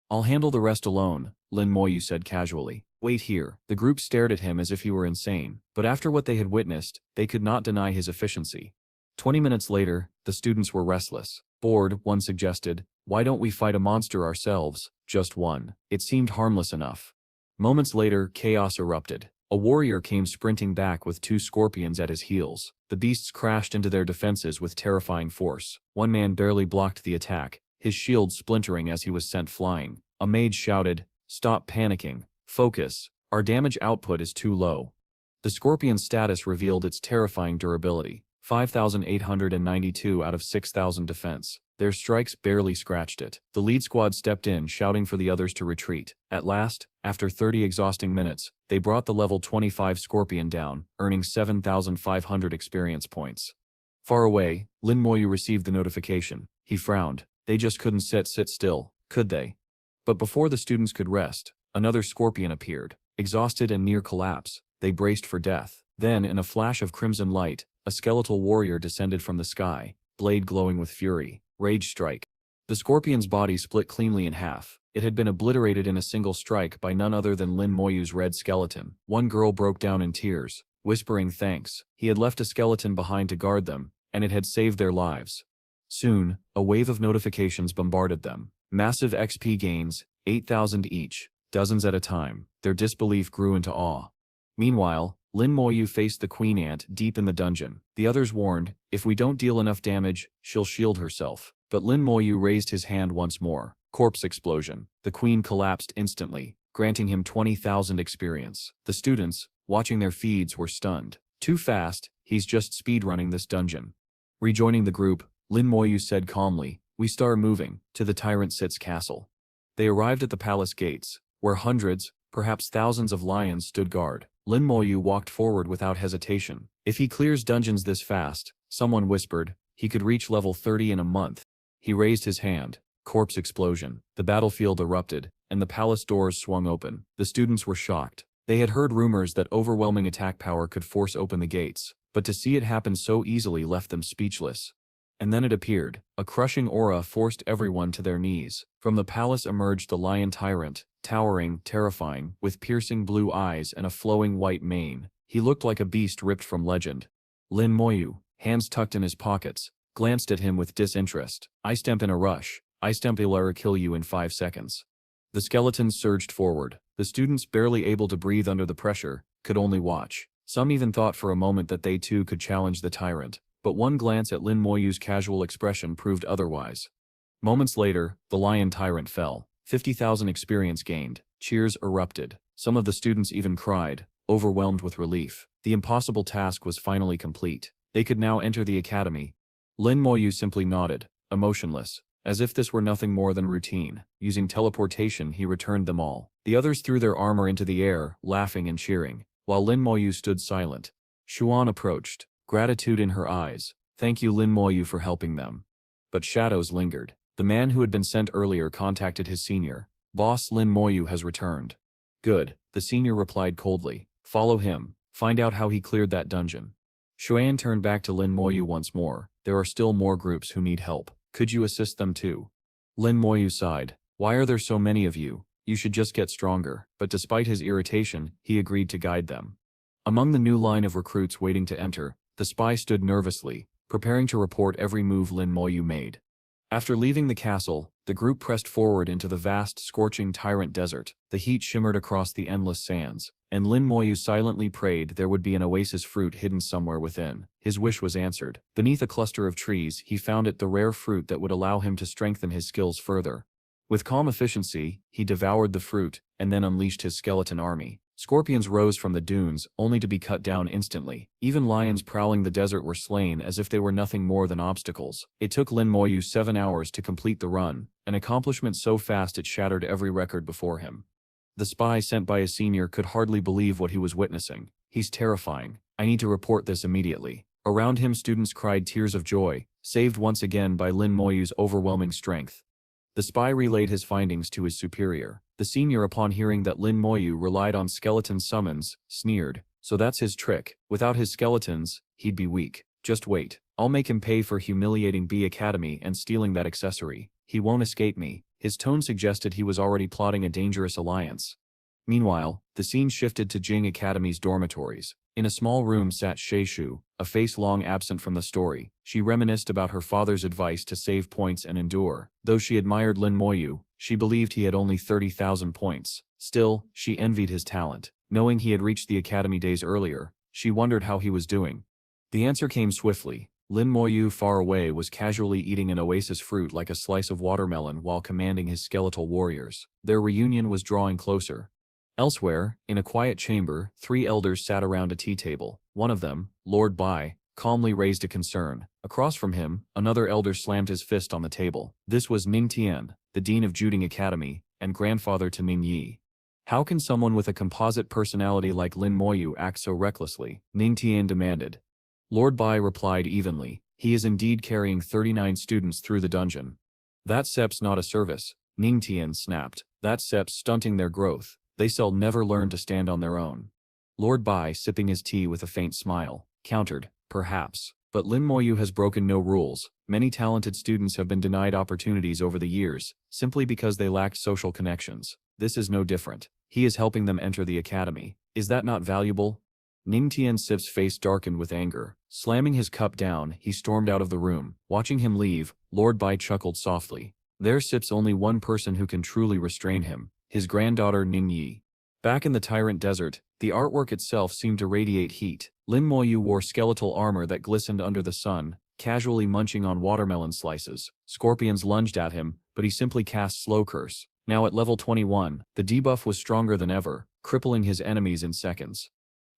"I'll handle the rest alone," Lin Moyu said casually. "Wait here." The group stared at him as if he were insane, but after what they had witnessed, they could not deny his efficiency. 20 minutes later, the students were restless. Bored, one suggested, "Why don't we fight a monster ourselves? Just one." It seemed harmless enough. Moments later, chaos erupted. A warrior came sprinting back with 2 scorpions at his heels. The beasts crashed into their defenses with terrifying force. One man barely blocked the attack, his shield splintering as he was sent flying. A mage shouted, "Stop panicking. Focus. Our damage output is too low." The scorpion's status revealed its terrifying durability. 5,892 out of 6,000 defense. Their strikes barely scratched it. The lead squad stepped in, shouting for the others to retreat. At last, after 30 exhausting minutes, they brought the level 25 scorpion down, earning 7,500 experience points. Far away, Lin Moyu received the notification. He frowned. They just couldn't sit still, could they? But before the students could rest, another scorpion appeared. Exhausted and near collapse, they braced for death. Then, in a flash of crimson light, a skeletal warrior descended from the sky, blade glowing with fury. Rage strike. The scorpion's body split cleanly in half. It had been obliterated in a single strike by none other than Lin Moyu's red skeleton. One girl broke down in tears, whispering thanks. He had left a skeleton behind to guard them, and it had saved their lives. Soon, a wave of notifications bombarded them. Massive XP gains, 8,000 each, dozens at a time. Their disbelief grew into awe. Meanwhile, Lin Moyu faced the queen ant deep in the dungeon. The others warned, "If we don't deal enough damage, she'll shield herself." But Lin Moyu raised his hand once more. Corpse explosion. The queen collapsed instantly, granting him 20,000 experience. The students, watching their feeds, were stunned. "Too fast, he's just speedrunning this dungeon." Rejoining the group, Lin Moyu said calmly, "We start moving to the Tyrant Sit's castle." They arrived at the palace gates, where hundreds, perhaps thousands of lions stood guard. Lin Moyu walked forward without hesitation. "If he clears dungeons this fast," someone whispered, "he could reach level 30 in a month." He raised his hand. Corpse explosion. The battlefield erupted, and the palace doors swung open. The students were shocked. They had heard rumors that overwhelming attack power could force open the gates, but to see it happen so easily left them speechless. And then it appeared. A crushing aura forced everyone to their knees. From the palace emerged the lion tyrant, towering, terrifying, with piercing blue eyes and a flowing white mane. He looked like a beast ripped from legend. Lin Moyu, hands tucked in his pockets, glanced at him with disinterest. "I stamp in a rush. I stamp will kill you in 5 seconds." The skeletons surged forward. The students, barely able to breathe under the pressure, could only watch. Some even thought for a moment that they too could challenge the tyrant, but one glance at Lin Moyu's casual expression proved otherwise. Moments later, the lion tyrant fell. 50,000 experience gained. Cheers erupted. Some of the students even cried, overwhelmed with relief. The impossible task was finally complete. They could now enter the academy. Lin Moyu simply nodded, emotionless, as if this were nothing more than routine. Using teleportation, he returned them all. The others threw their armor into the air, laughing and cheering, while Lin Moyu stood silent. Xuan approached, gratitude in her eyes. "Thank you, Lin Moyu, for helping them." But shadows lingered. The man who had been sent earlier contacted his senior. "Boss, Lin Moyu has returned." "Good," the senior replied coldly. "Follow him. Find out how he cleared that dungeon." Xuan turned back to Lin Moyu once more. "There are still more groups who need help. Could you assist them too?" Lin Moyu sighed. "Why are there so many of you? You should just get stronger." But despite his irritation, he agreed to guide them. Among the new line of recruits waiting to enter, the spy stood nervously, preparing to report every move Lin Moyu made. After leaving the castle, the group pressed forward into the vast, scorching tyrant desert. The heat shimmered across the endless sands, and Lin Moyu silently prayed there would be an oasis fruit hidden somewhere within. His wish was answered. Beneath a cluster of trees, he found it, the rare fruit that would allow him to strengthen his skills further. With calm efficiency, he devoured the fruit, and then unleashed his skeleton army. Scorpions rose from the dunes, only to be cut down instantly. Even lions prowling the desert were slain as if they were nothing more than obstacles. It took Lin Moyu 7 hours to complete the run, an accomplishment so fast it shattered every record before him. The spy sent by his senior could hardly believe what he was witnessing. He's terrifying. I need to report this immediately. Around him students cried tears of joy, saved once again by Lin Moyu's overwhelming strength. The spy relayed his findings to his superior. The senior, upon hearing that Lin Moyu relied on skeleton summons, sneered. So that's his trick. Without his skeletons, he'd be weak. Just wait. I'll make him pay for humiliating B Academy and stealing that accessory. He won't escape me. His tone suggested he was already plotting a dangerous alliance. Meanwhile, the scene shifted to Jing Academy's dormitories. In a small room sat Sheishu, a face long absent from the story. She reminisced about her father's advice to save points and endure. Though she admired Lin Moyu, she believed he had only 30,000 points. Still, she envied his talent. Knowing he had reached the academy days earlier, she wondered how he was doing. The answer came swiftly. Lin Moyu, far away, was casually eating an oasis fruit like a slice of watermelon while commanding his skeletal warriors. Their reunion was drawing closer. Elsewhere, in a quiet chamber, 3 elders sat around a tea table. One of them, Lord Bai, calmly raised a concern. Across from him, another elder slammed his fist on the table. This was Ning Tian, the dean of Juding Academy, and grandfather to Ning Yi. How can someone with a composite personality like Lin Moyu act so recklessly? Ning Tian demanded. Lord Bai replied evenly. He is indeed carrying 39 students through the dungeon. That SEP's not a service, Ning Tian snapped. That SEP's stunting their growth. They shall never learn to stand on their own. Lord Bai, sipping his tea with a faint smile, countered, perhaps. But Lin Moyu has broken no rules. Many talented students have been denied opportunities over the years, simply because they lacked social connections. This is no different. He is helping them enter the academy. Is that not valuable? Ning Tian-sip's face darkened with anger. Slamming his cup down, he stormed out of the room. Watching him leave, Lord Bai chuckled softly. There sits only one person who can truly restrain him. His granddaughter Ning Yi. Back in the Tyrant Desert, the artwork itself seemed to radiate heat. Lin Moyu wore skeletal armor that glistened under the sun, casually munching on watermelon slices. Scorpions lunged at him, but he simply cast Slow Curse. Now at level 21, the debuff was stronger than ever, crippling his enemies in seconds.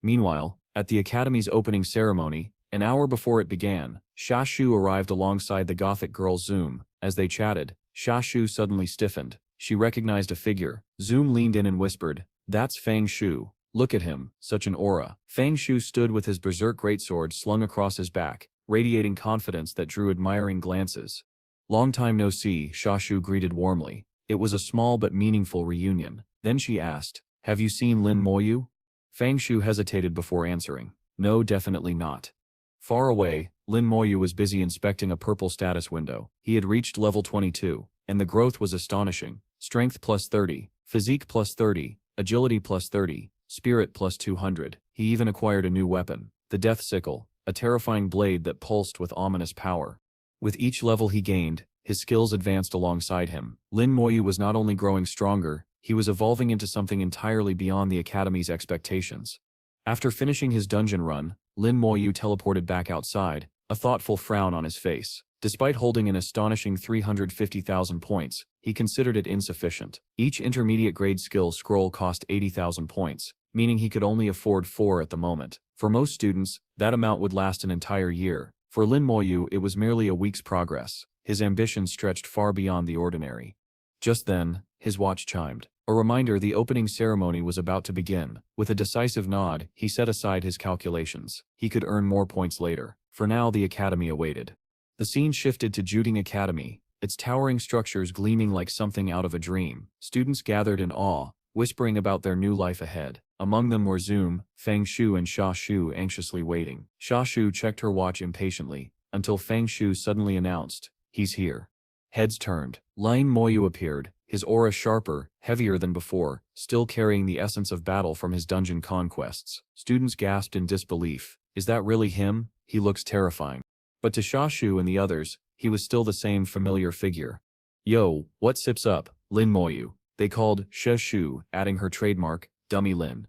Meanwhile, at the Academy's opening ceremony, an hour before it began, Shashu arrived alongside the Gothic girl Zoom. As they chatted, Shashu suddenly stiffened. She recognized a figure. Zoom leaned in and whispered, "That's Fang Shu. Look at him, such an aura." Fang Shu stood with his berserk greatsword slung across his back, radiating confidence that drew admiring glances. "Long time no see," Shashu greeted warmly. It was a small but meaningful reunion. Then she asked, "Have you seen Lin Moyu?" Fang Shu hesitated before answering. "No, definitely not." Far away, Lin Moyu was busy inspecting a purple status window. He had reached level 22, and the growth was astonishing. Strength plus 30, physique plus 30, agility plus 30, spirit plus 200. He even acquired a new weapon, the Death Sickle, a terrifying blade that pulsed with ominous power. With each level he gained, his skills advanced alongside him. Lin Moyu was not only growing stronger, he was evolving into something entirely beyond the Academy's expectations. After finishing his dungeon run, Lin Moyu teleported back outside, a thoughtful frown on his face. Despite holding an astonishing 350,000 points, he considered it insufficient. Each intermediate grade skill scroll cost 80,000 points, meaning he could only afford 4 at the moment. For most students, that amount would last an entire year. For Lin Moyu, it was merely a week's progress. His ambition stretched far beyond the ordinary. Just then, his watch chimed. A reminder the opening ceremony was about to begin. With a decisive nod, he set aside his calculations. He could earn more points later. For now, the academy awaited. The scene shifted to Juding Academy, its towering structures gleaming like something out of a dream. Students gathered in awe, whispering about their new life ahead. Among them were Zoom, Fang Shu and Sha Shu anxiously waiting. Sha Shu checked her watch impatiently, until Fang Shu suddenly announced, "He's here." Heads turned. Lin Moyu appeared, his aura sharper, heavier than before, still carrying the essence of battle from his dungeon conquests. Students gasped in disbelief. Is that really him? He looks terrifying. But to Shashu and the others, he was still the same familiar figure. "Yo, what sips up, Lin Moyu?" They called Shashu, adding her trademark, "Dummy Lin."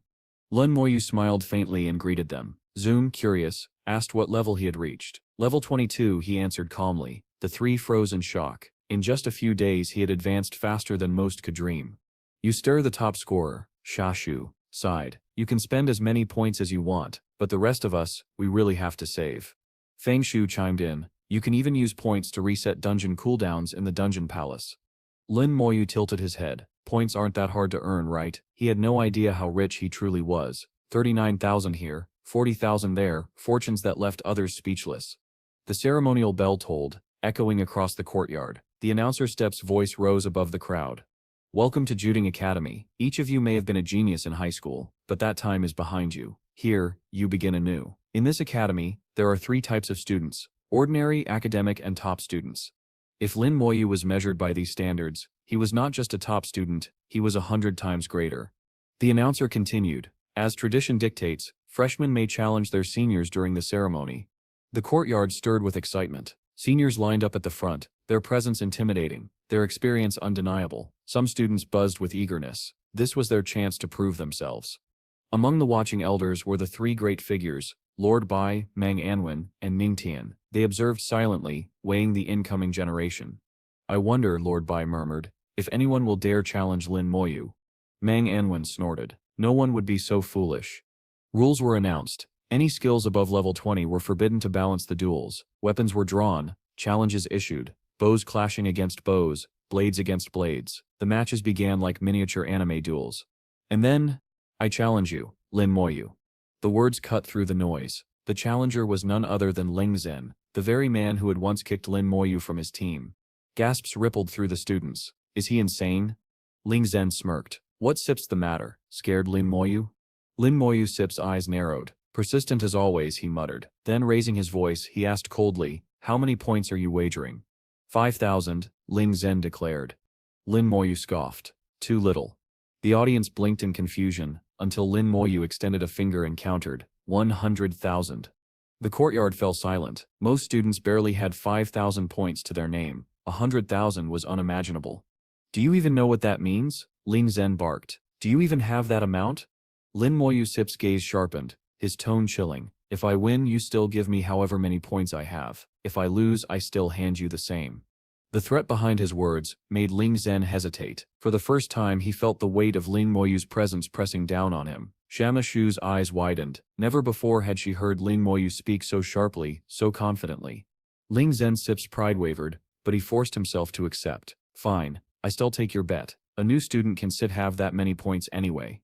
Lin Moyu smiled faintly and greeted them. Zoom, curious, asked what level he had reached. Level 22, he answered calmly. The 3 froze in shock. In just a few days he had advanced faster than most could dream. You stir the top scorer, Shashu, sighed. You can spend as many points as you want, but the rest of us, we really have to save. Feng Shu chimed in. You can even use points to reset dungeon cooldowns in the dungeon palace. Lin Moyu tilted his head. Points aren't that hard to earn, right? He had no idea how rich he truly was. 39,000 here, 40,000 there, fortunes that left others speechless. The ceremonial bell tolled, echoing across the courtyard. The announcer step's voice rose above the crowd. Welcome to Juding Academy. Each of you may have been a genius in high school, but that time is behind you. Here, you begin anew. In this academy, there are 3 types of students: ordinary, academic, and top students. If Lin Moyu was measured by these standards, he was not just a top student, he was 100 times greater. The announcer continued, as tradition dictates, freshmen may challenge their seniors during the ceremony. The courtyard stirred with excitement. Seniors lined up at the front, their presence intimidating, their experience undeniable. Some students buzzed with eagerness. This was their chance to prove themselves. Among the watching elders were the 3 great figures, Lord Bai, Mang Anwen, and Ning Tian. They observed silently, weighing the incoming generation. I wonder, Lord Bai murmured, if anyone will dare challenge Lin Moyu. Mang Anwen snorted. No one would be so foolish. Rules were announced. Any skills above level 20 were forbidden to balance the duels. Weapons were drawn, challenges issued, bows clashing against bows, blades against blades. The matches began like miniature anime duels. And then, I challenge you, Lin Moyu. The words cut through the noise. The challenger was none other than Ling Zhen, the very man who had once kicked Lin Moyu from his team. Gasps rippled through the students. Is he insane? Ling Zhen smirked. What Sip's the matter? Scared Lin Moyu? Lin Moyu Sip's eyes narrowed. Persistent as always, he muttered. Then raising his voice, he asked coldly, how many points are you wagering? 5,000, Ling Zhen declared. Lin Moyu scoffed. Too little. The audience blinked in confusion, until Lin Moyu extended a finger and countered, 100,000. The courtyard fell silent. Most students barely had 5,000 points to their name. 100,000 was unimaginable. Do you even know what that means? Ling Zhen barked. Do you even have that amount? Lin Moyu Sip's gaze sharpened, his tone chilling. If I win, you still give me however many points I have. If I lose, I still hand you the same. The threat behind his words made Ling Zhen hesitate. For the first time, he felt the weight of Lin Moyu's presence pressing down on him. Shama Shu's eyes widened. Never before had she heard Lin Moyu speak so sharply, so confidently. Ling Zhen Sip's pride wavered, but he forced himself to accept. Fine, I still take your bet. A new student can have that many points anyway.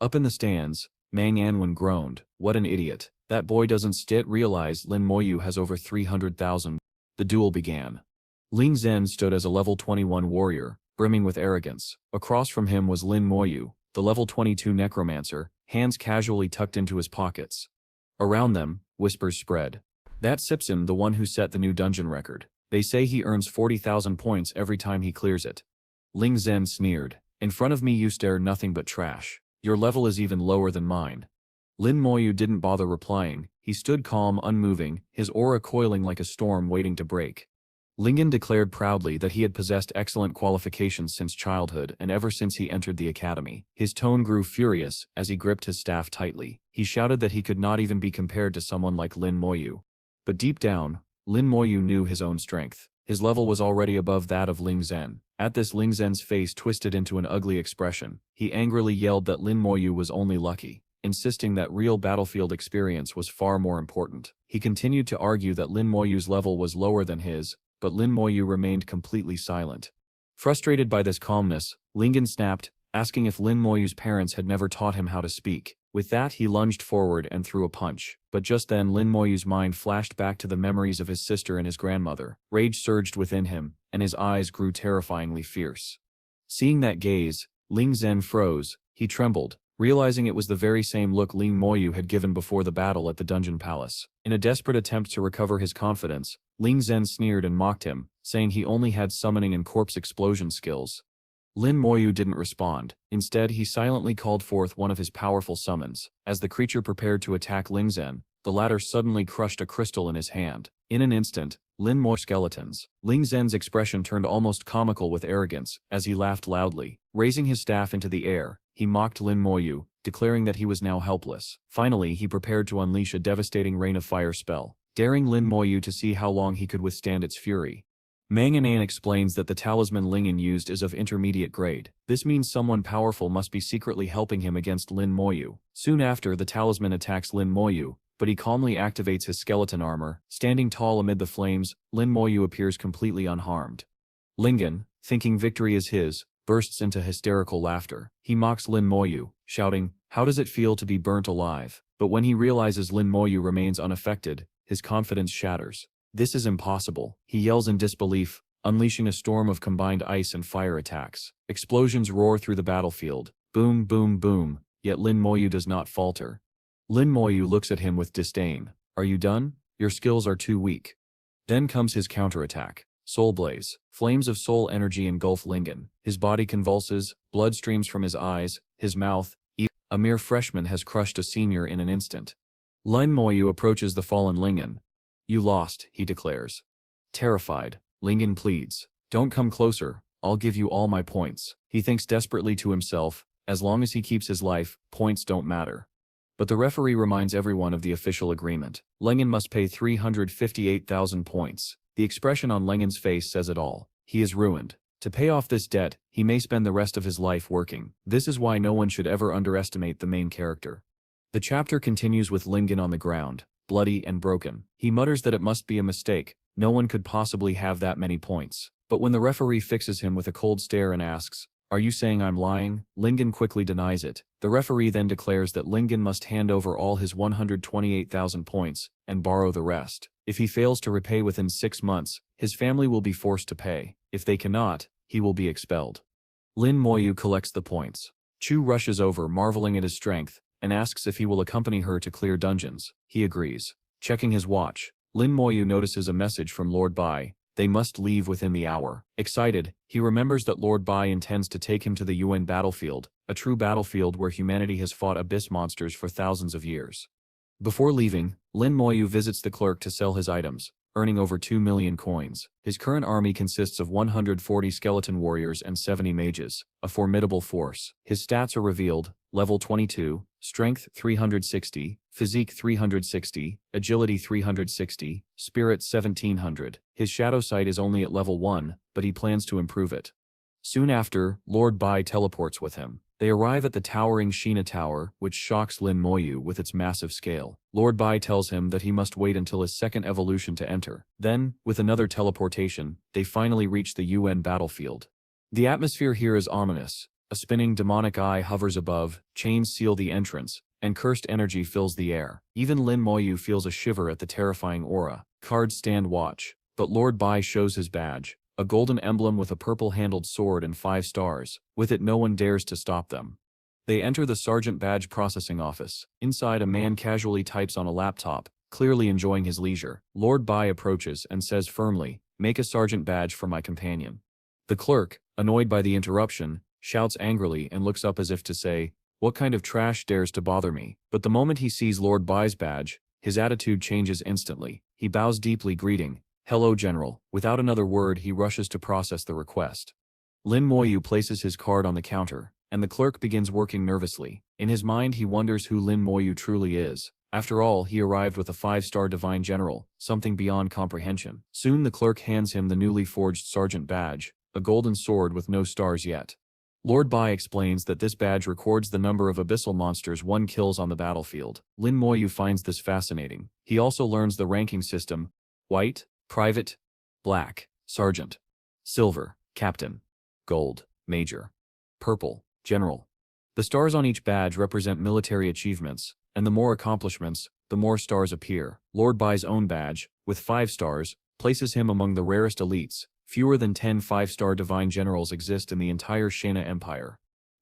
Up in the stands, Mang Anwen groaned. What an idiot. That boy doesn't realize Lin Moyu has over 300,000. The duel began. Ling Zhen stood as a level 21 warrior, brimming with arrogance. Across from him was Lin Moyu, the level 22 necromancer, hands casually tucked into his pockets. Around them, whispers spread. That's Sipson, the one who set the new dungeon record. They say he earns 40,000 points every time he clears it. Ling Zhen sneered. In front of me you stare nothing but trash. Your level is even lower than mine. Lin Moyu didn't bother replying. He stood calm, unmoving, his aura coiling like a storm waiting to break. Lingen declared proudly that he had possessed excellent qualifications since childhood and ever since he entered the academy. His tone grew furious as he gripped his staff tightly. He shouted that he could not even be compared to someone like Lin Moyu. But deep down, Lin Moyu knew his own strength. His level was already above that of Ling Zhen. At this, Ling Zhen's face twisted into an ugly expression. He angrily yelled that Lin Moyu was only lucky, insisting that real battlefield experience was far more important. He continued to argue that Lin Moyu's level was lower than his, but Lin Moyu remained completely silent. Frustrated by this calmness, Lingen snapped, asking if Lin Moyu's parents had never taught him how to speak. With that, he lunged forward and threw a punch. But just then Lin Moyu's mind flashed back to the memories of his sister and his grandmother. Rage surged within him, and his eyes grew terrifyingly fierce. Seeing that gaze, Ling Zhen froze. He trembled, realizing it was the very same look Lin Moyu had given before the battle at the dungeon palace. In a desperate attempt to recover his confidence, Ling Zhen sneered and mocked him, saying he only had summoning and corpse explosion skills. Lin Moyu didn't respond. Instead, he silently called forth one of his powerful summons. As the creature prepared to attack Ling Zhen, the latter suddenly crushed a crystal in his hand. In an instant, Lin Moyu skeletons. Ling Zhen's expression turned almost comical with arrogance as he laughed loudly. Raising his staff into the air, he mocked Lin Moyu, declaring that he was now helpless. Finally, he prepared to unleash a devastating rain of fire spell, daring Lin Moyu to see how long he could withstand its fury. Manhwa explains that the talisman Lingen used is of intermediate grade. This means someone powerful must be secretly helping him against Lin Moyu. Soon after, the talisman attacks Lin Moyu, but he calmly activates his skeleton armor. Standing tall amid the flames, Lin Moyu appears completely unharmed. Lingen, thinking victory is his, bursts into hysterical laughter. He mocks Lin Moyu, shouting, "How does it feel to be burnt alive?" But when he realizes Lin Moyu remains unaffected, his confidence shatters. "This is impossible," he yells in disbelief, unleashing a storm of combined ice and fire attacks. Explosions roar through the battlefield. Boom, boom, boom, yet Lin Moyu does not falter. Lin Moyu looks at him with disdain. "Are you done? Your skills are too weak." Then comes his counterattack. Soul Blaze. Flames of soul energy engulf Lingen. His body convulses, blood streams from his eyes, his mouth. A mere freshman has crushed a senior in an instant. Lin Moyu approaches the fallen Lingen. "You lost," he declares. Terrified, Lingen pleads, "Don't come closer, I'll give you all my points." He thinks desperately to himself, as long as he keeps his life, points don't matter. But the referee reminds everyone of the official agreement. Lingen must pay 358,000 points. The expression on Lingen's face says it all. He is ruined. To pay off this debt, he may spend the rest of his life working. This is why no one should ever underestimate the main character. The chapter continues with Lingen on the ground, bloody and broken. He mutters that it must be a mistake. No one could possibly have that many points. But when the referee fixes him with a cold stare and asks, "Are you saying I'm lying?" Lingen quickly denies it. The referee then declares that Lingen must hand over all his 128,000 points and borrow the rest. If he fails to repay within 6 months, his family will be forced to pay. If they cannot, he will be expelled. Lin Moyu collects the points. Chu rushes over, marveling at his strength, and asks if he will accompany her to clear dungeons. He agrees. Checking his watch, Lin Moyu notices a message from Lord Bai. They must leave within the hour. Excited, he remembers that Lord Bai intends to take him to the UN battlefield, a true battlefield where humanity has fought abyss monsters for thousands of years. Before leaving, Lin Moyu visits the clerk to sell his items, earning over 2 million coins. His current army consists of 140 skeleton warriors and 70 mages, a formidable force. His stats are revealed: level 22, strength 360, physique 360, agility 360, spirit 1700. His shadow sight is only at level 1, but he plans to improve it. Soon after, Lord Bai teleports with him. They arrive at the towering Shina Tower, which shocks Lin Moyu with its massive scale. Lord Bai tells him that he must wait until his second evolution to enter. Then, with another teleportation, they finally reach the UN battlefield. The atmosphere here is ominous. A spinning demonic eye hovers above, chains seal the entrance, and cursed energy fills the air. Even Lin Moyu feels a shiver at the terrifying aura. Cards stand watch, but Lord Bai shows his badge. A golden emblem with a purple-handled sword and 5 stars. With it, no one dares to stop them. They enter the Sergeant Badge processing office. Inside, a man casually types on a laptop, clearly enjoying his leisure. Lord Bai approaches and says firmly, "Make a Sergeant Badge for my companion." The clerk, annoyed by the interruption, shouts angrily and looks up as if to say, "What kind of trash dares to bother me?" But the moment he sees Lord Bai's badge, his attitude changes instantly. He bows deeply, greeting, "Hello, General." Without another word, he rushes to process the request. Lin Moyu places his card on the counter, and the clerk begins working nervously. In his mind, he wonders who Lin Moyu truly is. After all, he arrived with a 5-star Divine General, something beyond comprehension. Soon the clerk hands him the newly forged Sergeant Badge, a golden sword with no stars yet. Lord Bai explains that this badge records the number of abyssal monsters one kills on the battlefield. Lin Moyu finds this fascinating. He also learns the ranking system: white, private, black, sergeant, silver, captain, gold, major, purple, general. The stars on each badge represent military achievements, and the more accomplishments, the more stars appear. Lord Bai's own badge, with 5 stars, places him among the rarest elites. Fewer than 10 5-star divine generals exist in the entire Shana Empire.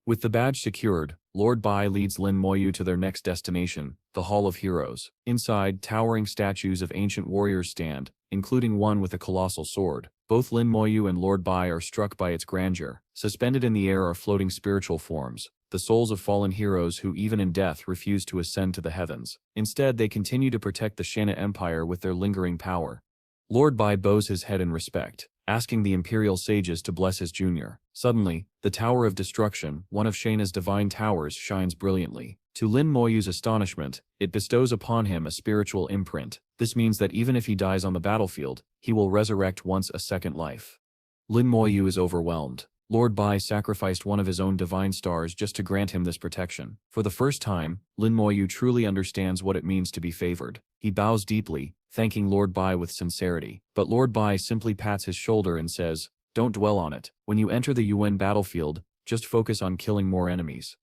With the badge secured, Lord Bai leads Lin Moyu to their next destination, the Hall of Heroes. Inside, towering statues of ancient warriors stand, including one with a colossal sword. Both Lin Moyu and Lord Bai are struck by its grandeur. Suspended in the air are floating spiritual forms, the souls of fallen heroes who even in death refuse to ascend to the heavens. Instead, they continue to protect the Shana Empire with their lingering power. Lord Bai bows his head in respect, asking the Imperial sages to bless his junior. Suddenly, the Tower of Destruction, one of Shana's divine towers, shines brilliantly. To Lin Moyu's astonishment, it bestows upon him a spiritual imprint. This means that even if he dies on the battlefield, he will resurrect once a second life. Lin Moyu is overwhelmed. Lord Bai sacrificed one of his own divine stars just to grant him this protection. For the first time, Lin Moyu truly understands what it means to be favored. He bows deeply, thanking Lord Bai with sincerity. But Lord Bai simply pats his shoulder and says, "Don't dwell on it. When you enter the UN battlefield, just focus on killing more enemies."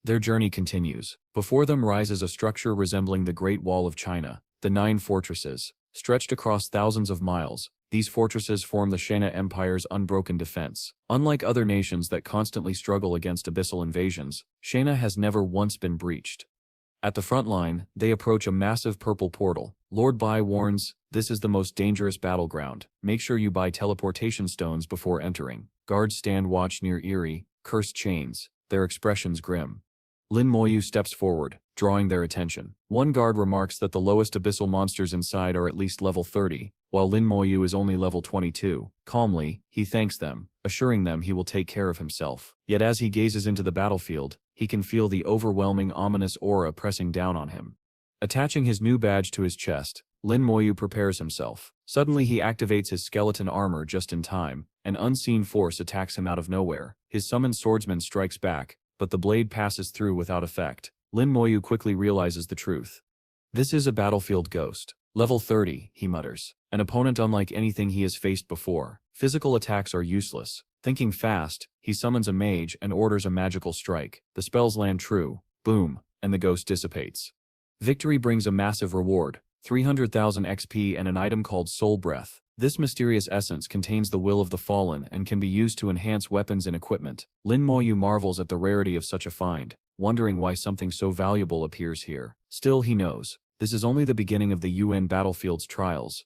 Their journey continues. Before them rises a structure resembling the Great Wall of China, the 9 fortresses. Stretched across thousands of miles, these fortresses form the Shana Empire's unbroken defense. Unlike other nations that constantly struggle against abyssal invasions, Shana has never once been breached. At the front line, they approach a massive purple portal. Lord Bai warns, "This is the most dangerous battleground. Make sure you buy teleportation stones before entering." Guards stand watch near eerie, cursed chains, their expressions grim. Lin Moyu steps forward, drawing their attention. One guard remarks that the lowest abyssal monsters inside are at least level 30, while Lin Moyu is only level 22. Calmly, he thanks them, assuring them he will take care of himself. Yet as he gazes into the battlefield, he can feel the overwhelming ominous aura pressing down on him. Attaching his new badge to his chest, Lin Moyu prepares himself. Suddenly he activates his skeleton armor just in time. An unseen force attacks him out of nowhere. His summoned swordsman strikes back, but the blade passes through without effect. Lin Moyu quickly realizes the truth. This is a battlefield ghost. Level 30, he mutters. An opponent unlike anything he has faced before. Physical attacks are useless. Thinking fast, he summons a mage and orders a magical strike. The spells land true, boom, and the ghost dissipates. Victory brings a massive reward, 300,000 XP and an item called Soul Breath. This mysterious essence contains the will of the fallen and can be used to enhance weapons and equipment. Lin Moyu marvels at the rarity of such a find, wondering why something so valuable appears here. Still, he knows, this is only the beginning of the UN battlefield's trials.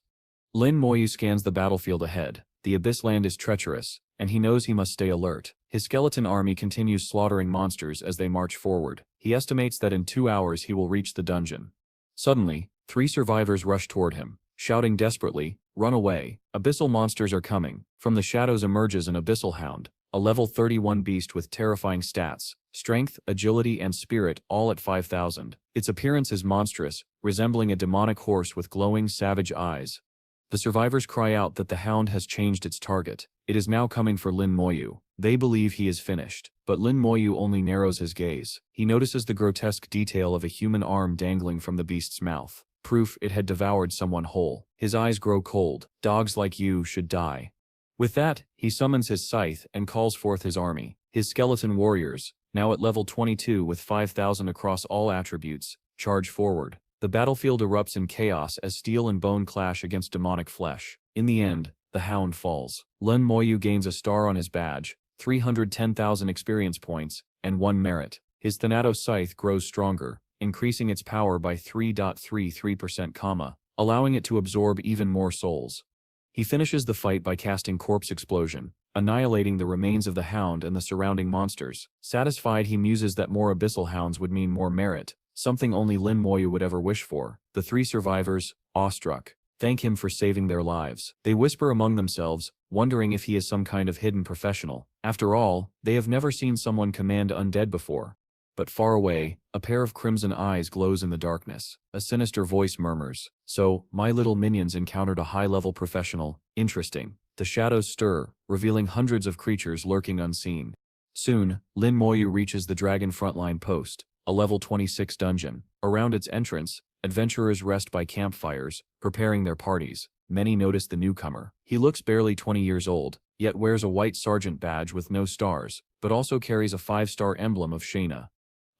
Lin Moyu scans the battlefield ahead. The abyss land is treacherous, and he knows he must stay alert. His skeleton army continues slaughtering monsters as they march forward. He estimates that in 2 hours he will reach the dungeon. Suddenly, 3 survivors rush toward him, shouting desperately, "Run away! Abyssal monsters are coming!" From the shadows emerges an abyssal hound, a level 31 beast with terrifying stats, strength, agility, and spirit, all at 5,000. Its appearance is monstrous, resembling a demonic horse with glowing, savage eyes. The survivors cry out that the hound has changed its target. It is now coming for Lin Moyu. They believe he is finished, but Lin Moyu only narrows his gaze. He notices the grotesque detail of a human arm dangling from the beast's mouth. Proof it had devoured someone whole. His eyes grow cold. "Dogs like you should die." With that, he summons his scythe and calls forth his army. His skeleton warriors, now at level 22 with 5,000 across all attributes, charge forward. The battlefield erupts in chaos as steel and bone clash against demonic flesh. In the end, the hound falls. Lin Moyu gains a star on his badge, 310,000 experience points, and 1 merit. His Thanatos scythe grows stronger, increasing its power by 3.33%, allowing it to absorb even more souls. He finishes the fight by casting Corpse Explosion, annihilating the remains of the hound and the surrounding monsters. Satisfied, he muses that more abyssal hounds would mean more merit, something only Lin Moyu would ever wish for. The 3 survivors, awestruck, thank him for saving their lives. They whisper among themselves, wondering if he is some kind of hidden professional. After all, they have never seen someone command undead before. But far away, a pair of crimson eyes glows in the darkness. A sinister voice murmurs, "So, my little minions encountered a high-level professional. Interesting." The shadows stir, revealing hundreds of creatures lurking unseen. Soon, Lin Moyu reaches the dragon frontline post, a level 26 dungeon. Around its entrance, adventurers rest by campfires, preparing their parties. Many notice the newcomer. He looks barely 20 years old, yet wears a white sergeant badge with no stars, but also carries a 5-star emblem of Shana.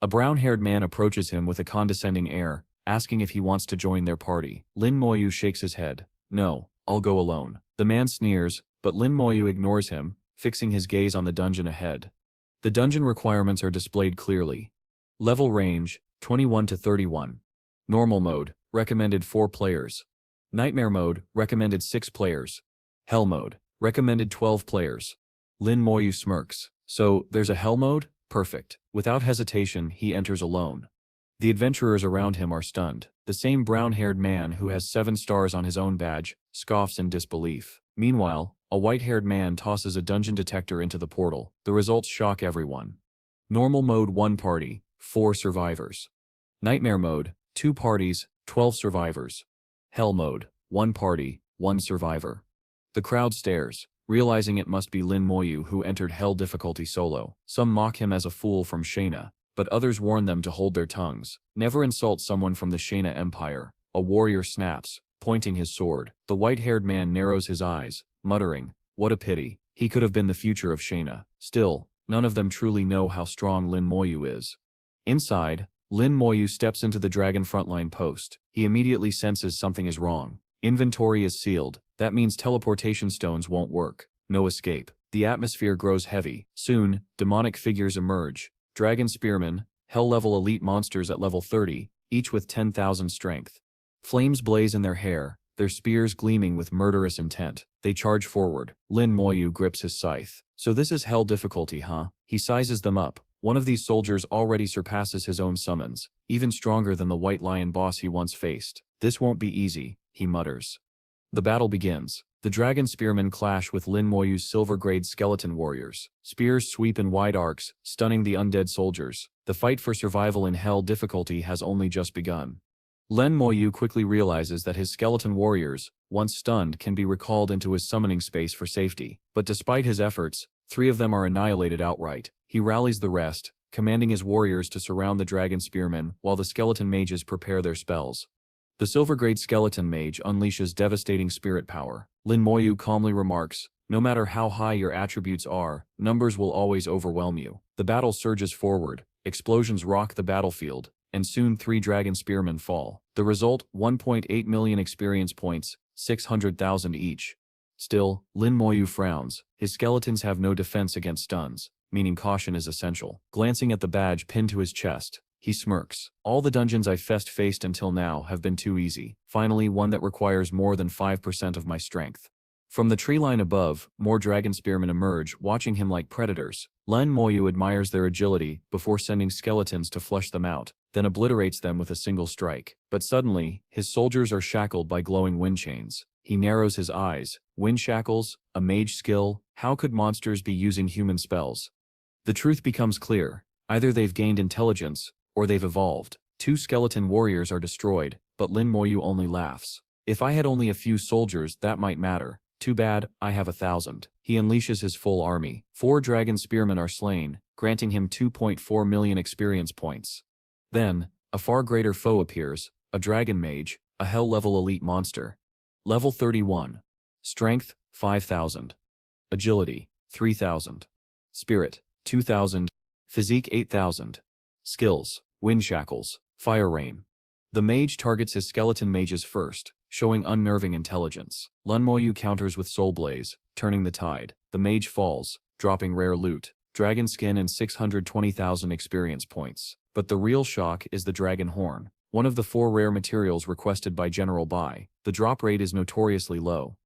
A brown-haired man approaches him with a condescending air, asking if he wants to join their party. Lin Moyu shakes his head. "No, I'll go alone." The man sneers, but Lin Moyu ignores him, fixing his gaze on the dungeon ahead. The dungeon requirements are displayed clearly. Level range, 21 to 31. Normal mode, recommended 4 players. Nightmare mode, recommended 6 players. Hell mode, recommended 12 players. Lin Moyu smirks. "So, there's a hell mode? Perfect." Without hesitation, he enters alone. The adventurers around him are stunned. The same brown-haired man who has 7 stars on his own badge scoffs in disbelief. Meanwhile, a white-haired man tosses a dungeon detector into the portal. The results shock everyone. Normal mode 1 party, 4 survivors. Nightmare mode, 2 parties, 12 survivors. Hell mode. One party, one survivor. The crowd stares, realizing it must be Lin Moyu who entered Hell difficulty solo. Some mock him as a fool from Shana, but others warn them to hold their tongues. Never insult someone from the Shana Empire. A warrior snaps, pointing his sword. The white-haired man narrows his eyes, muttering, "What a pity. He could have been the future of Shana." Still, none of them truly know how strong Lin Moyu is. Inside, Lin Moyu steps into the dragon frontline post. He immediately senses something is wrong. Inventory is sealed. That means teleportation stones won't work. No escape. The atmosphere grows heavy. Soon, demonic figures emerge. Dragon spearmen, hell-level elite monsters at level 30, each with 10,000 strength. Flames blaze in their hair, their spears gleaming with murderous intent. They charge forward. Lin Moyu grips his scythe. So this is hell difficulty, huh? He sizes them up. One of these soldiers already surpasses his own summons, even stronger than the White Lion boss he once faced. This won't be easy, he mutters. The battle begins. The dragon spearmen clash with Lin Moyu's silver-grade skeleton warriors. Spears sweep in wide arcs, stunning the undead soldiers. The fight for survival in hell difficulty has only just begun. Lin Moyu quickly realizes that his skeleton warriors, once stunned, can be recalled into his summoning space for safety. But despite his efforts, 3 of them are annihilated outright. He rallies the rest, commanding his warriors to surround the dragon spearmen while the skeleton mages prepare their spells. The silver-grade skeleton mage unleashes devastating spirit power. Lin Moyu calmly remarks, "No matter how high your attributes are, numbers will always overwhelm you." The battle surges forward, explosions rock the battlefield, and soon 3 dragon spearmen fall. The result, 1.8 million experience points, 600,000 each. Still, Lin Moyu frowns. His skeletons have no defense against stuns, meaning caution is essential. Glancing at the badge pinned to his chest, he smirks. "All the dungeons I've faced until now have been too easy. Finally, one that requires more than 5% of my strength." From the tree line above, more dragon spearmen emerge, watching him like predators. Lin Moyu admires their agility before sending skeletons to flush them out, then obliterates them with a single strike. But suddenly, his soldiers are shackled by glowing wind chains. He narrows his eyes. Wind shackles? A mage skill? How could monsters be using human spells? The truth becomes clear. Either they've gained intelligence, or they've evolved. 2 skeleton warriors are destroyed, but Lin Moyu only laughs. "If I had only a few soldiers, that might matter. Too bad, I have 1,000. He unleashes his full army. 4 dragon spearmen are slain, granting him 2.4 million experience points. Then, a far greater foe appears, a dragon mage, a hell-level elite monster. Level 31. Strength, 5,000. Agility, 3,000. Spirit, 2,000. Physique, 8,000. Skills, wind shackles, fire rain. The mage targets his skeleton mages first, showing unnerving intelligence. Lin Moyu counters with soul blaze, turning the tide. The mage falls, dropping rare loot, dragon skin and 620,000 experience points. But the real shock is the dragon horn, one of the 4 rare materials requested by General Bai. The drop rate is notoriously low.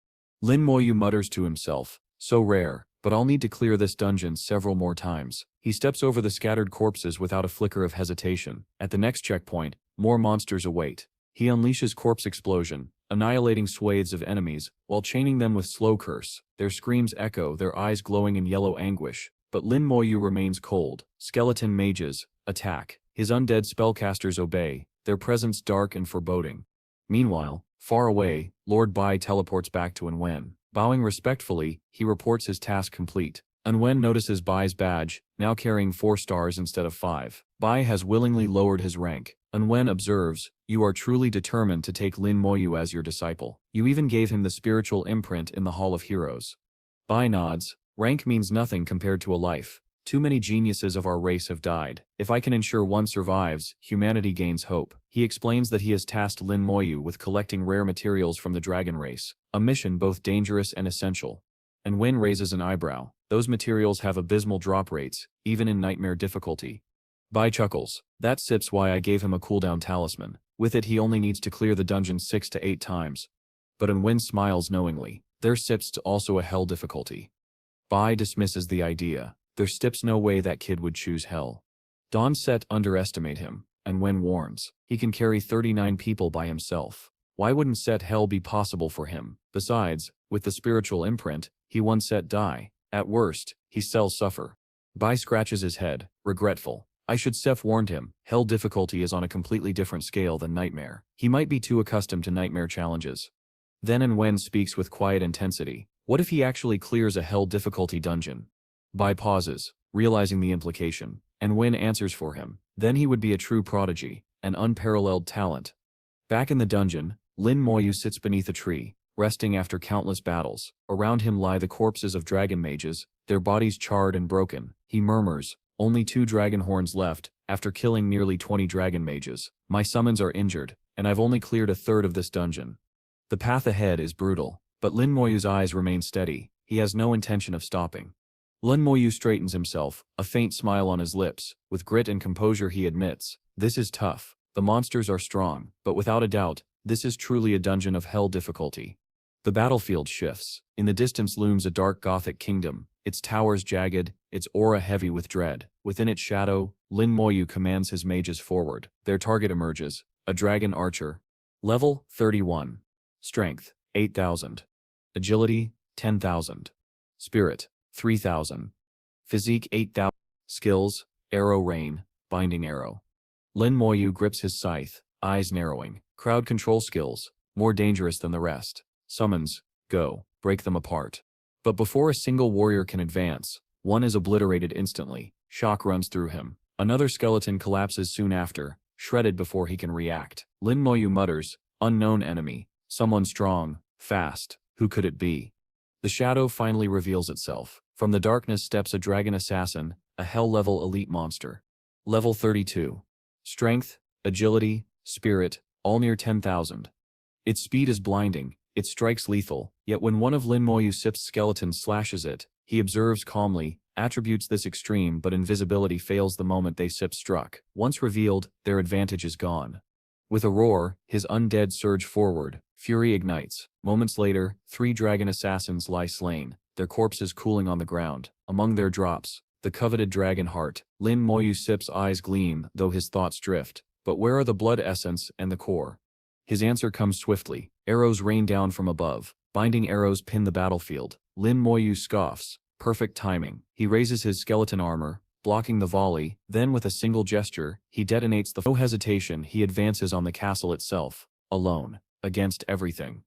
Lin Moyu mutters to himself, "So rare, but I'll need to clear this dungeon several more times." He steps over the scattered corpses without a flicker of hesitation. At the next checkpoint, more monsters await. He unleashes corpse explosion, annihilating swathes of enemies, while chaining them with slow curse. Their screams echo, their eyes glowing in yellow anguish. But Lin Moyu remains cold. Skeleton mages, attack. His undead spellcasters obey, their presence dark and foreboding. Meanwhile, far away, Lord Bai teleports back to Anwen. Bowing respectfully, he reports his task complete. Anwen notices Bai's badge, now carrying 4 stars instead of 5. Bai has willingly lowered his rank. Anwen observes, "You are truly determined to take Lin Moyu as your disciple. You even gave him the spiritual imprint in the Hall of Heroes." Bai nods. "Rank means nothing compared to a life. Too many geniuses of our race have died. If I can ensure one survives, humanity gains hope." He explains that he has tasked Lin Moyu with collecting rare materials from the dragon race, a mission both dangerous and essential. And Wen raises an eyebrow. "Those materials have abysmal drop rates, even in nightmare difficulty." Bai chuckles. "That SIP's why I gave him a cooldown talisman. With it he only needs to clear the dungeon 6 to 8 times. But Wen smiles knowingly. There's SIP's to also a hell difficulty. Bai dismisses the idea. There's SIP's no way that kid would choose hell. Don't set underestimate him, and Wen warns. He can carry 39 people by himself. Why wouldn't set hell be possible for him? Besides, with the spiritual imprint, he won't set die. At worst, he sells suffer. Bai scratches his head, regretful. I should Seth warned him, hell difficulty is on a completely different scale than nightmare. He might be too accustomed to nightmare challenges. Then and Wen speaks with quiet intensity. What if he actually clears a hell difficulty dungeon? Bai pauses, realizing the implication, and Wen answers for him. Then he would be a true prodigy, an unparalleled talent. Back in the dungeon, Lin Moyu sits beneath a tree, resting after countless battles. Around him lie the corpses of dragon mages, their bodies charred and broken. He murmurs, only 2 dragon horns left, after killing nearly 20 dragon mages. My summons are injured, and I've only cleared a third of this dungeon. The path ahead is brutal, but Lin Moyu's eyes remain steady. He has no intention of stopping. Lin Moyu straightens himself, a faint smile on his lips. With grit and composure he admits, this is tough. The monsters are strong, but without a doubt, this is truly a dungeon of hell difficulty. The battlefield shifts. In the distance looms a dark Gothic kingdom, its towers jagged, its aura heavy with dread. Within its shadow, Lin Moyu commands his mages forward. Their target emerges, a dragon archer. Level 31. Strength 8,000. Agility 10,000. Spirit 3,000. Physique 8,000. Skills, arrow rain, binding arrow. Lin Moyu grips his scythe, eyes narrowing. Crowd control skills, more dangerous than the rest. Summons, go, break them apart. But before a single warrior can advance, one is obliterated instantly. Shock runs through him. Another skeleton collapses soon after, shredded before he can react. Lin Moyu mutters, unknown enemy, someone strong, fast, who could it be? The shadow finally reveals itself. From the darkness steps a dragon assassin, a hell-level elite monster. Level 32. Strength, agility, spirit, all near 10,000. Its speed is blinding, it strikes lethal, yet when one of Lin Moyu Sip's skeletons slashes it, he observes calmly, attributes this extreme but invisibility fails the moment they Sip struck. Once revealed, their advantage is gone. With a roar, his undead surge forward, fury ignites. Moments later, 3 dragon assassins lie slain, their corpses cooling on the ground. Among their drops, the coveted dragon heart. Lin Moyu Sip's eyes gleam, though his thoughts drift. But where are the blood essence and the core? His answer comes swiftly. Arrows rain down from above. Binding arrows pin the battlefield. Lin Moyu scoffs. Perfect timing. He raises his skeleton armor, blocking the volley. Then with a single gesture, he detonates the. No hesitation, he advances on the castle itself. Alone. Against everything.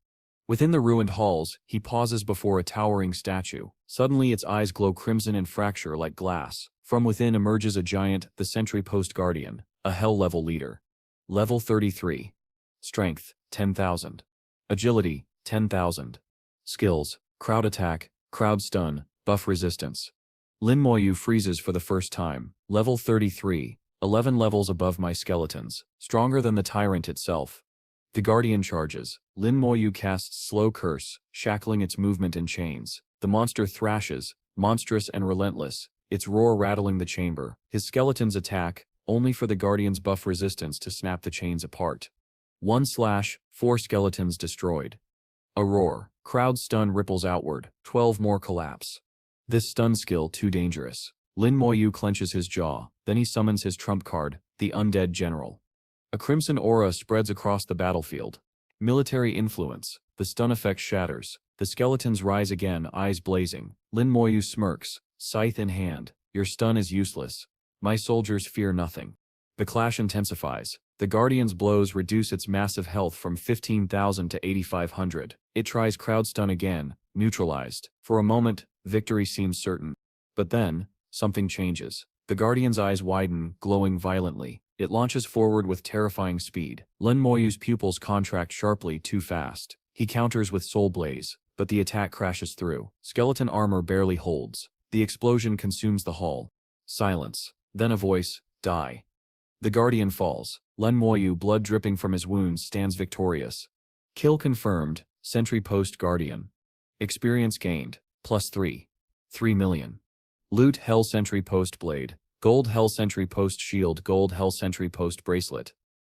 Within the ruined halls, he pauses before a towering statue. Suddenly its eyes glow crimson and fracture like glass. From within emerges a giant, the sentry post guardian, a hell-level leader. Level 33. Strength, 10,000. Agility, 10,000. Skills, crowd attack, crowd stun, buff resistance. Lin Moyu freezes for the first time. Level 33, 11 levels above my skeletons, stronger than the tyrant itself. The guardian charges. Lin Moyu casts slow curse, shackling its movement in chains. The monster thrashes, monstrous and relentless, its roar rattling the chamber. His skeletons attack, only for the guardian's buff resistance to snap the chains apart. 1 slash, 4 skeletons destroyed. A roar. Crowd stun ripples outward. 12 more collapse. This stun skill too dangerous. Lin Moyu clenches his jaw, then he summons his trump card, the Undead General. A crimson aura spreads across the battlefield. Military influence. The stun effect shatters. The skeletons rise again, eyes blazing. Lin Moyu smirks, scythe in hand. Your stun is useless. My soldiers fear nothing. The clash intensifies. The Guardian's blows reduce its massive health from 15,000 to 8,500. It tries crowd stun again, neutralized. For a moment, victory seems certain. But then, something changes. The Guardian's eyes widen, glowing violently. It launches forward with terrifying speed. Lin Moyu's pupils contract sharply too fast. He counters with Soul Blaze, but the attack crashes through. Skeleton armor barely holds. The explosion consumes the hall. Silence. Then a voice, die. The Guardian falls. Lin Moyu, blood dripping from his wounds, stands victorious. Kill confirmed, Sentry Post Guardian. Experience gained, +3. 3 million. Loot Hell Sentry Post Blade. Gold Hell Sentry Post Shield. Gold Hell Sentry Post Bracelet.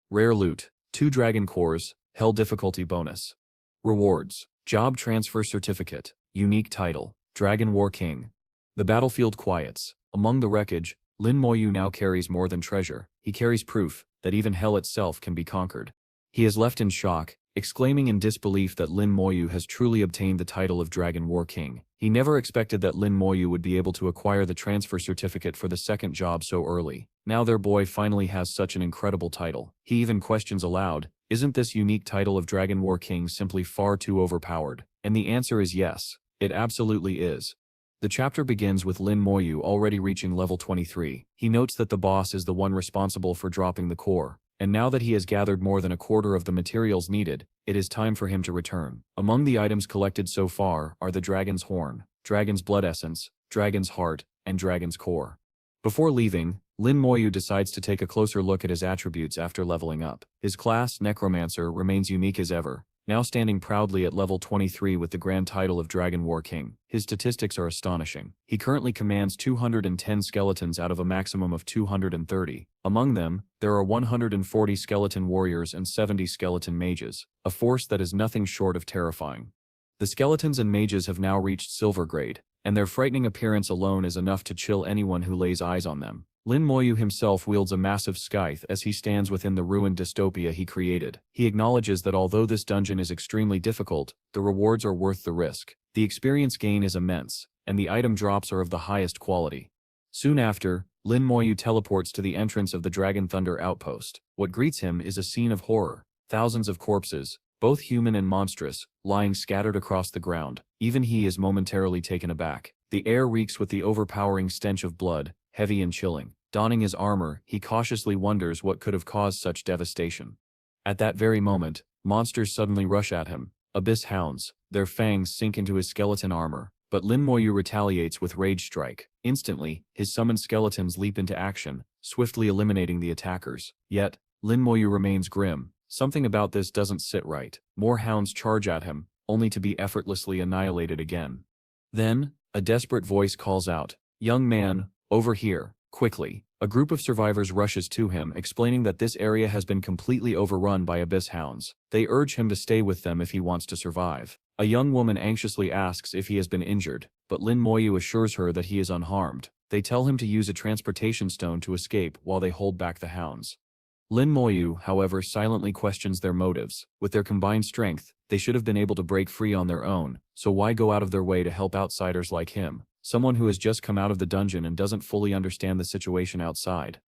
Rare loot, 2 Dragon Cores, Hell Difficulty Bonus. Rewards, Job Transfer Certificate, Unique Title, Dragon War King. The battlefield quiets. Among the wreckage, Lin Moyu now carries more than treasure. He carries proof that even hell itself can be conquered. He is left in shock, exclaiming in disbelief that Lin Moyu has truly obtained the title of Dragon War King. He never expected that Lin Moyu would be able to acquire the transfer certificate for the second job so early. Now their boy finally has such an incredible title. He even questions aloud, isn't this unique title of Dragon War King simply far too overpowered? And the answer is yes, it absolutely is. The chapter begins with Lin Moyu already reaching level 23. He notes that the boss is the one responsible for dropping the core, and now that he has gathered more than a quarter of the materials needed, it is time for him to return. Among the items collected so far are the Dragon's Horn, Dragon's Blood Essence, Dragon's Heart, and Dragon's Core. Before leaving, Lin Moyu decides to take a closer look at his attributes after leveling up. His class, Necromancer, remains unique as ever, now standing proudly at level 23 with the grand title of Dragon War King. His statistics are astonishing. He currently commands 210 skeletons out of a maximum of 230. Among them, there are 140 skeleton warriors and 70 skeleton mages, a force that is nothing short of terrifying. The skeletons and mages have now reached silver grade, and their frightening appearance alone is enough to chill anyone who lays eyes on them. Lin Moyu himself wields a massive scythe as he stands within the ruined dystopia he created. He acknowledges that although this dungeon is extremely difficult, the rewards are worth the risk. The experience gain is immense, and the item drops are of the highest quality. Soon after, Lin Moyu teleports to the entrance of the Dragon Thunder outpost. What greets him is a scene of horror. Thousands of corpses, both human and monstrous, lying scattered across the ground. Even he is momentarily taken aback. The air reeks with the overpowering stench of blood, heavy and chilling. Donning his armor, he cautiously wonders what could have caused such devastation. At that very moment, monsters suddenly rush at him. Abyss hounds, their fangs sink into his skeleton armor, but Lin Moyu retaliates with Rage Strike. Instantly, his summoned skeletons leap into action, swiftly eliminating the attackers. Yet, Lin Moyu remains grim. Something about this doesn't sit right. More hounds charge at him, only to be effortlessly annihilated again. Then, a desperate voice calls out, "Young man, over here, quickly." A group of survivors rushes to him, explaining that this area has been completely overrun by abyss hounds. They urge him to stay with them if he wants to survive. A young woman anxiously asks if he has been injured, but Lin Moyu assures her that he is unharmed. They tell him to use a transportation stone to escape while they hold back the hounds. Lin Moyu, however, silently questions their motives. With their combined strength, they should have been able to break free on their own, so why go out of their way to help outsiders like him? Someone who has just come out of the dungeon and doesn't fully understand the situation outside.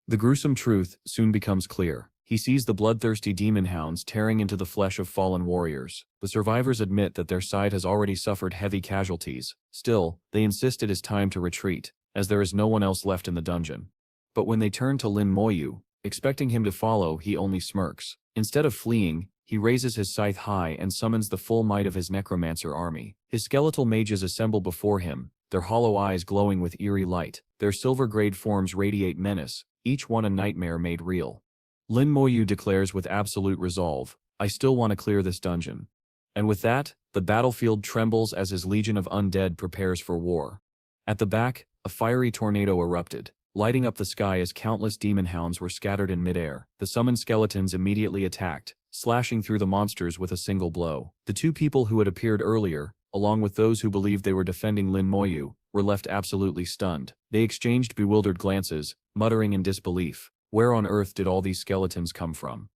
The gruesome truth soon becomes clear. He sees the bloodthirsty demon hounds tearing into the flesh of fallen warriors. The survivors admit that their side has already suffered heavy casualties. Still, they insist it is time to retreat, as there is no one else left in the dungeon. But when they turn to Lin Moyu, expecting him to follow, he only smirks. Instead of fleeing, he raises his scythe high and summons the full might of his necromancer army. His skeletal mages assemble before him, their hollow eyes glowing with eerie light. Their silver-grade forms radiate menace, each one a nightmare made real. Lin Moyu declares with absolute resolve, "I still want to clear this dungeon." And with that, the battlefield trembles as his legion of undead prepares for war. At the back, a fiery tornado erupted, lighting up the sky as countless demon hounds were scattered in midair. The summoned skeletons immediately attacked, slashing through the monsters with a single blow. The two people who had appeared earlier, along with those who believed they were defending Lin Moyu, were left absolutely stunned. They exchanged bewildered glances, muttering in disbelief. Where on earth did all these skeletons come from?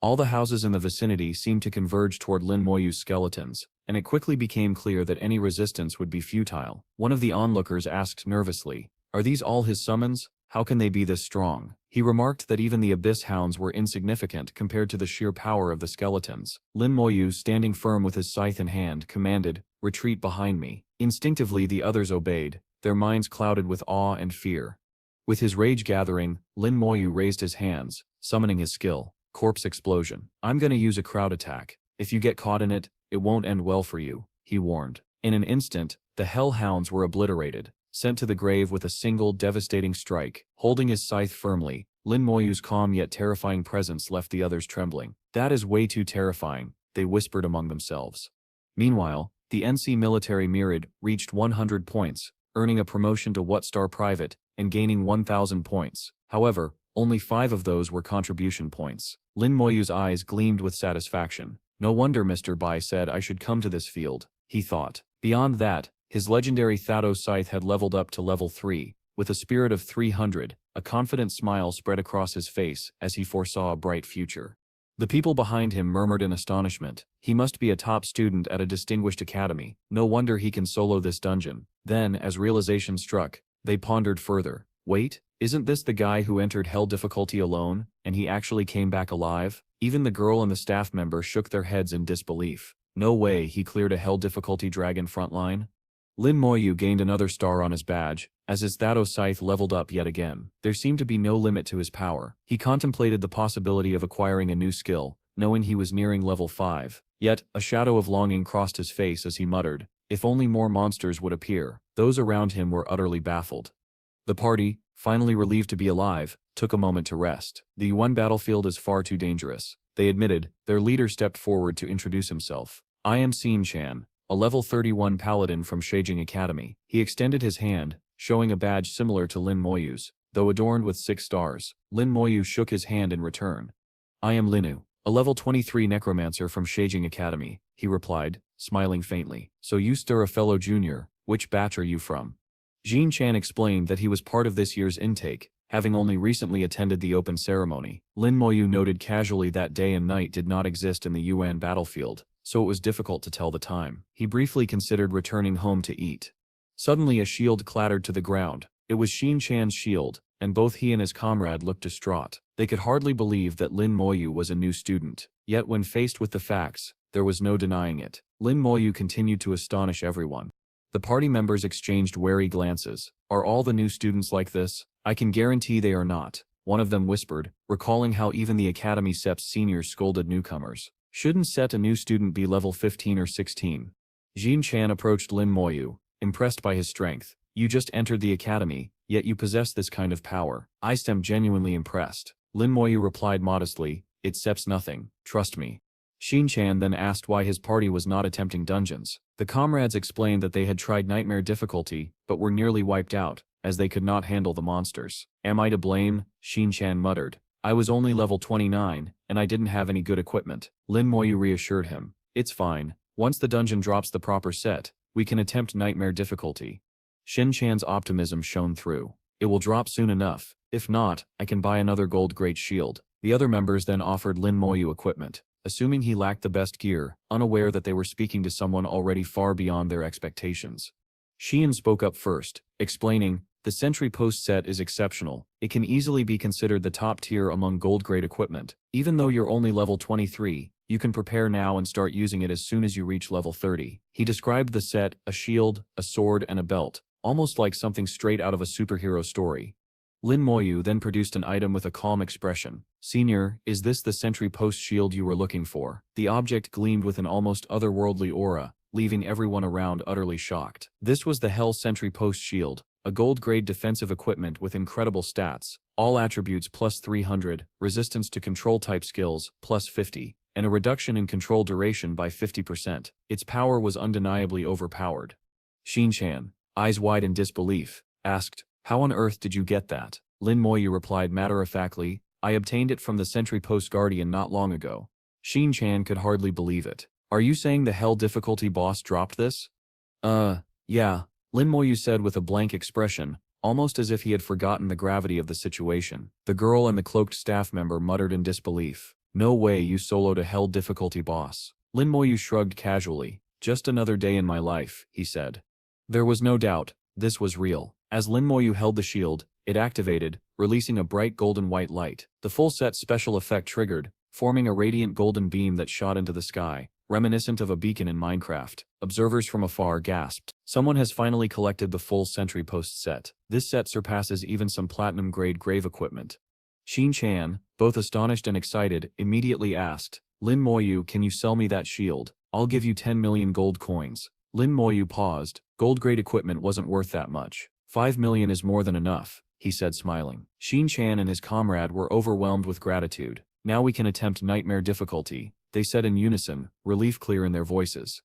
All the houses in the vicinity seemed to converge toward Lin Moyu's skeletons, and it quickly became clear that any resistance would be futile. One of the onlookers asked nervously, "Are these all his summons? How can they be this strong?" He remarked that even the abyss hounds were insignificant compared to the sheer power of the skeletons. Lin Moyu, standing firm with his scythe in hand, commanded, "Retreat behind me." Instinctively the others obeyed, their minds clouded with awe and fear. With his rage gathering, Lin Moyu raised his hands, summoning his skill, Corpse Explosion. "I'm gonna use a crowd attack. If you get caught in it, it won't end well for you," he warned. In an instant, the hellhounds were obliterated, sent to the grave with a single devastating strike. Holding his scythe firmly, Lin Moyu's calm yet terrifying presence left the others trembling. "That is way too terrifying," they whispered among themselves. Meanwhile, the NC military Myrid reached 100 points, earning a promotion to What Star Private, and gaining 1,000 points. However, only 5 of those were contribution points. Lin Moyu's eyes gleamed with satisfaction. "No wonder Mr. Bai said I should come to this field," he thought. Beyond that, his legendary Thado scythe had leveled up to level 3, with a spirit of 300, a confident smile spread across his face as he foresaw a bright future. The people behind him murmured in astonishment. He must be a top student at a distinguished academy. No wonder he can solo this dungeon. Then, as realization struck, they pondered further. Wait, isn't this the guy who entered hell difficulty alone, and he actually came back alive? Even the girl and the staff member shook their heads in disbelief. No way he cleared a hell difficulty dragon frontline. Lin Moyu gained another star on his badge, as his Thato scythe leveled up yet again. There seemed to be no limit to his power. He contemplated the possibility of acquiring a new skill, knowing he was nearing level 5. Yet, a shadow of longing crossed his face as he muttered, if only more monsters would appear. Those around him were utterly baffled. The party, finally relieved to be alive, took a moment to rest. The Yuan battlefield is far too dangerous, they admitted. Their leader stepped forward to introduce himself. I am Xin Chan, a level 31 paladin from Sheijing Academy. He extended his hand, showing a badge similar to Lin Moyu's, though adorned with 6 stars. Lin Moyu shook his hand in return. I am Linu, a level 23 necromancer from Sheijing Academy, he replied, smiling faintly. So you stir a fellow junior, which batch are you from? Xin Chan explained that he was part of this year's intake, having only recently attended the open ceremony. Lin Moyu noted casually that day and night did not exist in the Yuan battlefield, so it was difficult to tell the time. He briefly considered returning home to eat. Suddenly a shield clattered to the ground. It was Xin Chan's shield, and both he and his comrade looked distraught. They could hardly believe that Lin Moyu was a new student. Yet when faced with the facts, there was no denying it. Lin Moyu continued to astonish everyone. The party members exchanged wary glances. Are all the new students like this? I can guarantee they are not, one of them whispered, recalling how even the Academy SEP's seniors scolded newcomers. Shouldn't a new student be level 15 or 16? Xin Chan approached Lin Moyu, impressed by his strength. You just entered the academy, yet you possess this kind of power. I am genuinely impressed. Lin Moyu replied modestly, it SEP's nothing, trust me. Xin Chan then asked why his party was not attempting dungeons. The comrades explained that they had tried nightmare difficulty, but were nearly wiped out, as they could not handle the monsters. Am I to blame? Xin Chan muttered. I was only level 29, and I didn't have any good equipment. Lin Moyu reassured him. It's fine. Once the dungeon drops the proper set, we can attempt nightmare difficulty. Xin Chan's optimism shone through. It will drop soon enough. If not, I can buy another gold great shield. The other members then offered Lin Moyu equipment, assuming he lacked the best gear, unaware that they were speaking to someone already far beyond their expectations. Xian spoke up first, explaining, the Sentry Post set is exceptional. It can easily be considered the top tier among gold-grade equipment. Even though you're only level 23, you can prepare now and start using it as soon as you reach level 30. He described the set, a shield, a sword, and a belt, almost like something straight out of a superhero story. Lin Moyu then produced an item with a calm expression. Senior, is this the Sentry Post shield you were looking for? The object gleamed with an almost otherworldly aura, leaving everyone around utterly shocked. This was the Hell Sentry Post shield, a gold-grade defensive equipment with incredible stats, all attributes plus 300, resistance to control-type skills, plus 50, and a reduction in control duration by 50%. Its power was undeniably overpowered. Xin Chan, eyes wide in disbelief, asked, how on earth did you get that? Lin Moyu replied matter-of-factly, I obtained it from the Sentry Post Guardian not long ago. Xin Chan could hardly believe it. Are you saying the Hell difficulty boss dropped this? Yeah, Lin Moyu said with a blank expression, almost as if he had forgotten the gravity of the situation. The girl and the cloaked staff member muttered in disbelief. No way you soloed a Hell difficulty boss. Lin Moyu shrugged casually. Just another day in my life, he said. There was no doubt, this was real. As Lin Moyu held the shield, it activated, releasing a bright golden white light. The full set special effect triggered, forming a radiant golden beam that shot into the sky, reminiscent of a beacon in Minecraft. Observers from afar gasped. Someone has finally collected the full Sentry Post set. This set surpasses even some platinum-grade grave equipment. Xin Chan, both astonished and excited, immediately asked, Lin Moyu, can you sell me that shield? I'll give you 10 million gold coins. Lin Moyu paused. Gold-grade equipment wasn't worth that much. 5 million is more than enough, he said smiling. Xin Chan and his comrade were overwhelmed with gratitude. Now we can attempt nightmare difficulty, they said in unison, relief clear in their voices.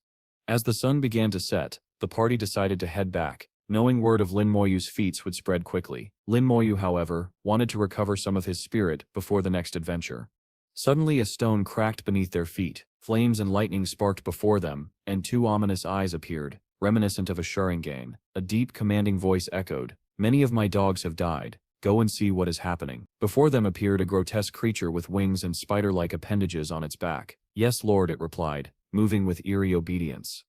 As the sun began to set, the party decided to head back, knowing word of Lin Moyu's feats would spread quickly. Lin Moyu, however, wanted to recover some of his spirit before the next adventure. Suddenly a stone cracked beneath their feet, flames and lightning sparked before them, and 2 ominous eyes appeared, reminiscent of a Sharingan. A deep, commanding voice echoed, many of my dogs have died. Go and see what is happening. Before them appeared a grotesque creature with wings and spider-like appendages on its back. Yes, Lord, it replied, moving with eerie obedience.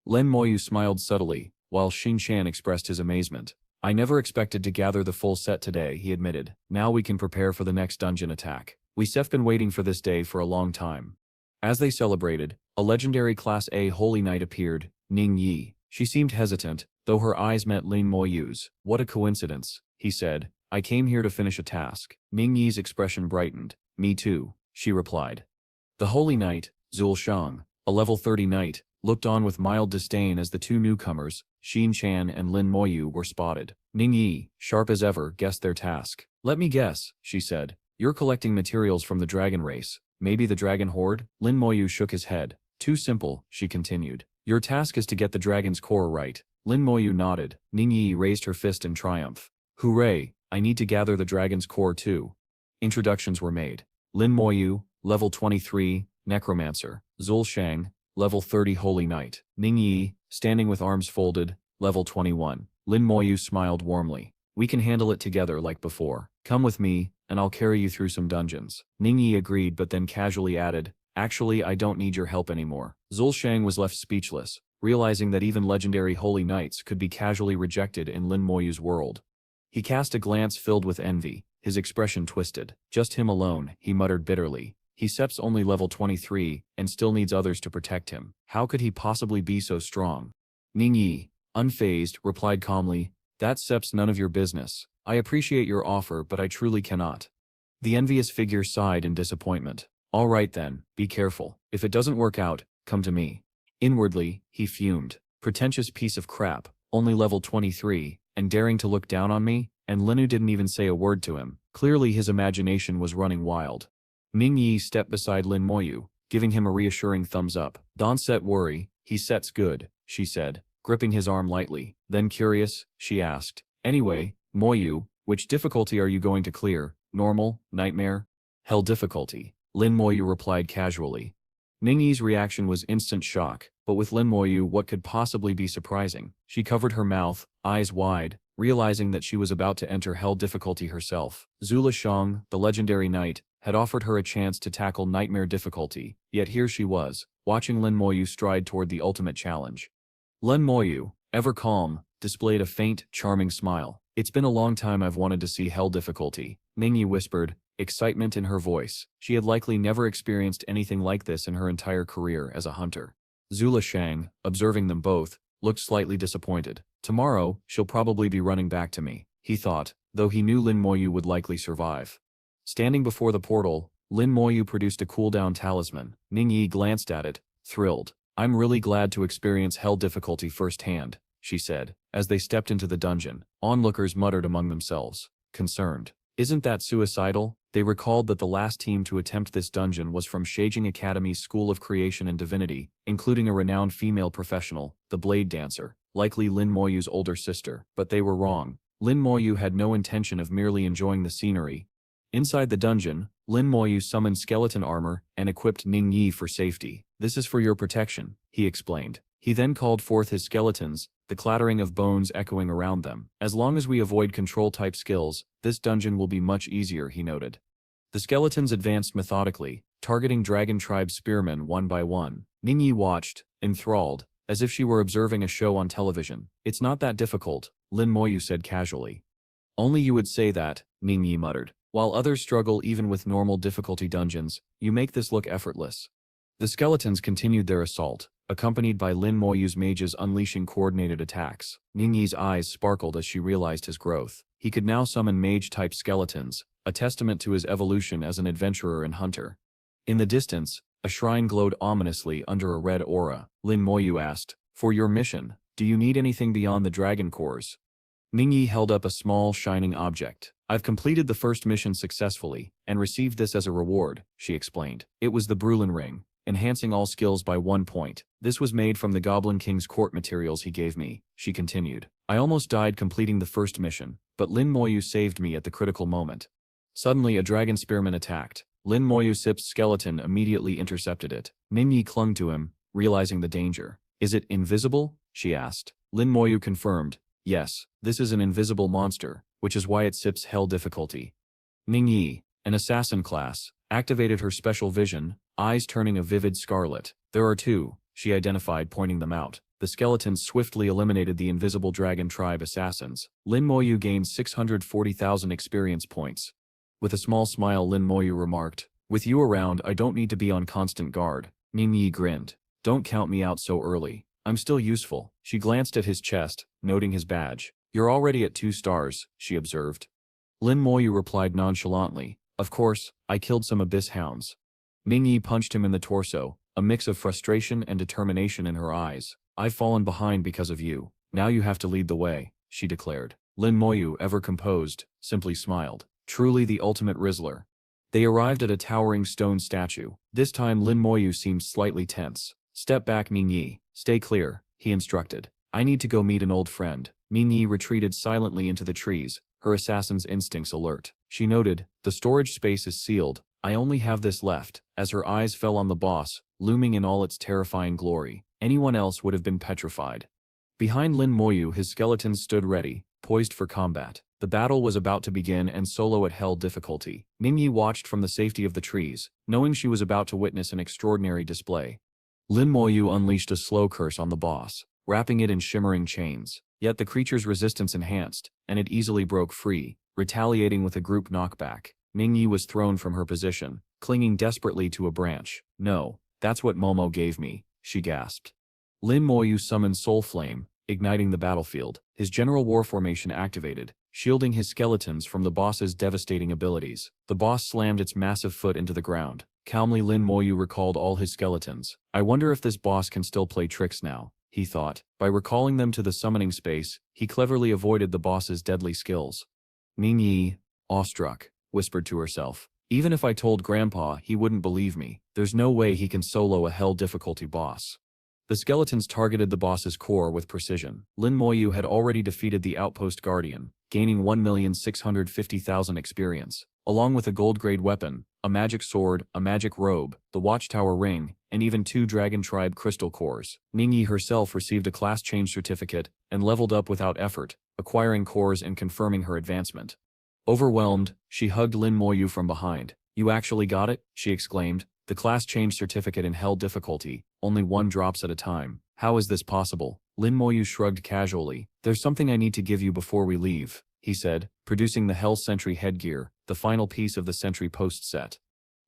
Lin Moyu smiled subtly, while Xin Shan expressed his amazement. I never expected to gather the full set today, he admitted. Now we can prepare for the next dungeon attack. We've been waiting for this day for a long time. As they celebrated, a legendary Class A Holy Knight appeared, Ning Yi. She seemed hesitant, though her eyes met Lin Moyu's. What a coincidence, he said. I came here to finish a task. Ning Yi's expression brightened. Me too, she replied. The Holy Knight, Zul Shang, a level 30 knight, looked on with mild disdain as the two newcomers, Xin Shan and Lin Moyu, were spotted. Ning Yi, sharp as ever, guessed their task. Let me guess, she said. You're collecting materials from the dragon race. Maybe the dragon horde? Lin Moyu shook his head. Too simple, she continued. Your task is to get the dragon's core right. Lin Moyu nodded. Ning Yi raised her fist in triumph. Hooray, I need to gather the dragon's core too. Introductions were made. Lin Moyu, level 23, necromancer. Zul Shang, level 30 holy knight. Ning Yi, standing with arms folded, level 21. Lin Moyu smiled warmly. We can handle it together like before. Come with me, and I'll carry you through some dungeons. Ning Yi agreed but then casually added, actually I don't need your help anymore. Zul Shang was left speechless, realizing that even legendary holy knights could be casually rejected in Lin Moyu's world. He cast a glance filled with envy, his expression twisted. Just him alone, he muttered bitterly. He's only level 23, and still needs others to protect him. How could he possibly be so strong? Ning Yi, unfazed, replied calmly, That's none of your business. I appreciate your offer but I truly cannot. The envious figure sighed in disappointment. All right then, be careful. If it doesn't work out, come to me. Inwardly, he fumed. Pretentious piece of crap, only level 23, and daring to look down on me? And Linu didn't even say a word to him. Clearly his imagination was running wild. Ning Yi stepped beside Lin Moyu, giving him a reassuring thumbs up. Don't set worry, he sets good, she said, gripping his arm lightly. Then curious, she asked. Anyway, Moyu, which difficulty are you going to clear? Normal, nightmare? Hell difficulty, Lin Moyu replied casually. Ning Yi's reaction was instant shock, but with Lin Moyu what could possibly be surprising? She covered her mouth, eyes wide, realizing that she was about to enter hell difficulty herself. Zula Shang, the legendary knight, had offered her a chance to tackle nightmare difficulty, yet here she was, watching Lin Moyu stride toward the ultimate challenge. Lin Moyu, ever calm, displayed a faint, charming smile. It's been a long time I've wanted to see hell difficulty, Ning Yi whispered, excitement in her voice. She had likely never experienced anything like this in her entire career as a hunter. Zula Shang, observing them both, looked slightly disappointed. Tomorrow, she'll probably be running back to me, he thought, though he knew Lin Moyu would likely survive. Standing before the portal, Lin Moyu produced a cooldown talisman. Ning Yi glanced at it, thrilled. I'm really glad to experience hell difficulty firsthand, she said, as they stepped into the dungeon. Onlookers muttered among themselves, concerned. Isn't that suicidal? They recalled that the last team to attempt this dungeon was from Sheijing Academy's School of Creation and Divinity, including a renowned female professional, the Blade Dancer, likely Lin Moyu's older sister. But they were wrong. Lin Moyu had no intention of merely enjoying the scenery. Inside the dungeon, Lin Moyu summoned skeleton armor and equipped Ning Yi for safety. This is for your protection, he explained. He then called forth his skeletons, the clattering of bones echoing around them. As long as we avoid control-type skills, this dungeon will be much easier, he noted. The skeletons advanced methodically, targeting Dragon Tribe spearmen one by one. Ning Yi watched, enthralled, as if she were observing a show on television. It's not that difficult, Lin Moyu said casually. Only you would say that, Ning Yi muttered. While others struggle even with normal difficulty dungeons, you make this look effortless. The skeletons continued their assault, accompanied by Lin Moyu's mages unleashing coordinated attacks. Ning Yi's eyes sparkled as she realized his growth. He could now summon mage-type skeletons, a testament to his evolution as an adventurer and hunter. In the distance, a shrine glowed ominously under a red aura. Lin Moyu asked, For your mission, do you need anything beyond the dragon cores? Ning Yi held up a small, shining object. I've completed the first mission successfully, and received this as a reward, she explained. It was the Brulin Ring, enhancing all skills by 1 point. This was made from the Goblin King's court materials he gave me, she continued. I almost died completing the first mission, but Lin Moyu saved me at the critical moment. Suddenly a dragon spearman attacked. Lin Moyu's skeleton immediately intercepted it. Ning Yi clung to him, realizing the danger. Is it invisible? She asked. Lin Moyu confirmed. Yes, this is an invisible monster, which is why it sips hell difficulty. Ningyi, an assassin class, activated her special vision, eyes turning a vivid scarlet. There are two, she identified, pointing them out. The skeletons swiftly eliminated the invisible dragon tribe assassins. Lin Moyu gained 640,000 experience points. With a small smile, Lin Moyu remarked, "With you around, I don't need to be on constant guard." Ningyi grinned. "Don't count me out so early. I'm still useful." She glanced at his chest, noting his badge. "You're already at 2 stars, she observed. Lin Moyu replied nonchalantly, "Of course, I killed some abyss hounds." Ningyi punched him in the torso, a mix of frustration and determination in her eyes. "I've fallen behind because of you. Now you have to lead the way," she declared. Lin Moyu, ever composed, simply smiled. Truly the ultimate Rizzler. They arrived at a towering stone statue. This time Lin Moyu seemed slightly tense. "Step back, Ningyi. Stay clear," he instructed. "I need to go meet an old friend." Ningyi retreated silently into the trees, her assassin's instincts alert. She noted, "The storage space is sealed. I only have this left." As her eyes fell on the boss, looming in all its terrifying glory, anyone else would have been petrified. Behind Lin Moyu, his skeletons stood ready, poised for combat. The battle was about to begin, and solo at hell difficulty. Ningyi watched from the safety of the trees, knowing she was about to witness an extraordinary display. Lin Moyu unleashed a slow curse on the boss, wrapping it in shimmering chains. Yet the creature's resistance enhanced, and it easily broke free, retaliating with a group knockback. Ningyi was thrown from her position, clinging desperately to a branch. "No, that's what Momo gave me," she gasped. Lin Moyu summoned Soul Flame, igniting the battlefield. His general war formation activated, shielding his skeletons from the boss's devastating abilities. The boss slammed its massive foot into the ground. Calmly, Lin Moyu recalled all his skeletons. "I wonder if this boss can still play tricks now," he thought. By recalling them to the summoning space, he cleverly avoided the boss's deadly skills. Ningyi, awestruck, whispered to herself. "Even if I told Grandpa, he wouldn't believe me. There's no way he can solo a hell difficulty boss." The skeletons targeted the boss's core with precision. Lin Moyu had already defeated the outpost guardian, gaining 1,650,000 experience, along with a gold-grade weapon, a magic sword, a magic robe, the watchtower ring, and even 2 dragon tribe crystal cores. Ningyi herself received a class change certificate and leveled up without effort, acquiring cores and confirming her advancement. Overwhelmed, she hugged Lin Moyu from behind. "You actually got it?" she exclaimed. "The class change certificate in hell difficulty, only 1 drops at a time. How is this possible?" Lin Moyu shrugged casually. "There's something I need to give you before we leave," he said, producing the Hell Sentry headgear, the final piece of the Sentry post set.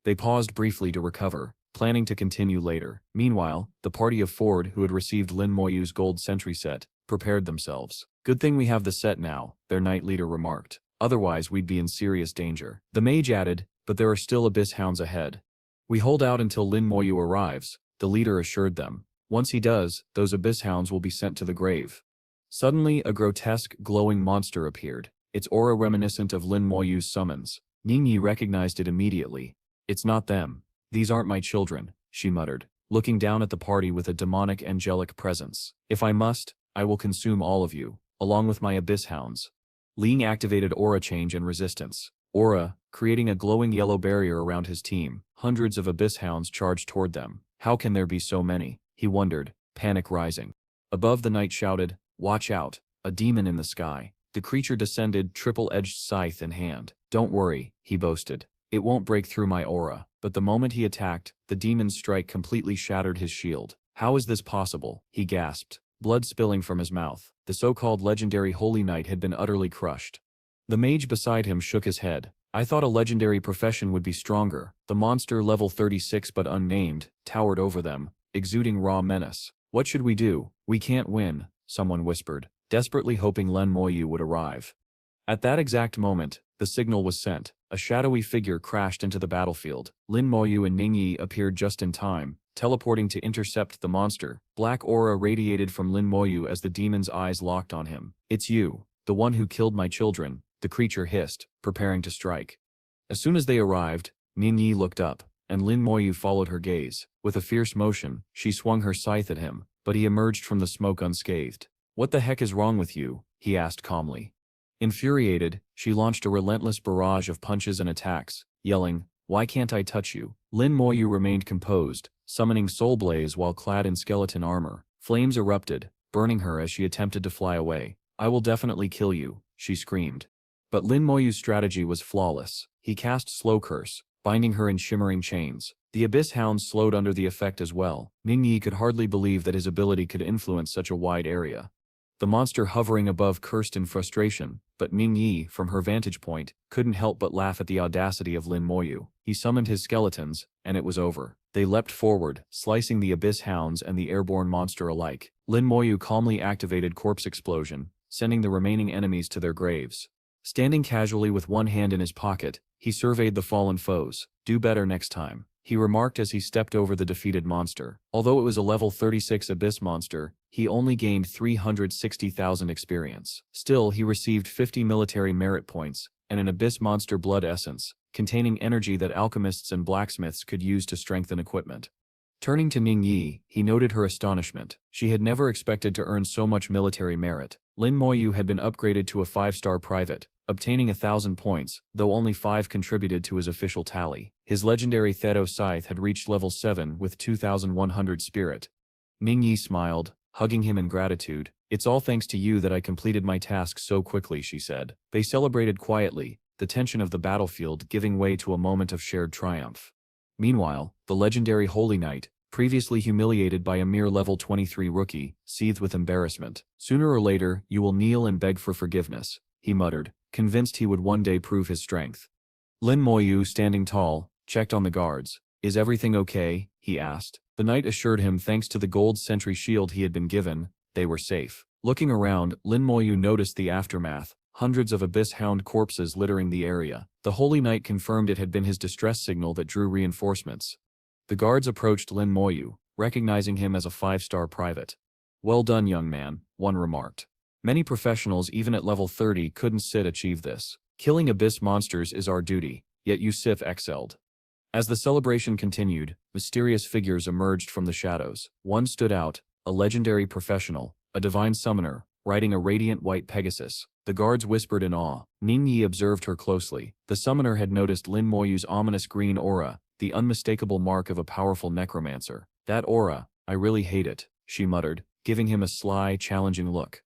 They paused briefly to recover, planning to continue later. Meanwhile, the party of Ford, who had received Lin Moyu's gold Sentry set, prepared themselves. "Good thing we have the set now," their knight leader remarked. "Otherwise we'd be in serious danger." The mage added, "But there are still abyss hounds ahead." "We hold out until Lin Moyu arrives," the leader assured them. "Once he does, those abyss hounds will be sent to the grave." Suddenly, a grotesque, glowing monster appeared, its aura reminiscent of Lin Moyu's summons. Ningyi recognized it immediately. "It's not them. These aren't my children," she muttered, looking down at the party with a demonic angelic presence. "If I must, I will consume all of you, along with my abyss hounds." Ling activated aura change and resistance. Aura, creating a glowing yellow barrier around his team. Hundreds of abyss hounds charged toward them. How can there be so many? He wondered, panic rising. Above, the knight shouted, "Watch out, a demon in the sky." The creature descended, triple-edged scythe in hand. "Don't worry," he boasted. "It won't break through my aura." But the moment he attacked, the demon's strike completely shattered his shield. "How is this possible?" he gasped, blood spilling from his mouth. The so-called legendary Holy Knight had been utterly crushed. The mage beside him shook his head. "I thought a legendary profession would be stronger." The monster, level 36 but unnamed, towered over them, exuding raw menace. "What should we do? We can't win," someone whispered, desperately hoping Lin Moyu would arrive. At that exact moment, the signal was sent. A shadowy figure crashed into the battlefield. Lin Moyu and Ningyi appeared just in time, teleporting to intercept the monster. Black aura radiated from Lin Moyu as the demon's eyes locked on him. "It's you, the one who killed my children," the creature hissed, preparing to strike. As soon as they arrived, Ningyi looked up, and Lin Moyu followed her gaze. With a fierce motion, she swung her scythe at him, but he emerged from the smoke unscathed. "What the heck is wrong with you?" he asked calmly. Infuriated, she launched a relentless barrage of punches and attacks, yelling, "Why can't I touch you?" Lin Moyu remained composed, summoning Soul Blaze while clad in skeleton armor. Flames erupted, burning her as she attempted to fly away. "I will definitely kill you," she screamed. But Lin Moyu's strategy was flawless. He cast Slow Curse, binding her in shimmering chains. The Abyss Hounds slowed under the effect as well. Ningyi could hardly believe that his ability could influence such a wide area. The monster hovering above cursed in frustration, but Ningyi, from her vantage point, couldn't help but laugh at the audacity of Lin Moyu. He summoned his skeletons, and it was over. They leapt forward, slicing the Abyss Hounds and the airborne monster alike. Lin Moyu calmly activated Corpse Explosion, sending the remaining enemies to their graves. Standing casually with one hand in his pocket, he surveyed the fallen foes. "Do better next time," he remarked as he stepped over the defeated monster. Although it was a level 36 Abyss monster, he only gained 360,000 experience. Still, he received 50 military merit points, and an Abyss monster blood essence, containing energy that alchemists and blacksmiths could use to strengthen equipment. Turning to Ningyi, he noted her astonishment. She had never expected to earn so much military merit. Lin Moyu had been upgraded to a 5-star private, obtaining 1,000 points, though only 5 contributed to his official tally. His legendary Theto Scythe had reached level 7 with 2,100 spirit. Ningyi smiled, hugging him in gratitude. "It's all thanks to you that I completed my task so quickly," she said. They celebrated quietly, the tension of the battlefield giving way to a moment of shared triumph. Meanwhile, the legendary Holy Knight, previously humiliated by a mere level 23 rookie, seethed with embarrassment. "Sooner or later, you will kneel and beg for forgiveness," he muttered, convinced he would one day prove his strength. Lin Moyu, standing tall, checked on the guards. "Is everything okay?" he asked. The knight assured him thanks to the gold sentry shield he had been given, they were safe. Looking around, Lin Moyu noticed the aftermath. Hundreds of Abyss Hound corpses littering the area. The Holy Knight confirmed it had been his distress signal that drew reinforcements. The guards approached Lin Moyu, recognizing him as a 5-star private. "Well done, young man," one remarked. "Many professionals even at level 30 couldn't achieve this. Killing Abyss monsters is our duty, yet you Sif excelled." As the celebration continued, mysterious figures emerged from the shadows. One stood out, a legendary professional, a divine summoner, riding a radiant white Pegasus. The guards whispered in awe. Ningyi observed her closely. The summoner had noticed Lin Moyu's ominous green aura, the unmistakable mark of a powerful necromancer. "That aura, I really hate it," she muttered, giving him a sly, challenging look.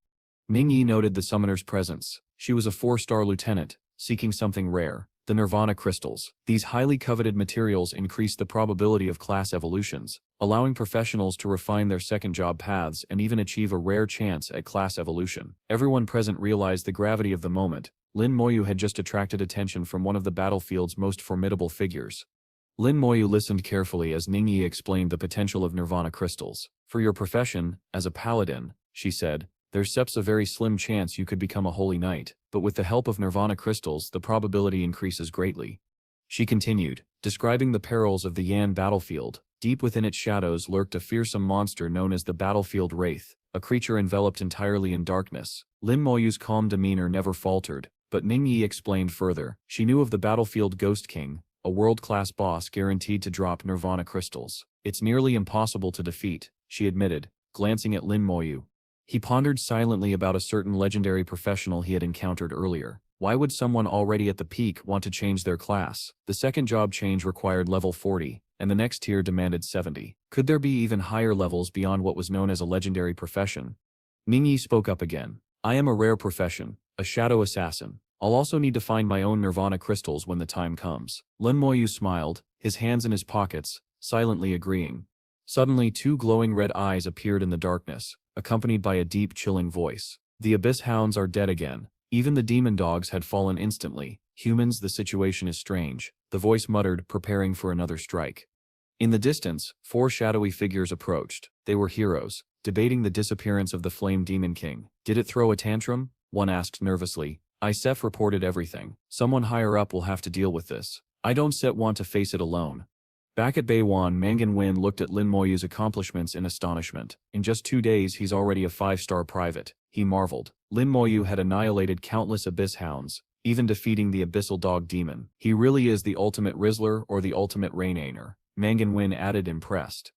Ningyi noted the summoner's presence. She was a 4-star lieutenant, seeking something rare. The Nirvana crystals. These highly coveted materials increased the probability of class evolutions, allowing professionals to refine their second job paths and even achieve a rare chance at class evolution. Everyone present realized the gravity of the moment. Lin Moyu had just attracted attention from one of the battlefield's most formidable figures. Lin Moyu listened carefully as Ningyi explained the potential of Nirvana crystals. "For your profession, as a paladin," she said, "there's a very slim chance you could become a holy knight, but with the help of Nirvana crystals the probability increases greatly." She continued, describing the perils of the Yan battlefield. Deep within its shadows lurked a fearsome monster known as the Battlefield Wraith, a creature enveloped entirely in darkness. Lin Moyu's calm demeanor never faltered, but Ningyi explained further. She knew of the Battlefield Ghost King, a world-class boss guaranteed to drop Nirvana crystals. "It's nearly impossible to defeat," she admitted, glancing at Lin Moyu. He pondered silently about a certain legendary professional he had encountered earlier. Why would someone already at the peak want to change their class? The second job change required level 40, and the next tier demanded 70. Could there be even higher levels beyond what was known as a legendary profession? Ningyi spoke up again. "I am a rare profession, a shadow assassin. I'll also need to find my own Nirvana crystals when the time comes." Lin Moyu smiled, his hands in his pockets, silently agreeing. Suddenly 2 glowing red eyes appeared in the darkness, accompanied by a deep, chilling voice. "The Abyss Hounds are dead again. Even the demon dogs had fallen instantly. Humans, the situation is strange," the voice muttered, preparing for another strike. In the distance, 4 shadowy figures approached. They were heroes, debating the disappearance of the Flame Demon King. "Did it throw a tantrum?" one asked nervously. "Isef reported everything. Someone higher up will have to deal with this. I don't want to face it alone." Back at Beiwan, Mangan Wen looked at Lin Moyu's accomplishments in astonishment. "In just 2 days he's already a 5-star private," he marveled. Lin Moyu had annihilated countless Abyss Hounds, even defeating the Abyssal Dog Demon. "He really is the ultimate Rizzler or the ultimate Rainainer," Mangan Wen added, impressed.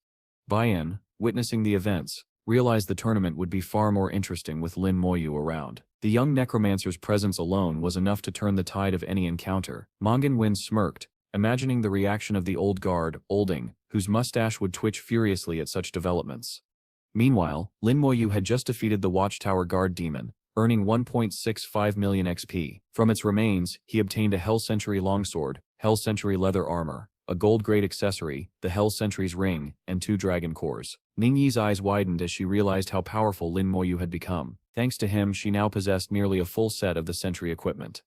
Bayan, witnessing the events, realized the tournament would be far more interesting with Lin Moyu around. The young necromancer's presence alone was enough to turn the tide of any encounter. Mangan Wen smirked, imagining the reaction of the old guard, Olding, whose mustache would twitch furiously at such developments. Meanwhile, Lin Moyu had just defeated the Watchtower Guard Demon, earning 1.65 million XP. From its remains, he obtained a Hell Century longsword, Hell Century leather armor, a gold-grade accessory, the Hell Century's ring, and 2 dragon cores. Ningyi's eyes widened as she realized how powerful Lin Moyu had become. Thanks to him, she now possessed nearly a full set of the Century equipment.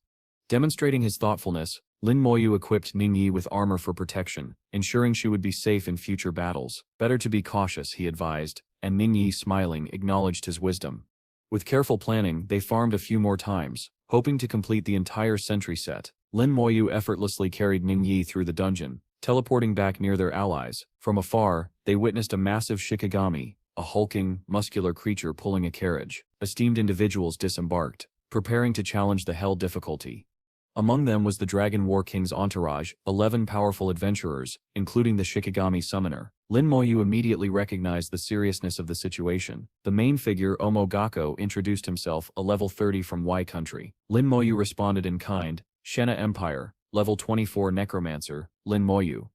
Demonstrating his thoughtfulness, Lin Moyu equipped Ningyi with armor for protection, ensuring she would be safe in future battles. Better to be cautious, he advised, and Ningyi, smiling, acknowledged his wisdom. With careful planning, they farmed a few more times, hoping to complete the entire Century set. Lin Moyu effortlessly carried Ningyi through the dungeon, teleporting back near their allies. From afar, they witnessed a massive Shikigami, a hulking, muscular creature pulling a carriage. Esteemed individuals disembarked, preparing to challenge the Hell difficulty. Among them was the Dragon War King's entourage, 11 powerful adventurers, including the Shikigami summoner. Lin Moyu immediately recognized the seriousness of the situation. The main figure, Omogako, introduced himself, a level 30 from Y country. Lin Moyu responded in kind, Shena Empire, level 24 necromancer, Lin Moyu.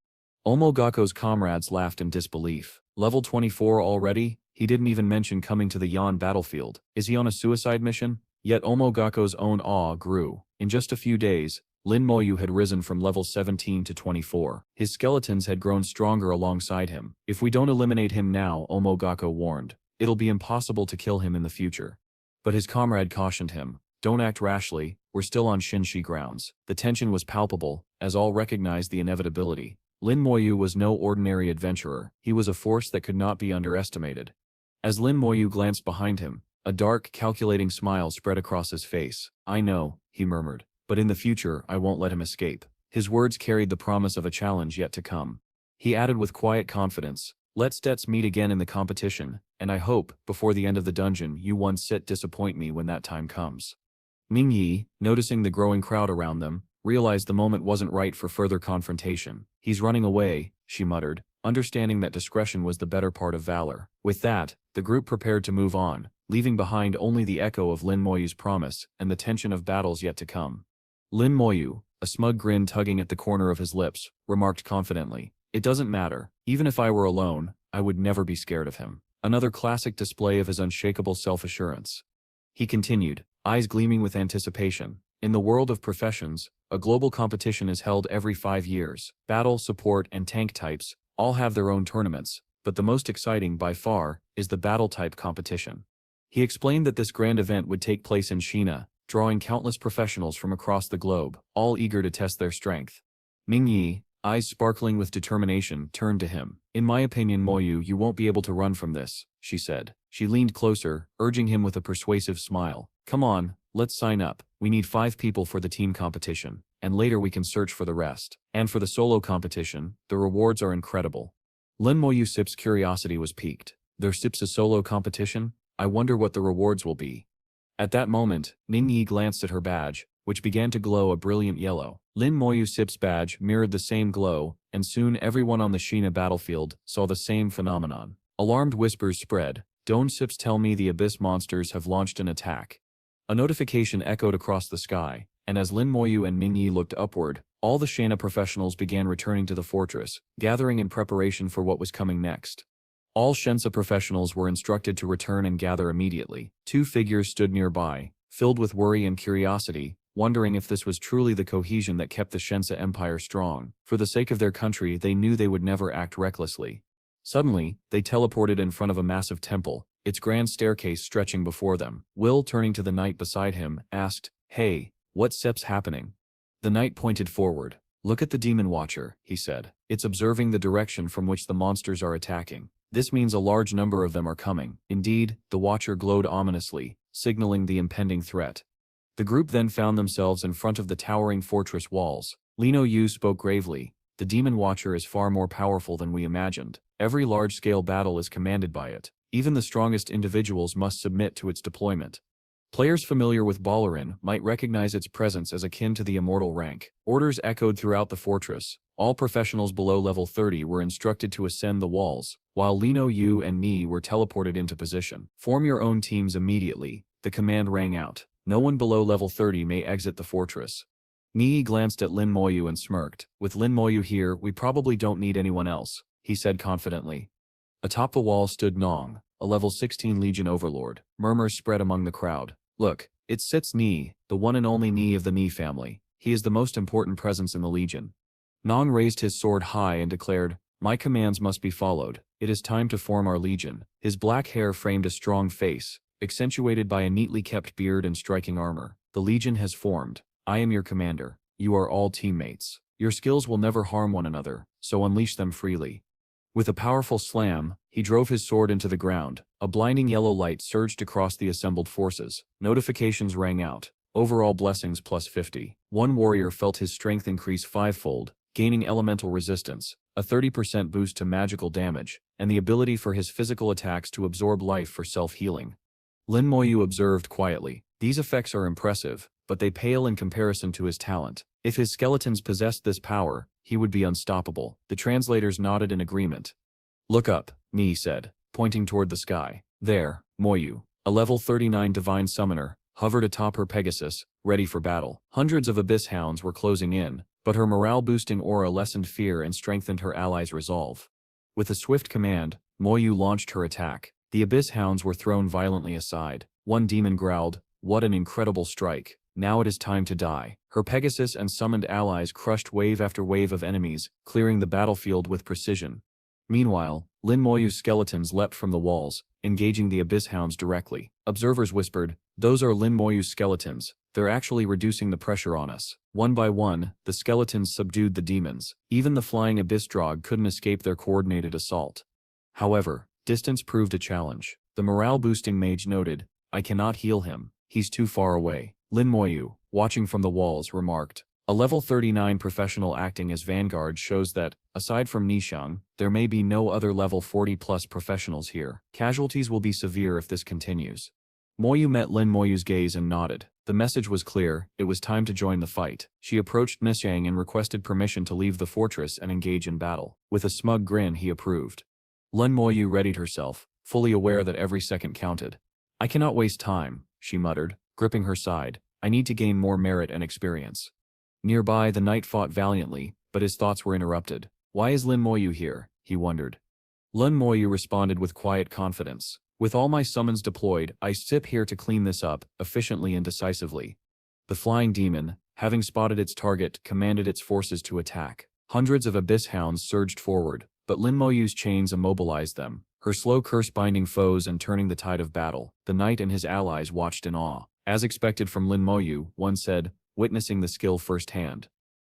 Omogako's comrades laughed in disbelief. Level 24 already? He didn't even mention coming to the Yan battlefield. Is he on a suicide mission? Yet Omogako's own awe grew. In just a few days, Lin Moyu had risen from level 17 to 24. His skeletons had grown stronger alongside him. If we don't eliminate him now, Omogako warned, it'll be impossible to kill him in the future. But his comrade cautioned him, don't act rashly, we're still on Shinshi grounds. The tension was palpable, as all recognized the inevitability. Lin Moyu was no ordinary adventurer. He was a force that could not be underestimated. As Lin Moyu glanced behind him, a dark, calculating smile spread across his face. I know, he murmured, but in the future I won't let him escape. His words carried the promise of a challenge yet to come. He added with quiet confidence, let's meet again in the competition, and I hope, before the end of the dungeon, you won't disappoint me when that time comes. Ningyi, noticing the growing crowd around them, realized the moment wasn't right for further confrontation. He's running away, she muttered, understanding that discretion was the better part of valor. With that, the group prepared to move on, leaving behind only the echo of Lin Moyu's promise and the tension of battles yet to come. Lin Moyu, a smug grin tugging at the corner of his lips, remarked confidently, it doesn't matter, even if I were alone, I would never be scared of him. Another classic display of his unshakable self-assurance. He continued, eyes gleaming with anticipation. In the world of professions, a global competition is held every 5 years. Battle, support, and tank types all have their own tournaments, but the most exciting by far is the battle type competition. He explained that this grand event would take place in China, drawing countless professionals from across the globe, all eager to test their strength. Ningyi, eyes sparkling with determination, turned to him. In my opinion, Moyu, you won't be able to run from this, she said. She leaned closer, urging him with a persuasive smile. Come on, let's sign up. We need 5 people for the team competition, and later we can search for the rest. And for the solo competition, the rewards are incredible. Lin Moyu Sip's curiosity was piqued. There Sip's a solo competition? I wonder what the rewards will be. At that moment, Ningyi glanced at her badge, which began to glow a brilliant yellow. Lin Moyu Sip's badge mirrored the same glow, and soon everyone on the Shina battlefield saw the same phenomenon. Alarmed whispers spread. Don't Sips tell me the Abyss monsters have launched an attack. A notification echoed across the sky, and as Lin Moyu and Ningyi looked upward, all the Shana professionals began returning to the fortress, gathering in preparation for what was coming next. All Shensa professionals were instructed to return and gather immediately. 2 figures stood nearby, filled with worry and curiosity, wondering if this was truly the cohesion that kept the Shensa Empire strong. For the sake of their country, they knew they would never act recklessly. Suddenly, they teleported in front of a massive temple, its grand staircase stretching before them. Will, turning to the knight beside him, asked, Hey, what's happening? The knight pointed forward. Look at the Demon Watcher, he said. It's observing the direction from which the monsters are attacking. This means a large number of them are coming. Indeed, the Watcher glowed ominously, signaling the impending threat. The group then found themselves in front of the towering fortress walls. Lino Yu spoke gravely. The Demon Watcher is far more powerful than we imagined. Every large-scale battle is commanded by it. Even the strongest individuals must submit to its deployment. Players familiar with Balarin might recognize its presence as akin to the immortal rank. Orders echoed throughout the fortress. All professionals below level 30 were instructed to ascend the walls, while Lino Yu and Ni were teleported into position. Form your own teams immediately, the command rang out. No one below level 30 may exit the fortress. Ni glanced at Lin Moyu and smirked. With Lin Moyu here, we probably don't need anyone else, he said confidently. Atop the wall stood Nong, a level 16 Legion overlord. Murmurs spread among the crowd. Look, it's Sit's knee, the one and only knee of the knee family. He is the most important presence in the Legion. Nong raised his sword high and declared, "My commands must be followed. It is time to form our legion." His black hair framed a strong face, accentuated by a neatly kept beard and striking armor. "The legion has formed. I am your commander. You are all teammates. Your skills will never harm one another, so unleash them freely." With a powerful slam, he drove his sword into the ground. A blinding yellow light surged across the assembled forces. Notifications rang out. Overall blessings plus 50. One warrior felt his strength increase fivefold, gaining elemental resistance, a 30% boost to magical damage, and the ability for his physical attacks to absorb life for self-healing. Lin Moyu observed quietly. These effects are impressive, but they pale in comparison to his talent. If his skeletons possessed this power, he would be unstoppable. The translators nodded in agreement. "Look up," Ni said, pointing toward the sky. There, Moyu, a level 39 divine summoner, hovered atop her Pegasus, ready for battle. Hundreds of abyss hounds were closing in, but her morale-boosting aura lessened fear and strengthened her allies' resolve. With a swift command, Moyu launched her attack. The abyss hounds were thrown violently aside. One demon growled, "What an incredible strike. Now it is time to die." Her Pegasus and summoned allies crushed wave after wave of enemies, clearing the battlefield with precision. Meanwhile, Lin Moyu's skeletons leapt from the walls, engaging the abyss hounds directly. Observers whispered, "Those are Lin Moyu's skeletons. They're actually reducing the pressure on us." One by one, the skeletons subdued the demons. Even the flying abyss drog couldn't escape their coordinated assault. However, distance proved a challenge. The morale-boosting mage noted, "I cannot heal him. He's too far away." Lin Moyu, watching from the walls, remarked, "A level 39 professional acting as vanguard shows that, aside from Nishang, there may be no other level 40+ professionals here. Casualties will be severe if this continues." Moyu met Lin Moyu's gaze and nodded. The message was clear, it was time to join the fight. She approached Nishang and requested permission to leave the fortress and engage in battle. With a smug grin, he approved. Lin Moyu readied herself, fully aware that every second counted. "I cannot waste time," she muttered, gripping her side. "I need to gain more merit and experience." Nearby, the knight fought valiantly, but his thoughts were interrupted. "Why is Lin Moyu here?" he wondered. Lin Moyu responded with quiet confidence. "With all my summons deployed, I sit here to clean this up, efficiently and decisively." The flying demon, having spotted its target, commanded its forces to attack. Hundreds of abyss hounds surged forward, but Lin Moyu's chains immobilized them, her slow curse binding foes and turning the tide of battle. The knight and his allies watched in awe. As expected from Lin Moyu, one said, witnessing the skill firsthand.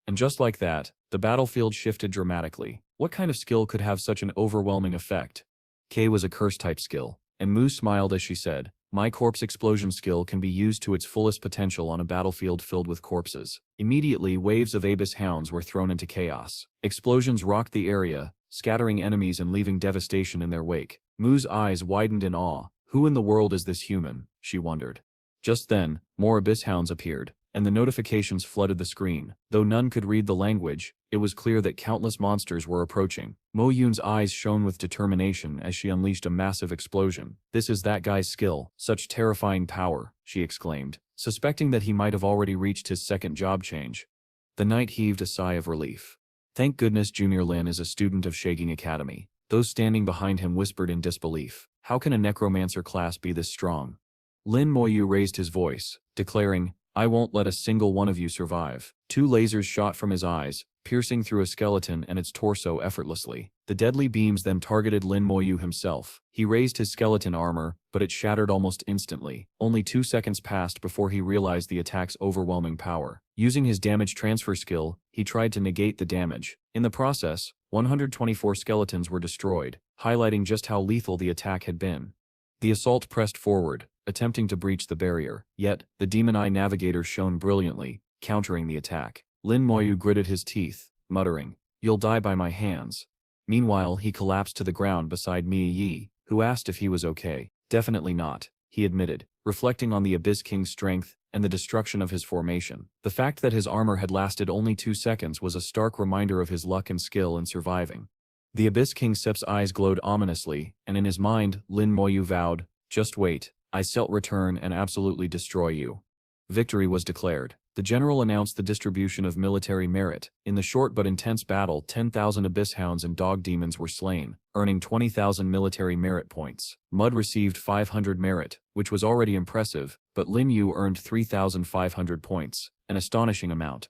And just like that, the battlefield shifted dramatically. What kind of skill could have such an overwhelming effect? K was a curse-type skill, and Mu smiled as she said, "My corpse explosion skill can be used to its fullest potential on a battlefield filled with corpses." Immediately, waves of abyss hounds were thrown into chaos. Explosions rocked the area, scattering enemies and leaving devastation in their wake. Mu's eyes widened in awe. Who in the world is this human? She wondered. Just then, more abyss hounds appeared, and the notifications flooded the screen. Though none could read the language, it was clear that countless monsters were approaching. Mo Yun's eyes shone with determination as she unleashed a massive explosion. "This is that guy's skill, such terrifying power," she exclaimed, suspecting that he might have already reached his second job change. The knight heaved a sigh of relief. Thank goodness Junior Lin is a student of Shaking Academy. Those standing behind him whispered in disbelief. How can a necromancer class be this strong? Lin Moyu raised his voice, declaring, "I won't let a single one of you survive." Two lasers shot from his eyes, piercing through a skeleton and its torso effortlessly. The deadly beams then targeted Lin Moyu himself. He raised his skeleton armor, but it shattered almost instantly. Only 2 seconds passed before he realized the attack's overwhelming power. Using his damage transfer skill, he tried to negate the damage. In the process, 124 skeletons were destroyed, highlighting just how lethal the attack had been. The assault pressed forward, attempting to breach the barrier, yet, the Demon Eye Navigator shone brilliantly, countering the attack. Lin Moyu gritted his teeth, muttering, "You'll die by my hands." Meanwhile, he collapsed to the ground beside Mia Yi, who asked if he was okay. "Definitely not," he admitted, reflecting on the Abyss King's strength and the destruction of his formation. The fact that his armor had lasted only 2 seconds was a stark reminder of his luck and skill in surviving. The Abyss King Sep's eyes glowed ominously, and in his mind, Lin Moyu vowed, "Just wait, I shall return and absolutely destroy you." Victory was declared. The general announced the distribution of military merit. In the short but intense battle, 10,000 abyss hounds and dog demons were slain, earning 20,000 military merit points. Mud received 500 merit, which was already impressive, but Lin Yu earned 3,500 points, an astonishing amount.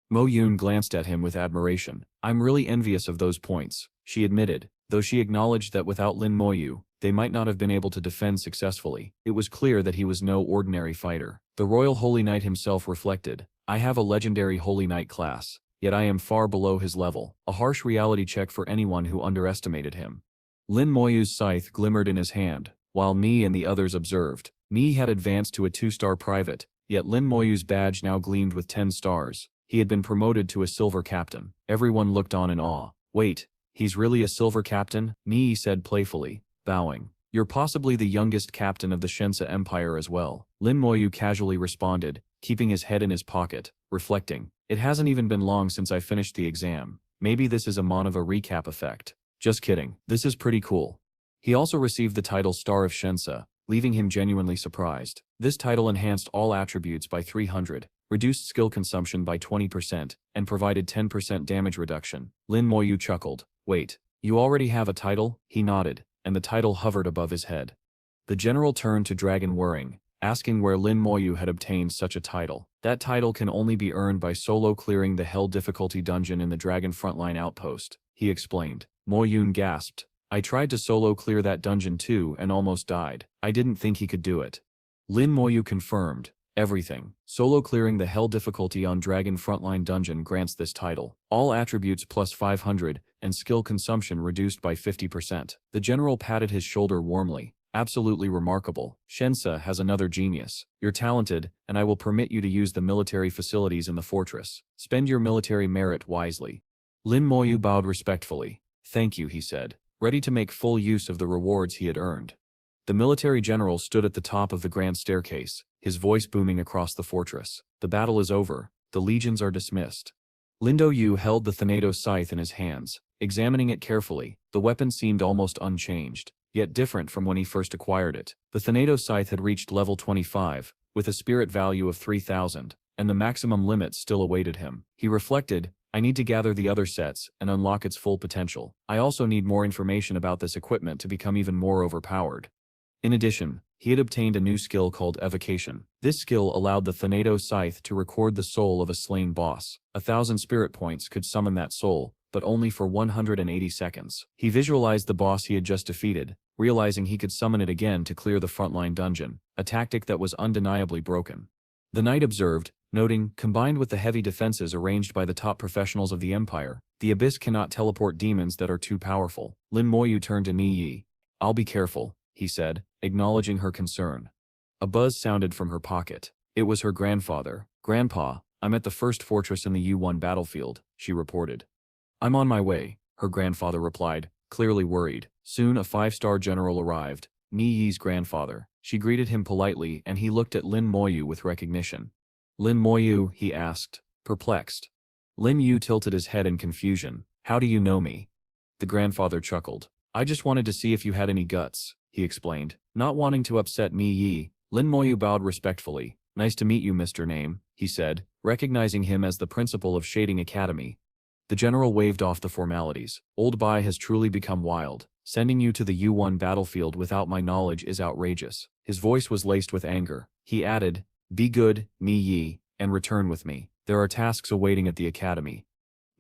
Mo Yun glanced at him with admiration. I'm really envious of those points, she admitted, though she acknowledged that without Lin Moyu, they might not have been able to defend successfully. It was clear that he was no ordinary fighter. The Royal Holy Knight himself reflected, I have a legendary Holy Knight class, yet I am far below his level, a harsh reality check for anyone who underestimated him. Lin Moyu's scythe glimmered in his hand, while Mi and the others observed. Mi had advanced to a 2-star private, yet Lin Moyu's badge now gleamed with 10 stars. He had been promoted to a silver captain. Everyone looked on in awe. Wait, he's really a silver captain? Mi said playfully, bowing. You're possibly the youngest captain of the Shense Empire as well. Lin Moyu casually responded, keeping his head in his pocket, reflecting. It hasn't even been long since I finished the exam. Maybe this is a manhwa recap effect. Just kidding. This is pretty cool. He also received the title Star of Shense, leaving him genuinely surprised. This title enhanced all attributes by 300, reduced skill consumption by 20%, and provided 10% damage reduction. Lin Moyu chuckled. Wait, you already have a title? He nodded, and the title hovered above his head. The general turned to Dragon Whirring, asking where Lin Moyu had obtained such a title. That title can only be earned by solo clearing the Hell difficulty dungeon in the Dragon Frontline outpost, he explained. Mo Yun gasped. I tried to solo clear that dungeon too and almost died. I didn't think he could do it. Lin Moyu confirmed. Everything. Solo clearing the Hell difficulty on Dragon Frontline dungeon grants this title. All attributes plus 500, and skill consumption reduced by 50%. The general patted his shoulder warmly. Absolutely remarkable. Shense has another genius. You're talented, and I will permit you to use the military facilities in the fortress. Spend your military merit wisely. Lin Moyu bowed respectfully. Thank you, he said, ready to make full use of the rewards he had earned. The military general stood at the top of the grand staircase, his voice booming across the fortress. The battle is over. The legions are dismissed. Lindo Yu held the Thanatos scythe in his hands. Examining it carefully, the weapon seemed almost unchanged, yet different from when he first acquired it. The Thanatos scythe had reached level 25, with a spirit value of 3,000, and the maximum limit still awaited him. He reflected, I need to gather the other sets and unlock its full potential. I also need more information about this equipment to become even more overpowered. In addition, he had obtained a new skill called Evocation. This skill allowed the Thanatos scythe to record the soul of a slain boss. 1,000 spirit points could summon that soul, but only for 180 seconds. He visualized the boss he had just defeated, realizing he could summon it again to clear the frontline dungeon, a tactic that was undeniably broken. The knight observed, noting, combined with the heavy defenses arranged by the top professionals of the Empire, the Abyss cannot teleport demons that are too powerful. Lin Moyu turned to Ni Yi. I'll be careful, he said, acknowledging her concern. A buzz sounded from her pocket. It was her grandfather. Grandpa, I'm at the first fortress in the U1 battlefield, she reported. I'm on my way, her grandfather replied, clearly worried. Soon a 5-star general arrived, Ni Yi's grandfather. She greeted him politely and he looked at Lin Moyu with recognition. Lin Moyu, he asked, perplexed. Lin Yu tilted his head in confusion. How do you know me? The grandfather chuckled. I just wanted to see if you had any guts, he explained. Not wanting to upset Ni Yi, Lin Moyu bowed respectfully. Nice to meet you, Mr. Name, he said, recognizing him as the principal of Shading Academy. The general waved off the formalities. Old Bai has truly become wild. Sending you to the U1 battlefield without my knowledge is outrageous. His voice was laced with anger. He added, be good, Ni Yi, and return with me. There are tasks awaiting at the academy.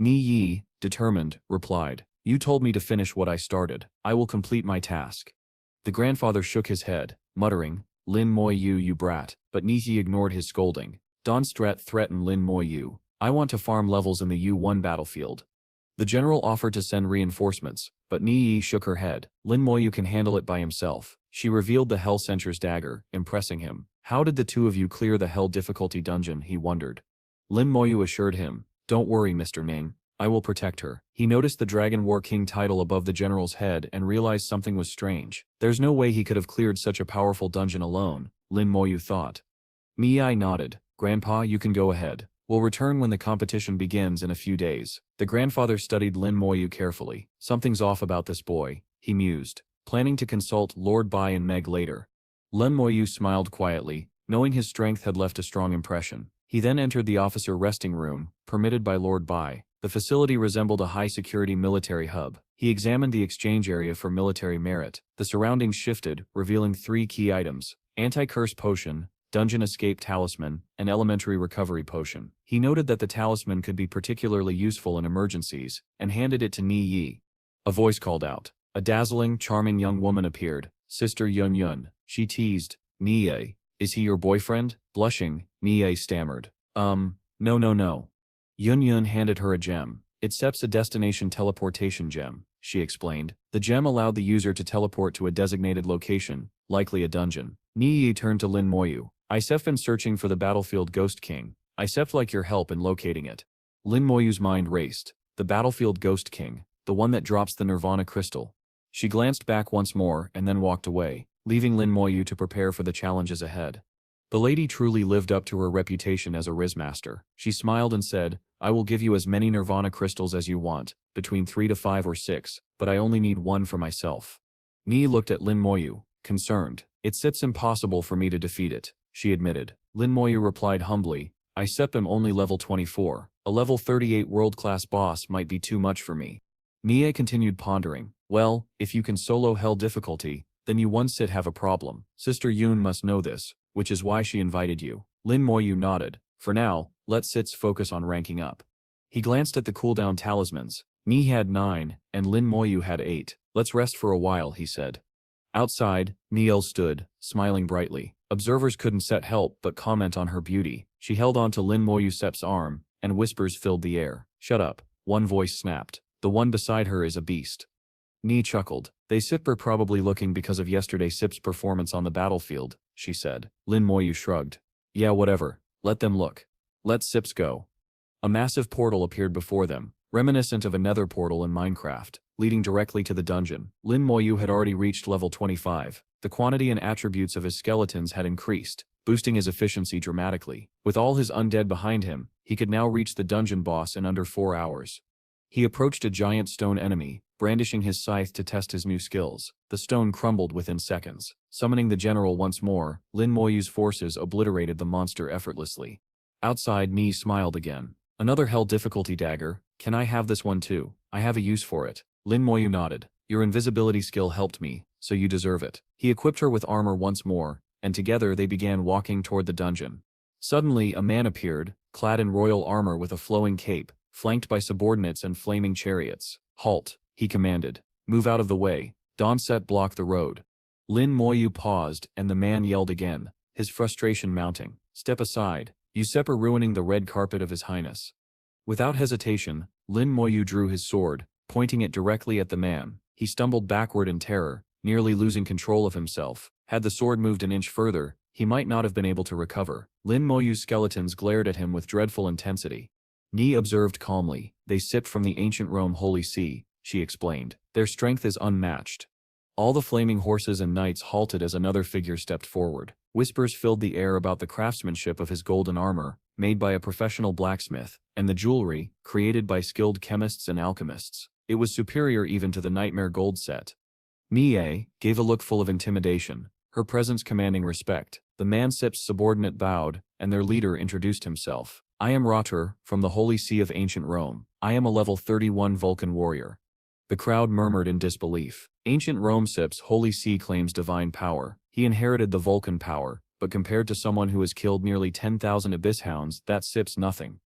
Ni Yi, determined, replied, you told me to finish what I started. I will complete my task. The grandfather shook his head, muttering, Lin Moyu, you brat, but Ni Yi ignored his scolding. Don Stret threatened Lin Moyu. I want to farm levels in the U1 battlefield. The general offered to send reinforcements, but Ni Yi shook her head. Lin Moyu can handle it by himself. She revealed the Hell Censor's dagger, impressing him. How did the two of you clear the Hell difficulty dungeon, he wondered. Lin Moyu assured him, don't worry, Mr. Ning. I will protect her. He noticed the Dragon War King title above the general's head and realized something was strange. There's no way he could have cleared such a powerful dungeon alone, Lin Moyu thought. Miyai nodded. Grandpa, you can go ahead. We'll return when the competition begins in a few days. The grandfather studied Lin Moyu carefully. Something's off about this boy, he mused, planning to consult Lord Bai and Meg later. Lin Moyu smiled quietly, knowing his strength had left a strong impression. He then entered the officer resting room, permitted by Lord Bai. The facility resembled a high-security military hub. He examined the exchange area for military merit. The surroundings shifted, revealing 3 key items: anti-curse potion, dungeon escape talisman, and elementary recovery potion. He noted that the talisman could be particularly useful in emergencies, and handed it to Ni Yi. A voice called out. A dazzling, charming young woman appeared. Sister Yun Yun. She teased. Nie, is he your boyfriend? Blushing, Nie stammered. No. Yun Yun handed her a gem. It accepts a destination teleportation gem, she explained. The gem allowed the user to teleport to a designated location, likely a dungeon. Nie turned to Lin Moyu. I've been searching for the battlefield Ghost King. I'd like your help in locating it. Lin Moyu's mind raced. The battlefield Ghost King, the one that drops the Nirvana crystal. She glanced back once more and then walked away, leaving Lin Moyu to prepare for the challenges ahead. The lady truly lived up to her reputation as a Rizmaster. She smiled and said, I will give you as many Nirvana crystals as you want, between 3 to 5 or 6, but I only need 1 for myself. Ni looked at Lin Moyu, concerned. It's impossible for me to defeat it, she admitted. Lin Moyu replied humbly, I am only level 24. A level 38 world-class boss might be too much for me. Nie continued pondering. Well, if you can solo hell difficulty, then you once have a problem. Sister Yun must know this, which is why she invited you. Lin Moyu nodded. For now, let's focus on ranking up. He glanced at the cooldown talismans. Ni had 9, and Lin Moyu had 8. Let's rest for a while, he said. Outside, Niel stood, smiling brightly. Observers couldn't help but comment on her beauty. She held on to Lin Moyu-sep's arm, and whispers filled the air. Shut up, one voice snapped. The one beside her is a beast. Ni chuckled. They were probably looking because of yesterday Sip's performance on the battlefield, she said. Lin Moyu shrugged. Yeah, whatever. Let them look. Let Sips go. A massive portal appeared before them, reminiscent of a nether portal in Minecraft, leading directly to the dungeon. Lin Moyu had already reached level 25. The quantity and attributes of his skeletons had increased, boosting his efficiency dramatically. With all his undead behind him, he could now reach the dungeon boss in under 4 hours. He approached a giant stone enemy, brandishing his scythe to test his new skills. The stone crumbled within seconds. Summoning the general once more, Lin Moyu's forces obliterated the monster effortlessly. Outside, Ni smiled again. Another hell difficulty dagger. Can I have this one too? I have a use for it. Lin Moyu nodded. Your invisibility skill helped me, so you deserve it. He equipped her with armor once more, and together they began walking toward the dungeon. Suddenly, a man appeared, clad in royal armor with a flowing cape, flanked by subordinates and flaming chariots. Halt, he commanded. Move out of the way. Dawnset blocked the road. Lin Moyu paused, and the man yelled again, his frustration mounting. Step aside. You are ruining the red carpet of His Highness. Without hesitation, Lin Moyu drew his sword, pointing it directly at the man. He stumbled backward in terror, nearly losing control of himself. Had the sword moved an inch further, he might not have been able to recover. Lin Moyu's skeletons glared at him with dreadful intensity. Ni observed calmly. They sipped from the ancient Rome Holy See, she explained. Their strength is unmatched. All the flaming horses and knights halted as another figure stepped forward. Whispers filled the air about the craftsmanship of his golden armor, made by a professional blacksmith, and the jewelry, created by skilled chemists and alchemists. It was superior even to the Nightmare Gold set. Mie gave a look full of intimidation, her presence commanding respect. The Mansip's subordinate bowed, and their leader introduced himself. I am Rotter, from the Holy See of Ancient Rome. I am a level 31 Vulcan warrior. The crowd murmured in disbelief. Ancient Rome Sip's Holy See claims divine power. He inherited the Vulcan power, but compared to someone who has killed nearly 10,000 Abyss Hounds, that Sip's nothing.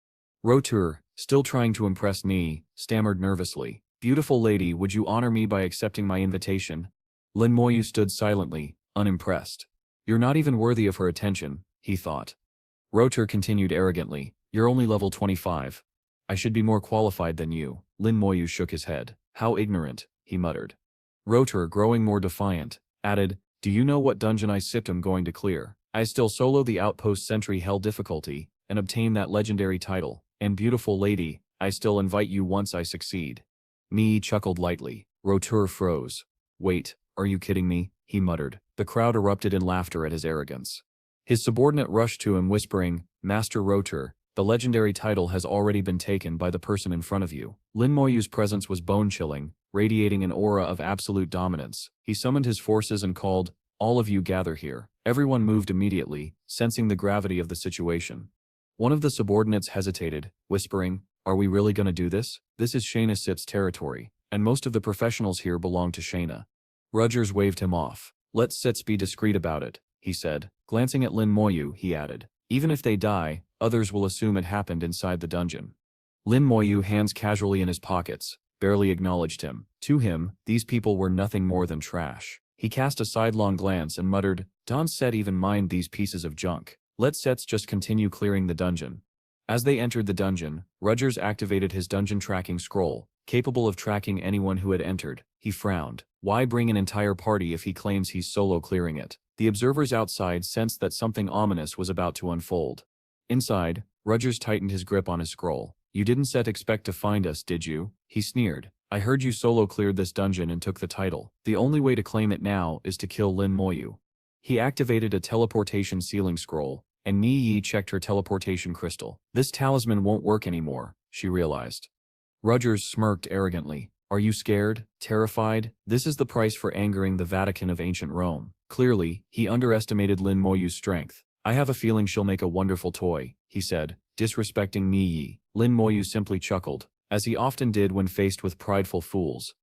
Rotur, still trying to impress Ni, stammered nervously. Beautiful lady, would you honor me by accepting my invitation? Lin Moyu stood silently, unimpressed. You're not even worthy of her attention, he thought. Rotur continued arrogantly. You're only level 25. I should be more qualified than you. Lin Moyu shook his head. How ignorant, he muttered. Rotur, growing more defiant, added, do you know what dungeon I am going to clear? I still solo the outpost sentry hell difficulty, and obtain that legendary title. And beautiful lady, I still invite you once I succeed. Mi chuckled lightly. Rotur froze. Wait, are you kidding me? He muttered. The crowd erupted in laughter at his arrogance. His subordinate rushed to him whispering, Master Rotur, the legendary title has already been taken by the person in front of you. Lin Moyu's presence was bone-chilling, radiating an aura of absolute dominance. He summoned his forces and called, all of you gather here. Everyone moved immediately, sensing the gravity of the situation. One of the subordinates hesitated, whispering, "Are we really gonna do this? This is Shayna Sit's territory, and most of the professionals here belong to Shayna." Rogers waved him off. "Let Sits be discreet about it," he said. Glancing at Lin Moyu, he added, "Even if they die, others will assume it happened inside the dungeon." Lin Moyu, hands casually in his pockets, barely acknowledged him. To him, these people were nothing more than trash. He cast a sidelong glance and muttered, "Don't Set even mind these pieces of junk. Let Sets just continue clearing the dungeon." As they entered the dungeon, Rogers activated his dungeon tracking scroll, capable of tracking anyone who had entered. He frowned. Why bring an entire party if he claims he's solo clearing it? The observers outside sensed that something ominous was about to unfold. Inside, Rogers tightened his grip on his scroll. "You didn't expect to find us, did you?" He sneered. "I heard you solo cleared this dungeon and took the title. The only way to claim it now is to kill Lin Moyu." He activated a teleportation sealing scroll, and Ni checked her teleportation crystal. This talisman won't work anymore, she realized. Rogers smirked arrogantly. "Are you scared? Terrified? This is the price for angering the Vatican of ancient Rome." Clearly, he underestimated Lin Moyu's strength. "I have a feeling she'll make a wonderful toy," he said, disrespecting Ni. Lin Moyu simply chuckled, as he often did when faced with prideful fools.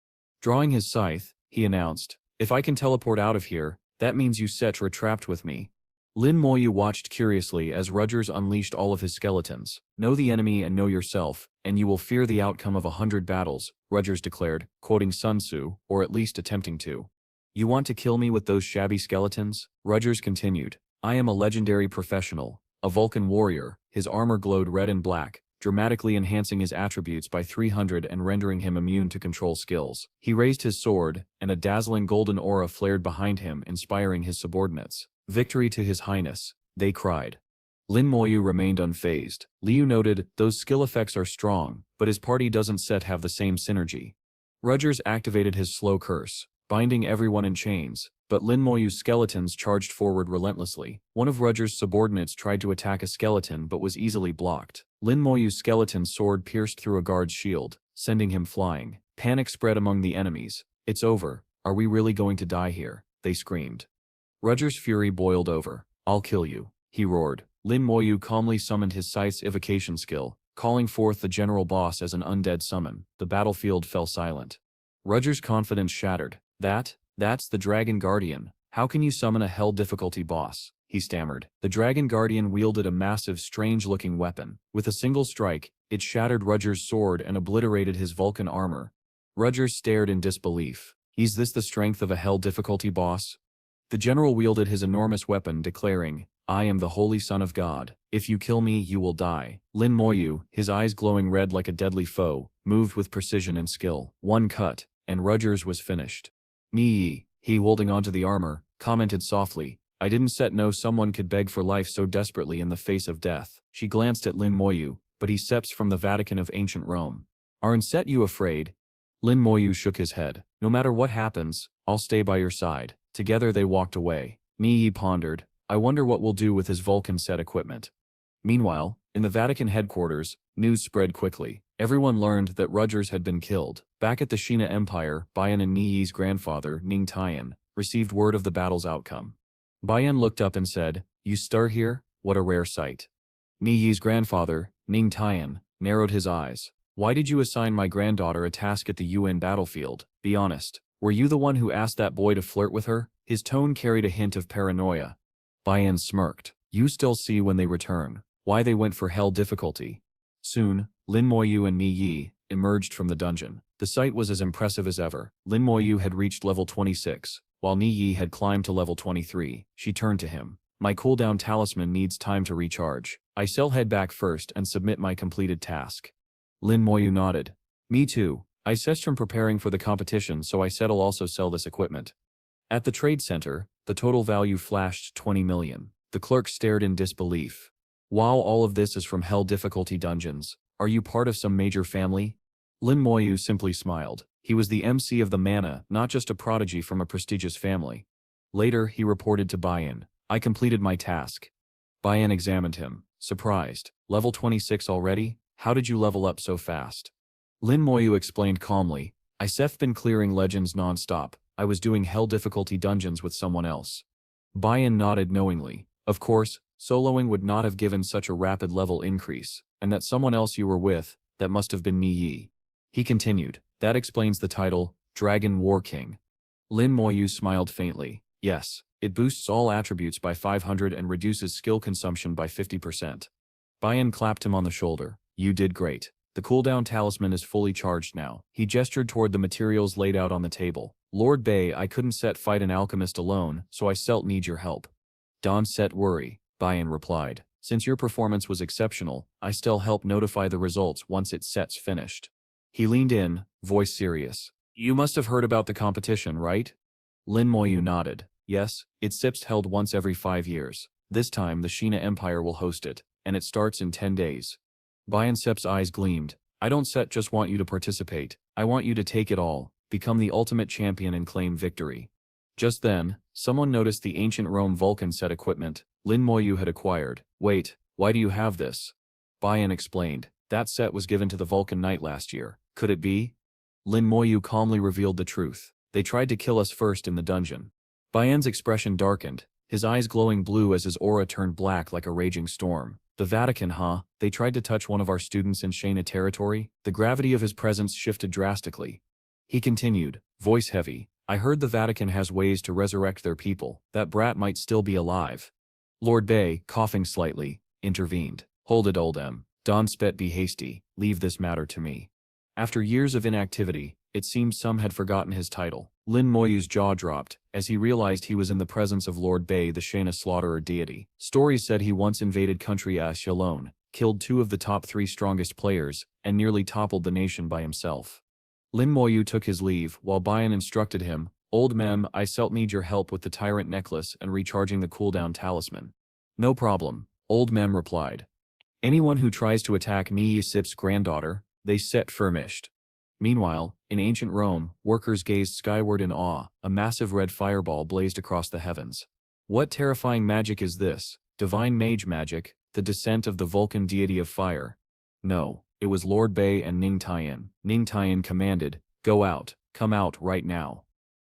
Drawing his scythe, he announced, "If I can teleport out of here, that means you Setra trapped with me." Lin Moyu watched curiously as Rogers unleashed all of his skeletons. "Know the enemy and know yourself, and you will fear the outcome of 100 battles, Rogers declared, quoting Sun Tzu, or at least attempting to. "You want to kill me with those shabby skeletons?" Rogers continued. "I am a legendary professional, a Vulcan warrior." His armor glowed red and black, dramatically enhancing his attributes by 300 and rendering him immune to control skills. He raised his sword, and a dazzling golden aura flared behind him, inspiring his subordinates. "Victory to His Highness," they cried. Lin Moyu remained unfazed. Liu noted, "Those skill effects are strong, but his party doesn't have the same synergy." Rogers activated his slow curse, binding everyone in chains, but Lin Moyu's skeletons charged forward relentlessly. One of Rogers' subordinates tried to attack a skeleton but was easily blocked. Lin Moyu's skeleton's sword pierced through a guard's shield, sending him flying. Panic spread among the enemies. "It's over. Are we really going to die here?" they screamed. Rogers' fury boiled over. "I'll kill you," he roared. Lin Moyu calmly summoned his scythe's evocation skill, calling forth the general boss as an undead summon. The battlefield fell silent. Rogers' confidence shattered. That's the Dragon Guardian. How can you summon a hell difficulty boss?" he stammered. The Dragon Guardian wielded a massive, strange-looking weapon. With a single strike, it shattered Rogers' sword and obliterated his Vulcan armor. Rogers stared in disbelief. "Is this the strength of a hell difficulty boss?" The general wielded his enormous weapon, declaring, "I am the Holy Son of God. If you kill me, you will die." Lin Moyu, his eyes glowing red like a deadly foe, moved with precision and skill. One cut, and Rogers was finished. He holding onto the armor, commented softly, "I didn't know someone could beg for life so desperately in the face of death." She glanced at Lin Moyu, "But he steps from the Vatican of ancient Rome. Aren't you afraid?" Lin Moyu shook his head. "No matter what happens, I'll stay by your side." Together they walked away. Ni pondered, "I wonder what we'll do with his Vulcan set equipment." Meanwhile, in the Vatican headquarters, news spread quickly. Everyone learned that Rogers had been killed. Back at the Shina Empire, Bayan and Ni's grandfather, Ning Tian, received word of the battle's outcome. Bayan looked up and said, "You stir here? What a rare sight." Ni's grandfather, Ning Tian, narrowed his eyes. "Why did you assign my granddaughter a task at the UN battlefield? Be honest. Were you the one who asked that boy to flirt with her?" His tone carried a hint of paranoia. Bayan smirked. "You still see when they return why they went for hell difficulty." Soon, Lin Moyu and Ni emerged from the dungeon. The sight was as impressive as ever. Lin Moyu had reached level 26, while Ni had climbed to level 23. She turned to him. "My cooldown talisman needs time to recharge. I'll head back first and submit my completed task." Lin Moyu nodded. "Me too. I ceased from preparing for the competition, so I'll also sell this equipment." At the trade center, the total value flashed 20 million. The clerk stared in disbelief. "Wow, all of this is from hell difficulty dungeons. Are you part of some major family?" Lin Moyu simply smiled. He was the MC of the Manhwa, not just a prodigy from a prestigious family. Later, he reported to Bayan, "I completed my task." Bayan examined him, surprised. "Level 26 already? How did you level up so fast?" Lin Moyu explained calmly, "I've been clearing legends non-stop. I was doing hell difficulty dungeons with someone else." Bayan nodded knowingly. "Of course, Soloing would not have given such a rapid level increase, and that someone else you were with, that must have been me Yi. He continued, that explains the title, Dragon War King. Lin Moyu smiled faintly. Yes, it boosts all attributes by 500 and reduces skill consumption by 50%. Bayan clapped him on the shoulder. You did great. The cooldown talisman is fully charged now. He gestured toward the materials laid out on the table. Lord Bei, I couldn't fight an alchemist alone, so I need your help. Don't worry, Bayan replied. Since your performance was exceptional, I help notify the results once it's finished. He leaned in, voice serious. You must have heard about the competition, right? Lin Moyu nodded. Yes, it's held once every 5 years. This time the Shina Empire will host it, and it starts in 10 days. Bayan Sep's eyes gleamed. I don't just want you to participate, I want you to take it all, become the ultimate champion and claim victory. Just then, someone noticed the ancient Rome Vulcan set equipment Lin Moyu had acquired. Wait, why do you have this? Bayan explained. That set was given to the Vulcan Knight last year. Could it be? Lin Moyu calmly revealed the truth. They tried to kill us first in the dungeon. Bayan's expression darkened, his eyes glowing blue as his aura turned black like a raging storm. The Vatican, huh? They tried to touch one of our students in Shana territory? The gravity of his presence shifted drastically. He continued, voice heavy. I heard the Vatican has ways to resurrect their people. That brat might still be alive. Lord Bei, coughing slightly, intervened. Hold it, old M. Don Spet, be hasty. Leave this matter to me. After years of inactivity, it seemed some had forgotten his title. Lin Moyu's jaw dropped, as he realized he was in the presence of Lord Bei, the Shana slaughterer deity. Stories said he once invaded country Ash alone, killed 2 of the top 3 strongest players, and nearly toppled the nation by himself. Lin Moyu took his leave, while Bayan instructed him, Old Mem, I need your help with the tyrant necklace and recharging the cooldown talisman. No problem, Old Mem replied. Anyone who tries to attack me Yusip's granddaughter, they furnished. Meanwhile, in ancient Rome, workers gazed skyward in awe. A massive red fireball blazed across the heavens. What terrifying magic is this? Divine mage magic, the descent of the Vulcan deity of fire. No, it was Lord Bei and Ning Tian. Ning Tian commanded, go out, come out right now.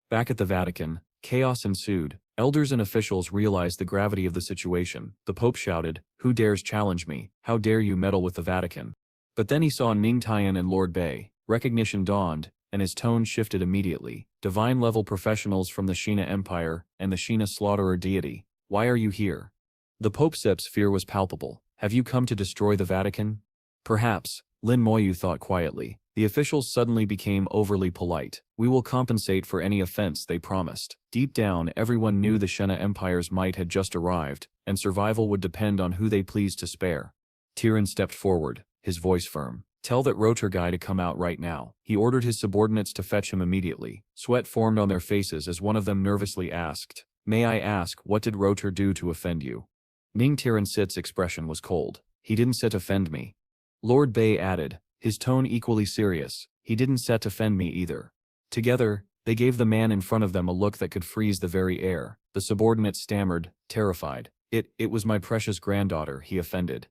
Back at the Vatican, chaos ensued. Elders and officials realized the gravity of the situation. The Pope shouted, who dares challenge me? How dare you meddle with the Vatican? But then he saw Ning Tian and Lord Bei. Recognition dawned, and his tone shifted immediately. Divine-level professionals from the Shina Empire and the Shina slaughterer deity. Why are you here? The Pope's fear was palpable. Have you come to destroy the Vatican? Perhaps, Lin Moyu thought quietly. The officials suddenly became overly polite. We will compensate for any offense, they promised. Deep down, everyone knew the Shina Empire's might had just arrived, and survival would depend on who they pleased to spare. Tyran stepped forward, his voice firm. Tell that Rotor guy to come out right now. He ordered his subordinates to fetch him immediately. Sweat formed on their faces as one of them nervously asked, May I ask, what did Rotor do to offend you? Ning Tiransit's expression was cold. He didn't offend me. Lord Bei added, his tone equally serious, he didn't offend me either. Together, they gave the man in front of them a look that could freeze the very air. The subordinate stammered, terrified. It was my precious granddaughter he offended.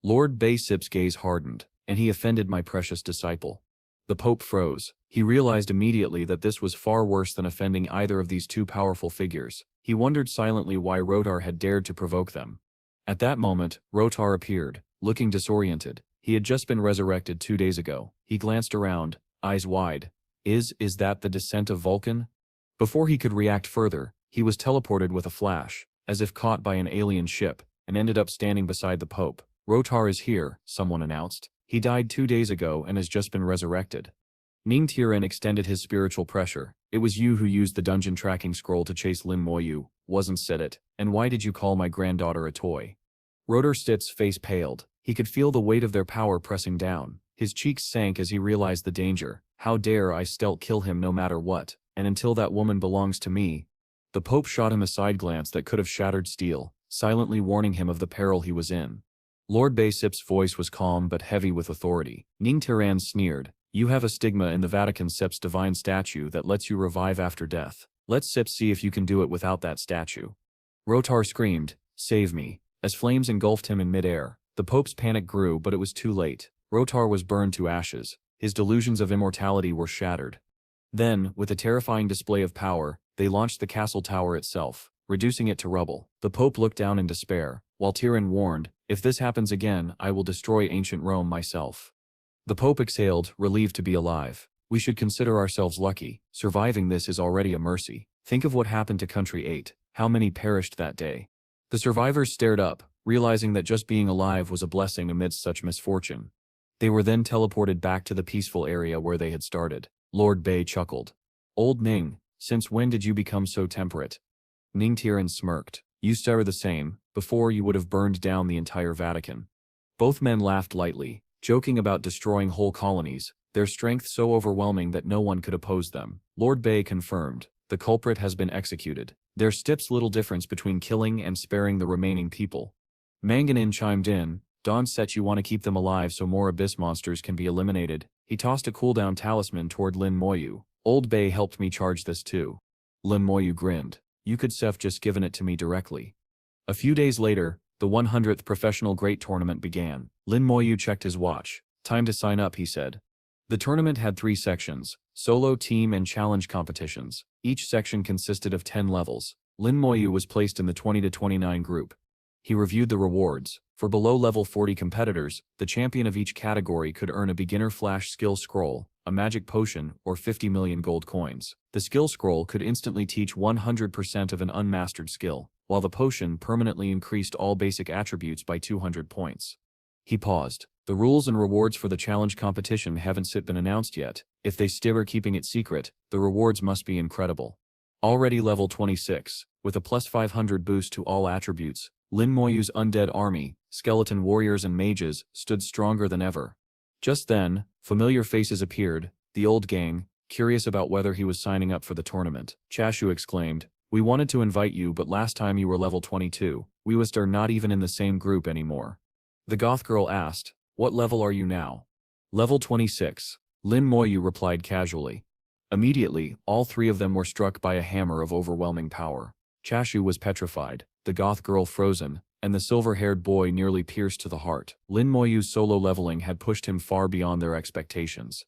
Lord Bei-sip's gaze hardened. And he offended my precious disciple. The Pope froze. He realized immediately that this was far worse than offending either of these 2 powerful figures. He wondered silently why Rotar had dared to provoke them. At that moment, Rotar appeared, looking disoriented. He had just been resurrected 2 days ago. He glanced around, eyes wide. Is that the descent of Vulcan? Before he could react further, he was teleported with a flash, as if caught by an alien ship, and ended up standing beside the Pope. Rotar is here, someone announced. He died 2 days ago and has just been resurrected. Ning Tiran extended his spiritual pressure. It was you who used the dungeon tracking scroll to chase Lin Moyu, wasn't it? And why did you call my granddaughter a toy? Rotor Stit's face paled. He could feel the weight of their power pressing down. His cheeks sank as he realized the danger. How dare I kill him no matter what, and until that woman belongs to me. The Pope shot him a side glance that could have shattered steel, silently warning him of the peril he was in. Lord Bei-sip's voice was calm but heavy with authority. Ning Tiran sneered, you have a stigma in the Vatican Sep's divine statue that lets you revive after death. Let's see if you can do it without that statue. Rotar screamed, save me, as flames engulfed him in midair. The Pope's panic grew, but it was too late. Rotar was burned to ashes. His delusions of immortality were shattered. Then, with a terrifying display of power, they launched the castle tower itself. reducing it to rubble. The Pope looked down in despair, while Tyrion warned, "If this happens again, I will destroy ancient Rome myself." The Pope exhaled, relieved to be alive. "We should consider ourselves lucky. Surviving this is already a mercy. Think of what happened to Country 8. How many perished that day?" The survivors stared up, realizing that just being alive was a blessing amidst such misfortune. They were then teleported back to the peaceful area where they had started. Lord Bay chuckled. "Old Ning, since when did you become so temperate?" Ning Tyrion smirked. "Used to are the same. Before you would have burned down the entire Vatican." Both men laughed lightly, joking about destroying whole colonies, their strength so overwhelming that no one could oppose them. Lord Bay confirmed, "The culprit has been executed. There steps little difference between killing and sparing the remaining people." Manganin chimed in, "Don said you want to keep them alive so more abyss monsters can be eliminated." He tossed a cooldown talisman toward Lin Moyu. "Old Bay helped me charge this too." Lin Moyu grinned. "You could have just given it to me directly." A few days later, the 100th Professional Great Tournament began. Lin Moyu checked his watch. "Time to sign up," he said. The tournament had 3 sections: solo, team, and challenge competitions. Each section consisted of 10 levels. Lin Moyu was placed in the 20 to 29 group. He reviewed the rewards. For below level 40 competitors, the champion of each category could earn a beginner flash skill scroll, a magic potion, or 50 million gold coins. The skill scroll could instantly teach 100% of an unmastered skill, while the potion permanently increased all basic attributes by 200 points. He paused. "The rules and rewards for the challenge competition haven't been announced yet. If they still are keeping it secret, the rewards must be incredible." Already level 26, with a plus 500 boost to all attributes, Lin Moyu's undead army, skeleton warriors and mages, stood stronger than ever. Just then, familiar faces appeared, the old gang, curious about whether he was signing up for the tournament. Chashu exclaimed, "We wanted to invite you, but last time you were level 22, we was not even in the same group anymore." The goth girl asked, "What level are you now?" "Level 26. Lin Moyu replied casually. Immediately, all 3 of them were struck by a hammer of overwhelming power. Chashu was petrified, the goth girl frozen, and the silver-haired boy nearly pierced to the heart. Lin Moyu's solo leveling had pushed him far beyond their expectations.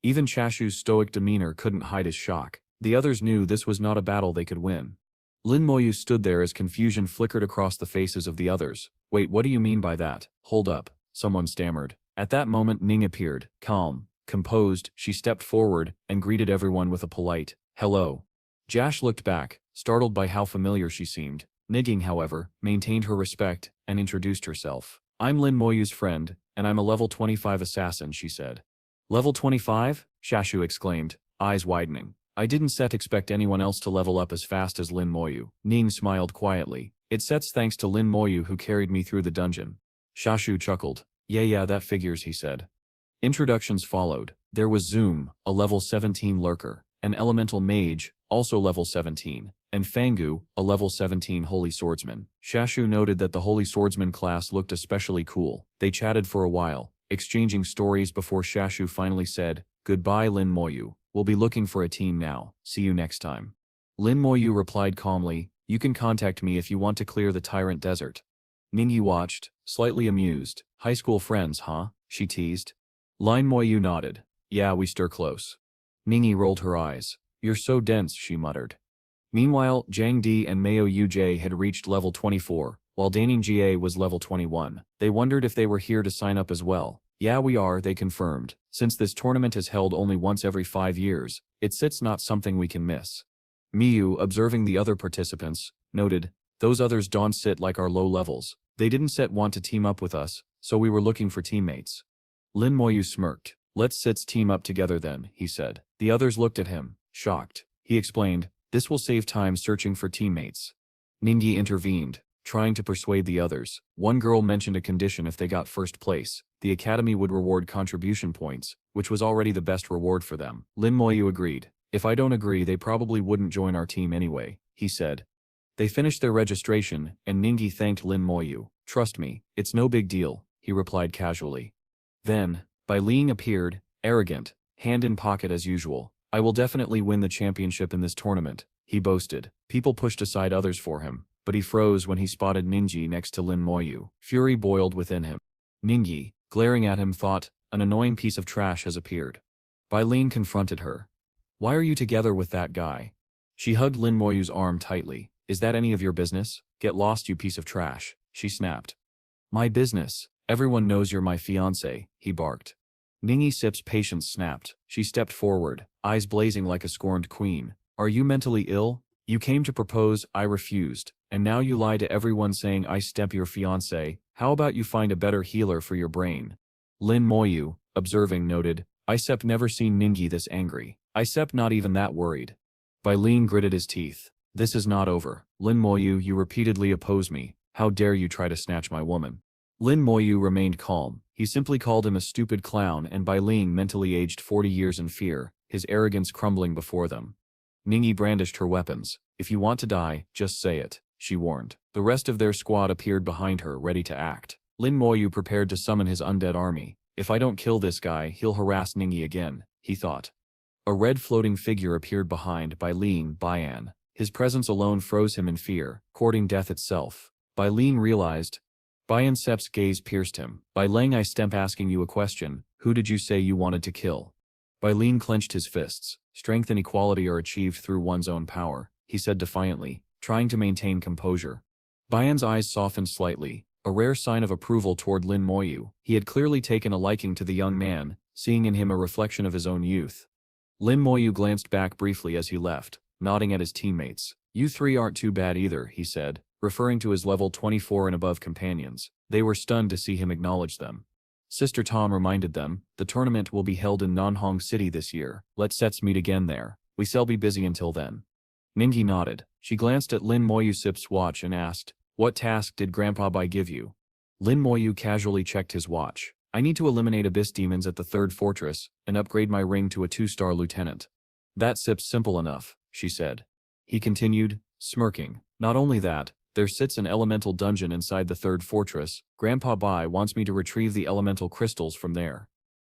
Even Chashu's stoic demeanor couldn't hide his shock. The others knew this was not a battle they could win. Lin Moyu stood there as confusion flickered across the faces of the others. "Wait, what do you mean by that? Hold up," someone stammered. At that moment Ning appeared, calm, composed. She stepped forward and greeted everyone with a polite, "Hello." Jash looked back, startled by how familiar she seemed. Ning, however, maintained her respect and introduced herself. "I'm Lin Moyu's friend, and I'm a level 25 assassin," she said. "Level 25? Shashu exclaimed, eyes widening. "I didn't expect anyone else to level up as fast as Lin Moyu." Ning smiled quietly. "It sets thanks to Lin Moyu who carried me through the dungeon." Shashu chuckled. Yeah, that figures," he said. Introductions followed. There was Zoom, a level 17 lurker, an elemental mage, also level 17, and Fangu, a level 17 holy swordsman. Shashu noted that the holy swordsman class looked especially cool. They chatted for a while, exchanging stories before Shashu finally said, "Goodbye Lin Moyu. We'll be looking for a team now. See you next time." Lin Moyu replied calmly, "You can contact me if you want to clear the Tyrant Desert." Ningyi watched, slightly amused. "High school friends, huh?" she teased. Lin Moyu nodded. "Yeah, we stir close." Ningyi rolled her eyes. "You're so dense," she muttered. Meanwhile, Zhang Di and Mayo Yuj had reached level 24, while Daning Jie was level 21. They wondered if they were here to sign up as well. "Yeah, we are," they confirmed. "Since this tournament is held only once every 5 years, it's not something we can miss." Miyu, observing the other participants, noted, "Those others don't sit like our low levels. They didn't want to team up with us, so we were looking for teammates." Lin Moyu smirked. "Let's team up together then," he said. The others looked at him, shocked. He explained, "This will save time searching for teammates." Ningyi intervened, trying to persuade the others. One girl mentioned a condition: if they got first place, the academy would reward contribution points, which was already the best reward for them. Lin Moyu agreed. "If I don't agree, they probably wouldn't join our team anyway," he said. They finished their registration, and Ningyi thanked Lin Moyu. "Trust me, it's no big deal," he replied casually. Then, Bai Ling appeared, arrogant, hand in pocket as usual. "I will definitely win the championship in this tournament," he boasted. People pushed aside others for him, but he froze when he spotted Ningyi next to Lin Moyu. Fury boiled within him. Ningyi, glaring at him, thought, "An annoying piece of trash has appeared." Bai Ling confronted her. "Why are you together with that guy?" She hugged Lin Moyu's arm tightly. Is that any of your business? Get lost, you piece of trash, she snapped. My business. Everyone knows you're my fiancé, he barked. Ningy Sip's patience snapped. She stepped forward, eyes blazing like a scorned queen. Are you mentally ill? You came to propose, I refused, and now you lie to everyone saying I step your fiancé. How about you find a better healer for your brain? Lin Moyu, observing, noted, I Sep never seen Ningy this angry. I Sep not even that worried. Bailin gritted his teeth. This is not over. Lin Moyu, you repeatedly oppose me. How dare you try to snatch my woman? Lin Moyu remained calm. He simply called him a stupid clown, and Bailin mentally aged 40 years in fear, his arrogance crumbling before them. Ningy brandished her weapons. If you want to die, just say it, she warned. The rest of their squad appeared behind her, ready to act. Lin Moyu prepared to summon his undead army. If I don't kill this guy, he'll harass Ningy again, he thought. A red floating figure appeared behind Bayan. His presence alone froze him in fear, courting death itself. Bailin realized. Bayan Sep's gaze pierced him. Bailin, I stemp asking you a question. Who did you say you wanted to kill? Bailin clenched his fists. Strength and equality are achieved through one's own power, he said defiantly, trying to maintain composure. Bayan's eyes softened slightly, a rare sign of approval toward Lin Moyu. He had clearly taken a liking to the young man, seeing in him a reflection of his own youth. Lin Moyu glanced back briefly as he left, nodding at his teammates. You three aren't too bad either, he said, referring to his level 24 and above companions. They were stunned to see him acknowledge them. Sister Tom reminded them, the tournament will be held in Nanhong City this year. Let's meet again there. We shall be busy until then. Ningy nodded. She glanced at Lin Moyu Sip's watch and asked, what task did Grandpa Bai give you? Lin Moyu casually checked his watch. I need to eliminate abyss demons at the 3rd fortress, and upgrade my ring to a 2-star lieutenant. That Sip's simple enough, she said. He continued, smirking. Not only that, there sits an elemental dungeon inside the 3rd fortress. Grandpa Bai wants me to retrieve the elemental crystals from there.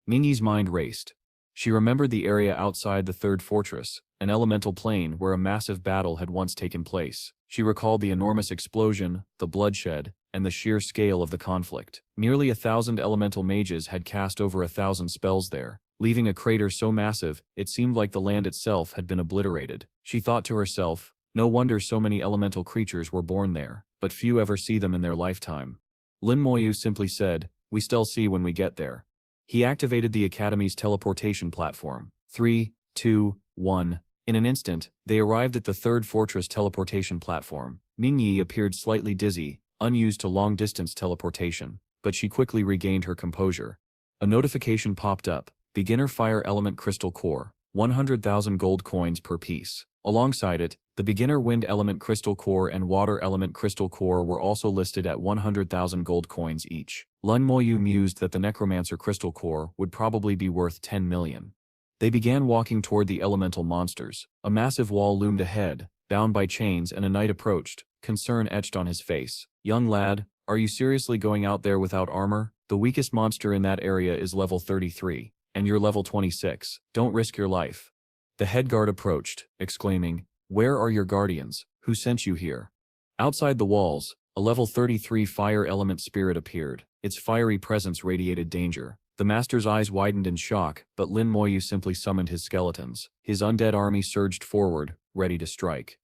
Ningy's mind raced. She remembered the area outside the 3rd fortress, an elemental plane where a massive battle had once taken place. She recalled the enormous explosion, the bloodshed, and the sheer scale of the conflict. Nearly 1,000 elemental mages had cast over 1,000 spells there, leaving a crater so massive it seemed like the land itself had been obliterated. She thought to herself, no wonder so many elemental creatures were born there, but few ever see them in their lifetime. Lin Moyu simply said, we still see when we get there. He activated the Academy's teleportation platform. 3, 2, 1. In an instant, they arrived at the 3rd fortress teleportation platform. Ningy appeared slightly dizzy, unused to long-distance teleportation, but she quickly regained her composure. A notification popped up. Beginner Fire Element Crystal Core, 100,000 gold coins per piece. Alongside it, the Beginner Wind Element Crystal Core and Water Element Crystal Core were also listed at 100,000 gold coins each. Lin Moyu mused that the Necromancer Crystal Core would probably be worth 10 million. They began walking toward the elemental monsters. A massive wall loomed ahead, bound by chains, and a knight approached, concern etched on his face. Young lad, are you seriously going out there without armor? The weakest monster in that area is level 33, and you're level 26. Don't risk your life. The head guard approached, exclaiming, where are your guardians? Who sent you here? Outside the walls, a level 33 fire element spirit appeared. Its fiery presence radiated danger. The master's eyes widened in shock, but Lin Moyu simply summoned his skeletons. His undead army surged forward, ready to strike.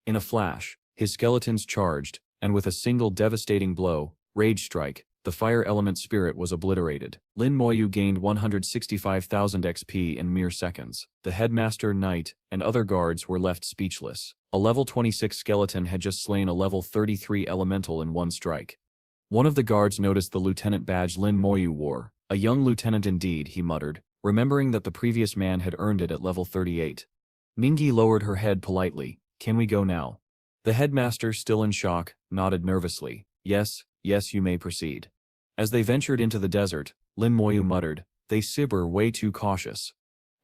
In a flash, his skeletons charged, and with a single devastating blow, Rage Strike, the fire element spirit was obliterated. Lin Moyu gained 165,000 XP in mere seconds. The headmaster, knight, and other guards were left speechless. A level 26 skeleton had just slain a level 33 elemental in one strike. One of the guards noticed the lieutenant badge Lin Moyu wore. A young lieutenant indeed, he muttered, remembering that the previous man had earned it at level 38. Ningy lowered her head politely. Can we go now? The headmaster, still in shock, nodded nervously. Yes, you may proceed. As they ventured into the desert, Lin Moyu muttered, they are way too cautious.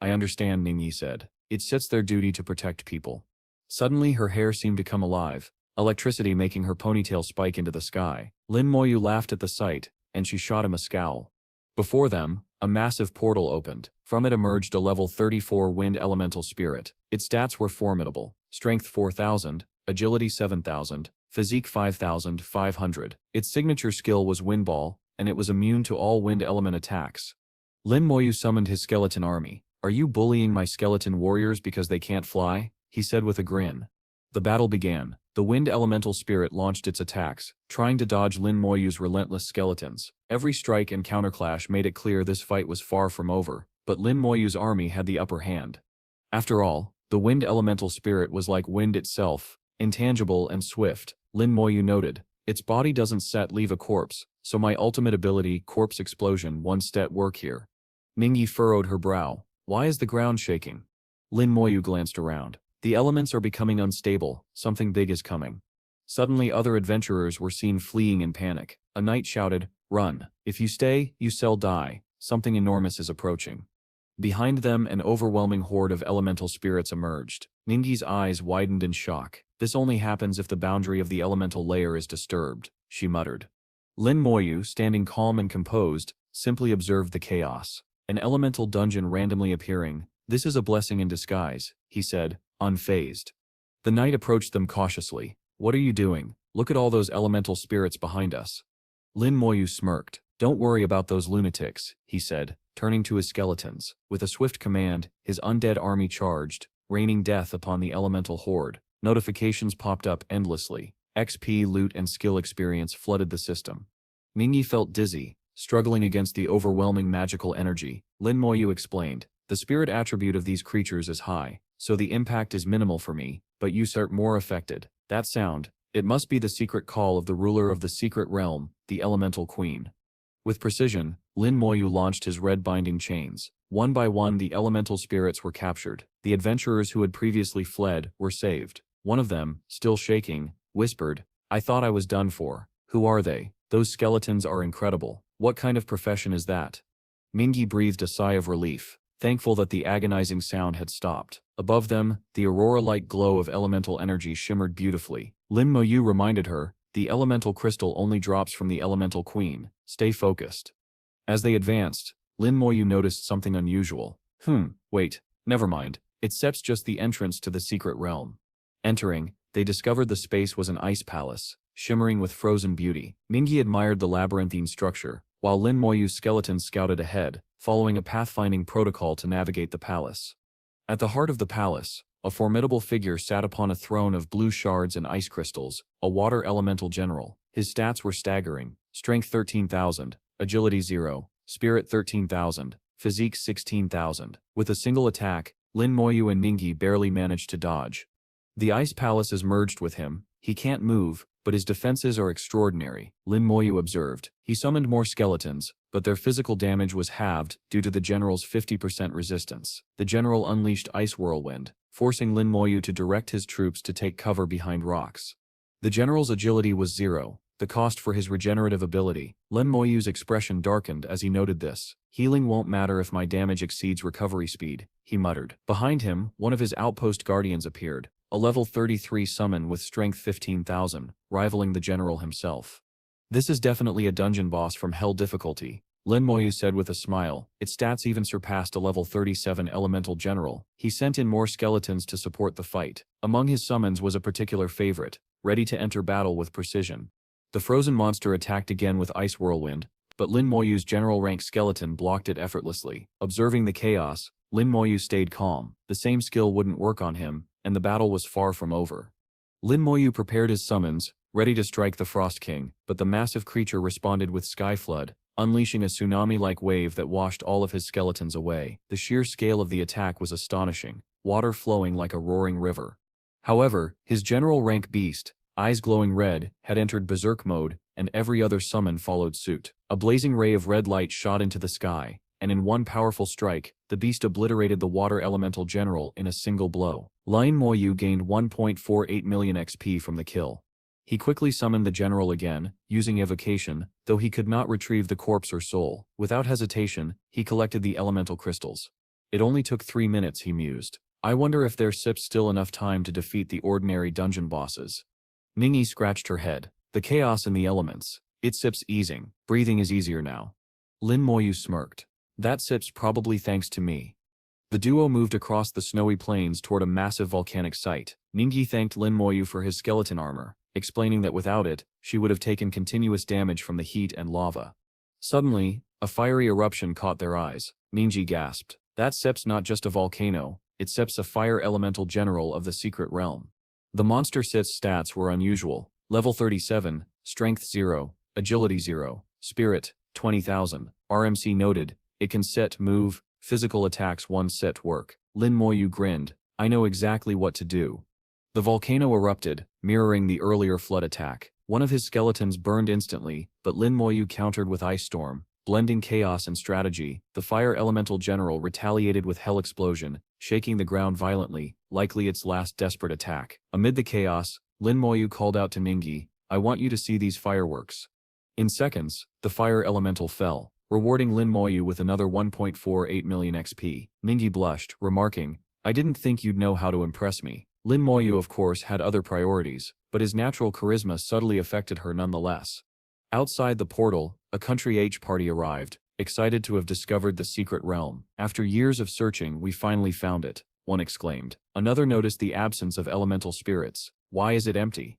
I understand, Ningy said. It's their duty to protect people. Suddenly her hair seemed to come alive, electricity making her ponytail spike into the sky. Lin Moyu laughed at the sight, and she shot him a scowl. Before them, a massive portal opened. From it emerged a level 34 wind elemental spirit. Its stats were formidable. Strength 4,000, agility 7,000, physique 5,500. Its signature skill was Wind Ball, and it was immune to all wind element attacks. Lin Moyu summoned his skeleton army. Are you bullying my skeleton warriors because they can't fly? He said with a grin. The battle began. The wind elemental spirit launched its attacks, trying to dodge Lin Moyu's relentless skeletons. Every strike and counterclash made it clear this fight was far from over, but Lin Moyu's army had the upper hand. After all, the wind elemental spirit was like wind itself, intangible and swift, Lin Moyu noted. Its body doesn't leave a corpse, so my ultimate ability, corpse explosion, won't work here. Mingyi furrowed her brow. Why is the ground shaking? Lin Moyu glanced around. The elements are becoming unstable, something big is coming. Suddenly other adventurers were seen fleeing in panic. A knight shouted, "Run! If you stay, you shall die. Something enormous is approaching." Behind them an overwhelming horde of elemental spirits emerged. Ningyi's eyes widened in shock. This only happens if the boundary of the elemental layer is disturbed, she muttered. Lin Moyu, standing calm and composed, simply observed the chaos. An elemental dungeon randomly appearing. "This is a blessing in disguise," he said, unfazed. The knight approached them cautiously. "What are you doing? Look at all those elemental spirits behind us." Lin Moyu smirked. "Don't worry about those lunatics," he said, turning to his skeletons. With a swift command, his undead army charged, raining death upon the elemental horde. Notifications popped up endlessly. XP, loot and skill experience flooded the system. Mingyi felt dizzy, struggling against the overwhelming magical energy. Lin Moyu explained, "The spirit attribute of these creatures is high, so the impact is minimal for me, but you start more affected. That sound, it must be the secret call of the ruler of the secret realm, the elemental queen." With precision, Lin Moyu launched his red binding chains. One by one the elemental spirits were captured. The adventurers who had previously fled were saved. One of them, still shaking, whispered, "I thought I was done for. Who are they? Those skeletons are incredible. What kind of profession is that?" Mingyi breathed a sigh of relief, thankful that the agonizing sound had stopped. Above them, the aurora-like glow of elemental energy shimmered beautifully. Lin Moyu reminded her, "The elemental crystal only drops from the elemental queen. Stay focused." As they advanced, Lin Moyu noticed something unusual. Wait, never mind. It's just the entrance to the secret realm. Entering, they discovered the space was an ice palace, shimmering with frozen beauty. Mingyi admired the labyrinthine structure, while Lin Moyu's skeletons scouted ahead, following a pathfinding protocol to navigate the palace. At the heart of the palace, a formidable figure sat upon a throne of blue shards and ice crystals, a water elemental general. His stats were staggering: strength 13,000, agility 0, spirit 13,000, physique 16,000. With a single attack, Lin Moyu and Mingyi barely managed to dodge. The ice palace is merged with him. He can't move, but his defenses are extraordinary, Lin Moyu observed. He summoned more skeletons, but their physical damage was halved due to the general's 50% resistance. The general unleashed Ice Whirlwind, forcing Lin Moyu to direct his troops to take cover behind rocks. The general's agility was 0, the cost for his regenerative ability. Lin Moyu's expression darkened as he noted this. "Healing won't matter if my damage exceeds recovery speed," he muttered. Behind him, one of his outpost guardians appeared, a level 33 summon with strength 15,000, rivaling the general himself. "This is definitely a dungeon boss from hell difficulty," Lin Moyu said with a smile. Its stats even surpassed a level 37 elemental general. He sent in more skeletons to support the fight. Among his summons was a particular favorite, ready to enter battle with precision. The frozen monster attacked again with Ice Whirlwind, but Lin Moyu's general rank skeleton blocked it effortlessly. Observing the chaos, Lin Moyu stayed calm. The same skill wouldn't work on him, and the battle was far from over. Lin Moyu prepared his summons, ready to strike the Frost King, but the massive creature responded with Sky Flood, unleashing a tsunami-like wave that washed all of his skeletons away. The sheer scale of the attack was astonishing, water flowing like a roaring river. However, his general rank beast, eyes glowing red, had entered berserk mode, and every other summon followed suit. A blazing ray of red light shot into the sky, and in one powerful strike, the beast obliterated the water elemental general in a single blow. Lin Moyu gained 1.48 million XP from the kill. He quickly summoned the general again, using evocation, though he could not retrieve the corpse or soul. Without hesitation, he collected the elemental crystals. It only took 3 minutes, he mused. I wonder if there's still enough time to defeat the ordinary dungeon bosses. Mingyi scratched her head. The chaos in the elements. It's easing. Breathing is easier now. Lin Moyu smirked. That's probably thanks to me. The duo moved across the snowy plains toward a massive volcanic site. Mingyi thanked Lin Moyu for his skeleton armor, explaining that without it, she would have taken continuous damage from the heat and lava. Suddenly, a fiery eruption caught their eyes. Mingyi gasped. That's not just a volcano, it's a fire elemental general of the secret realm. The monster sit's stats were unusual. Level 37, Strength 0, Agility 0, Spirit, 20,000. RMC noted, it can sit, move, physical attacks 1 sit work. Lin Moyu grinned, I know exactly what to do. The volcano erupted, mirroring the earlier flood attack. One of his skeletons burned instantly, but Lin Moyu countered with Ice Storm. Blending chaos and strategy, the fire elemental general retaliated with Hell Explosion, shaking the ground violently, likely its last desperate attack. Amid the chaos, Lin Moyu called out to Ningi, I want you to see these fireworks. In seconds, the fire elemental fell, rewarding Lin Moyu with another 1.48 million XP. Ningi blushed, remarking, I didn't think you'd know how to impress me. Lin Moyu of course had other priorities, but his natural charisma subtly affected her nonetheless. Outside the portal, a Country H party arrived, excited to have discovered the secret realm. After years of searching, we finally found it, one exclaimed. Another noticed the absence of elemental spirits. Why is it empty?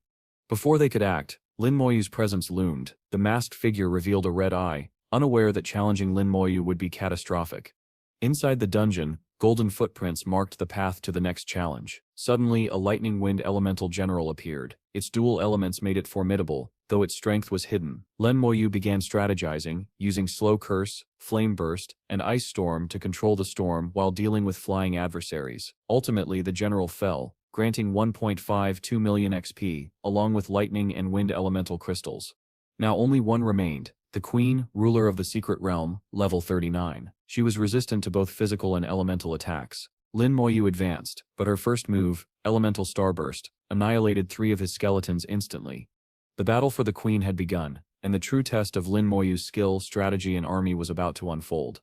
Before they could act, Lin Moyu's presence loomed. The masked figure revealed a red eye, unaware that challenging Lin Moyu would be catastrophic. Inside the dungeon, golden footprints marked the path to the next challenge. Suddenly, a lightning wind elemental general appeared. Its dual elements made it formidable, though its strength was hidden. Lin Moyu began strategizing, using Slow Curse, Flame Burst, and Ice Storm to control the storm while dealing with flying adversaries. Ultimately, the general fell, granting 1.52 million XP, along with lightning and wind elemental crystals. Now only one remained. The Queen, ruler of the secret realm, level 39. She was resistant to both physical and elemental attacks. Lin Moyu advanced, but her first move, Elemental Starburst, annihilated 3 of his skeletons instantly. The battle for the Queen had begun, and the true test of Lin Moyu's skill, strategy and army was about to unfold.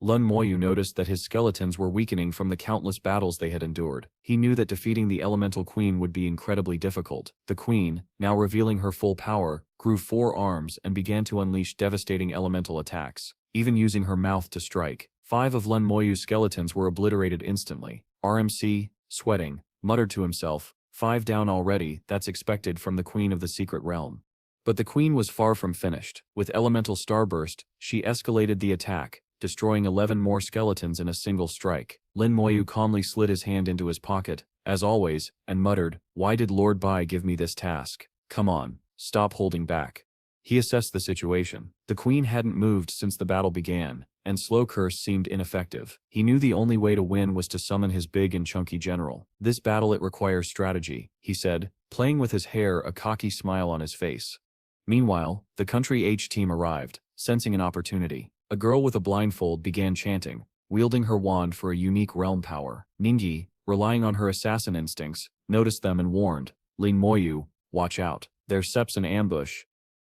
Lin Moyu noticed that his skeletons were weakening from the countless battles they had endured. He knew that defeating the Elemental Queen would be incredibly difficult. The Queen, now revealing her full power, grew 4 arms and began to unleash devastating elemental attacks, even using her mouth to strike. 5 of Lin Moyu's skeletons were obliterated instantly. RMC, sweating, muttered to himself, 5 down already, that's expected from the Queen of the Secret Realm. But the Queen was far from finished. With Elemental Starburst, she escalated the attack, destroying 11 more skeletons in a single strike. Lin Moyu calmly slid his hand into his pocket, as always, and muttered, why did Lord Bai give me this task? Come on, stop holding back. He assessed the situation. The Queen hadn't moved since the battle began, and Slow Curse seemed ineffective. He knew the only way to win was to summon his big and chunky general. This battle it requires strategy, he said, playing with his hair, a cocky smile on his face. Meanwhile, the Country H team arrived, sensing an opportunity. A girl with a blindfold began chanting, wielding her wand for a unique realm power. Ningi, relying on her assassin instincts, noticed them and warned, Lin Moyu, watch out, there's Seps in ambush.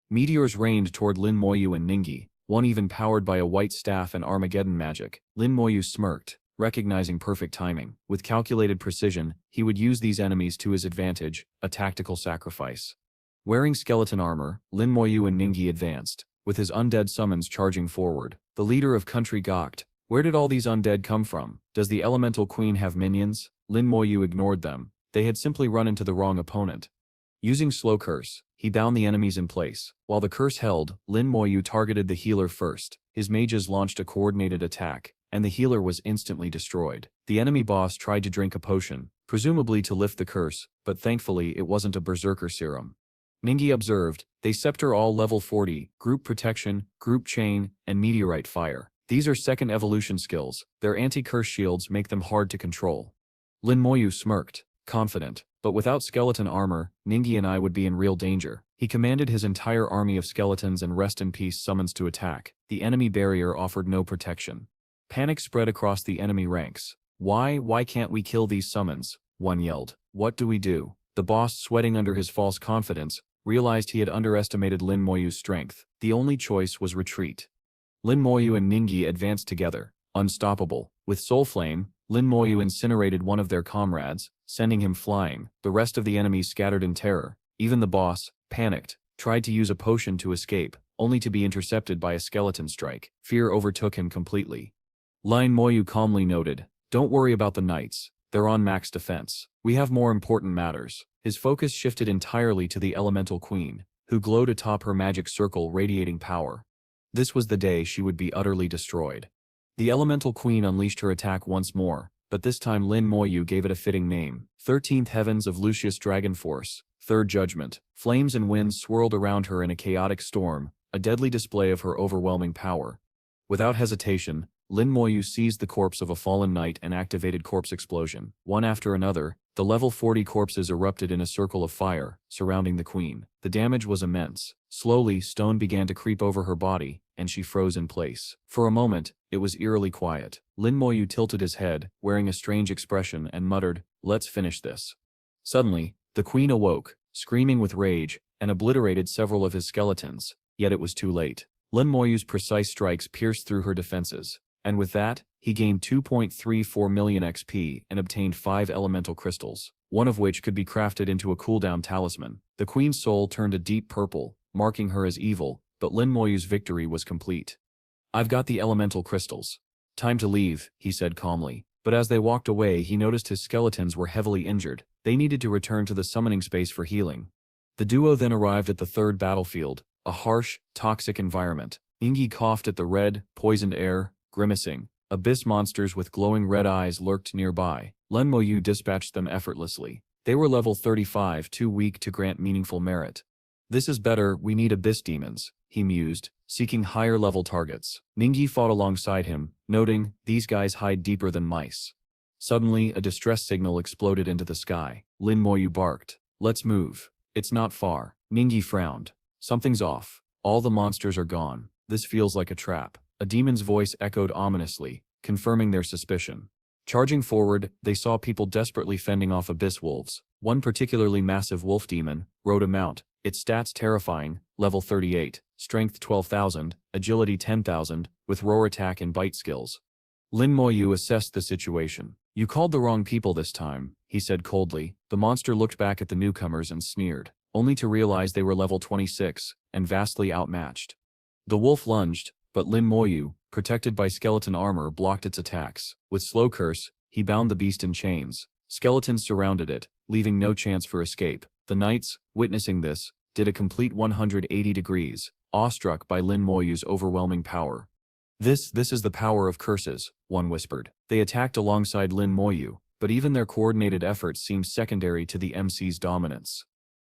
Meteors rained toward Lin Moyu and Ningi, one even powered by a white staff and Armageddon magic. Lin Moyu smirked, recognizing perfect timing. With calculated precision, he would use these enemies to his advantage, a tactical sacrifice. Wearing skeleton armor, Lin Moyu and Ningi advanced, with his undead summons charging forward. The leader of Country gawked. Where did all these undead come from? Does the Elemental Queen have minions? Lin Moyu ignored them. They had simply run into the wrong opponent. Using Slow Curse, he bound the enemies in place. While the curse held, Lin Moyu targeted the healer first. His mages launched a coordinated attack, and the healer was instantly destroyed. The enemy boss tried to drink a potion, presumably to lift the curse, but thankfully it wasn't a berserker serum. Ningi observed, they scepter all level 40, group protection, group chain, and meteorite fire. These are second evolution skills. Their anti-curse shields make them hard to control. Lin Moyu smirked, confident, but without skeleton armor, Ningi and I would be in real danger. He commanded his entire army of skeletons and rest in peace summons to attack. The enemy barrier offered no protection. Panic spread across the enemy ranks. Why can't we kill these summons? One yelled. What do we do? The boss, sweating under his false confidence, realized he had underestimated Lin Moyu's strength. The only choice was retreat. Lin Moyu and Ningi advanced together, unstoppable. With Soul Flame, Lin Moyu incinerated one of their comrades, sending him flying. The rest of the enemies scattered in terror. Even the boss, panicked, tried to use a potion to escape, only to be intercepted by a skeleton strike. Fear overtook him completely. Lin Moyu calmly noted, don't worry about the knights. They're on max defense. We have more important matters. His focus shifted entirely to the Elemental Queen, who glowed atop her magic circle radiating power. This was the day she would be utterly destroyed. The Elemental Queen unleashed her attack once more, but this time Lin Moyu gave it a fitting name. 13th Heavens of Lucius Dragon Force, Third Judgment. Flames and winds swirled around her in a chaotic storm, a deadly display of her overwhelming power. Without hesitation, Lin Moyu seized the corpse of a fallen knight and activated corpse explosion. One after another, the level 40 corpses erupted in a circle of fire, surrounding the queen. The damage was immense. Slowly, stone began to creep over her body, and she froze in place. For a moment, it was eerily quiet. Lin Moyu tilted his head, wearing a strange expression, and muttered, "Let's finish this." Suddenly, the queen awoke, screaming with rage, and obliterated several of his skeletons. Yet it was too late. Lin Moyu's precise strikes pierced through her defenses, and with that, he gained 2.34 million XP and obtained 5 elemental crystals, one of which could be crafted into a cooldown talisman. The queen's soul turned a deep purple, marking her as evil, but Lin Moyu's victory was complete. "I've got the elemental crystals. Time to leave," he said calmly. But as they walked away, he noticed his skeletons were heavily injured. They needed to return to the summoning space for healing. The duo then arrived at the third battlefield, a harsh, toxic environment. Ingi coughed at the red, poisoned air, grimacing. Abyss monsters with glowing red eyes lurked nearby. Lin Moyu dispatched them effortlessly. They were level 35, too weak to grant meaningful merit. "This is better, we need abyss demons," he mused, seeking higher level targets. Ningi fought alongside him, noting, "These guys hide deeper than mice." Suddenly, a distress signal exploded into the sky. Lin Moyu barked, "Let's move. It's not far." Ningi frowned. "Something's off. All the monsters are gone. This feels like a trap." A demon's voice echoed ominously, confirming their suspicion. Charging forward, they saw people desperately fending off abyss wolves. One particularly massive wolf demon rode a mount, its stats terrifying, level 38, strength 12,000, agility 10,000, with roar attack and bite skills. Lin Moyu assessed the situation. "You called the wrong people this time," he said coldly. The monster looked back at the newcomers and sneered, only to realize they were level 26, and vastly outmatched. The wolf lunged, but Lin Moyu, protected by skeleton armor, blocked its attacks. With slow curse, he bound the beast in chains. Skeletons surrounded it, leaving no chance for escape. The knights, witnessing this, did a complete 180 degrees, awestruck by Lin Moyu's overwhelming power. This is the power of curses," one whispered. They attacked alongside Lin Moyu, but even their coordinated efforts seemed secondary to the MC's dominance.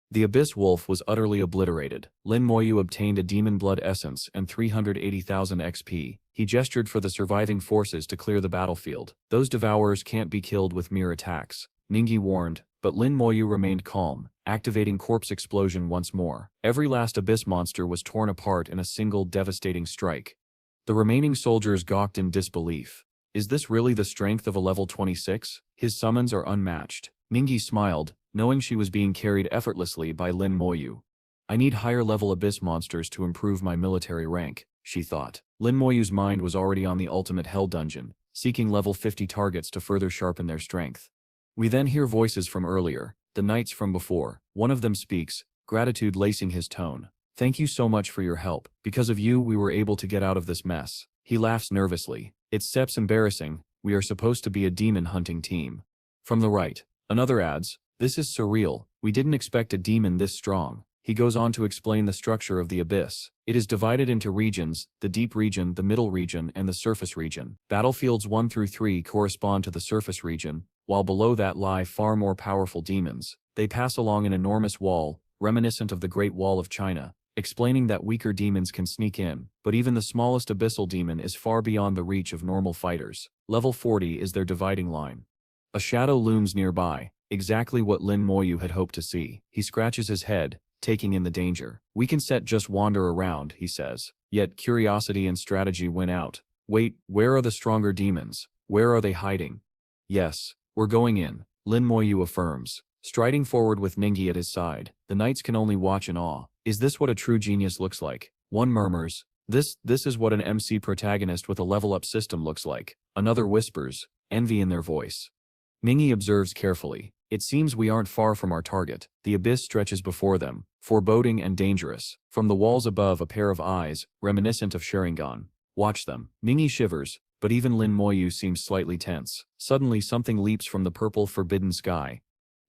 The Abyss Wolf was utterly obliterated. Lin Moyu obtained a Demon Blood Essence and 380,000 XP. He gestured for the surviving forces to clear the battlefield. "Those devourers can't be killed with mere attacks," Ningi warned, but Lin Moyu remained calm, activating Corpse Explosion once more. Every last Abyss monster was torn apart in a single devastating strike. The remaining soldiers gawked in disbelief. "Is this really the strength of a level 26? His summons are unmatched." Ningi smiled, knowing she was being carried effortlessly by Lin Moyu. "I need higher-level abyss monsters to improve my military rank," she thought. Lin Moyu's mind was already on the ultimate hell dungeon, seeking level 50 targets to further sharpen their strength. We then hear voices from earlier, the knights from before. One of them speaks, gratitude lacing his tone. "Thank you so much for your help. Because of you we were able to get out of this mess." He laughs nervously. "It's Sep's embarrassing, we are supposed to be a demon hunting team." From the right, another adds, "This is surreal, we didn't expect a demon this strong." He goes on to explain the structure of the abyss. It is divided into regions, the deep region, the middle region, and the surface region. Battlefields 1 through 3 correspond to the surface region, while below that lie far more powerful demons. They pass along an enormous wall, reminiscent of the Great Wall of China, explaining that weaker demons can sneak in, but even the smallest abyssal demon is far beyond the reach of normal fighters. Level 40 is their dividing line. A shadow looms nearby, exactly what Lin Moyu had hoped to see. He scratches his head, taking in the danger. "We can just wander around," he says. Yet curiosity and strategy win out. "Wait, where are the stronger demons? Where are they hiding?" "Yes, we're going in," Lin Moyu affirms, striding forward with Ningi at his side. The knights can only watch in awe. "Is this what a true genius looks like?" One murmurs, This is what an MC protagonist with a level-up system looks like." Another whispers, envy in their voice. Ningi observes carefully. "It seems we aren't far from our target." The abyss stretches before them, foreboding and dangerous. From the walls above, a pair of eyes, reminiscent of Sharingan, watch them. Ningi shivers, but even Lin Moyu seems slightly tense. Suddenly something leaps from the purple forbidden sky.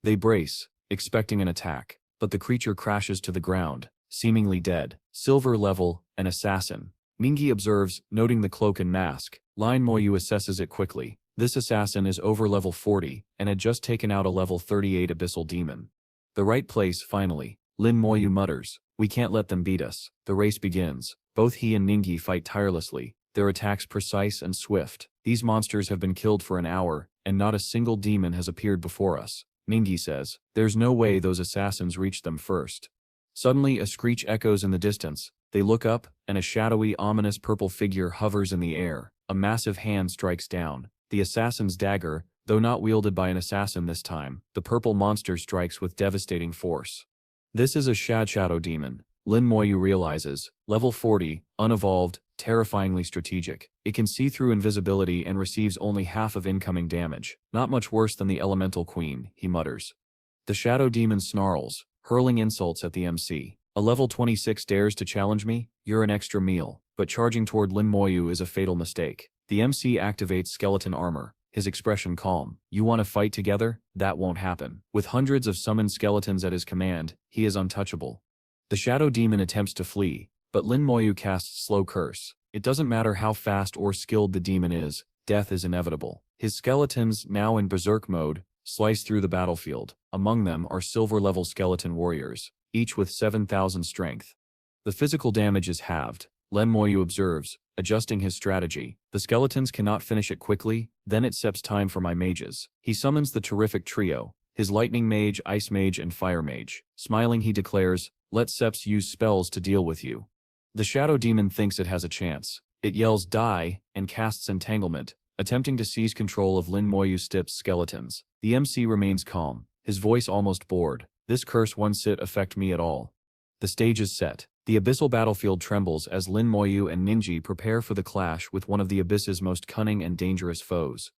They brace, expecting an attack, but the creature crashes to the ground, seemingly dead. Silver level, an assassin. Ningi observes, noting the cloak and mask. Lin Moyu assesses it quickly. This assassin is over level 40, and had just taken out a level 38 abyssal demon. The right place, finally. Lin Moyu mutters. We can't let them beat us. The race begins. Both he and Ningi fight tirelessly, their attacks precise and swift. These monsters have been killed for an hour, and not a single demon has appeared before us. Ningi says, there's no way those assassins reached them first. Suddenly a screech echoes in the distance. They look up, and a shadowy, ominous purple figure hovers in the air. A massive hand strikes down. The assassin's dagger, though not wielded by an assassin this time, the purple monster strikes with devastating force. This is a shadow demon. Lin Moyu realizes, level 40, unevolved, terrifyingly strategic. It can see through invisibility and receives only half of incoming damage. Not much worse than the elemental queen, he mutters. The shadow demon snarls, hurling insults at the MC. A level 26 dares to challenge me? You're an extra meal. But charging toward Lin Moyu is a fatal mistake. The MC activates skeleton armor, his expression calm. You want to fight together? That won't happen. With hundreds of summoned skeletons at his command, he is untouchable. The shadow demon attempts to flee, but Lin Moyu casts slow curse. It doesn't matter how fast or skilled the demon is, death is inevitable. His skeletons, now in berserk mode, slice through the battlefield. Among them are silver-level skeleton warriors, each with 7,000 strength. The physical damage is halved, Lin Moyu observes, adjusting his strategy. The skeletons cannot finish it quickly, then it seps time for my mages. He summons the terrific trio, his lightning mage, ice mage, and fire mage. Smiling he declares, let Seps use spells to deal with you. The shadow demon thinks it has a chance. It yells die, and casts entanglement, attempting to seize control of Lin Moyu Stip's skeletons. The MC remains calm, his voice almost bored. This curse won't affect me at all. The stage is set. The abyssal battlefield trembles as Lin Moyu and Ningi prepare for the clash with one of the abyss's most cunning and dangerous foes.